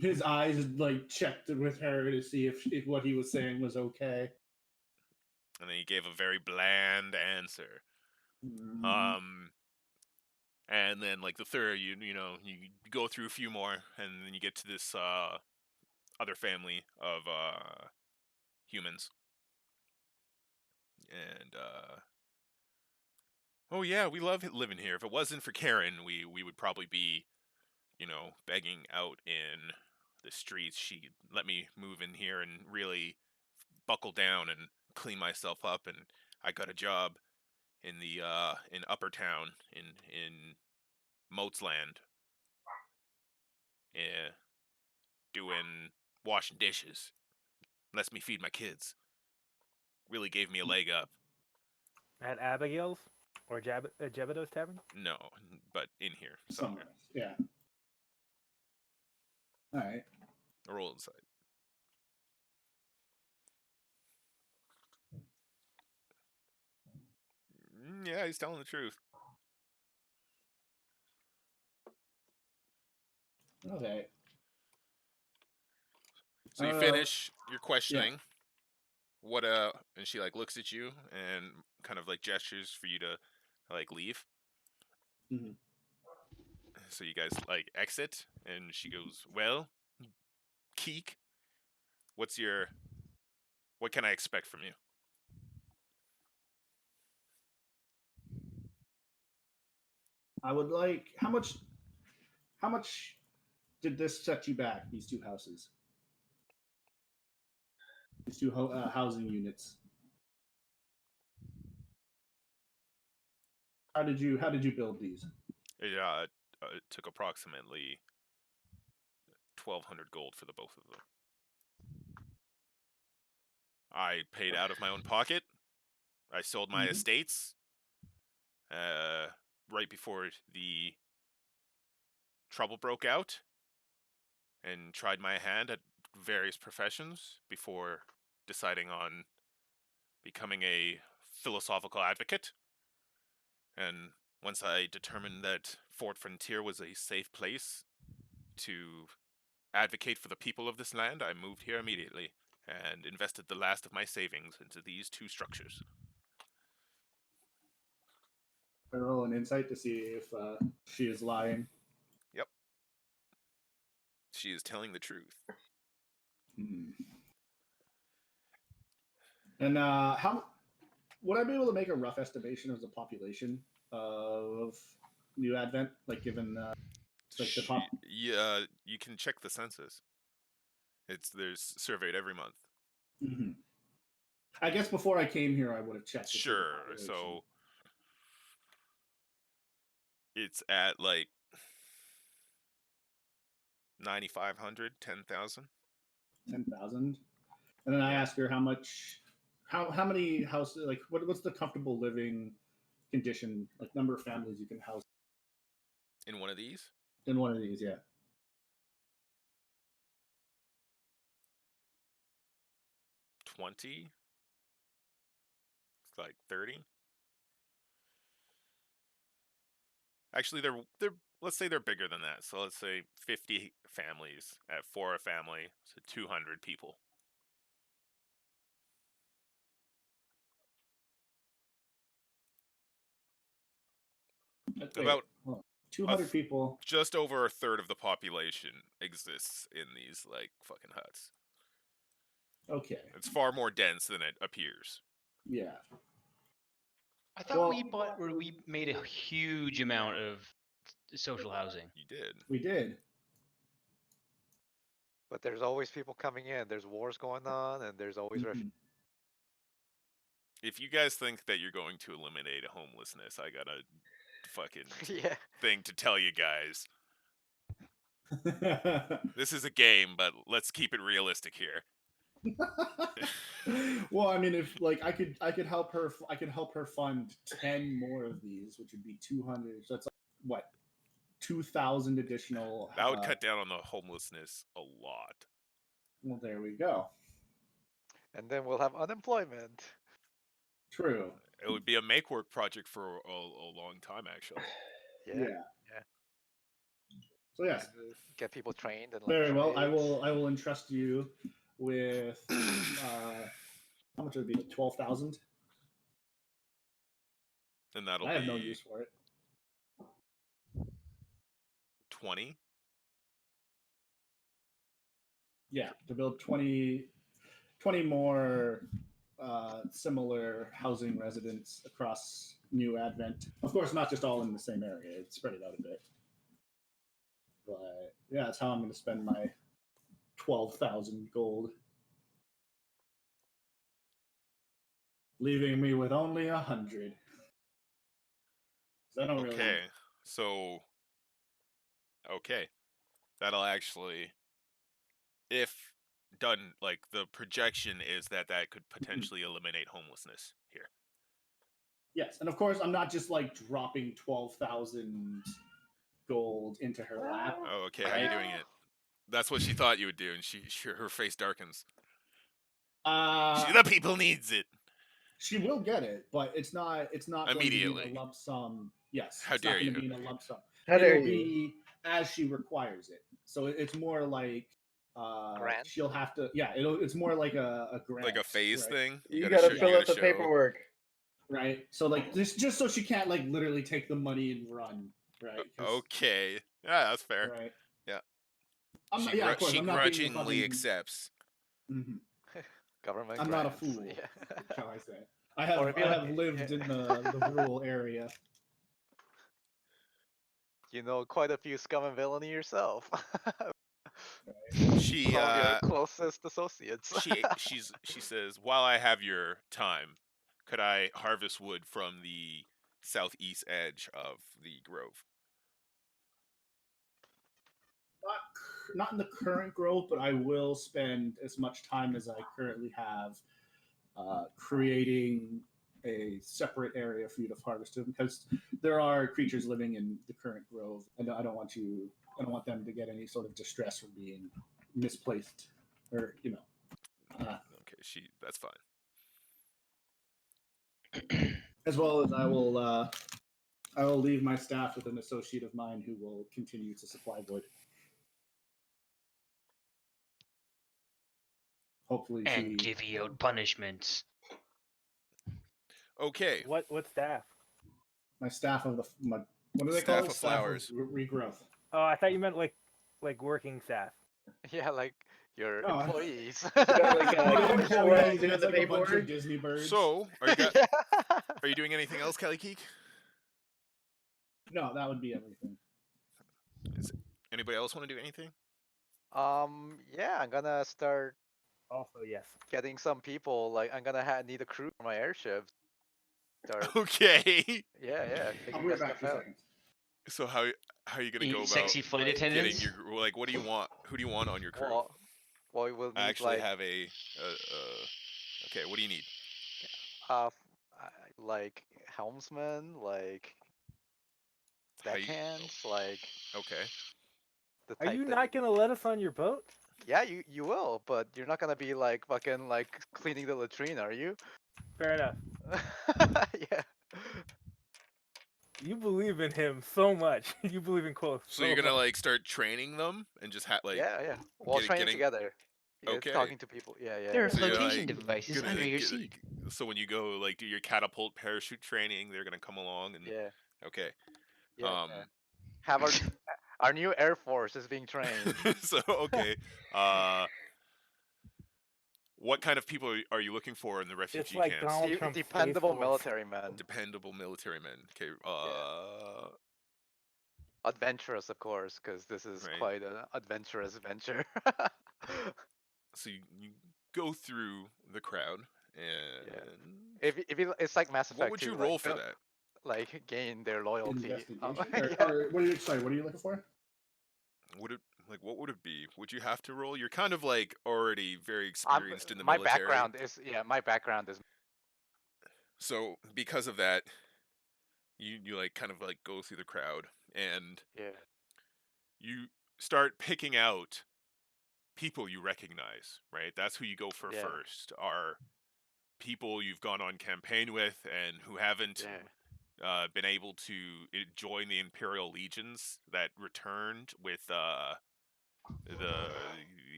his eyes like checked with her to see if what he was saying was okay. And then he gave a very bland answer. And then like the third, you go through a few more, and then you get to this other family of humans. And oh yeah, we love living here. If it wasn't for Karen, we would probably be, begging out in the streets. She let me move in here and really buckle down and clean myself up, and I got a job in the in Upper Town in Moatsland. Yeah, doing washing dishes. Lets me feed my kids. Really gave me a leg up. At Abigail's or Jebediah's Tavern? No, but in here somewhere. Yeah. All right. A roll inside. Yeah, he's telling the truth. Okay. So you finish your questioning. Yeah. What and she like looks at you and kind of like gestures for you to like leave. Mm-hmm. So you guys like exit, and she goes, "Well, Keek, what can I expect from you?" I would like how much did this set you back? These 2 houses, these 2 housing units. How did you build these? It took approximately 1,200 gold for the both of them. I paid out of my own pocket. I sold my estates right before the trouble broke out, and tried my hand at various professions before deciding on becoming a philosophical advocate. And once I determined that Fort Frontier was a safe place to advocate for the people of this land, I moved here immediately and invested the last of my savings into these 2 structures. I roll an insight to see if she is lying. Yep. She is telling the truth. And how would I be able to make a rough estimation of the population of New Advent, like given like the pop? Yeah, you can check the census. There's surveyed every month. Mm-hmm. I guess before I came here, I would have checked. Sure. So it's at like 9,500, 10,000. 10,000, and then I ask her how many houses, like what's the comfortable living condition, like number of families you can house in one of these. In one of these, yeah. 20. It's like 30. Actually, they're let's say they're bigger than that. So let's say 50 families at 4 a family, so 200 people. About 200 people. Just over a third of the population exists in these like fucking huts. Okay. It's far more dense than it appears. Yeah. I thought we made a huge amount of social housing. You did. We did. But there's always people coming in. There's wars going on, and there's always Mhm. If you guys think that you're going to eliminate homelessness, I got a fucking yeah. thing to tell you guys. This is a game, but let's keep it realistic here. Well, I mean, if like I could help her fund 10 more of these, which would be 200. So that's like, what, 2,000 additional. That would cut down on the homelessness a lot. Well, there we go. And then we'll have unemployment. True. It would be a make work project for a long time, actually. Yeah. So yes, Get people trained and very well. I trades. will entrust you with how much would it be? 12,000. And that'll I have be no use for it. 20. Yeah, to build 20 more similar housing residents across New Advent. Of course, not just all in the same area. It's spread it out a bit. But yeah, that's how I'm going to spend my 12,000 gold, leaving me with only 100. I don't really. Okay, so that'll actually, if done, like the projection is that could potentially eliminate homelessness here. Yes, and of course, I'm not just like dropping 12,000 gold into her lap. Oh, okay, how are you doing it? That's what she thought you would do, and her face darkens. The people needs it. She will get it, but it's not Immediately. going to be a lump sum. Yes. How it's dare not going you. to be in a lump sum. How dare It'll you? be as she requires it. So it's more like Grant? she'll have to. Yeah, it's more like a grant. Like a phase right? thing. You gotta fill out the show. paperwork. Right. So like this, just so she can't like literally take the money and run. Right. 'Cause- Okay. Yeah, that's fair. Right. Yeah. Of course, She I'm not being a grudgingly fucking- accepts. Mhm. Government I'm not a grants. fool. Yeah. Shall I say? I have Or if you're like- lived in the rural area. You know quite a few scum and villainy yourself. She Some of your closest associates. she says, "While I have your time, could I harvest wood from the southeast edge of the grove?" Not in the current growth, but I will spend as much time as I currently have creating a separate area for you to harvest them, because there are creatures living in the current grove, and I don't want them to get any sort of distress from being misplaced, or Okay, that's fine. as well as I will leave my staff with an associate of mine who will continue to supply wood. Hopefully, And divvy out punishments. Okay. What staff? my staff of what do they Staff call it? of flowers. Regrowth. Oh, I thought you meant like working staff. Yeah, like your Oh, employees. got like Employees, employees doing it's the like a bunch of paperwork. Disney birds. So, are you doing anything else, Kelly Keek? No, that would be everything. Anybody else want to do anything? Yeah, I'm gonna start Also, yes. getting some people. Like, I'm gonna need a crew for my airships. Start. Okay. Yeah. I'll figure be that right back stuff for a out. second. So how are you gonna go about Sexy flight getting attendants. your what do you want? Who do you want on your crew? Well, we will need I actually like have a okay. What do you need? like helmsmen, like How you- deckhands, like Okay. the Are type you that- not gonna let us on your boat? Yeah, you will, but you're not gonna be like fucking like cleaning the latrine, are you? Fair enough. Yeah. You believe in him so much. You believe in Quoth. So you're gonna like start training them and just like Yeah. Well, getting- training together. Yeah, Okay. talking to people. Yeah. There are So you're, flotation like, devices gonna under your get- seat. So when you go like do your catapult parachute training, they're gonna come along and Yeah. okay. Yeah. Have our new Air Force is being trained. So okay. What kind of people are you looking for in the refugee It's like camps? Donald Trump's Dependable Space Force. military men. Dependable military men. Okay. adventurous, of course, because this is Right. quite an adventurous venture. So you go through the crowd, and if it's like Mass Effect what would you 2, roll like, for that? like gain their loyalty. Investigation? Yeah. Or what are you? Sorry, what are you looking for? Would it what would it be? Would you have to roll? You're kind of like already very I'm, experienced in the my military. background is my background is So because of that, you like kind of like go through the crowd, and yeah you start picking out people you recognize, right? That's who you go for Yeah. first. Are people you've gone on campaign with and who haven't been able to join the Imperial legions that returned with the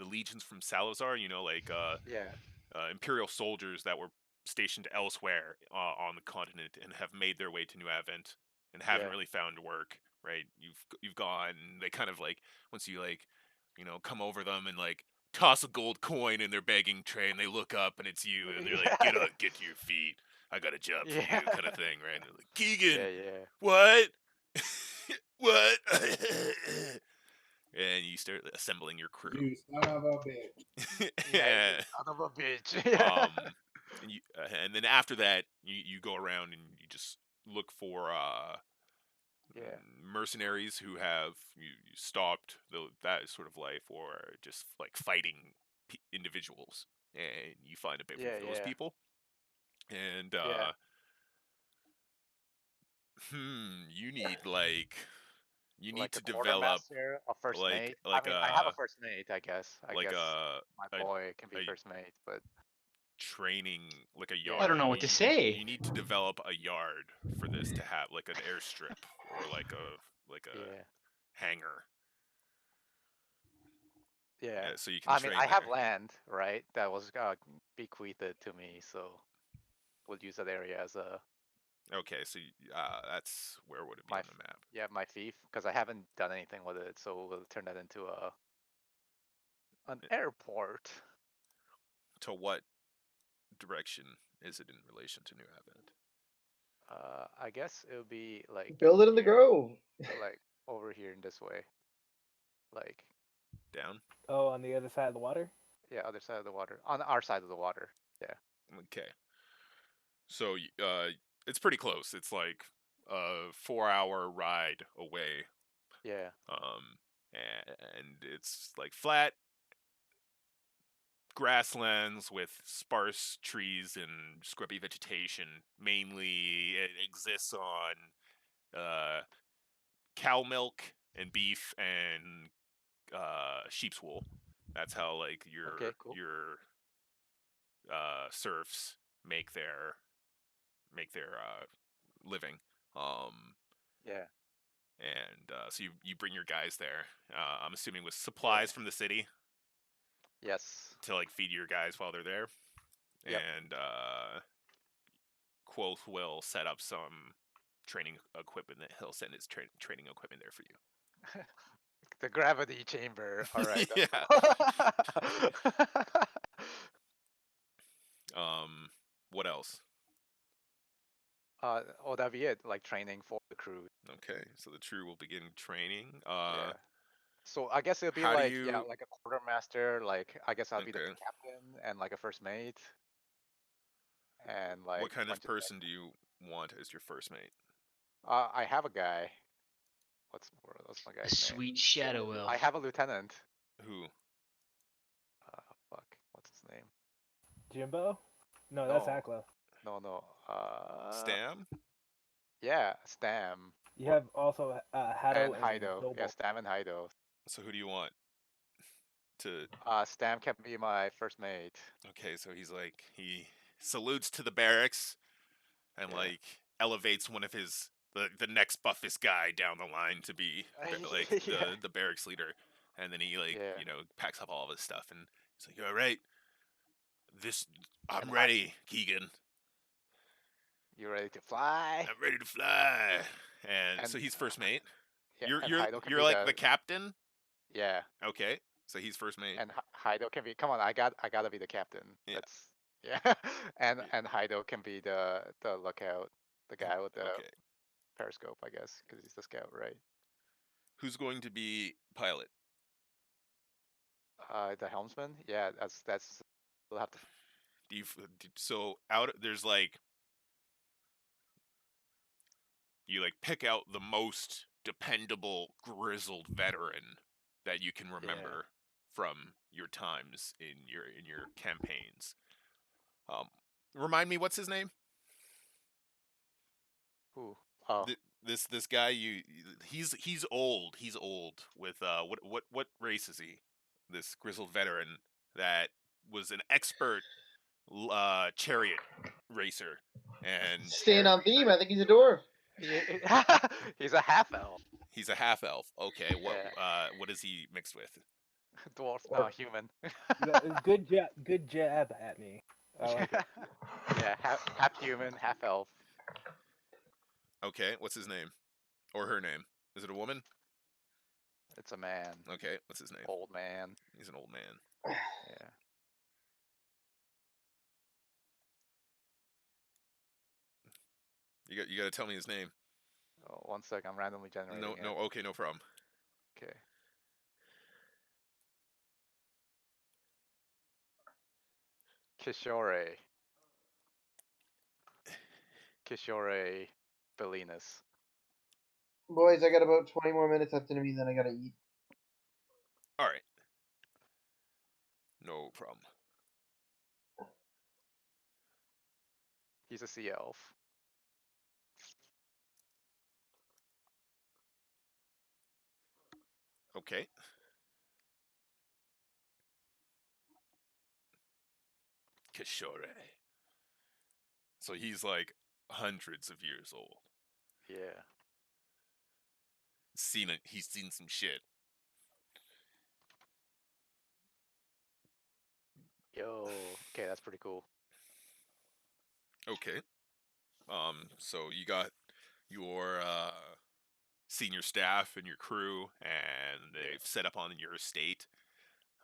legions from Salazar. You know, like yeah Imperial soldiers that were stationed elsewhere on the continent and have made their way to New Advent and haven't Yeah. really found work. Right? You've gone. They kind of like once you like come over them and like toss a gold coin in their begging tray, and they look up and it's you, and they're like, "Get up, get to your feet. I got a job for Yeah. you," kind of thing, right? And they're like, "Keegan, yeah what? What?" And you start assembling your crew. You son of a bitch. yeah son of a bitch. And then after that, you go around and you just look for Yeah. mercenaries who have you stopped that sort of life, or just like fighting individuals, and you find a bit Yeah, of those yeah. people, and Yeah. you need like you need Like to a develop quartermaster, a first mate. like I mean, I have a first mate, I guess. I like guess a my a, boy can be a first mate, but training, like a Yeah. yard. I don't know what to say. You need to develop a yard for this to have like an airstrip or like a yeah. hangar. Yeah. So you can I mean, train I have there. land, right? That was bequeathed to me, so we'll use that area as a Okay, so that's where would it be my on the map? my fief, because I haven't done anything with it, so we'll turn that into an airport. To what direction is it in relation to New Advent? I guess it would be like Build it in the here, grove. like over here in this way, like Down? Oh, on the other side of the water. yeah, other side of the water, on our side of the water. Yeah. Okay. So it's pretty close. It's like a 4-hour ride away. Yeah. And it's like flat grasslands with sparse trees and scrubby vegetation. Mainly, it exists on cow milk and beef and sheep's wool. That's how like Okay, cool. your serfs make their living. Yeah. And so you bring your guys there. I'm assuming with supplies from the city Yes. to like feed your guys while they're there. Yep. And Quoth will set up some training equipment. That he'll send his training equipment there for you. The gravity chamber. All right. Yeah. What else? Oh, that'd be it. Like training for the crew. Okay, so the crew will begin training. Yeah. So I guess it'll be how do like you- like a quartermaster. Like I guess I'll be the Okay. captain and like a first mate. And like What kind bunch of person do you want as your first mate? I have a guy. What's my A guy's name? sweet shadow elf. I have a lieutenant. Who? Fuck. What's his name? Jimbo? No, that's No. Aklo. No. Stam? Yeah, Stam You have also Hado and Hido. Dobo. Yeah, Stam and Hido. So who do you want to? Stam can be my first mate. Okay, so he salutes to the barracks and Yeah. like elevates one of his the next buffest guy down the line to be like Yeah. the barracks leader, and then he like Yeah. packs up all of his stuff and he's like, "All right, I'm And ready, Keegan. You ready to fly? I'm ready to fly." And so And- he's first mate. Yeah, You're and Hido can you're be like the captain. Yeah, Okay, so he's first mate. and Hido can be. Come on, I gotta be the captain. Yeah. That's yeah. And Hido can be the lookout, the guy with the Okay. periscope, I guess, because he's the scout, right? Who's going to be pilot? The helmsman. Yeah, that's. We'll have to. So there's like you like pick out the most dependable grizzled veteran that you can remember from your times in your campaigns. Remind me, what's his name? Who? Oh, This guy he's old. He's old with what race is he? This grizzled veteran that was an expert chariot racer and Staying on theme. I think he's a dwarf. he's a half elf. he's a half elf. Okay, Yeah. what is he mixed with? Dwarf, no, human. Good jab at me. I like it. Yeah, half human, half elf. Okay, what's his name? Or her name? Is it a woman? It's a man. Okay, what's his name? Old man. He's an old man. Yeah. You got to tell me his name. Oh, 1 sec, I'm randomly generating it. No, okay, no problem. Okay. Kishore Bellinus. Boys, I got about 20 more minutes left in me, then I gotta eat. All right. No problem. He's a sea elf. Okay. Kishore. So he's like hundreds of years old. Yeah. He's seen some shit. Yo. Okay, that's pretty cool. Okay. So you got your senior staff and your crew, and they've set up on your estate.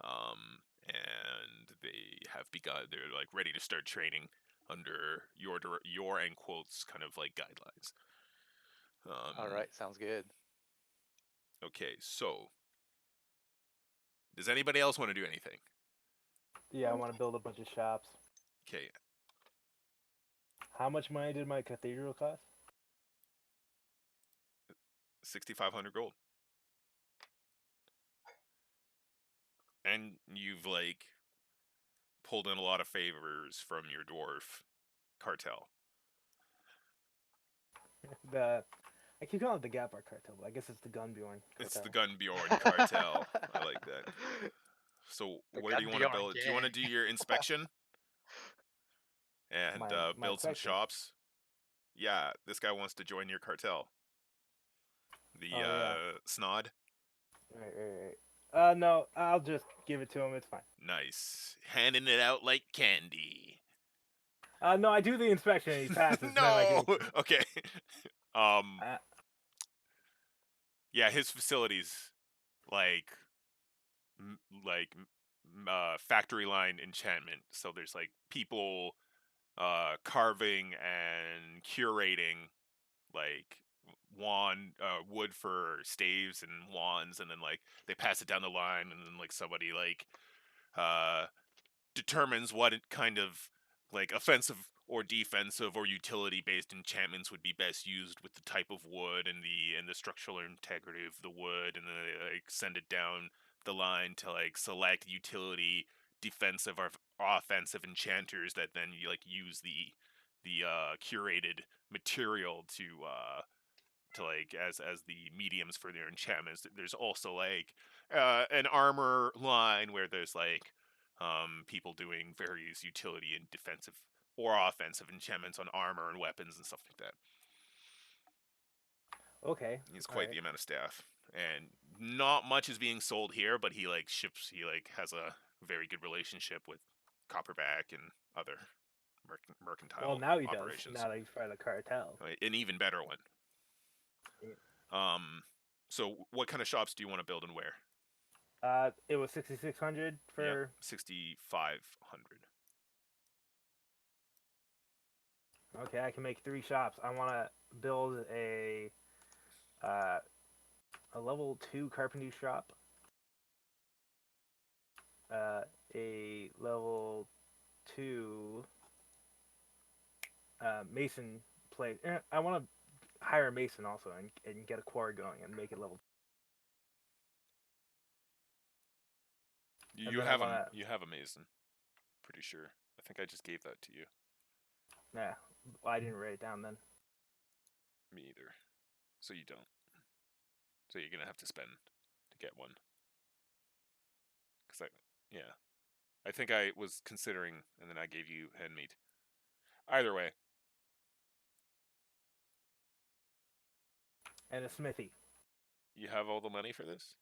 And they have begun. They're like ready to start training under your end quotes kind of like guidelines. All right, sounds good. Okay, so does anybody else want to do anything? Yeah, I want to build a bunch of shops. Okay, How much money did my cathedral cost? 6,500 gold. And you've like pulled in a lot of favors from your dwarf cartel. I keep calling it the Gap Bar cartel, but I guess it's the Gunbjorn cartel. It's the Gunbjorn cartel. I like that. So where do you want to build it? Do you want to do your inspection? And My build some inspection. shops? Yeah, this guy wants to join your cartel. The Snod? Right. No, I'll just give it to him. It's fine. Nice. Handing it out like candy. No, I do the inspection and he passes. No! Okay. Yeah, his facilities, like factory line enchantment. So there's like people carving and curating like wood for staves and wands, and then like they pass it down the line, and then like somebody like determines what kind of like offensive or defensive or utility based enchantments would be best used with the type of wood and the structural integrity of the wood, and then they like send it down the line to like select utility, defensive or offensive enchanters that then you like use the curated material to like as the mediums for their enchantments. There's also like an armor line where there's like people doing various utility and defensive or offensive enchantments on armor and weapons and stuff like that. Okay. He's quite the amount of staff, and not much is being sold here, but he like has a very good relationship with Copperback and other mercantile Well, now he operations. does. Now that he's part of the cartel. An even better one. Yeah. So what kind of shops do you want to build and where? It was 6,600 for 6,500. Okay, I can make 3 shops. I want to build a level 2 carpentry shop, a level 2 mason place. I want to hire a mason also and get a quarry going and make it level. You have a mason. Pretty sure. I think I just gave that to you. Nah, well, I didn't write it down then. Me either. So you don't. So you're gonna have to spend to get one. I think I was considering, and then I gave you handmade. Either way. And a smithy. You have all the money for this?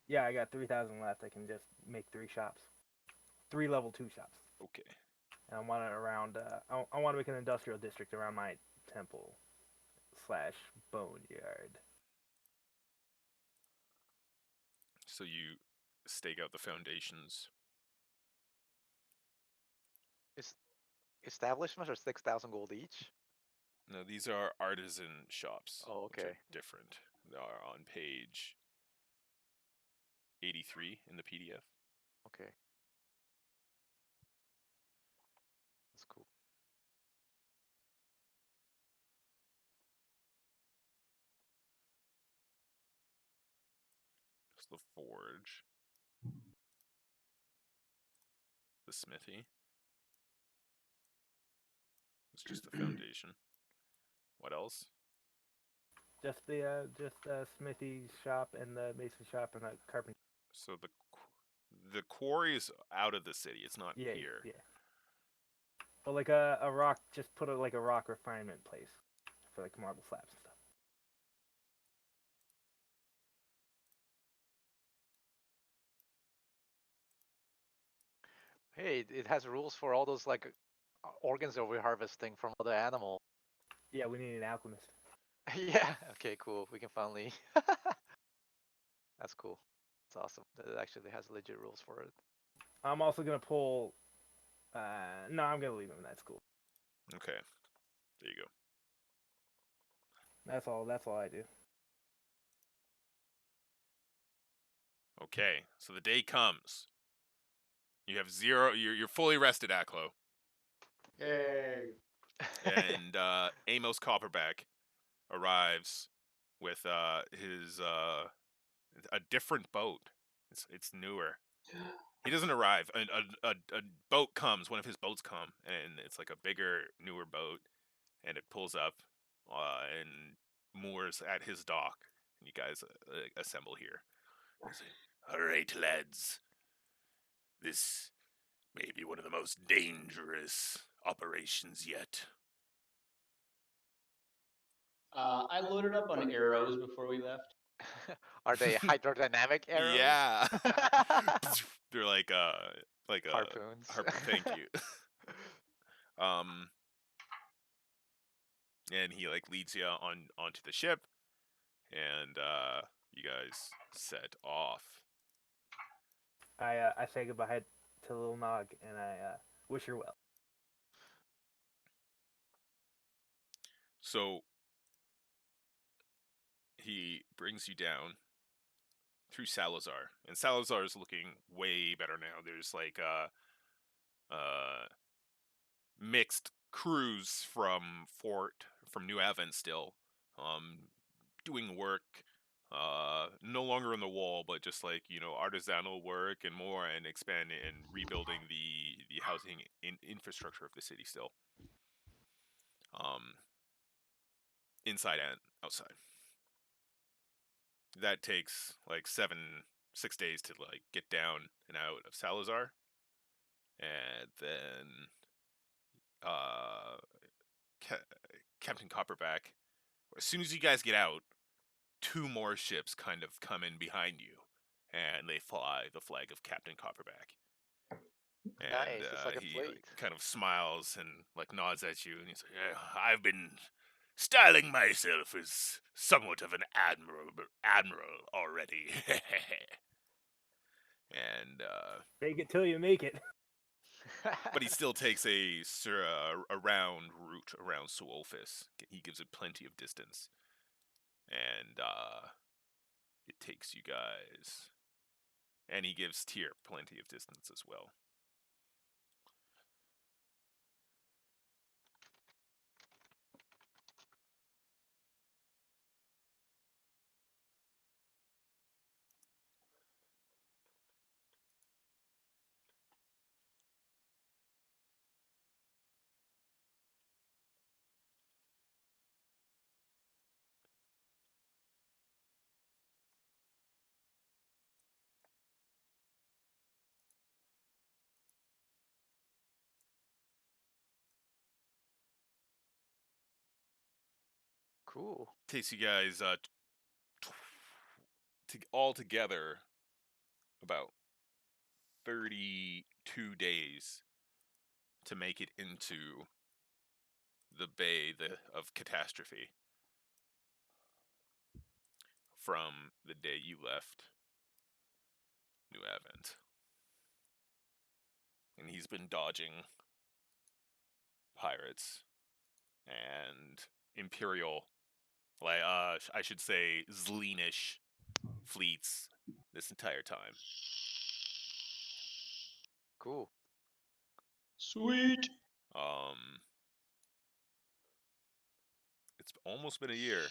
Yeah, I got 3,000 left. I can just make 3 shops, 3 level 2 shops. Okay. And I want it around. I want to make an industrial district around my temple / boneyard. So you stake out the foundations. Establishments are 6,000 gold each. No, these are artisan shops. Oh, Which are okay. different. They are on page 83 in the PDF. Okay. That's cool. It's the forge. The smithy. It's just the foundation. What else? Just the smithy shop and the mason shop and the carpentry. So the quarry is out of the city. It's not here. Yeah. But like a rock, just put like a rock refinement place for like marble slabs and stuff. Hey, it has rules for all those like organs that we're harvesting from other animal. Yeah, we need an alchemist. Yeah. Okay. Cool. We can finally. That's cool. That's awesome. That it actually has legit rules for it. I'm also gonna pull. No, I'm gonna leave him. That's cool. Okay. There you go. That's all I do. Okay. So the day comes. You have 0. You're fully rested, Aklo. Yay. And Amos Copperback arrives with his a different boat. It's newer. He doesn't arrive. A boat comes. One of his boats come, and it's like a bigger, newer boat, and it pulls up and moors at his dock, and you guys assemble here. All right, lads. This may be one of the most dangerous operations yet. I loaded up on arrows before we left. Are they hydrodynamic arrows? Yeah. They're like harpoons. Thank you. And he like leads you onto the ship, and you guys set off. I say goodbye to Little Nog and I wish her well. So he brings you down through Salazar, and Salazar is looking way better now. There's like mixed crews from New Haven still, doing work, no longer on the wall, but just like artisanal work and more, and expanding and rebuilding the housing infrastructure of the city still, inside and outside. That takes like 6 days to like get down and out of Salazar, and then Captain Copperback, as soon as you guys get out, 2 more ships kind of come in behind you, and they fly the flag of Captain Copperback. And Nice. It's like a he plate. kind of smiles and like nods at you, and he's like, yeah, "I've been styling myself as somewhat of an admiral already." And Fake it till you make it. But he still takes a round route around Suolfis. He gives it plenty of distance. And it takes you guys. And he gives Tyr plenty of distance as well. Cool. Takes you guys all together about 32 days to make it into the Bay of Catastrophe from the day you left New Advent. And he's been dodging pirates and Imperial, I should say Zleenish fleets this entire time. Cool. Sweet. It's almost been a year.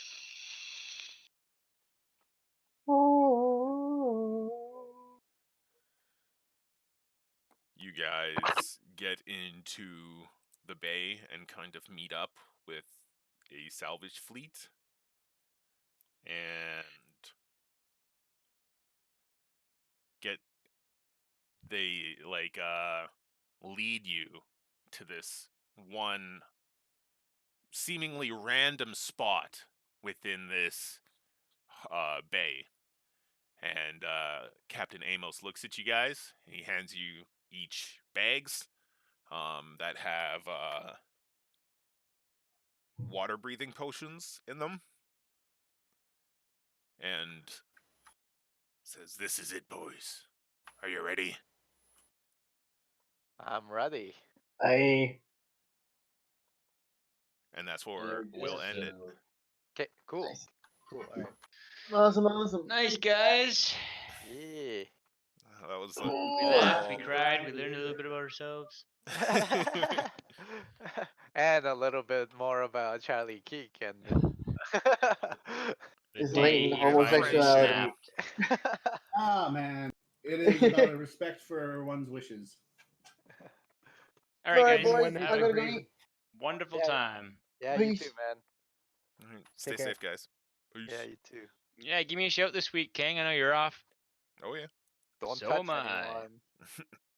You guys get into the bay and kind of meet up with a salvage fleet. And they lead you to this one seemingly random spot within this bay. And Captain Amos looks at you guys. And he hands you each bags that have water breathing potions in them. And says, "This is it, boys. Are you ready?" I'm ready. And that's where we'll end it. Okay, cool. Nice. Cool. All right. Awesome. Nice, guys. Yeah. That was We laughed, we cried, we learned a little bit about ourselves. And a little bit more about Charlie Keek and His The latent day finally homosexuality. snapped. Ah, man. It is about a respect for one's wishes. All right, Alright, guys. boys, When I'm Have gonna a go eat. wonderful Yeah. time. yeah, you Peace. too, man. All right, stay Take care. safe, guys. Peace. Yeah, you too. Yeah, give me a shout this week, King. I know you're off. Oh yeah. Don't So touch am I. anyone.